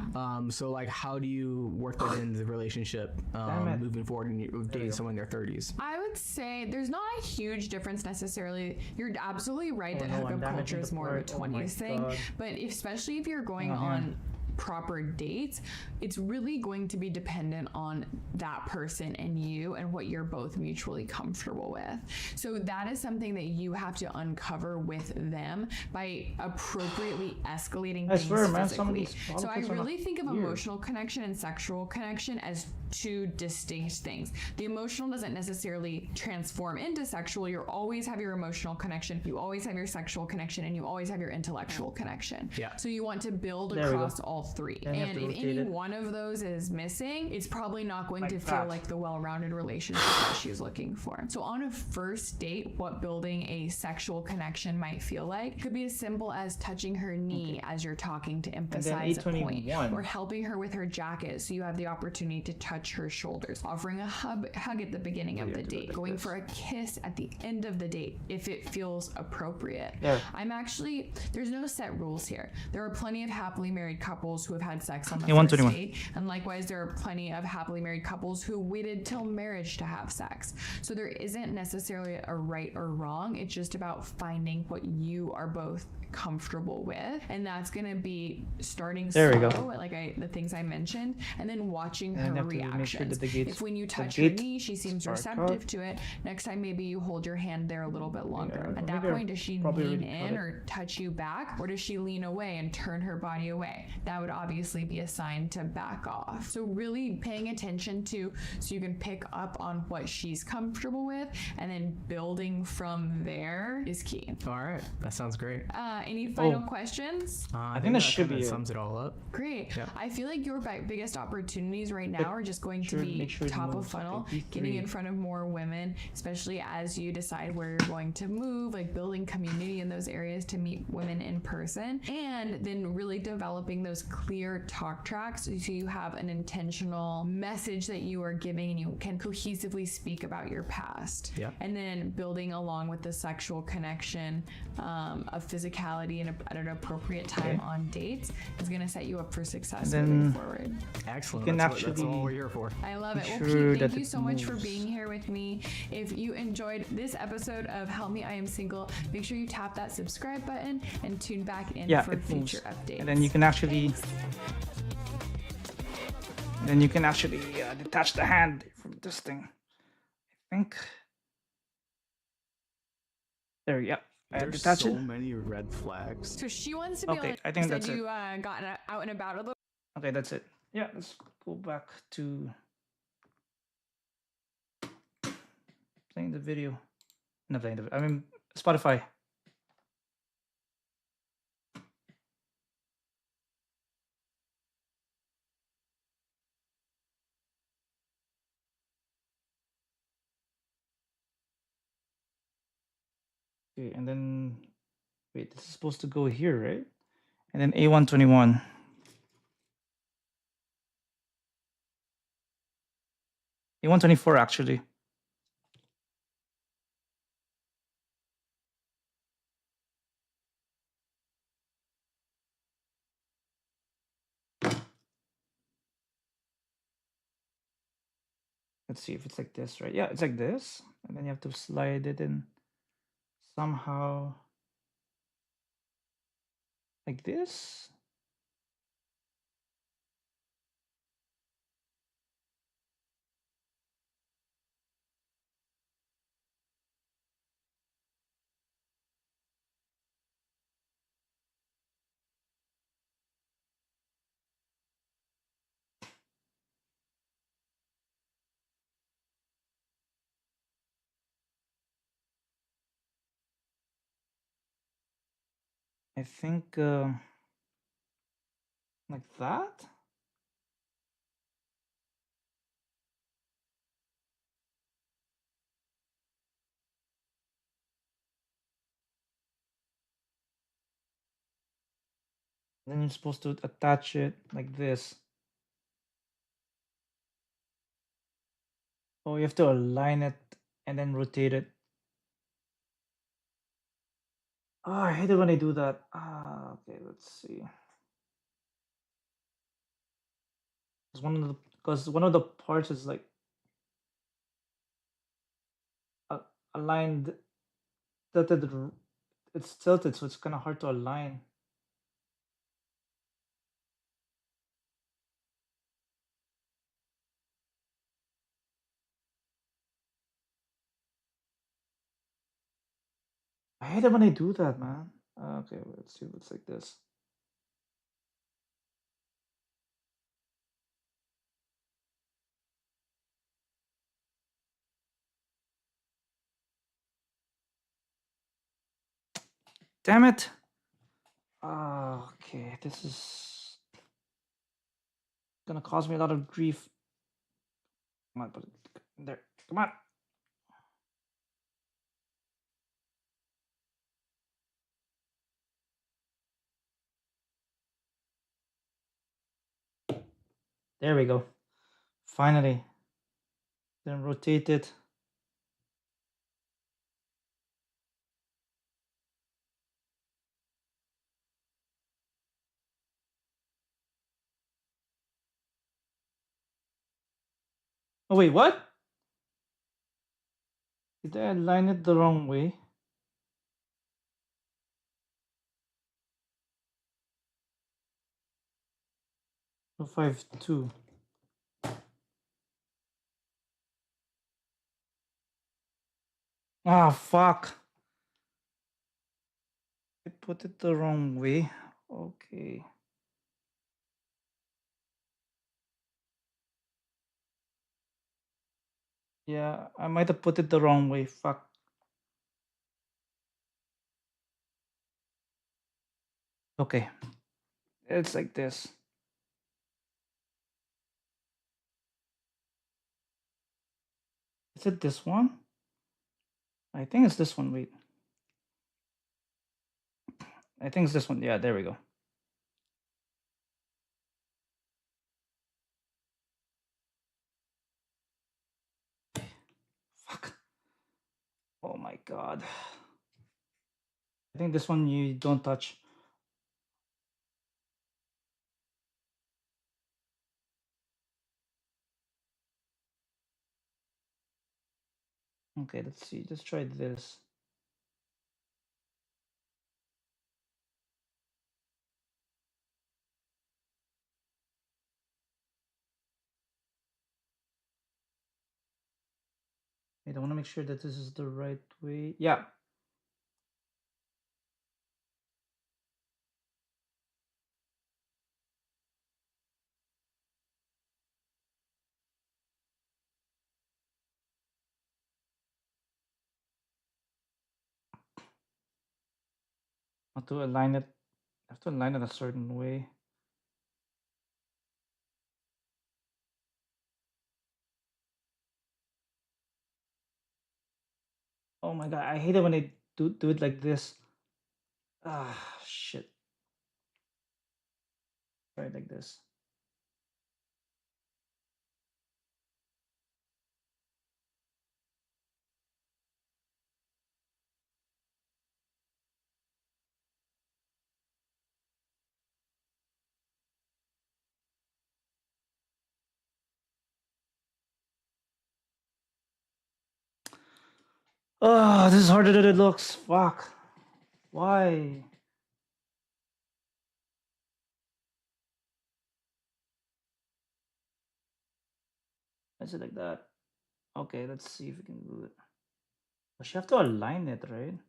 So like, how do you work that in the relationship it. moving forward and dating someone in their 30s? I would say there's not a huge difference necessarily. You're absolutely right that no, I'm hookup damaging culture the is more of a part. Oh my 20s thing. God. But especially if you're going Hang on on proper dates, it's really going to be dependent on that person and you and what you're both mutually comfortable with. So that is something that you have to uncover with them by appropriately escalating I things swear, man, some of physically. these So I politics are really not think of weird. emotional connection and sexual connection as two distinct things. The emotional doesn't necessarily transform into sexual. You always have your emotional connection, you always have your sexual connection, and you always have your intellectual connection. Yeah. So you want to build There we go. across all three. Then you have And to if rotate any it. one of those is missing, it's probably not going Like to feel that. like the well-rounded relationship that she's looking for. So on a first date, what building a sexual connection might feel like could be as simple as touching her knee as you're talking to emphasize a point, 821. or helping her with her jacket so you have the opportunity to touch touch her shoulders, offering a hug at the beginning of the date, going for a kiss at the end of the date if it feels appropriate. There. There's no set rules here. There are plenty of happily married couples who have had sex on the Yeah, first 121. date, and likewise there are plenty of happily married couples who waited till marriage to have sex. So there isn't necessarily a right or wrong. It's just about finding what you are both comfortable with, and that's gonna be starting There we slow, go. like the things I mentioned, and then watching And her you have to make sure reactions. that the gates- If when you the touch her gate knee, she seems are receptive cut. to it, next time maybe you hold your hand there a little bit longer. Yeah, At that maybe I point, does she probably lean already cut in it. or touch you back, or does she lean away and turn her body away? That would obviously be a sign to back off. So really paying attention to, so you can pick up on what she's comfortable with, and then building from there is key. All right, that sounds great. Any final Oh. questions? I think that that should kinda be it. sums it all up. Great. Yeah. I feel like your biggest opportunities right now But are just going to sure- be make sure it top of moves, funnel, okay, getting in B3. front of more women, especially as you decide where you're going to move, like building community in those areas to meet women in person, and then really developing those clear talk tracks so you have an intentional message that you are giving and you can cohesively speak about your past. Yeah. And then building along with the sexual connection of physicality and at an appropriate time on dates is going to set you up for success And moving then- forward. Excellent. You can that's actually all we're here for. I love it. Be Well, sure Pete, that thank you it so much for moves. being here with me. If you enjoyed this episode of Help Me, I Am Single, make sure you tap that subscribe button and tune back in Yeah, for it moves. future updates. And then you can actually, detach the hand from this thing. I think. There, yeah. I There's detach so it. many red flags. So she wants to be Okay, able to, I think said that's it. you got out and about a little. Okay, that's it. Yeah, let's go back to playing the video. Not playing the. I mean Spotify. Okay, and then wait, this is supposed to go here, right? And then A121. A124 actually. Let's see if it's like this, right? Yeah, it's like this. And then you have to slide it in somehow like this. I think like that. Then you're supposed to attach it like this. Oh, you have to align it and then rotate it. Oh, I hate it when I do that. Okay, let's see. Because one of the parts is like aligned, tilted. It's tilted, so it's kind of hard to align. I hate it when I do that, man. Okay, let's see if it's like this. Damn it. Okay, this is gonna cause me a lot of grief. Come on, put it there. Come on. There we go. Finally. Then rotate it. Oh wait, what? Did I align it the wrong way? Oh, 5-2. Ah, fuck. I put it the wrong way. Okay. Yeah, I might have put it the wrong way. Fuck. Okay. It's like this. Is it this one? I think it's this one. Wait. I think it's this one. Yeah, there we go. Fuck. Oh my god. I think this one you don't touch. Okay, let's see. Let's try this. Wait, I want to make sure that this is the right way. Yeah. I have to align it. I have to align it a certain way. Oh my god, I hate it when they do it like this. Ah, shit. Try it like this. Oh, this is harder than it looks. Fuck. Why? Is it like that? Okay, let's see if we can do it. But you have to align it, right?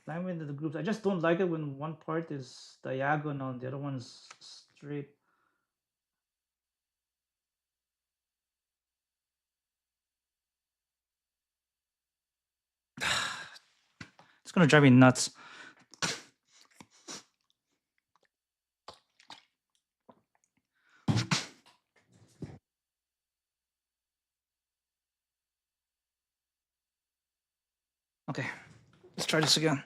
Align with the groups. I just don't like it when one part is diagonal and the other one's straight. It's gonna drive me nuts. Okay, let's try this again.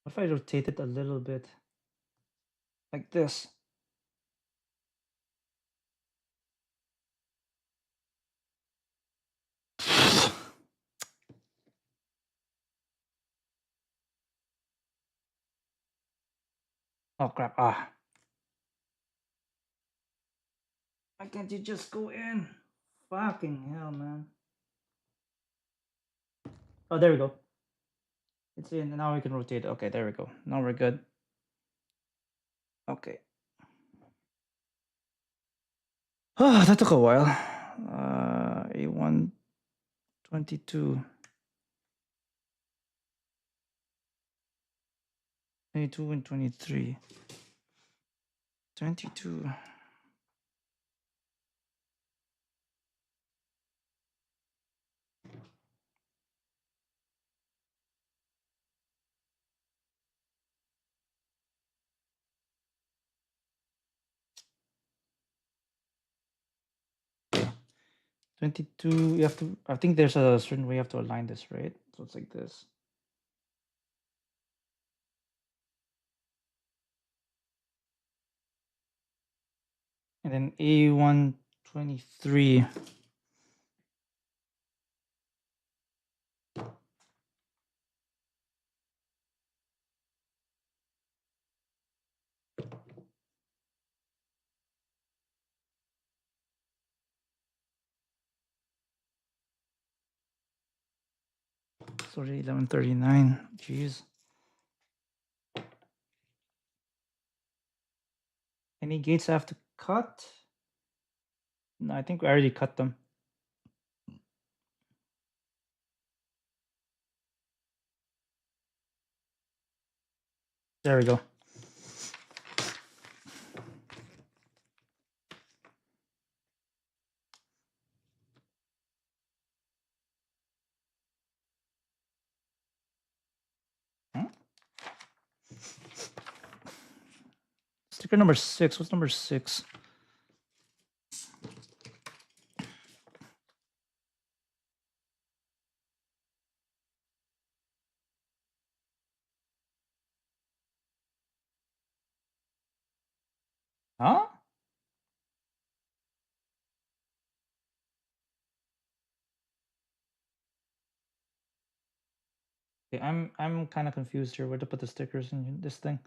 What if I rotate it a little bit? Like this. Oh crap. Ah. Why can't you just go in? Fucking hell, man. Oh, there we go. It's in. Now we can rotate. Okay, there we go. Now we're good. Okay. Oh, that took a while. A1 22. 22 and 23. 22. 22. You have to. I think there's a certain way you have to align this, right? So it's like this. And then A123. Sorry, 1139. Jeez. Any gates I have to cut? No, I think we already cut them. There we go. Sticker number 6. What's number 6? Huh? Okay, I'm kind of confused here where to put the stickers in this thing.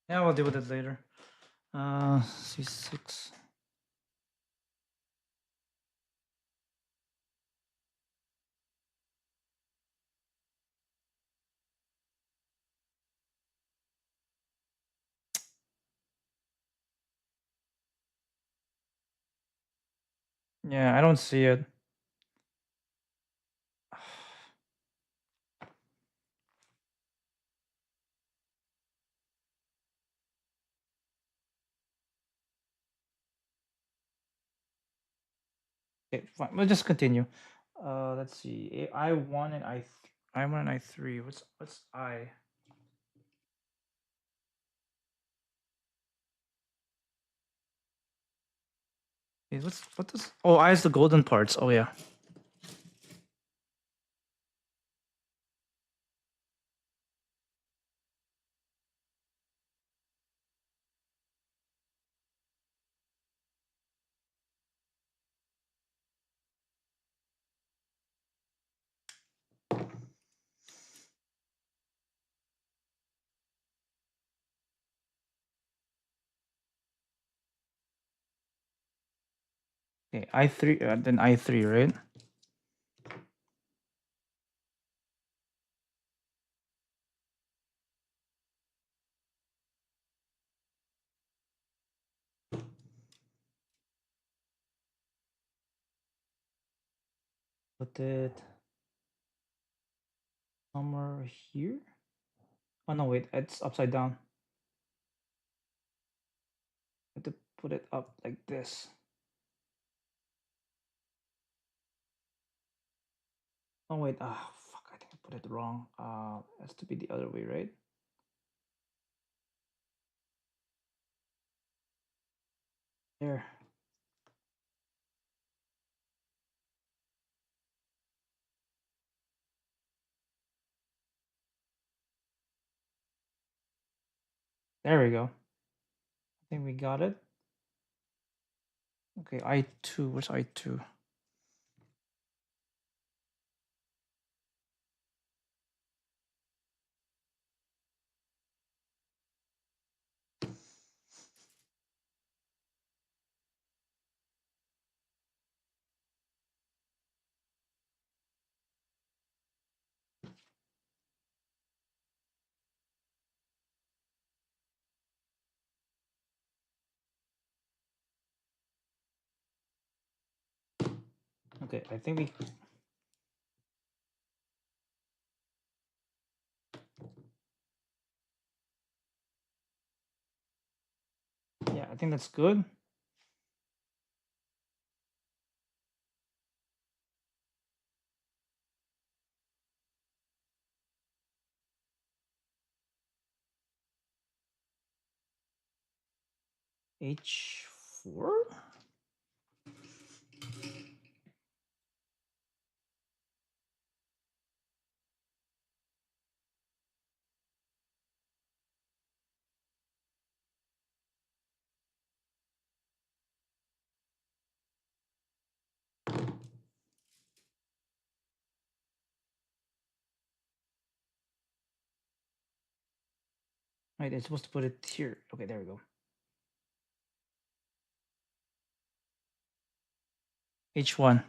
Yeah, we'll deal with it later. C6. Yeah, I don't see it. Okay, fine. We'll just continue. Let's see. I1 and I1 and I3. What's I? Okay, what does? Oh, I is the golden parts. Oh yeah. Okay, I3, then I3, right? Put it somewhere here. Oh no, wait, it's upside down. I have to put it up like this. Oh wait, fuck, I think I put it wrong. It has to be the other way, right? There. There we go. I think we got it. Okay, I2. Where's I2? Okay, I think we. Yeah, I think that's good. H4. Right, it's supposed to put it here. Okay, there we go. H1.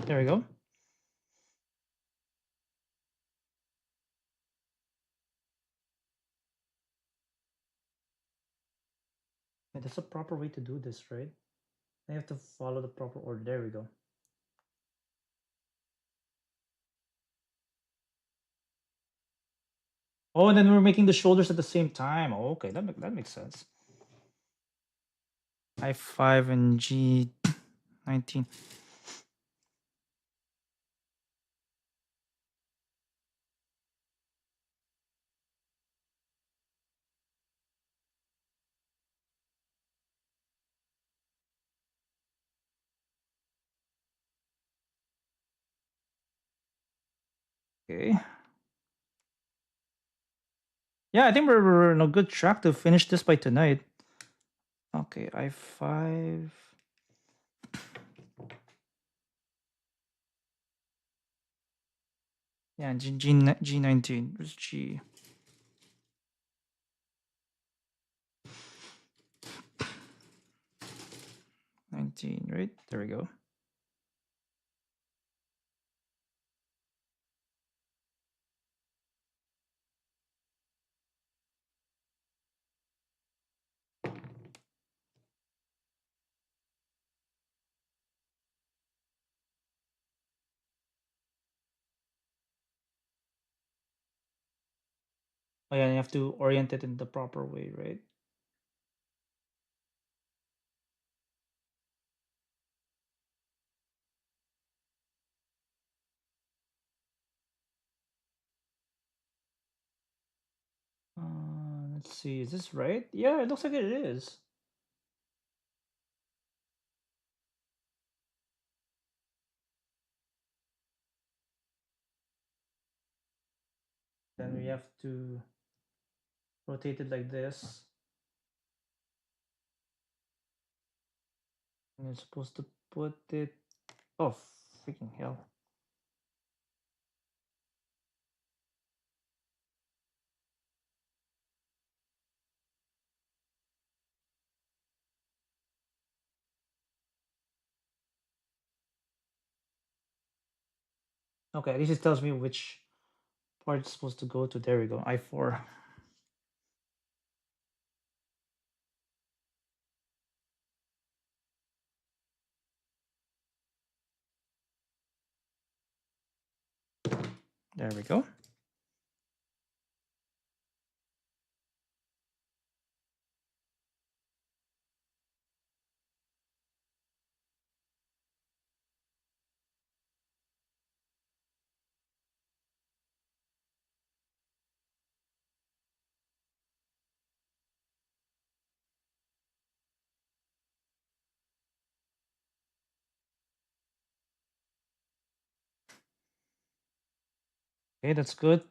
There we go. Yeah, that's a proper way to do this, right? I have to follow the proper order. There we go. Oh, and then we're making the shoulders at the same time. Oh, okay, that makes sense. I5 and G19. Okay. Yeah, I think we're on a good track to finish this by tonight. Okay, I5. Yeah, G19. Where's G? G19, right? There we go. Oh yeah, you have to orient it in the proper way, right? Let's see, is this right? Yeah, it looks like it is. Then we have to rotate it like this. And you're supposed to put it. Oh, freaking hell. Okay, at least it tells me which part it's supposed to go to. There we go, I4. There we go. Okay, that's good.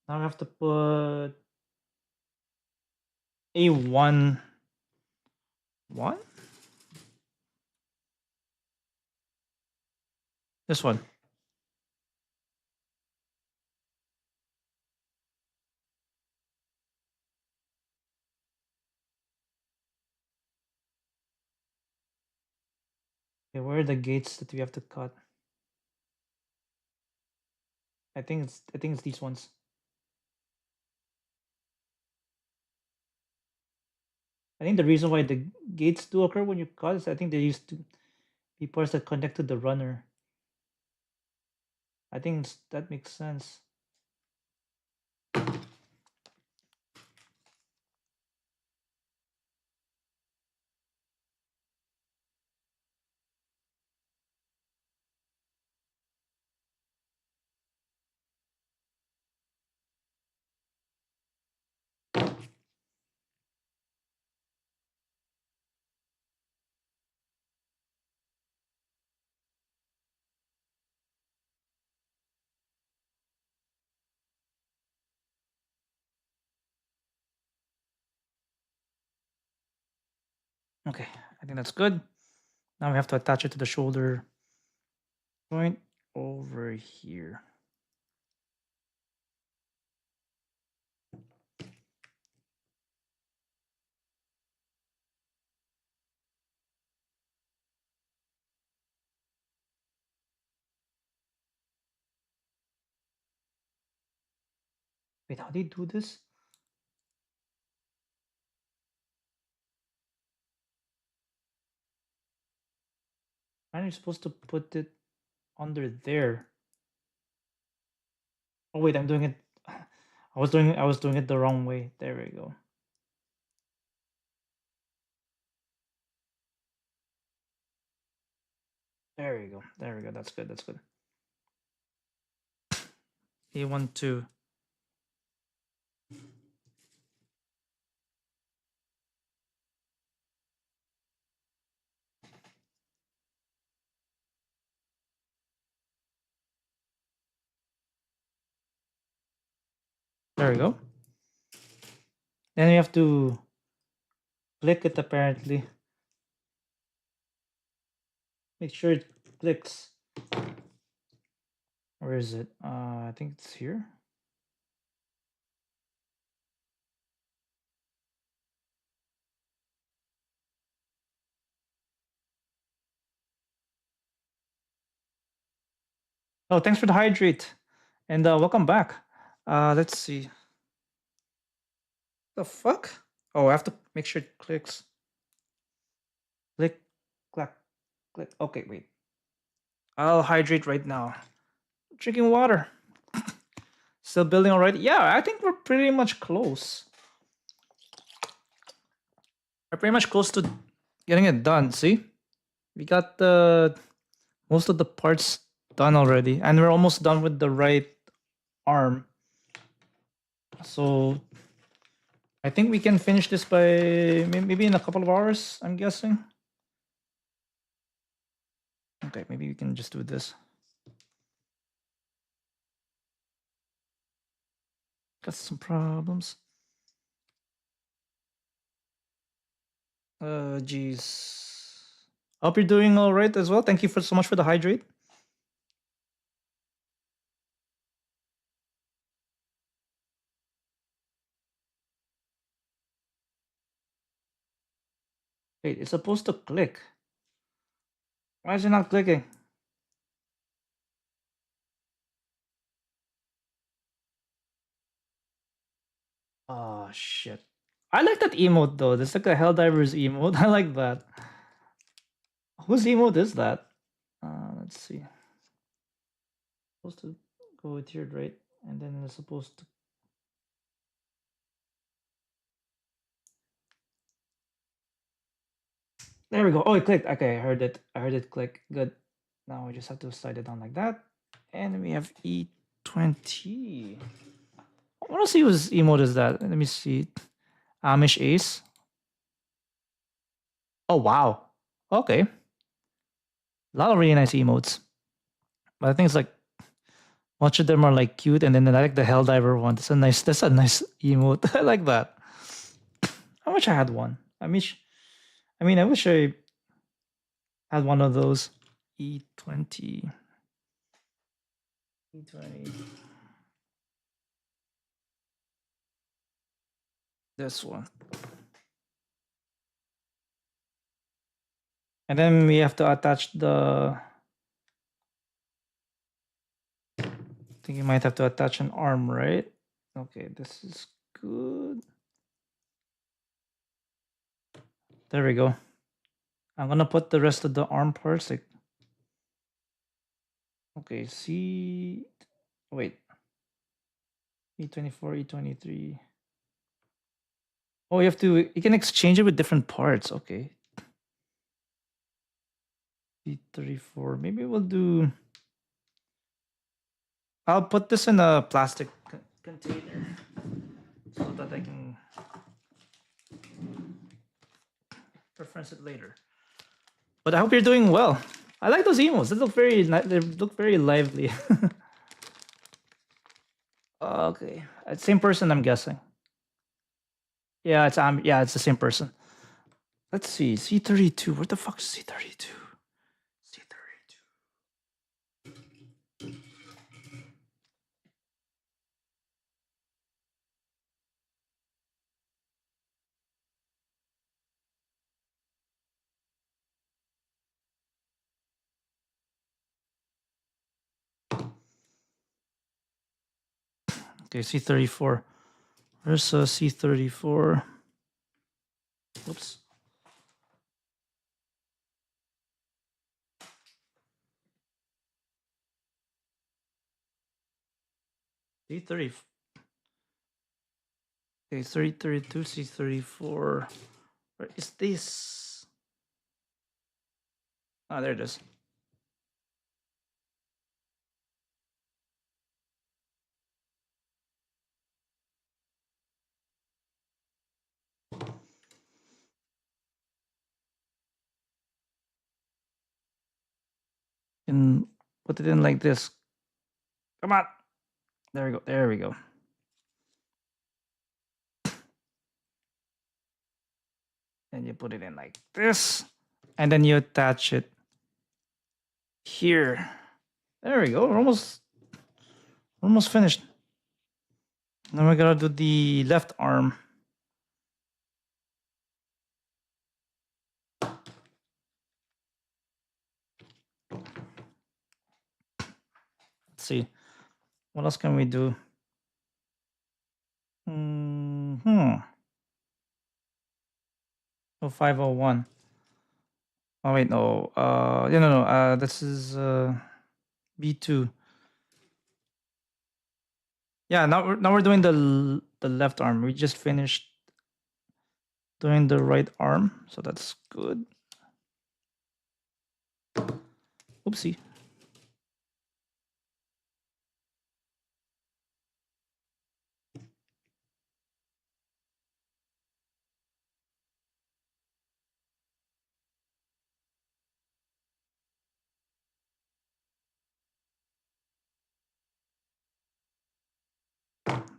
Now I have to put A1. What? This one. Okay, where are the gates that we have to cut? I think it's these ones. I think the reason why the gates do occur when you cut is I think they used to be parts that connect to the runner. I think that makes sense. Okay, I think that's good. Now we have to attach it to the shoulder joint over here. Wait, how do you do this? How are you supposed to put it under there? Oh wait, I'm doing it. I was doing it the wrong way. There we go. There we go. There we go. That's good. That's good. A12. There we go. Then you have to click it apparently. Make sure it clicks. Where is it? I think it's here. Oh, thanks for the hydrate. And welcome back. Let's see. The fuck? Oh, I have to make sure it clicks. Click, clack, click. Okay, wait. I'll hydrate right now. Drinking water. Still building already? Yeah, I think we're pretty much close. We're pretty much close to getting it done. See? We got the most of the parts done already. And we're almost done with the right arm. So I think we can finish this by maybe in a couple of hours, I'm guessing. Okay, maybe we can just do this. Got some problems. Geez. Hope you're doing all right as well. Thank you so much for the hydrate. Wait, it's supposed to click. Why is it not clicking? Oh shit. I like that emote though. It's like a Helldivers emote. I like that. Whose emote is that? Let's see. Supposed to go with here, right? And then it's supposed to. There we go. Oh, it clicked. Okay, I heard it. I heard it click. Good. Now we just have to slide it down like that. And we have E20. I want to see whose emote is that. Let me see. Amish Ace. Oh, wow. Okay. A lot of really nice emotes. But I think it's like much of them are like cute, and then I like the Helldiver one. That's a nice emote. I like that. I wish I had one. I wish I had one of those. E20. E20. This one. And then we have to attach the think you might have to attach an arm, right? Okay, this is good. There we go. I'm gonna put the rest of the arm parts like. Okay, see. Wait. E24, E23. Oh, you have to. You can exchange it with different parts. Okay. E34. Maybe we'll do. I'll put this in a plastic container so that I can reference it later. But I hope you're doing well. I like those emotes. They look very lively. Okay, same person, I'm guessing. Yeah, it's the same person. Let's see, C32. Where the fuck is C32? Okay, C34. Where's C34? Oops. C30. Okay, 32, C34. Where is this? Ah, there it is. And put it in like this. Come on. There we go. There we go. And you put it in like this. And then you attach it here. There we go. We're almost finished. Now we're gonna do the left arm. Let's see. What else can we do? Oh, 501. Oh wait, no. Yeah, no. This is B2. Yeah, now we're doing the left arm. We just finished doing the right arm, so that's good. Oopsie.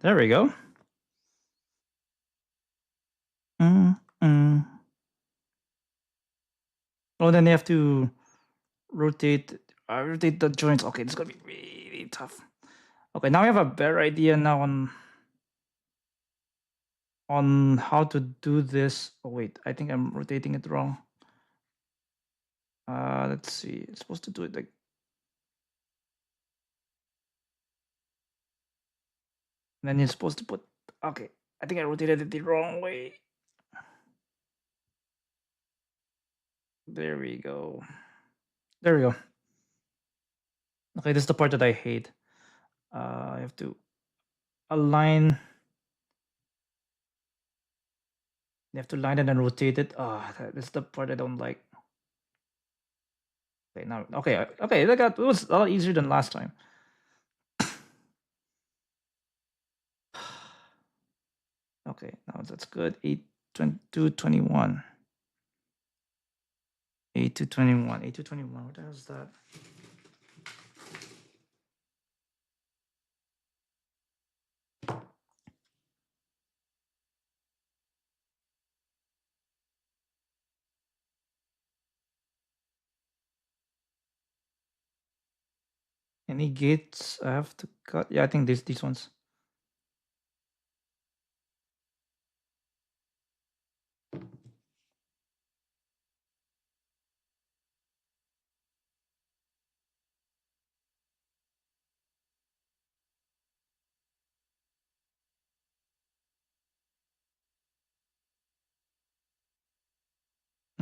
There we go. Oh, then they have to rotate the joints. Okay, this is gonna be really tough. Okay, now we have a better idea now on how to do this. Oh wait, I think I'm rotating it wrong. Let's see. It's supposed to do it like. And then you're supposed to put. Okay, I think I rotated it the wrong way. There we go. There we go. Okay, this is the part that I hate. I have to align. You have to line it and rotate it. That's the part I don't like. Okay, now okay, it was a lot easier than last time. Okay, now that's good. 8-2-21. 8-2-21. 8-2-21. What the hell is that? Any gates I have to cut? Yeah, I think these ones.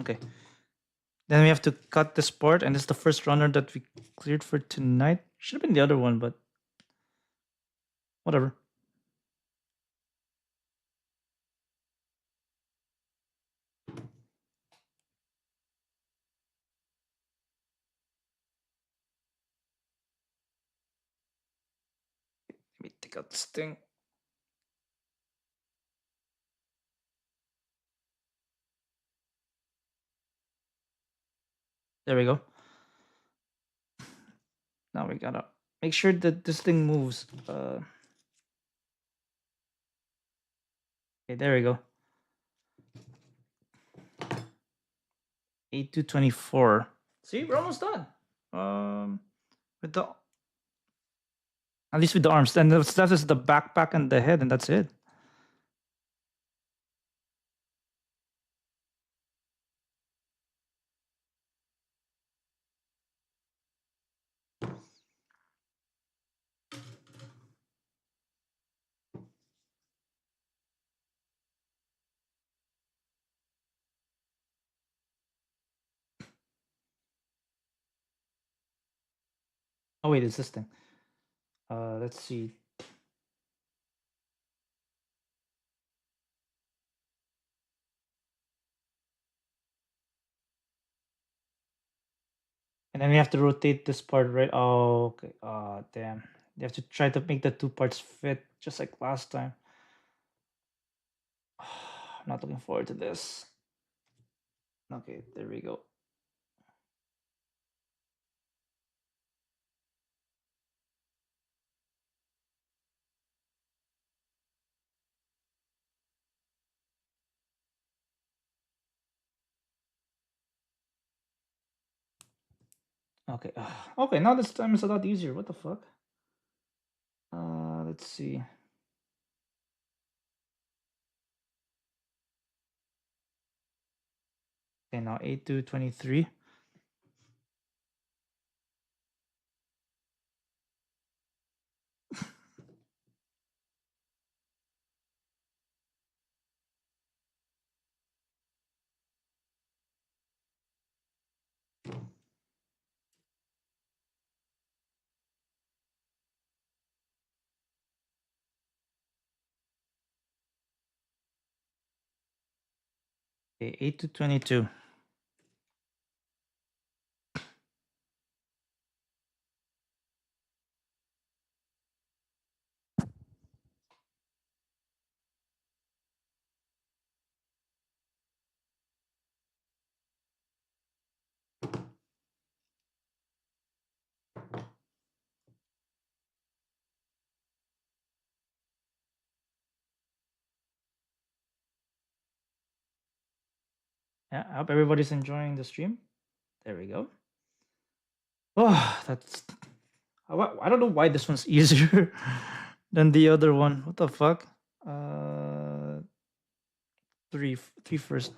Okay. Then we have to cut this part, and it's the first runner that we cleared for tonight. Should have been the other one, but whatever. Let me take out this thing. There we go. Now we gotta make sure that this thing moves. Okay, there we go. 8 to 24. See, we're almost done. With the at least with the arms. And that's just the backpack and the head, and that's it. Oh wait, it's this thing. Let's see. And then we have to rotate this part, right? Oh, okay. Damn. You have to try to make the two parts fit just like last time. I'm not looking forward to this. Okay, there we go. Okay. Okay, now this time is a lot easier. What the fuck? Let's see. Okay, now 8 to 23. Okay, 8 to 22. Yeah, I hope everybody's enjoying the stream. There we go. Oh, that's. I don't know why this one's easier than the other one. What the fuck? Three first.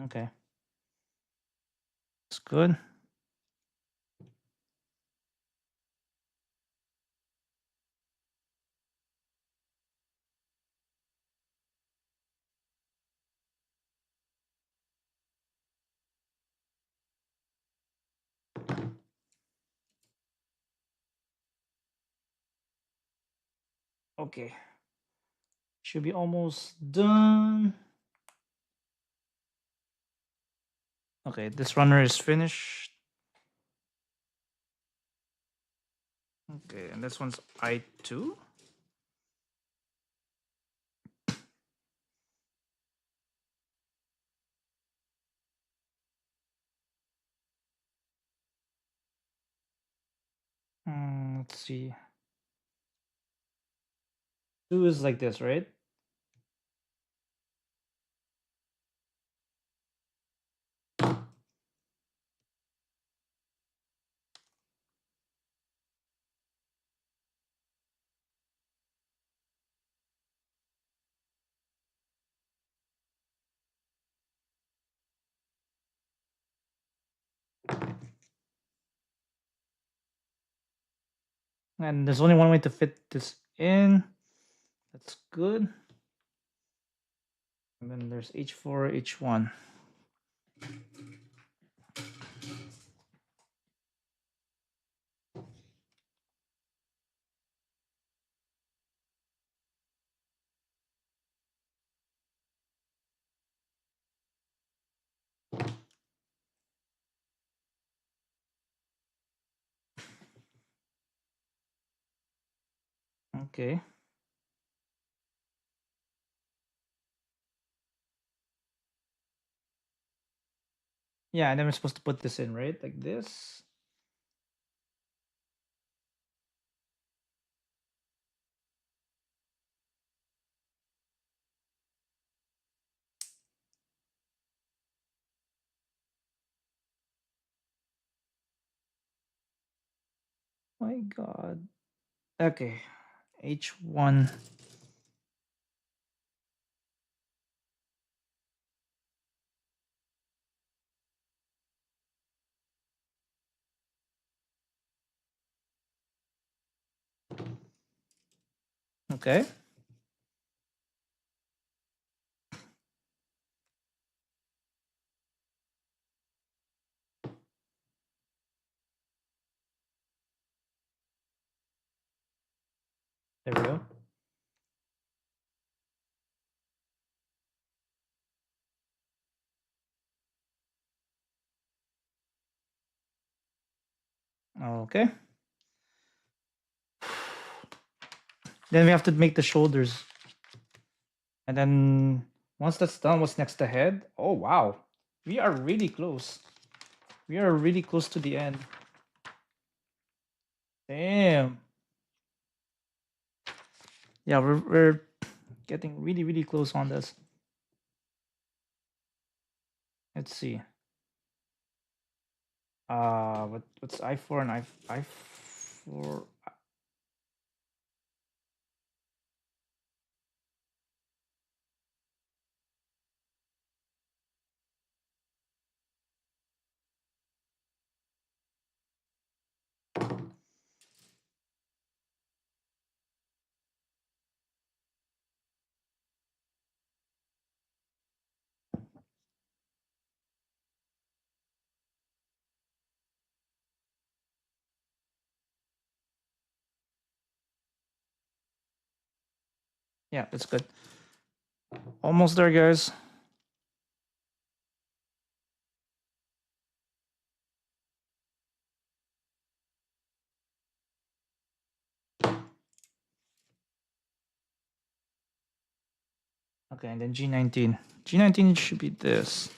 Okay. It's good. Okay. Should be almost done. Okay, this runner is finished. Okay, and this one's I2. Let's see. 2 is like this, right? And there's only one way to fit this in. That's good. And then there's H4, H1. Okay. Yeah, and then we're supposed to put this in, right? Like this. My God. Okay. H1. Okay. There we go. Okay. Then we have to make the shoulders. And then once that's done, what's next? The head? Oh, wow. We are really close. We are really close to the end. Damn. Yeah, we're getting really, really close on this. Let's see. What's I4 and I4? Yeah, that's good. Almost there, guys. Okay, and then G19. G19 should be this.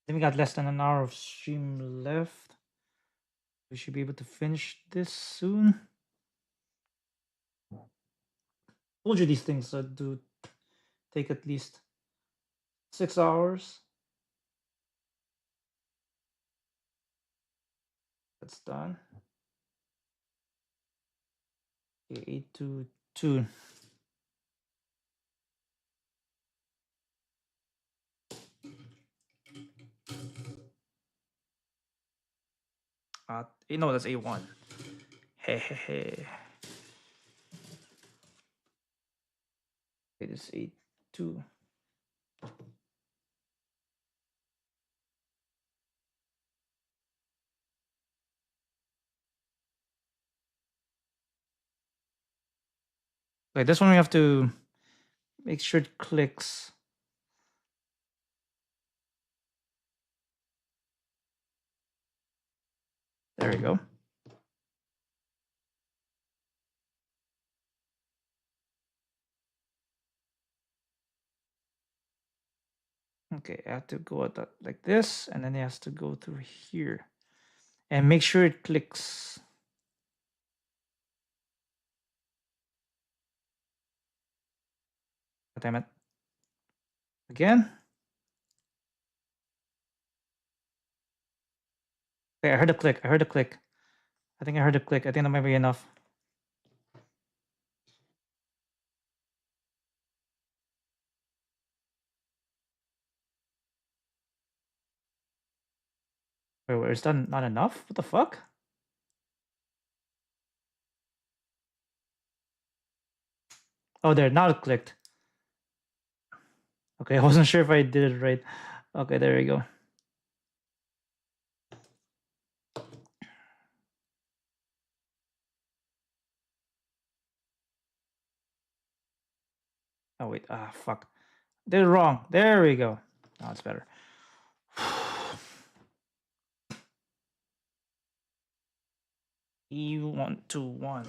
Then we got less than an hour of stream left. We should be able to finish this soon. Told you these things do take at least 6 hours. That's done. Okay, 822. No, that's A1. Hey, hey, hey. Okay, this is A2. Okay, this one we have to make sure it clicks. There we go. Okay, I have to go at that like this, and then it has to go through here. And make sure it clicks. Damn it. Again? Okay, I heard a click. I heard a click. I think I heard a click. I think that might be enough. Wait, is that not enough? What the fuck? Oh, there, now it clicked. Okay, I wasn't sure if I did it right. Okay, there you go. Oh, wait. Ah, fuck. Did it wrong. There we go. Now it's better. E121.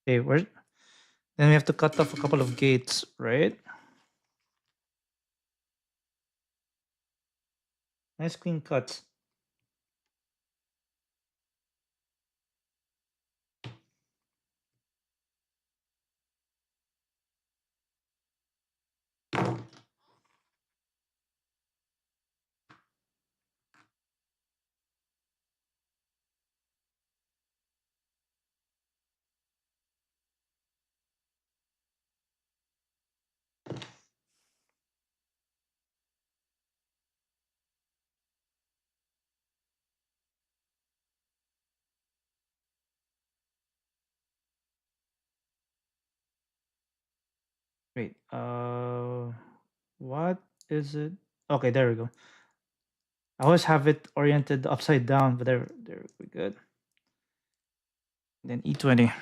Okay, where? Then we have to cut off a couple of gates, right? Nice clean cuts. Wait, what is it? Okay, there we go. I always have it oriented upside down, but there we good. Then E20.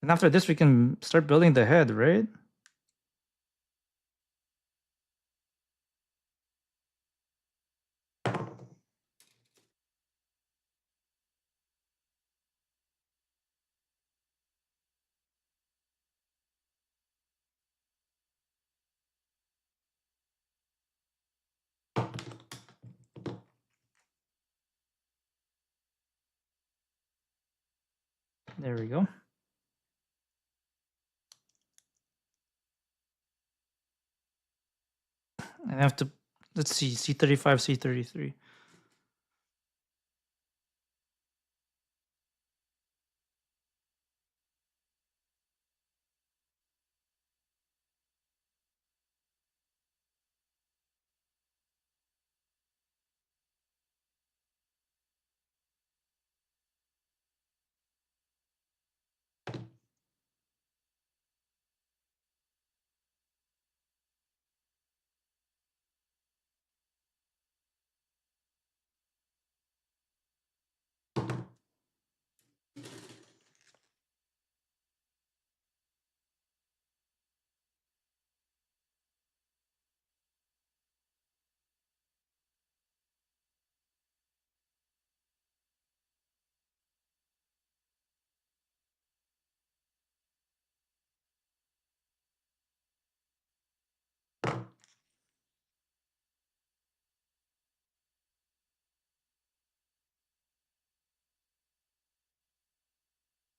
And after this, we can start building the head, right? There we go. And I have to, let's see, C35, C33.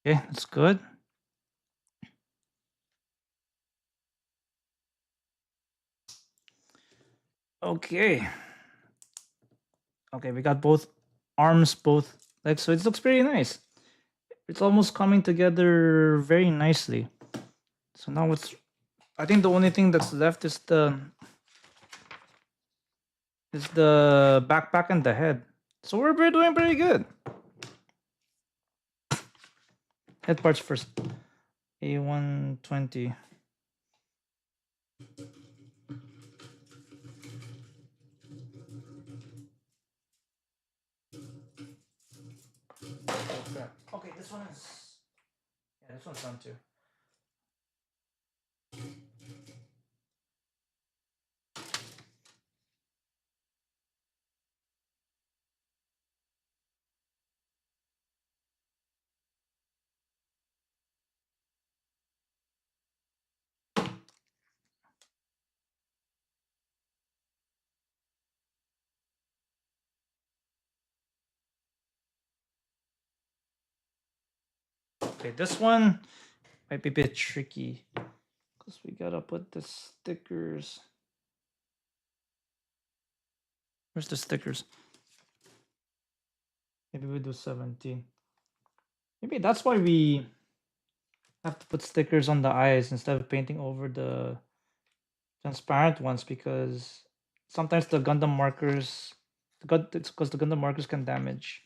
Okay, that's good. Okay. Okay, we got both arms, both legs, so it looks pretty nice. It's almost coming together very nicely. So now it's, I think the only thing that's left is the backpack and the head. So we're doing pretty good. Head parts first. A120. crap. Okay, this one is. Yeah, this one's done too. Okay, this one might be a bit tricky because we gotta put the stickers. Where's the stickers? Maybe we do 17. Maybe that's why we have to put stickers on the eyes instead of painting over the transparent ones, because sometimes the Gundam markers, it's because the Gundam markers can damage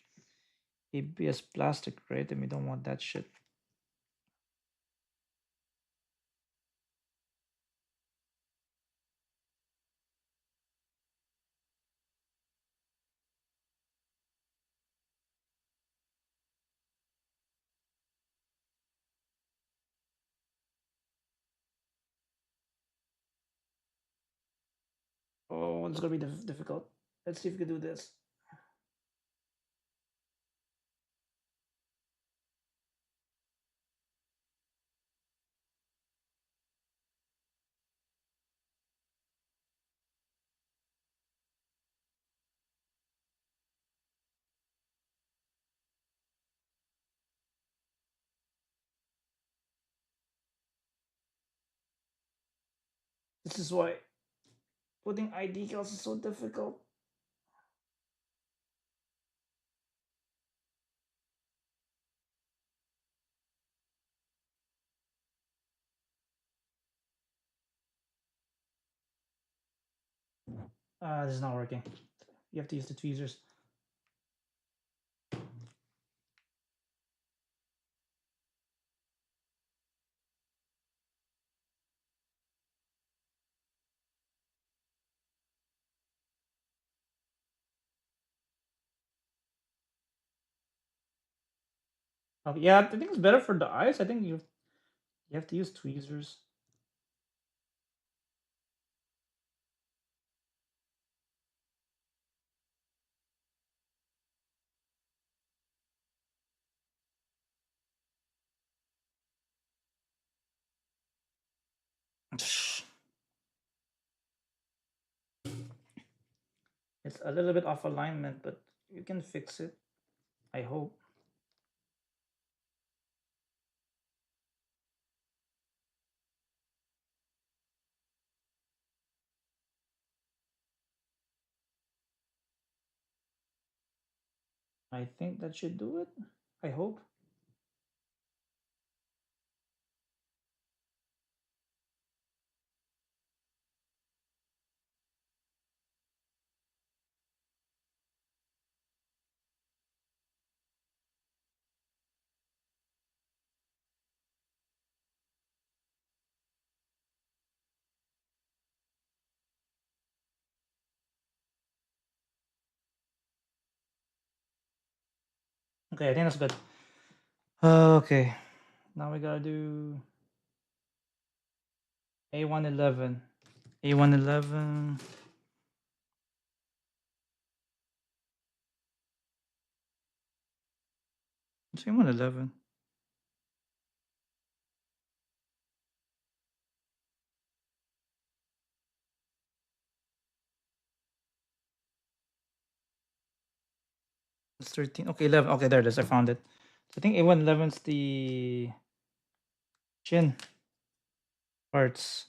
ABS plastic, right? And we don't want that shit. Oh, it's gonna be difficult. Let's see if we can do this. This is why putting eye decals is so difficult. This is not working. You have to use the tweezers. Okay, yeah, I think it's better for the eyes. I think you have to use tweezers. It's a little bit off alignment, but you can fix it. I hope. I think that should do it. I hope. Okay, I think that's good. Okay, now we gotta do A111. A111. It's A111. It's 13. Okay, 11. Okay, there it is. I found it. So I think A111 is the chin parts.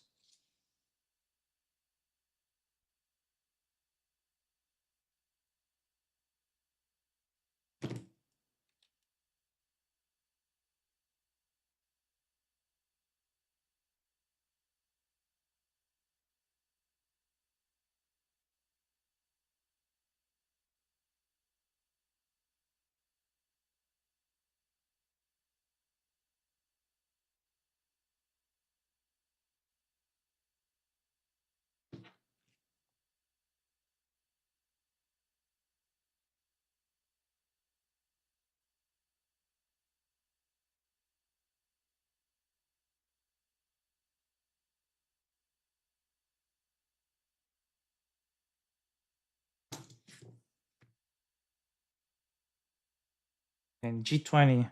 And G20.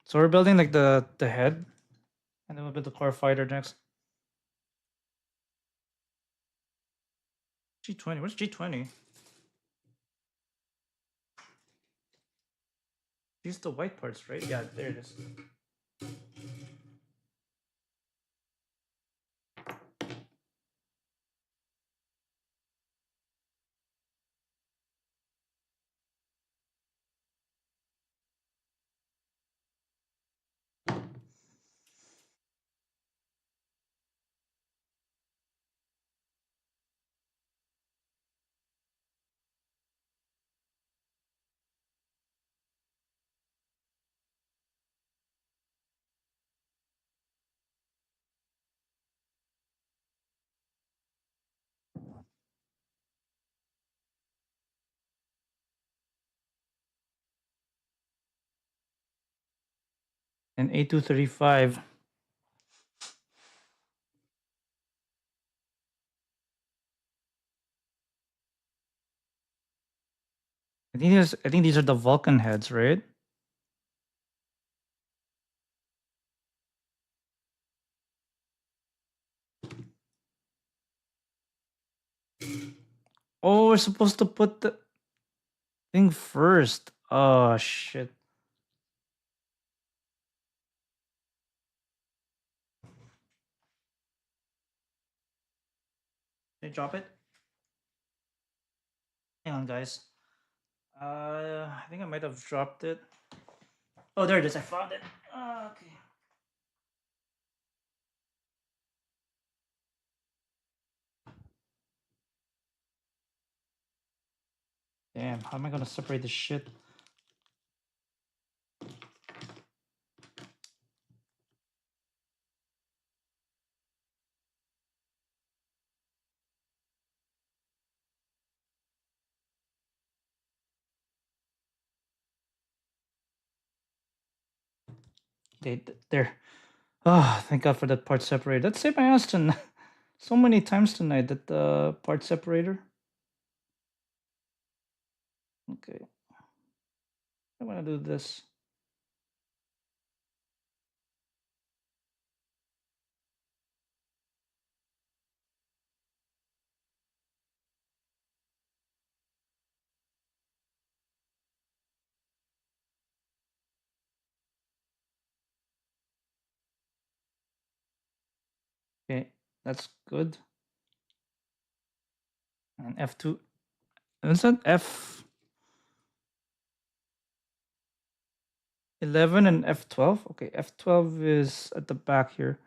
So we're building like the head, and then we'll build the core fighter next. G20. Where's G20? These are the white parts, right? Yeah, there it is. And A235. I think these are the Vulcan heads, right? Oh, we're supposed to put the thing first. Oh shit. Did I drop it? Hang on, guys. I think I might have dropped it. Oh, there it is. I found it. Okay. Damn, how am I gonna separate this shit? Okay, there. Oh, thank God for that part separator. That saved my ass tonight. So many times tonight, that part separator. Okay. I want to do this. Okay, that's good. And F2. Is that F11 and F12? Okay, F12 is at the back here.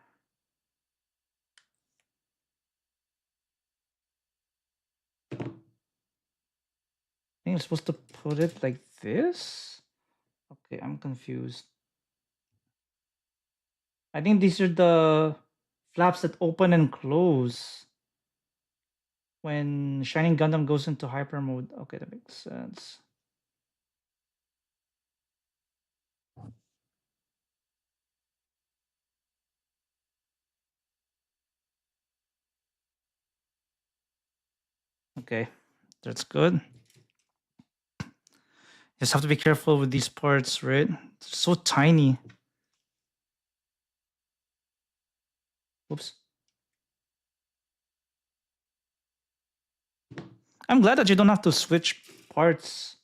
I think I'm supposed to put it like this? Okay, I'm confused. I think these are the flaps that open and close when Shining Gundam goes into hyper mode. Okay, that makes sense. Okay, that's good. Just have to be careful with these parts, right? They're so tiny. Oops. I'm glad that you don't have to switch parts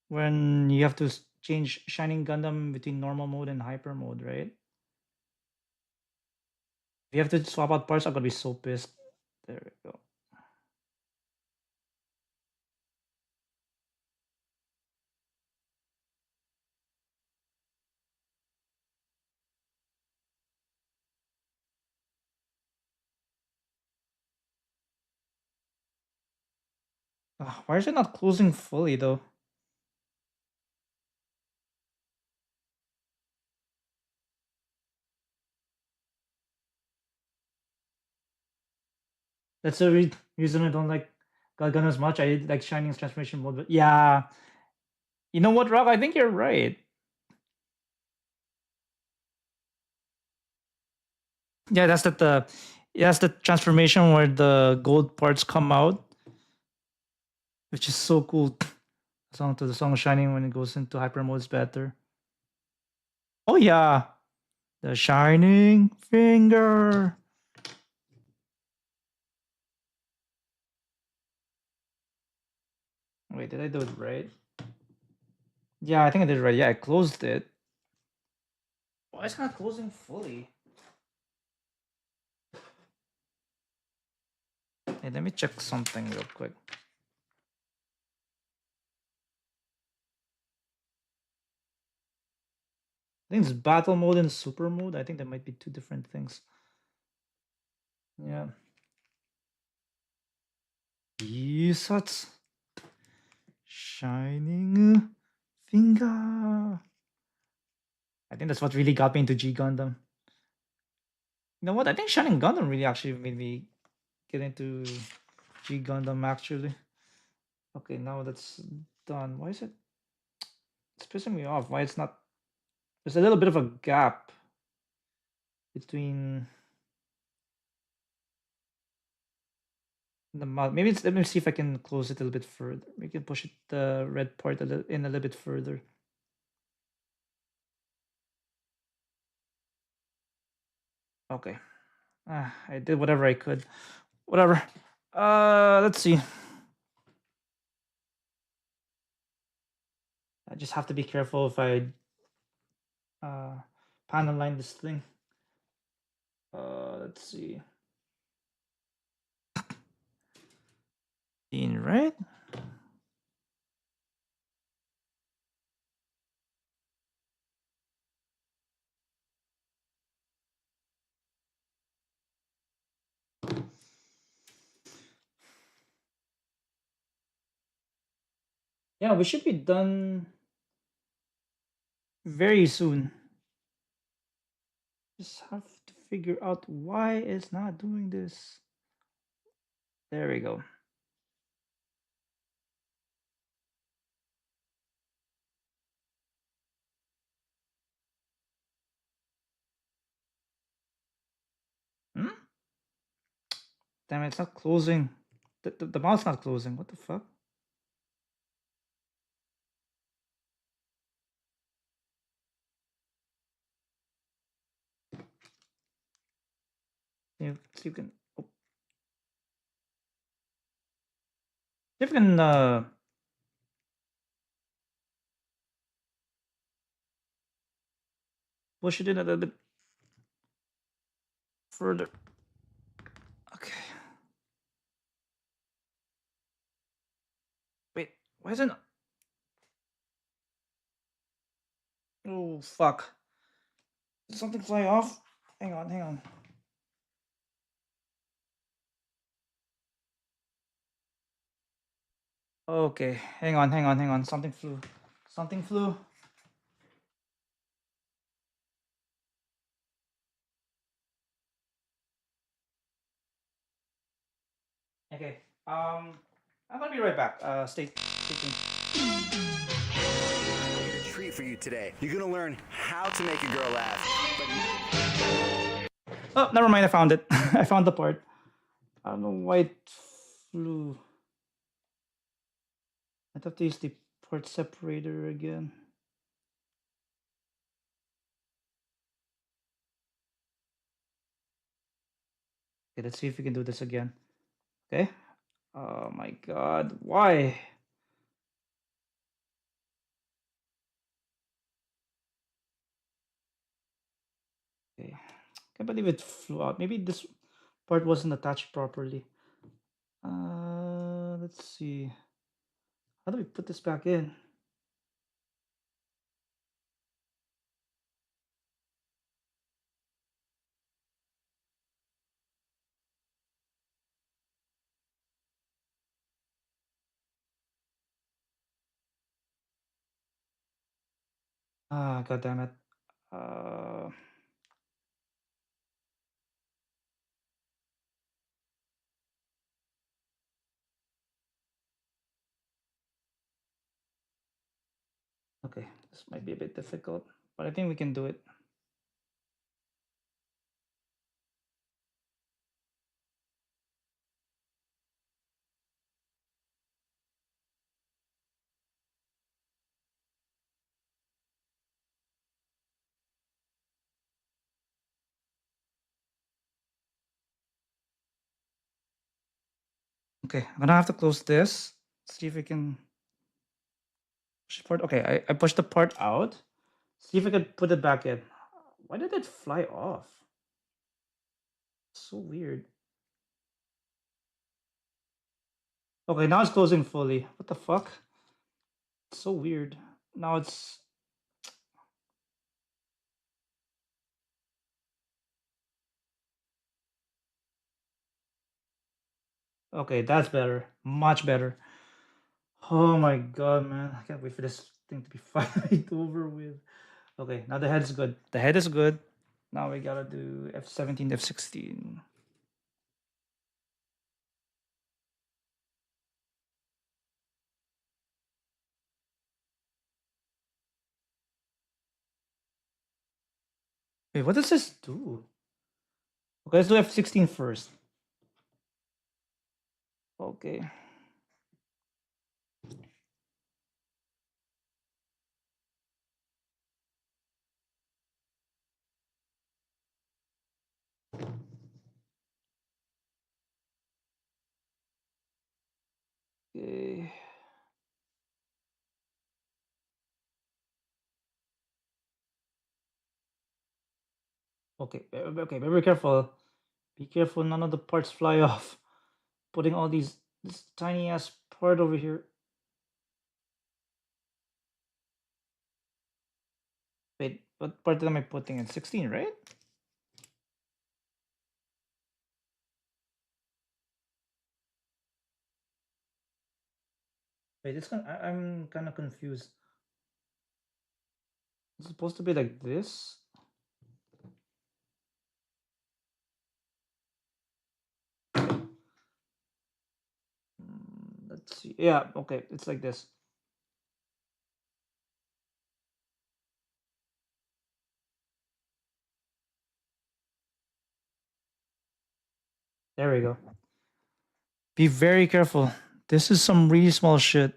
when you have to change Shining Gundam between normal mode and hyper mode, right? If you have to swap out parts, I'm gonna be so pissed. There we go. Why is it not closing fully though? That's the reason I don't like Galgun as much. I like Shining's transformation mode, but yeah. You know what, Rob? I think you're right. Yeah, that's that's the transformation where the gold parts come out, which is so cool. Song to the song Shining when it goes into hyper mode is better. Oh yeah, the shining finger. Wait, did I do it right? Yeah, I think I did it right. Yeah, I closed it. Why is it not closing fully? Hey, let me check something real quick. I think it's battle mode and super mode. I think there might be two different things. Yeah. Yes, that's shining finger. I think that's what really got me into G Gundam. You know what? I think Shining Gundam really actually made me get into G Gundam actually. Okay, now that's done. Why is it? It's pissing me off. Why it's not? There's a little bit of a gap between the mouth. Maybe it's. Let me see if I can close it a little bit further. We can push it the red part in a little bit further. Okay. I did whatever I could. Whatever. Let's see. I just have to be careful if I panel line this thing. Let's see. Right? Yeah, we should be done very soon. Just have to figure out why it's not doing this. There we go. Hmm? Damn it, it's not closing. The mouth's not closing. What the fuck? You can. Oh. You can push it in a little bit further. Okay. Wait, why isn't? Oh fuck! Did something fly off? Hang on, hang on. Okay, hang on, hang on, hang on. Something flew. Something flew. Okay. I'm gonna be right back. Stay tuned. A treat for you today. You're gonna learn how to make a girl laugh. Oh, never mind. I found it. I found the part. I don't know why it flew. I'd have to use the part separator again. Okay, let's see if we can do this again. Okay. Oh my god, why? Okay. Can't believe it flew out. Maybe this part wasn't attached properly. Let's see. How do we put this back in? Ah, god damn it. Uh, okay, this might be a bit difficult, but I think we can do it. Okay, I'm gonna have to close this. See if we can push the part. Okay, I pushed the part out. See if I can put it back in. Why did it fly off? So weird. Okay, now it's closing fully. What the fuck? It's so weird. Now it's okay. That's better. Much better. Oh my god, man! I can't wait for this thing to be finally over with. Okay, now the head is good. The head is good. Now we gotta do F17, F16. Wait, what does this do? Okay, let's do F16 first. Okay. Okay. Okay, okay, very careful. Be careful, none of the parts fly off. Putting all this tiny ass part over here. Wait, what part am I putting in? 16, right? Wait, I'm kind of confused. It's supposed to be like this. Let's see. Yeah, okay, it's like this. There we go. Be very careful. This is some really small shit.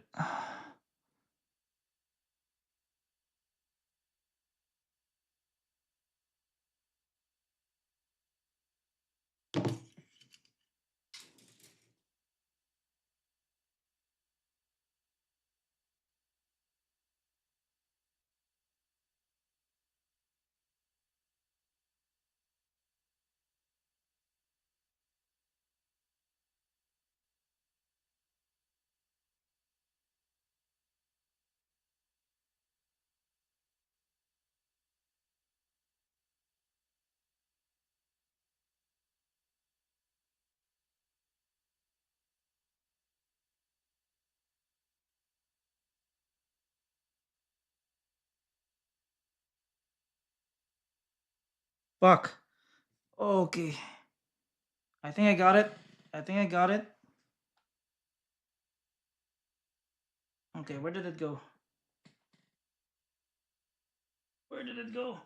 Fuck. Okay. I think I got it. I think I got it. Okay, where did it go? Where did it go?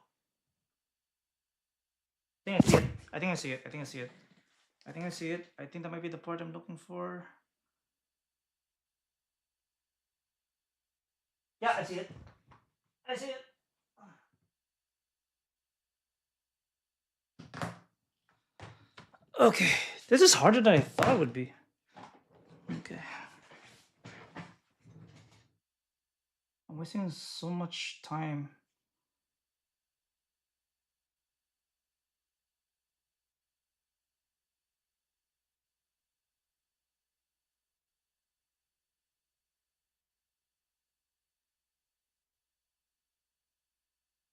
I think I see it. I think I see it. I think I see it. I think I see it. I think that might be the part I'm looking for. Yeah, I see it. I see it. Okay, this is harder than I thought it would be. Okay. I'm wasting so much time.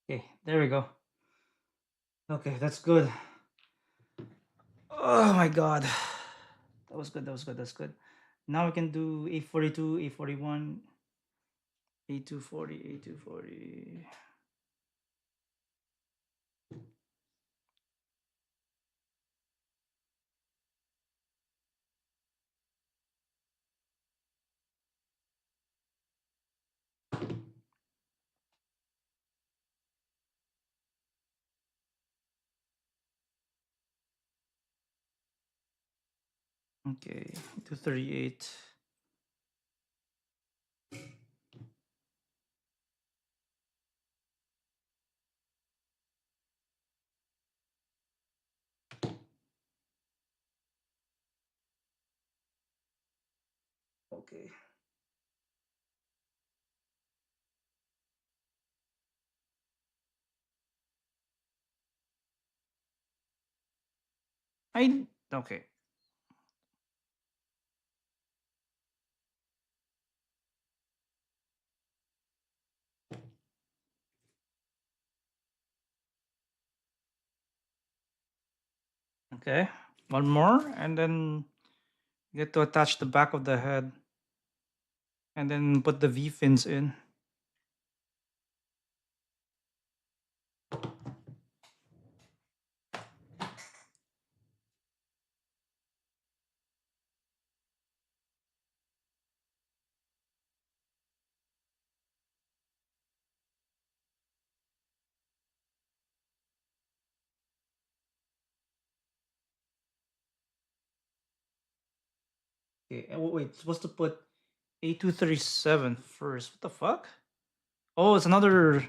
Okay, there we go. Okay, that's good. Oh my god. That was good, that was good, that's good. Now we can do A42, A41, A240, A240. Okay, 238. Okay. Okay. Okay. One more, and then you get to attach the back of the head, and then put the V fins in. Okay. Wait, supposed to put A237 first. What the fuck? Oh, it's another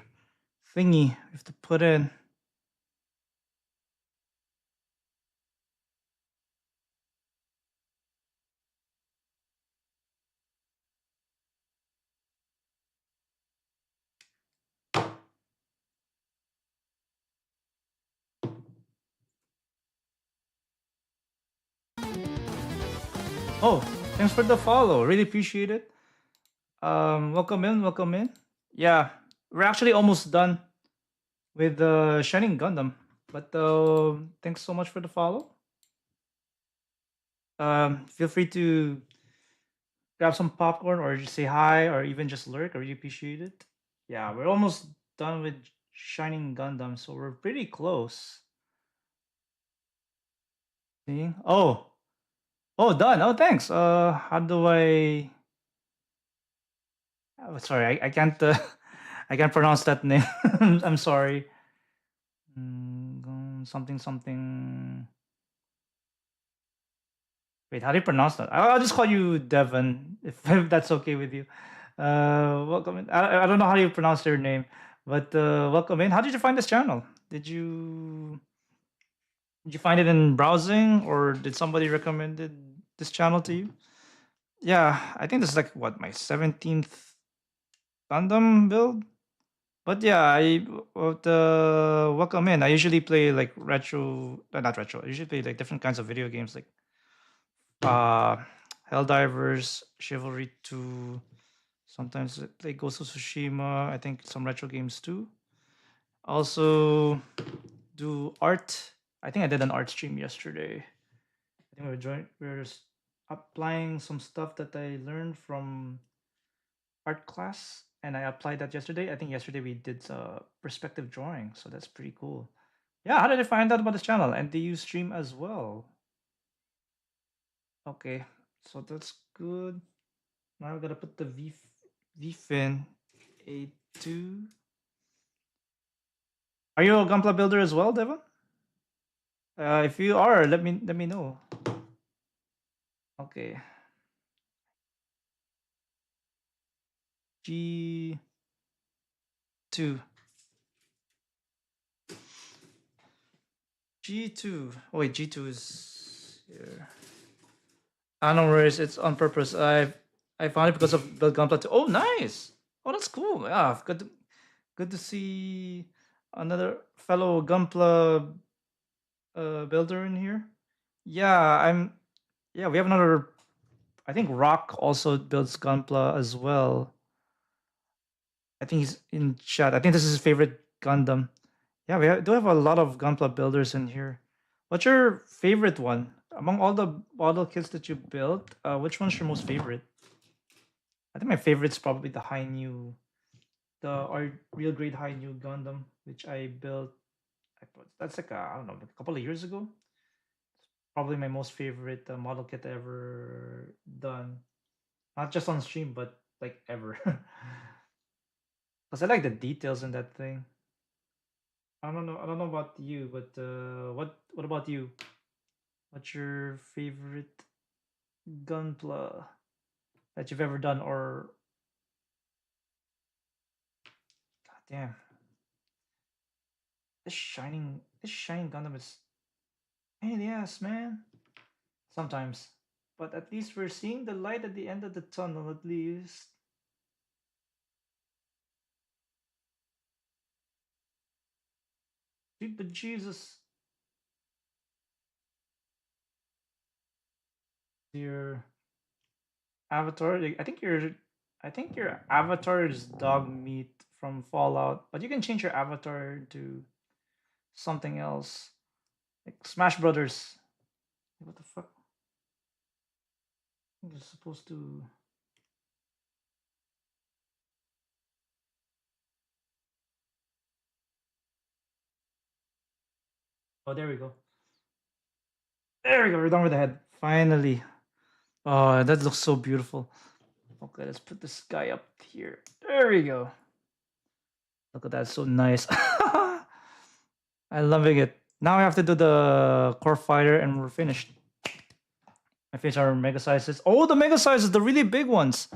thingy we have to put in. Oh, thanks for the follow. Really appreciate it. Welcome in, welcome in. Yeah, we're actually almost done with the Shining Gundam, but thanks so much for the follow. Feel free to grab some popcorn or just say hi or even just lurk. I really appreciate it. Yeah, we're almost done with Shining Gundam, so we're pretty close. See? Oh, done. Oh, thanks. How do I? Oh, sorry, I can't. I can't pronounce that name. I'm sorry. Something something. Wait, how do you pronounce that? I'll just call you Devon, if that's okay with you. Welcome in. I don't know how you pronounce your name, but welcome in. How did you find this channel? Did you find it in browsing, or did somebody recommended this channel to you? Yeah, I think this is like what, my 17th Gundam build. But yeah, welcome in. I usually play like retro, not retro. I usually play like different kinds of video games, like uh, Helldivers, Chivalry 2. Sometimes I play Ghost of Tsushima. I think some retro games too. Also do art. I think I did an art stream yesterday. I think we were just applying some stuff that I learned from art class, and I applied that yesterday. I think yesterday we did perspective drawing, so that's pretty cool. Yeah, how did I find out about this channel? And do you stream as well? Okay, so that's good. Now I gotta put the V fin A2. Are you a Gunpla builder as well, Devon? If you are, let me know. Okay. G2. G2. Oh wait, G2 is here. I know where it's on purpose. I found it because of Build Gunpla 2. Oh, nice. Oh, that's cool. Yeah, good to see another fellow Gunpla builder in here. Yeah, yeah, we have another. I think Rock also builds Gunpla as well. I think he's in chat. I think this is his favorite Gundam. Yeah, do have a lot of Gunpla builders in here. What's your favorite one among all the model kits that you built? Which one's your most favorite? I think my favorite's probably the high new, our real grade high new Gundam, which I built. That's like I don't know, a couple of years ago. Probably my most favorite model kit ever done, not just on stream, but like ever. Cause I like the details in that thing. I don't know. I don't know about you, but what about you? What's your favorite Gunpla that you've ever done? Or God damn, this shining Gundam is pain in the ass, man. Sometimes, But at least we're seeing the light at the end of the tunnel, at least. Sweet but Jesus. Your avatar. I think your avatar is dog meat from Fallout, but you can change your avatar to something else, like Smash Brothers. What the fuck? You're supposed to. Oh, there we go. There we go. We're done with the head. Finally. Oh, that looks so beautiful. Okay, let's put this guy up here. There we go. Look at that. So nice. I'm loving it. Now we have to do the core fighter and we're finished. I finished our mega sizes. Oh, the mega sizes, the really big ones.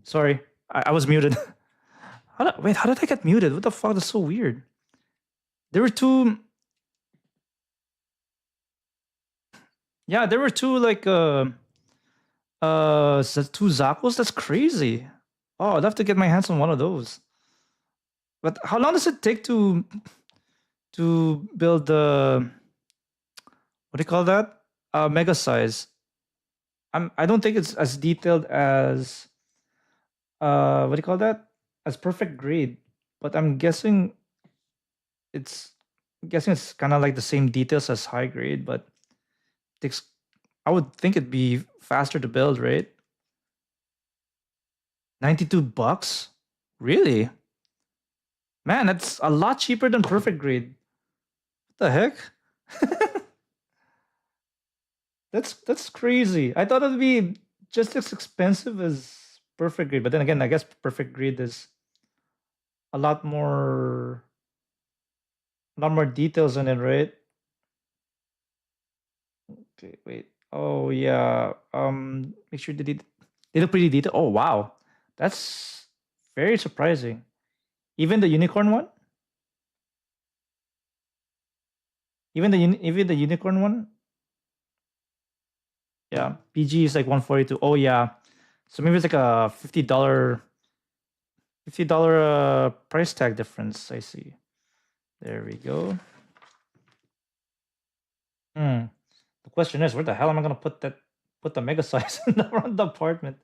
Sorry, I was muted. Wait, how did I get muted? What the fuck? That's so weird. There were two. Yeah, there were two like two Zakos. That's crazy. Oh, I'd love to get my hands on one of those. But how long does it take to build the what do you call that? Mega size. I don't think it's as detailed as what do you call that? As perfect grade. But I'm guessing it's kind of like the same details as high grade, but takes I would think it'd be faster to build, right? $92? Really? Man, that's a lot cheaper than perfect grade. What the heck? That's crazy. I thought it'd be just as expensive as perfect grade, but then again, I guess perfect grade is a lot more details in it, right? Okay, wait. Oh yeah. Make sure they look pretty detailed. Oh wow, that's very surprising. Even the unicorn one. Even the unicorn one. Yeah, PG is like 142. Oh yeah, so maybe it's like a $50 price tag difference. I see. There we go. The question is, where the hell am I gonna put the mega size in the apartment?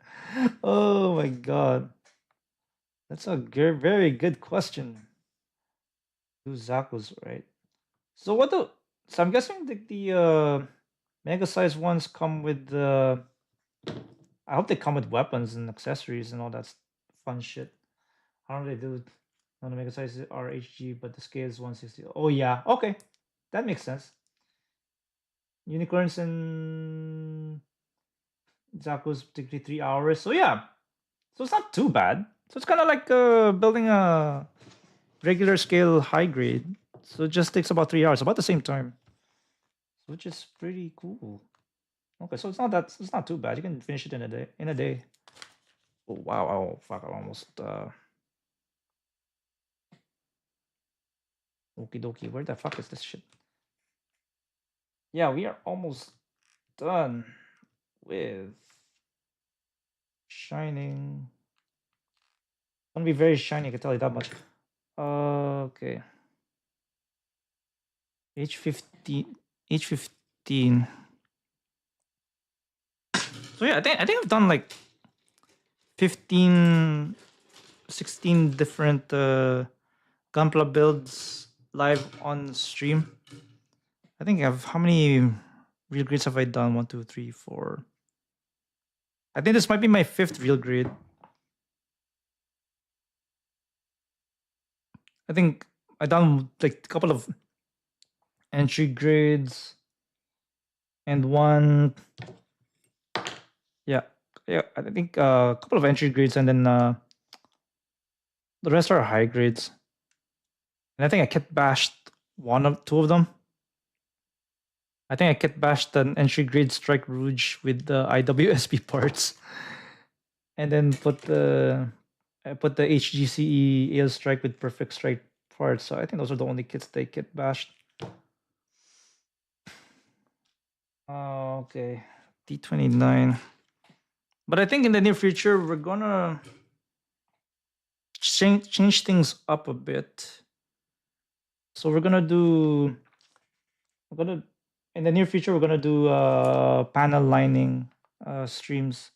Oh my god, that's a very good question. Two Zakos, right? So so I'm guessing the mega size ones come with the. I hope they come with weapons and accessories and all that fun shit. How do they do it? No, the mega size is RHG, but the scale is 160. Oh yeah, okay. that makes sense. Unicorns and Zaku's particularly 3 hours. So yeah, so it's not too bad. So it's kind of like building a regular scale high grade. So it just takes about 3 hours, about the same time, which is pretty cool. Okay, so it's not too bad. You can finish it in a day. In a day. Oh wow! Oh fuck! I almost. Okie dokie. Where the fuck is this shit? Yeah, we are almost done with shining. It's gonna be very shiny. I can tell you that much. Okay. H15. H15. So yeah, I think I've done like 15, 16 different Gunpla builds live on stream. I think how many real grades have I done? 1, 2, 3, 4. I think this might be my 5th real grade. I think I done like a couple of entry grades and one. Yeah, I think a couple of entry grades and then the rest are high grades. And I think I kit bashed two of them. I think I kit bashed an entry grade Strike Rouge with the IWSP parts, and then I put the HGCE Ale Strike with Perfect Strike parts. So I think those are the only kits they kit bashed. Okay, D29. But I think in the near future we're gonna change things up a bit. So we're gonna in the near future we're gonna do panel lining streams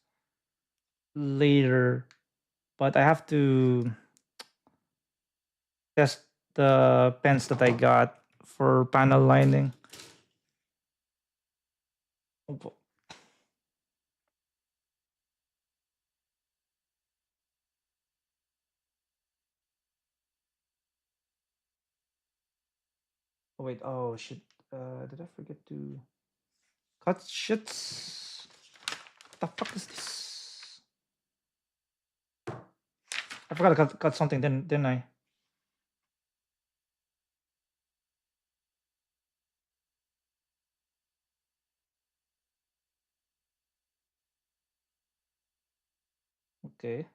later, but I have to test the pens that I got for panel lining. Oh wait, oh shit. Did I forget to cut shits? What the fuck is this? I forgot to cut something, didn't I? Okay.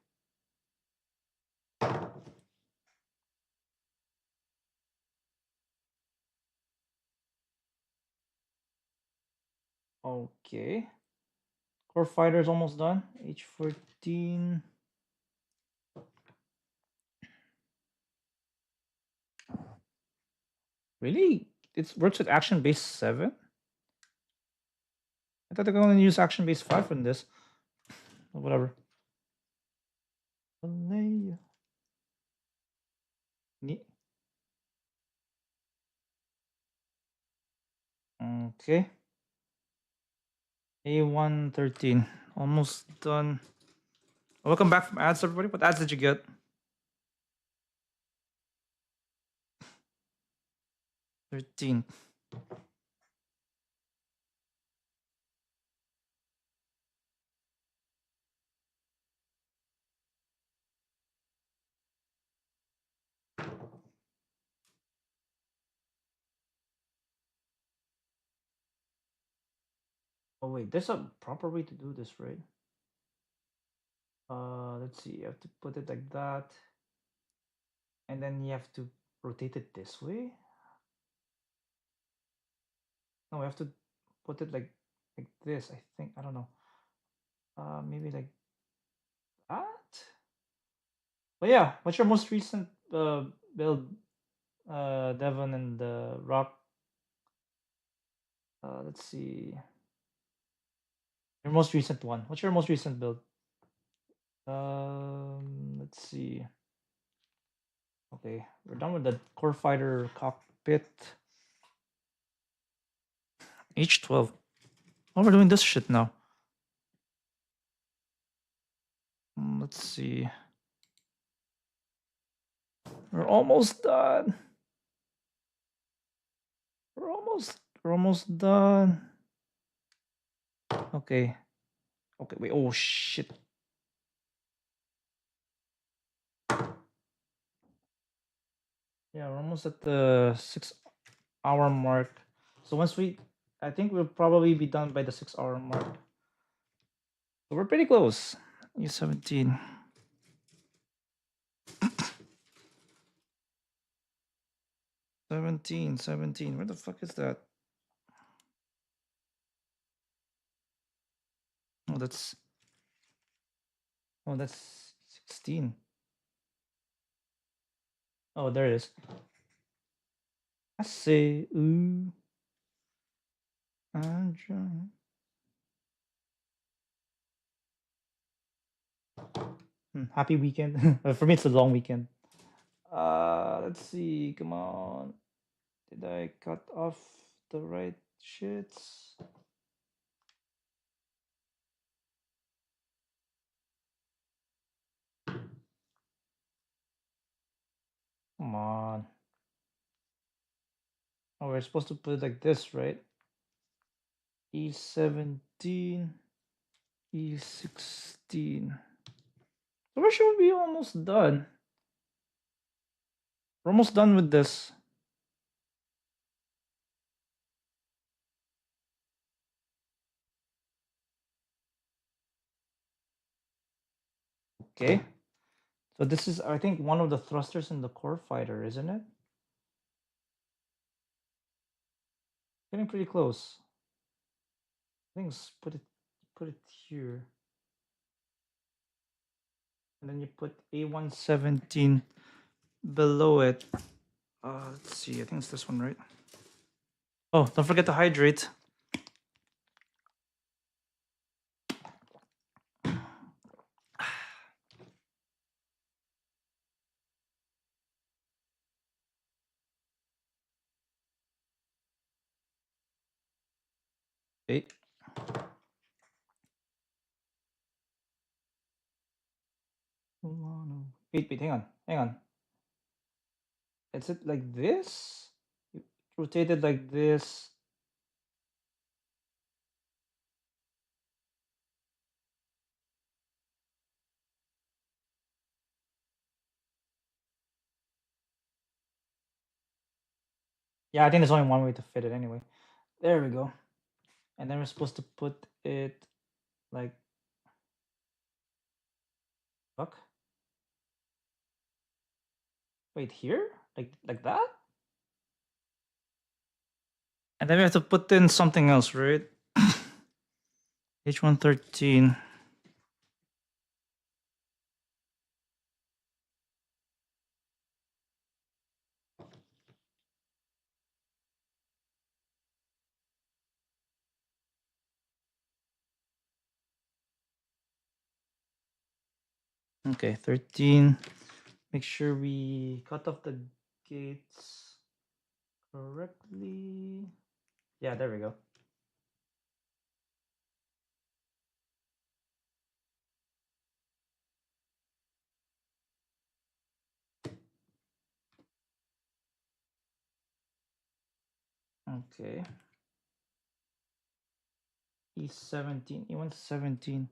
Okay. Core Fighter's almost done. H14. Really? It works with action base 7? I thought they could only use action base 5 from this. Or whatever. Okay. A113. Almost done. Welcome back from ads, everybody. What ads did you get? $13. Oh wait, there's a proper way to do this, right? Let's see. You have to put it like that, and then you have to rotate it this way. No, we have to put it like this. I think I don't know. Maybe like that. But yeah, what's your most recent build, Devon and Rock? Let's see. Your most recent one. What's your most recent build? Let's see. Okay, we're done with the Core Fighter cockpit. H12. Oh, we're doing this shit now. Let's see. We're almost done. We're almost done. Okay. Okay, wait. Oh shit. Yeah, we're almost at the 6-hour mark. So I think we'll probably be done by the 6-hour mark. So we're pretty close. E17. 17. Where the fuck is that? Oh, that's 16. Oh, there it is. I say, ooh. Andrew. Happy weekend. For me, it's a long weekend. Let's see. Come on. Did I cut off the right shits? Come on. Oh, we're supposed to put it like this, right? E17, E16. So we should be almost done. We're almost done with this. Okay. So this is, I think, one of the thrusters in the core fighter, isn't it? Getting pretty close. I think put it here. And then you put A117 below it. Let's see, I think it's this one, right? Oh, don't forget to hydrate. Okay. Wait, hang on. Is it like this? You rotate it like this. Yeah, I think there's only one way to fit it anyway. There we go. And then we're supposed to put it like, fuck. Wait, here? Like that? And then we have to put in something else, right? H113. Okay, 13. Make sure we cut off the gates correctly. Yeah, there we go. Okay. E17. E117.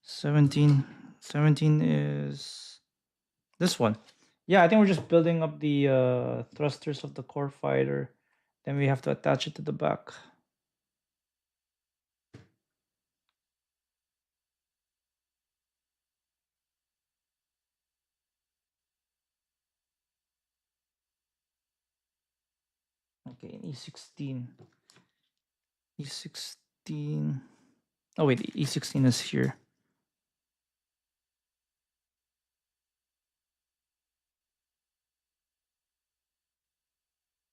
17 is this one. Yeah, I think we're just building up the thrusters of the core fighter. Then we have to attach it to the back. Okay, E16. E16. Oh wait, E16 is here.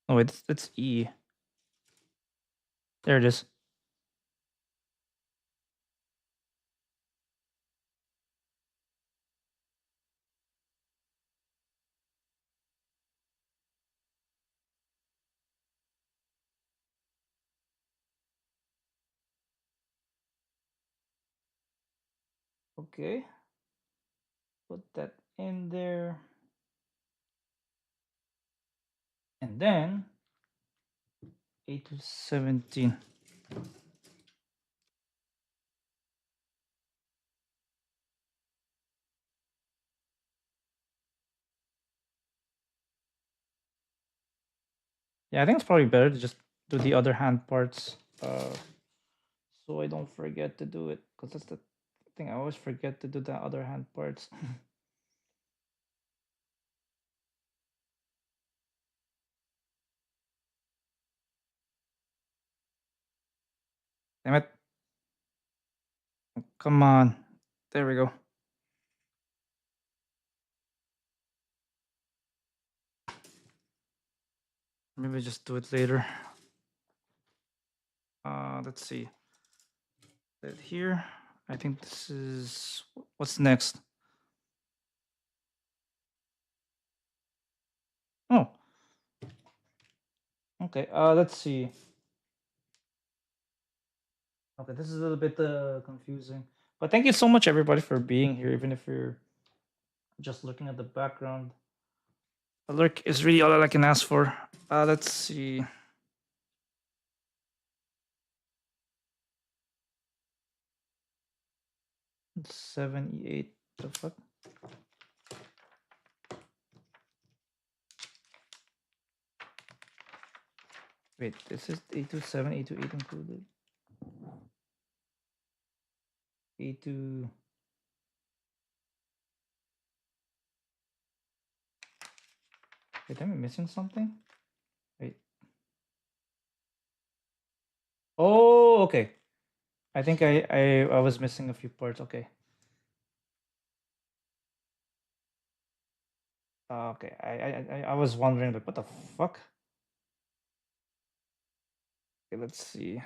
Oh wait, it's E. There it is. Okay. Put that in there. And then 8 to 17. Yeah, I think it's probably better to just do the other hand parts, so I don't forget to do it, because that's the thing, I always forget to do the other hand parts. Damn it. Come on. There we go. Maybe just do it later. Let's see. That here. I think this is what's next. Oh. Okay. Let's see. Okay, this is a little bit confusing, but thank you so much, everybody, for being here. Even if you're just looking at the background, a lurk is really all I can ask for. Let's see. $78. The fuck? Wait, this is 827, 828 included. 82. Wait, am I missing something? Wait. Oh, okay. I think I was missing a few parts. Okay. Okay. I was wondering, like, what the fuck? Okay, let's see.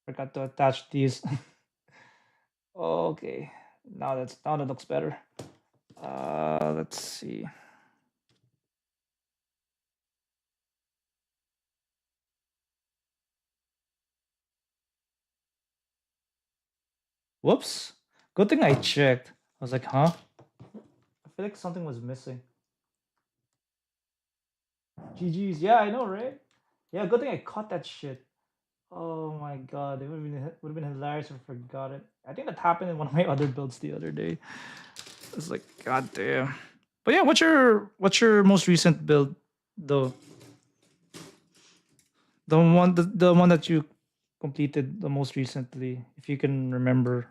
Forgot to attach these. Okay. Now that looks better. Let's see. Whoops. Good thing I checked. I was like, huh? I feel like something was missing. GG's. Yeah, I know, right? Yeah, good thing I caught that shit. Oh my god, it would have been hilarious if I forgot it. I think that happened in one of my other builds the other day. It's like, god damn. But yeah, what's your most recent build though? The one that you completed the most recently, if you can remember.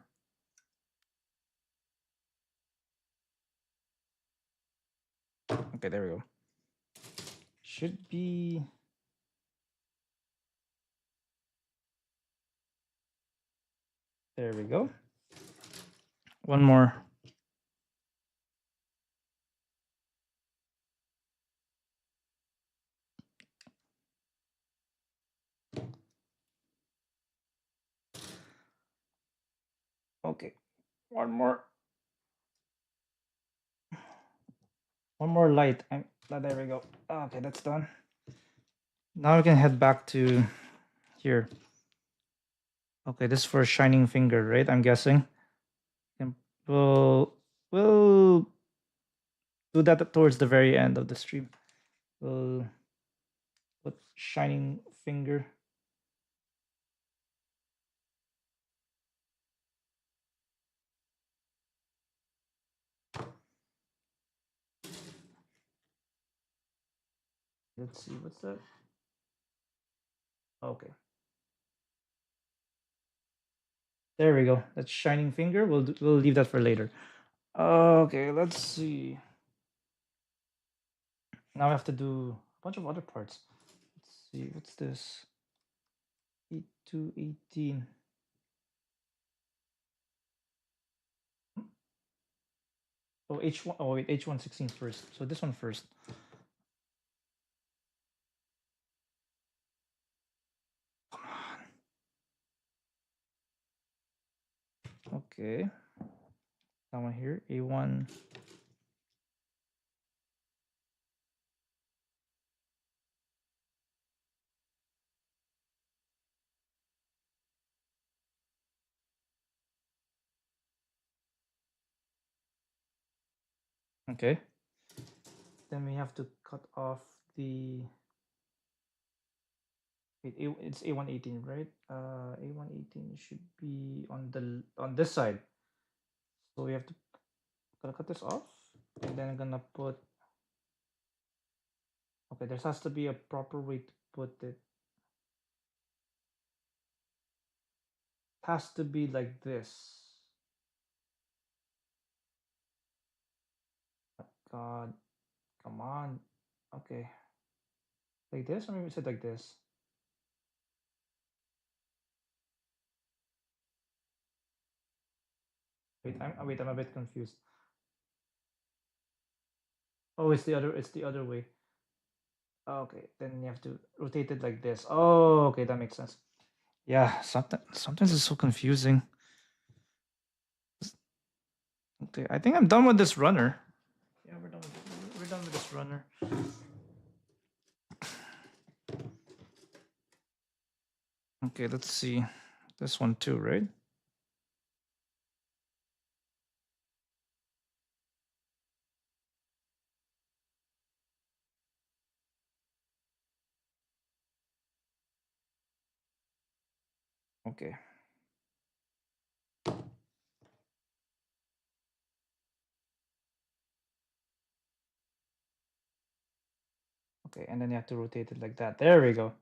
Okay, there we go. Should be. There we go. One more. Okay. One more. One more light. There we go. Okay, that's done. Now we can head back to here. Okay, this is for Shining Finger, right? I'm guessing. And we'll do that towards the very end of the stream. We'll put Shining Finger. Let's see, what's that? Okay. There we go. That's Shining Finger. We'll leave that for later. Okay, let's see. Now we have to do a bunch of other parts. Let's see, what's this? 8 to 18. Oh, H1. Oh, wait, H116 first. So this one first. Come on. Okay. That one here. A1. Okay. Then we have to cut off the. Wait, it's A118, right? A118 should be on this side. So we have to gonna cut this off, and then I'm gonna put. Okay, there has to be a proper way to put it. Has to be like this. God, come on. Okay, like this, or maybe it's like this. Wait, I'm a bit confused. Oh, it's the other. It's the other way. Okay, then you have to rotate it like this. Oh, okay, that makes sense. Yeah, sometimes it's so confusing. Okay, I think I'm done with this runner. Yeah, we're done with this runner. Okay, let's see. This one too, right? Okay. Okay, and then you have to rotate it like that. There we go.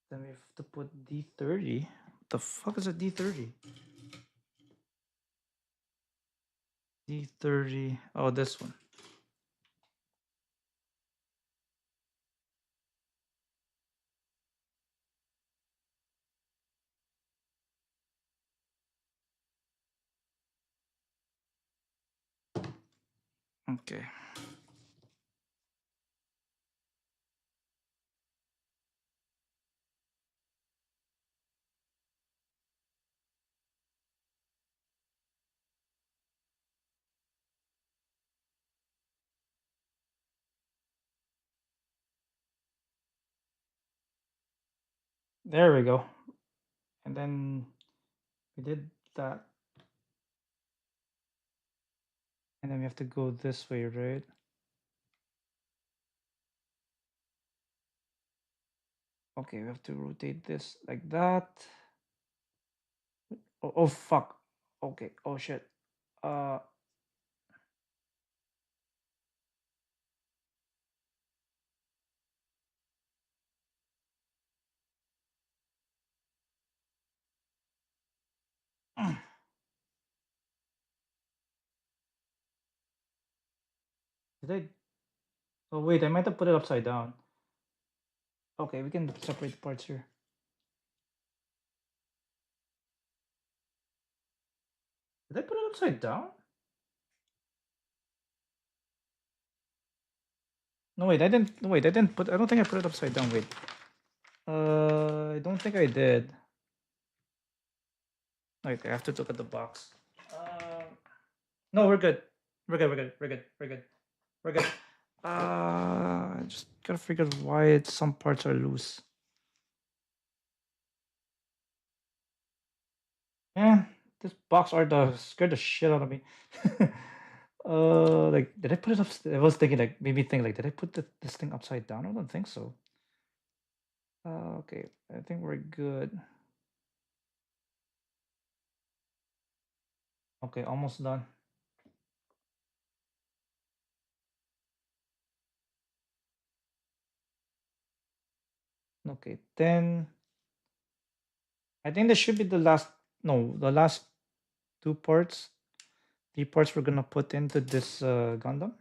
Then we have to put D30. What the fuck is a D30? D30. Oh, this one. Okay. There we go. And then we did that. And then we have to go this way, right? Okay, we have to rotate this like that. Oh fuck. Okay. Oh shit. Uh. Did I? Oh wait, I might have put it upside down. Okay, we can separate the parts here. Did I put it upside down? No wait, I didn't. No wait, I didn't put. I don't think I put it upside down. Wait. I don't think I did. Wait, I have to look at the box. No, we're good. We're good. We're good. We're good. We're good. We're good. I just gotta figure out why some parts are loose. Man, this box art scared the shit out of me. Like, did I put it up? I was thinking, like, made me think, like, did I put this thing upside down? I don't think so. Okay, I think we're good. Okay, almost done. Okay, then I think this should be the last. No, the last two parts. The parts we're gonna put into this Gundam.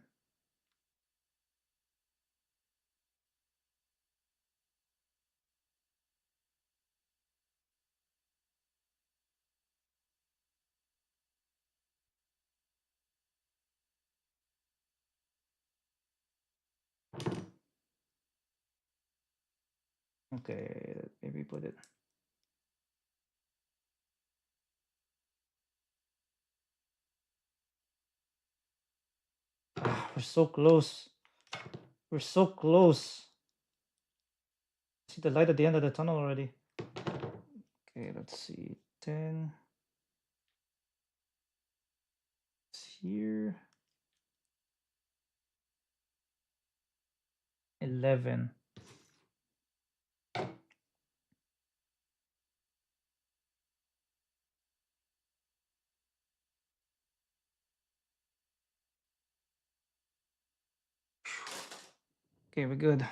Okay, maybe put it. We're so close. We're so close. See the light at the end of the tunnel already. Okay, let's see. 10. It's here. 11. Okay, we're good.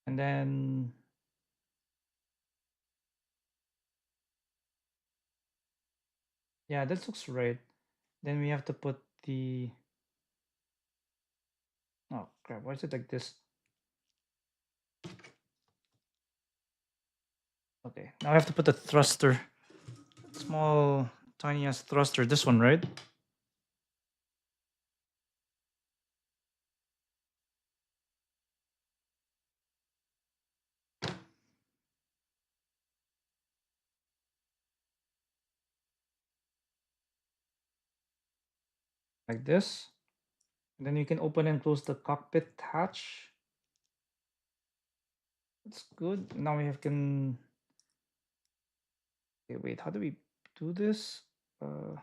And then yeah, this looks right. Then we have to put the oh crap, why is it like this? Okay, now I have to put the thruster. Small tiny ass thruster, this one, right? Like this. And then you can open and close the cockpit hatch. That's good. Now we have can. Okay, wait. How do we do this? Huh?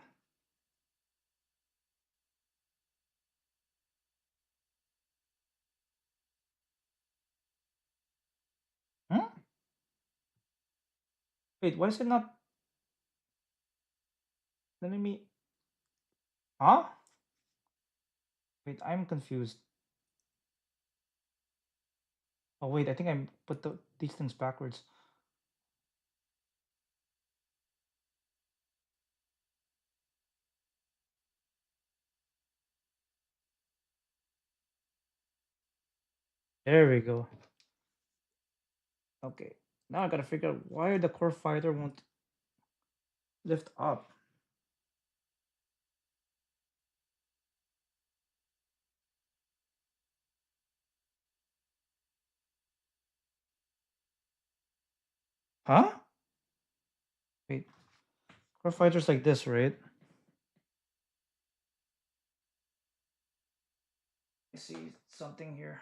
Wait, why is it not letting me? Huh? Wait, I'm confused. Oh wait, I think I put these things backwards. There we go. Okay, now I gotta figure out why the core fighter won't lift up. Huh? Wait, core fighter's like this, right? I see something here.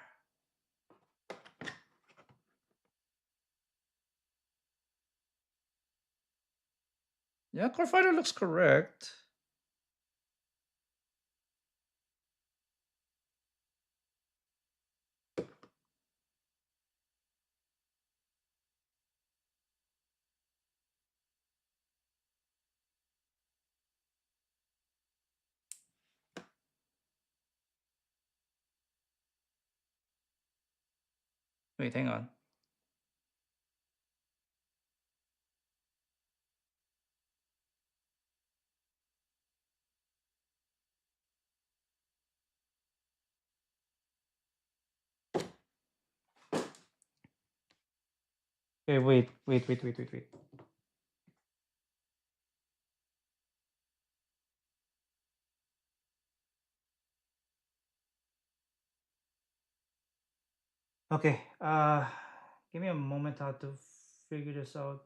Yeah, core fighter looks correct. Wait, hang on. Okay, wait. Okay, give me a moment how to figure this out.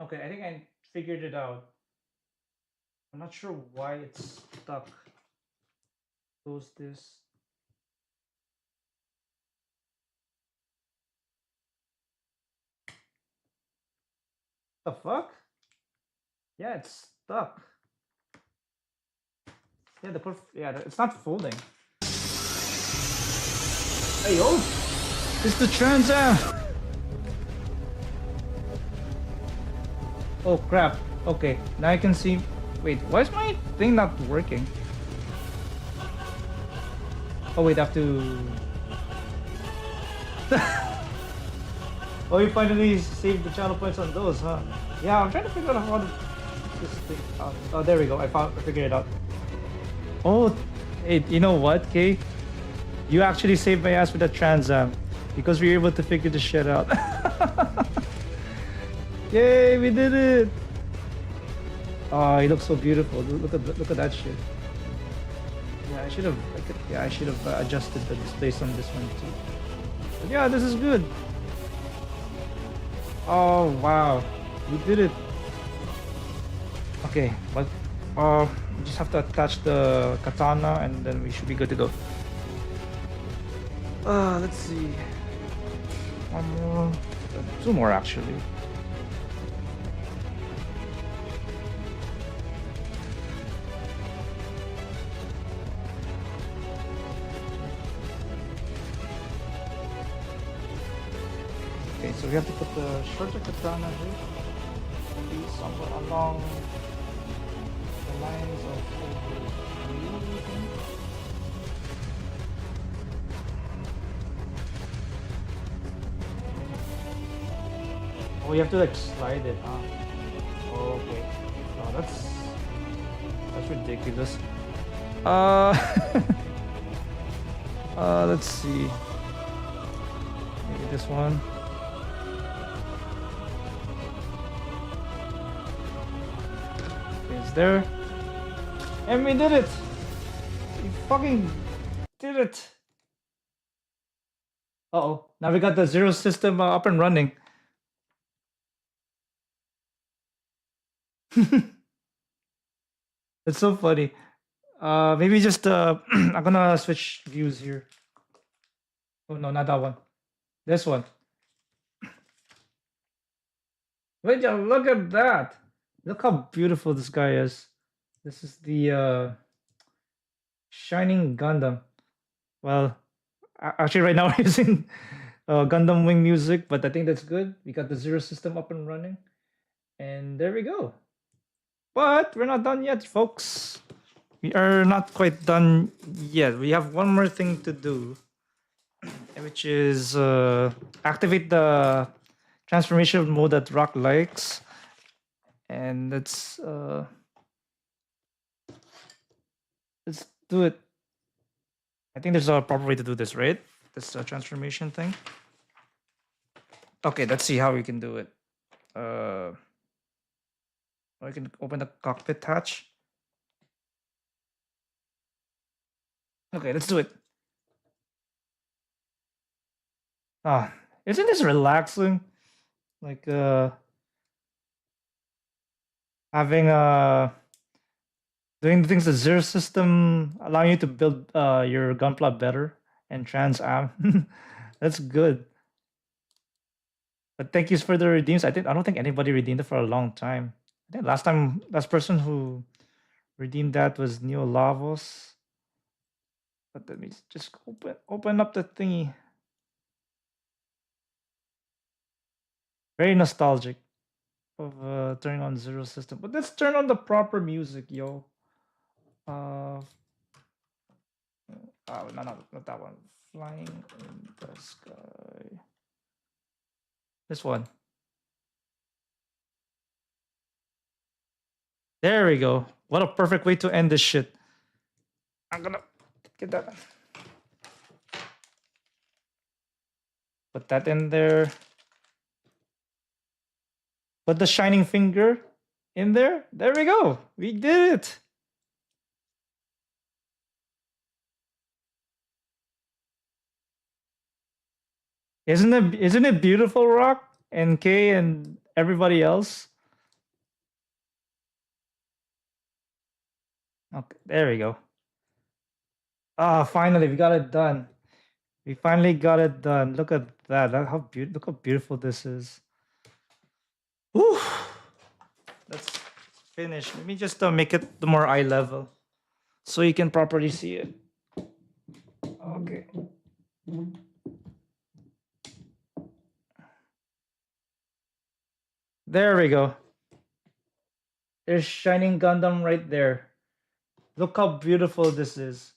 Okay, I think I figured it out. I'm not sure why it's stuck. Close this. The fuck? Yeah, it's stuck. Yeah, it's not folding. Hey yo! It's the Trans Am! Oh crap. Okay, now I can see. Wait, why is my thing not working? Oh wait, I have to. Oh, you finally saved the channel points on those, huh? Yeah, I'm trying to figure out how to this thing out. Oh, there we go. I figured it out. Oh, hey, you know what, Kay? You actually saved my ass with the Trans Am because we were able to figure this shit out. Yay, we did it! Oh, he looks so beautiful. Look at that shit. Yeah, I should have. Yeah, I should have adjusted the displays on this one too. But yeah, this is good. Oh wow, we did it. Okay, but we just have to attach the katana and then we should be good to go. Let's see. One more, two more actually. Okay, so we have to put the shorter katana here. Maybe somewhere along the lines of over here, I think. Oh, you have to like slide it, huh? Oh, okay. Oh, that's ridiculous. Let's see. Maybe this one. It's there. And we did it! We fucking did it! Uh-oh. Now we got the zero system up and running. It's so funny. Maybe just I'm gonna switch views here. Oh no, not that one. This one. Would you look at that? Look how beautiful this guy is. This is the Shining Gundam. Well, actually right now we're using Gundam Wing music, but I think that's good. We got the zero system up and running. And there we go. But we're not done yet, folks. We are not quite done yet. We have one more thing to do, which is activate the transformation mode that Rock likes. And let's do it. I think there's a proper way to do this, right? This transformation thing. Okay, let's see how we can do it. I can open the cockpit hatch. Okay, let's do it. Ah, isn't this relaxing? Like having doing the things the zero system allowing you to build your gunpla better and Trans Am. That's good. But thank you for the redeems. I don't think anybody redeemed it for a long time. I think last person who redeemed that was Neo Lavos. But let me just open up the thingy. Very nostalgic of turning on zero system. But let's turn on the proper music, yo. Oh, no, not that one. Flying in the sky. This one. There we go. What a perfect way to end this shit. I'm gonna get that. Put that in there. Put the shining finger in there. There we go. We did it. Isn't it beautiful, Rock and Kay and everybody else? Okay, there we go. Ah, finally we got it done. We finally got it done. Look at that. Look how beautiful this is. Whew. Let's finish. Let me just make it the more eye level so you can properly see it. Okay. There we go. There's Shining Gundam right there. Look how beautiful this is.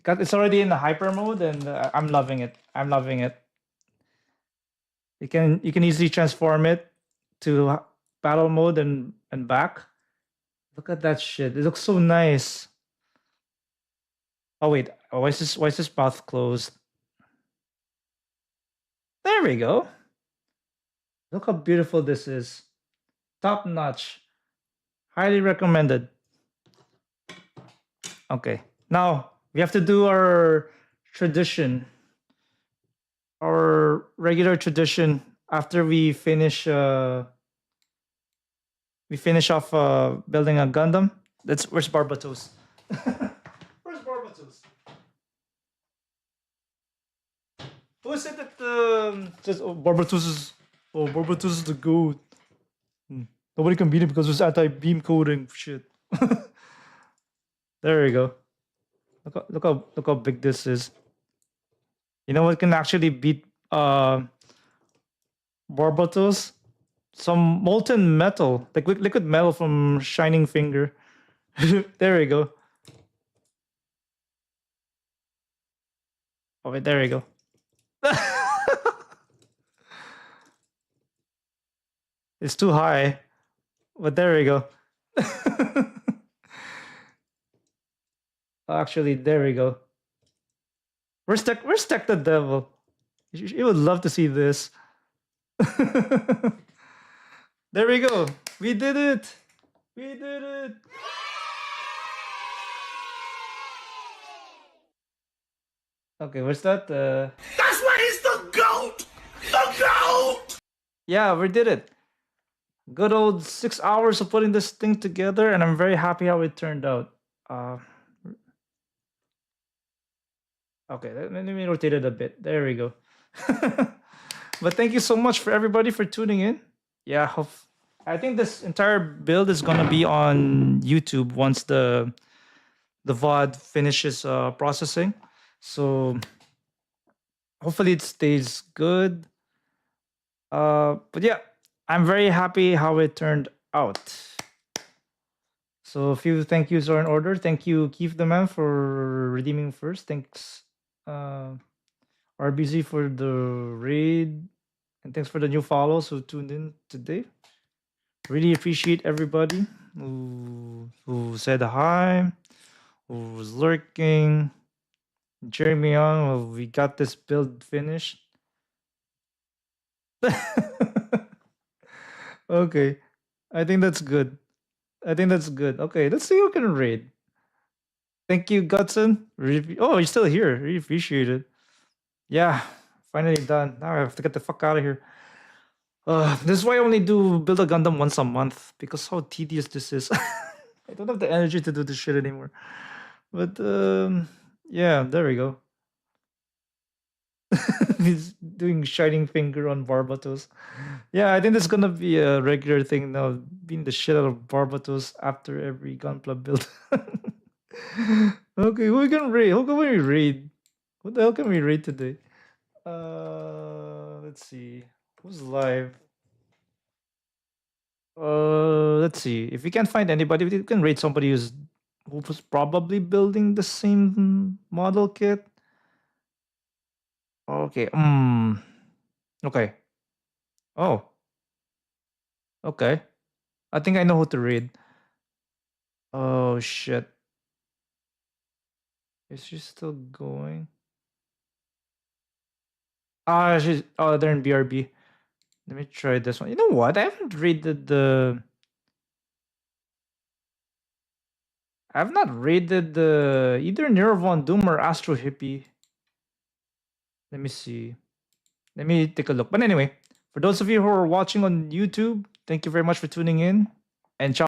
It's already in the hyper mode, and I'm loving it. I'm loving it. You can easily transform it to battle mode and back. Look at that shit. It looks so nice. Oh wait, why is this mouth closed? There we go. Look how beautiful this is. Top notch. Highly recommended. Okay. Now we have to do our tradition. Our regular tradition after we finish off building a Gundam. Where's Barbatos? Where's Barbatos? Who said that just Barbatos is the goat. Nobody can beat it because it's anti-beam coding shit. There we go. Look how big this is. You know what can actually beat Barbatos? Some molten metal, like liquid metal from Shining Finger. There we go. Oh wait, there we go. It's too high, but there we go. Actually, there we go. Where's Tech the Devil? You would love to see this. There we go. We did it. We did it. Okay, what's that? That's why he's the GOAT! The GOAT! Yeah, we did it. Good old 6 hours of putting this thing together, and I'm very happy how it turned out. Okay, let me rotate it a bit. There we go. But thank you so much for everybody for tuning in. Yeah, I think this entire build is gonna be on YouTube once the VOD finishes processing. So hopefully it stays good. But yeah, I'm very happy how it turned out. So a few thank yous are in order. Thank you, Keith the Man, for redeeming first. Thanks, RBZ, for the raid. And thanks for the new follows who tuned in today. Really appreciate everybody who said hi, who was lurking, cheering me on. Well, we got this build finished. Okay, I think that's good. Okay, let's see who can raid. Thank you, Gutson. Oh, you're still here. Really appreciate it. Yeah, finally done. Now I have to get the fuck out of here. This is why I only do Build a Gundam once a month, because how tedious this is. I don't have the energy to do this shit anymore. But yeah, there we go. He's doing Shining Finger on Barbatos. Yeah, I think that's gonna be a regular thing now, being the shit out of Barbatos after every Gunpla build. Okay, who can raid? Who can we raid? What the hell can we raid today? Let's see. Who's live? Let's see. If we can't find anybody, we can raid somebody who was probably building the same model kit. Okay. Okay. Oh. Okay. I think I know who to raid. Oh shit. Is she still going? They're in BRB. Let me try this one. You know what? I haven't raided I've not raided either Nero Von Doom or Astro Hippie. Let me see. Let me take a look. But anyway, for those of you who are watching on YouTube, thank you very much for tuning in. And ciao.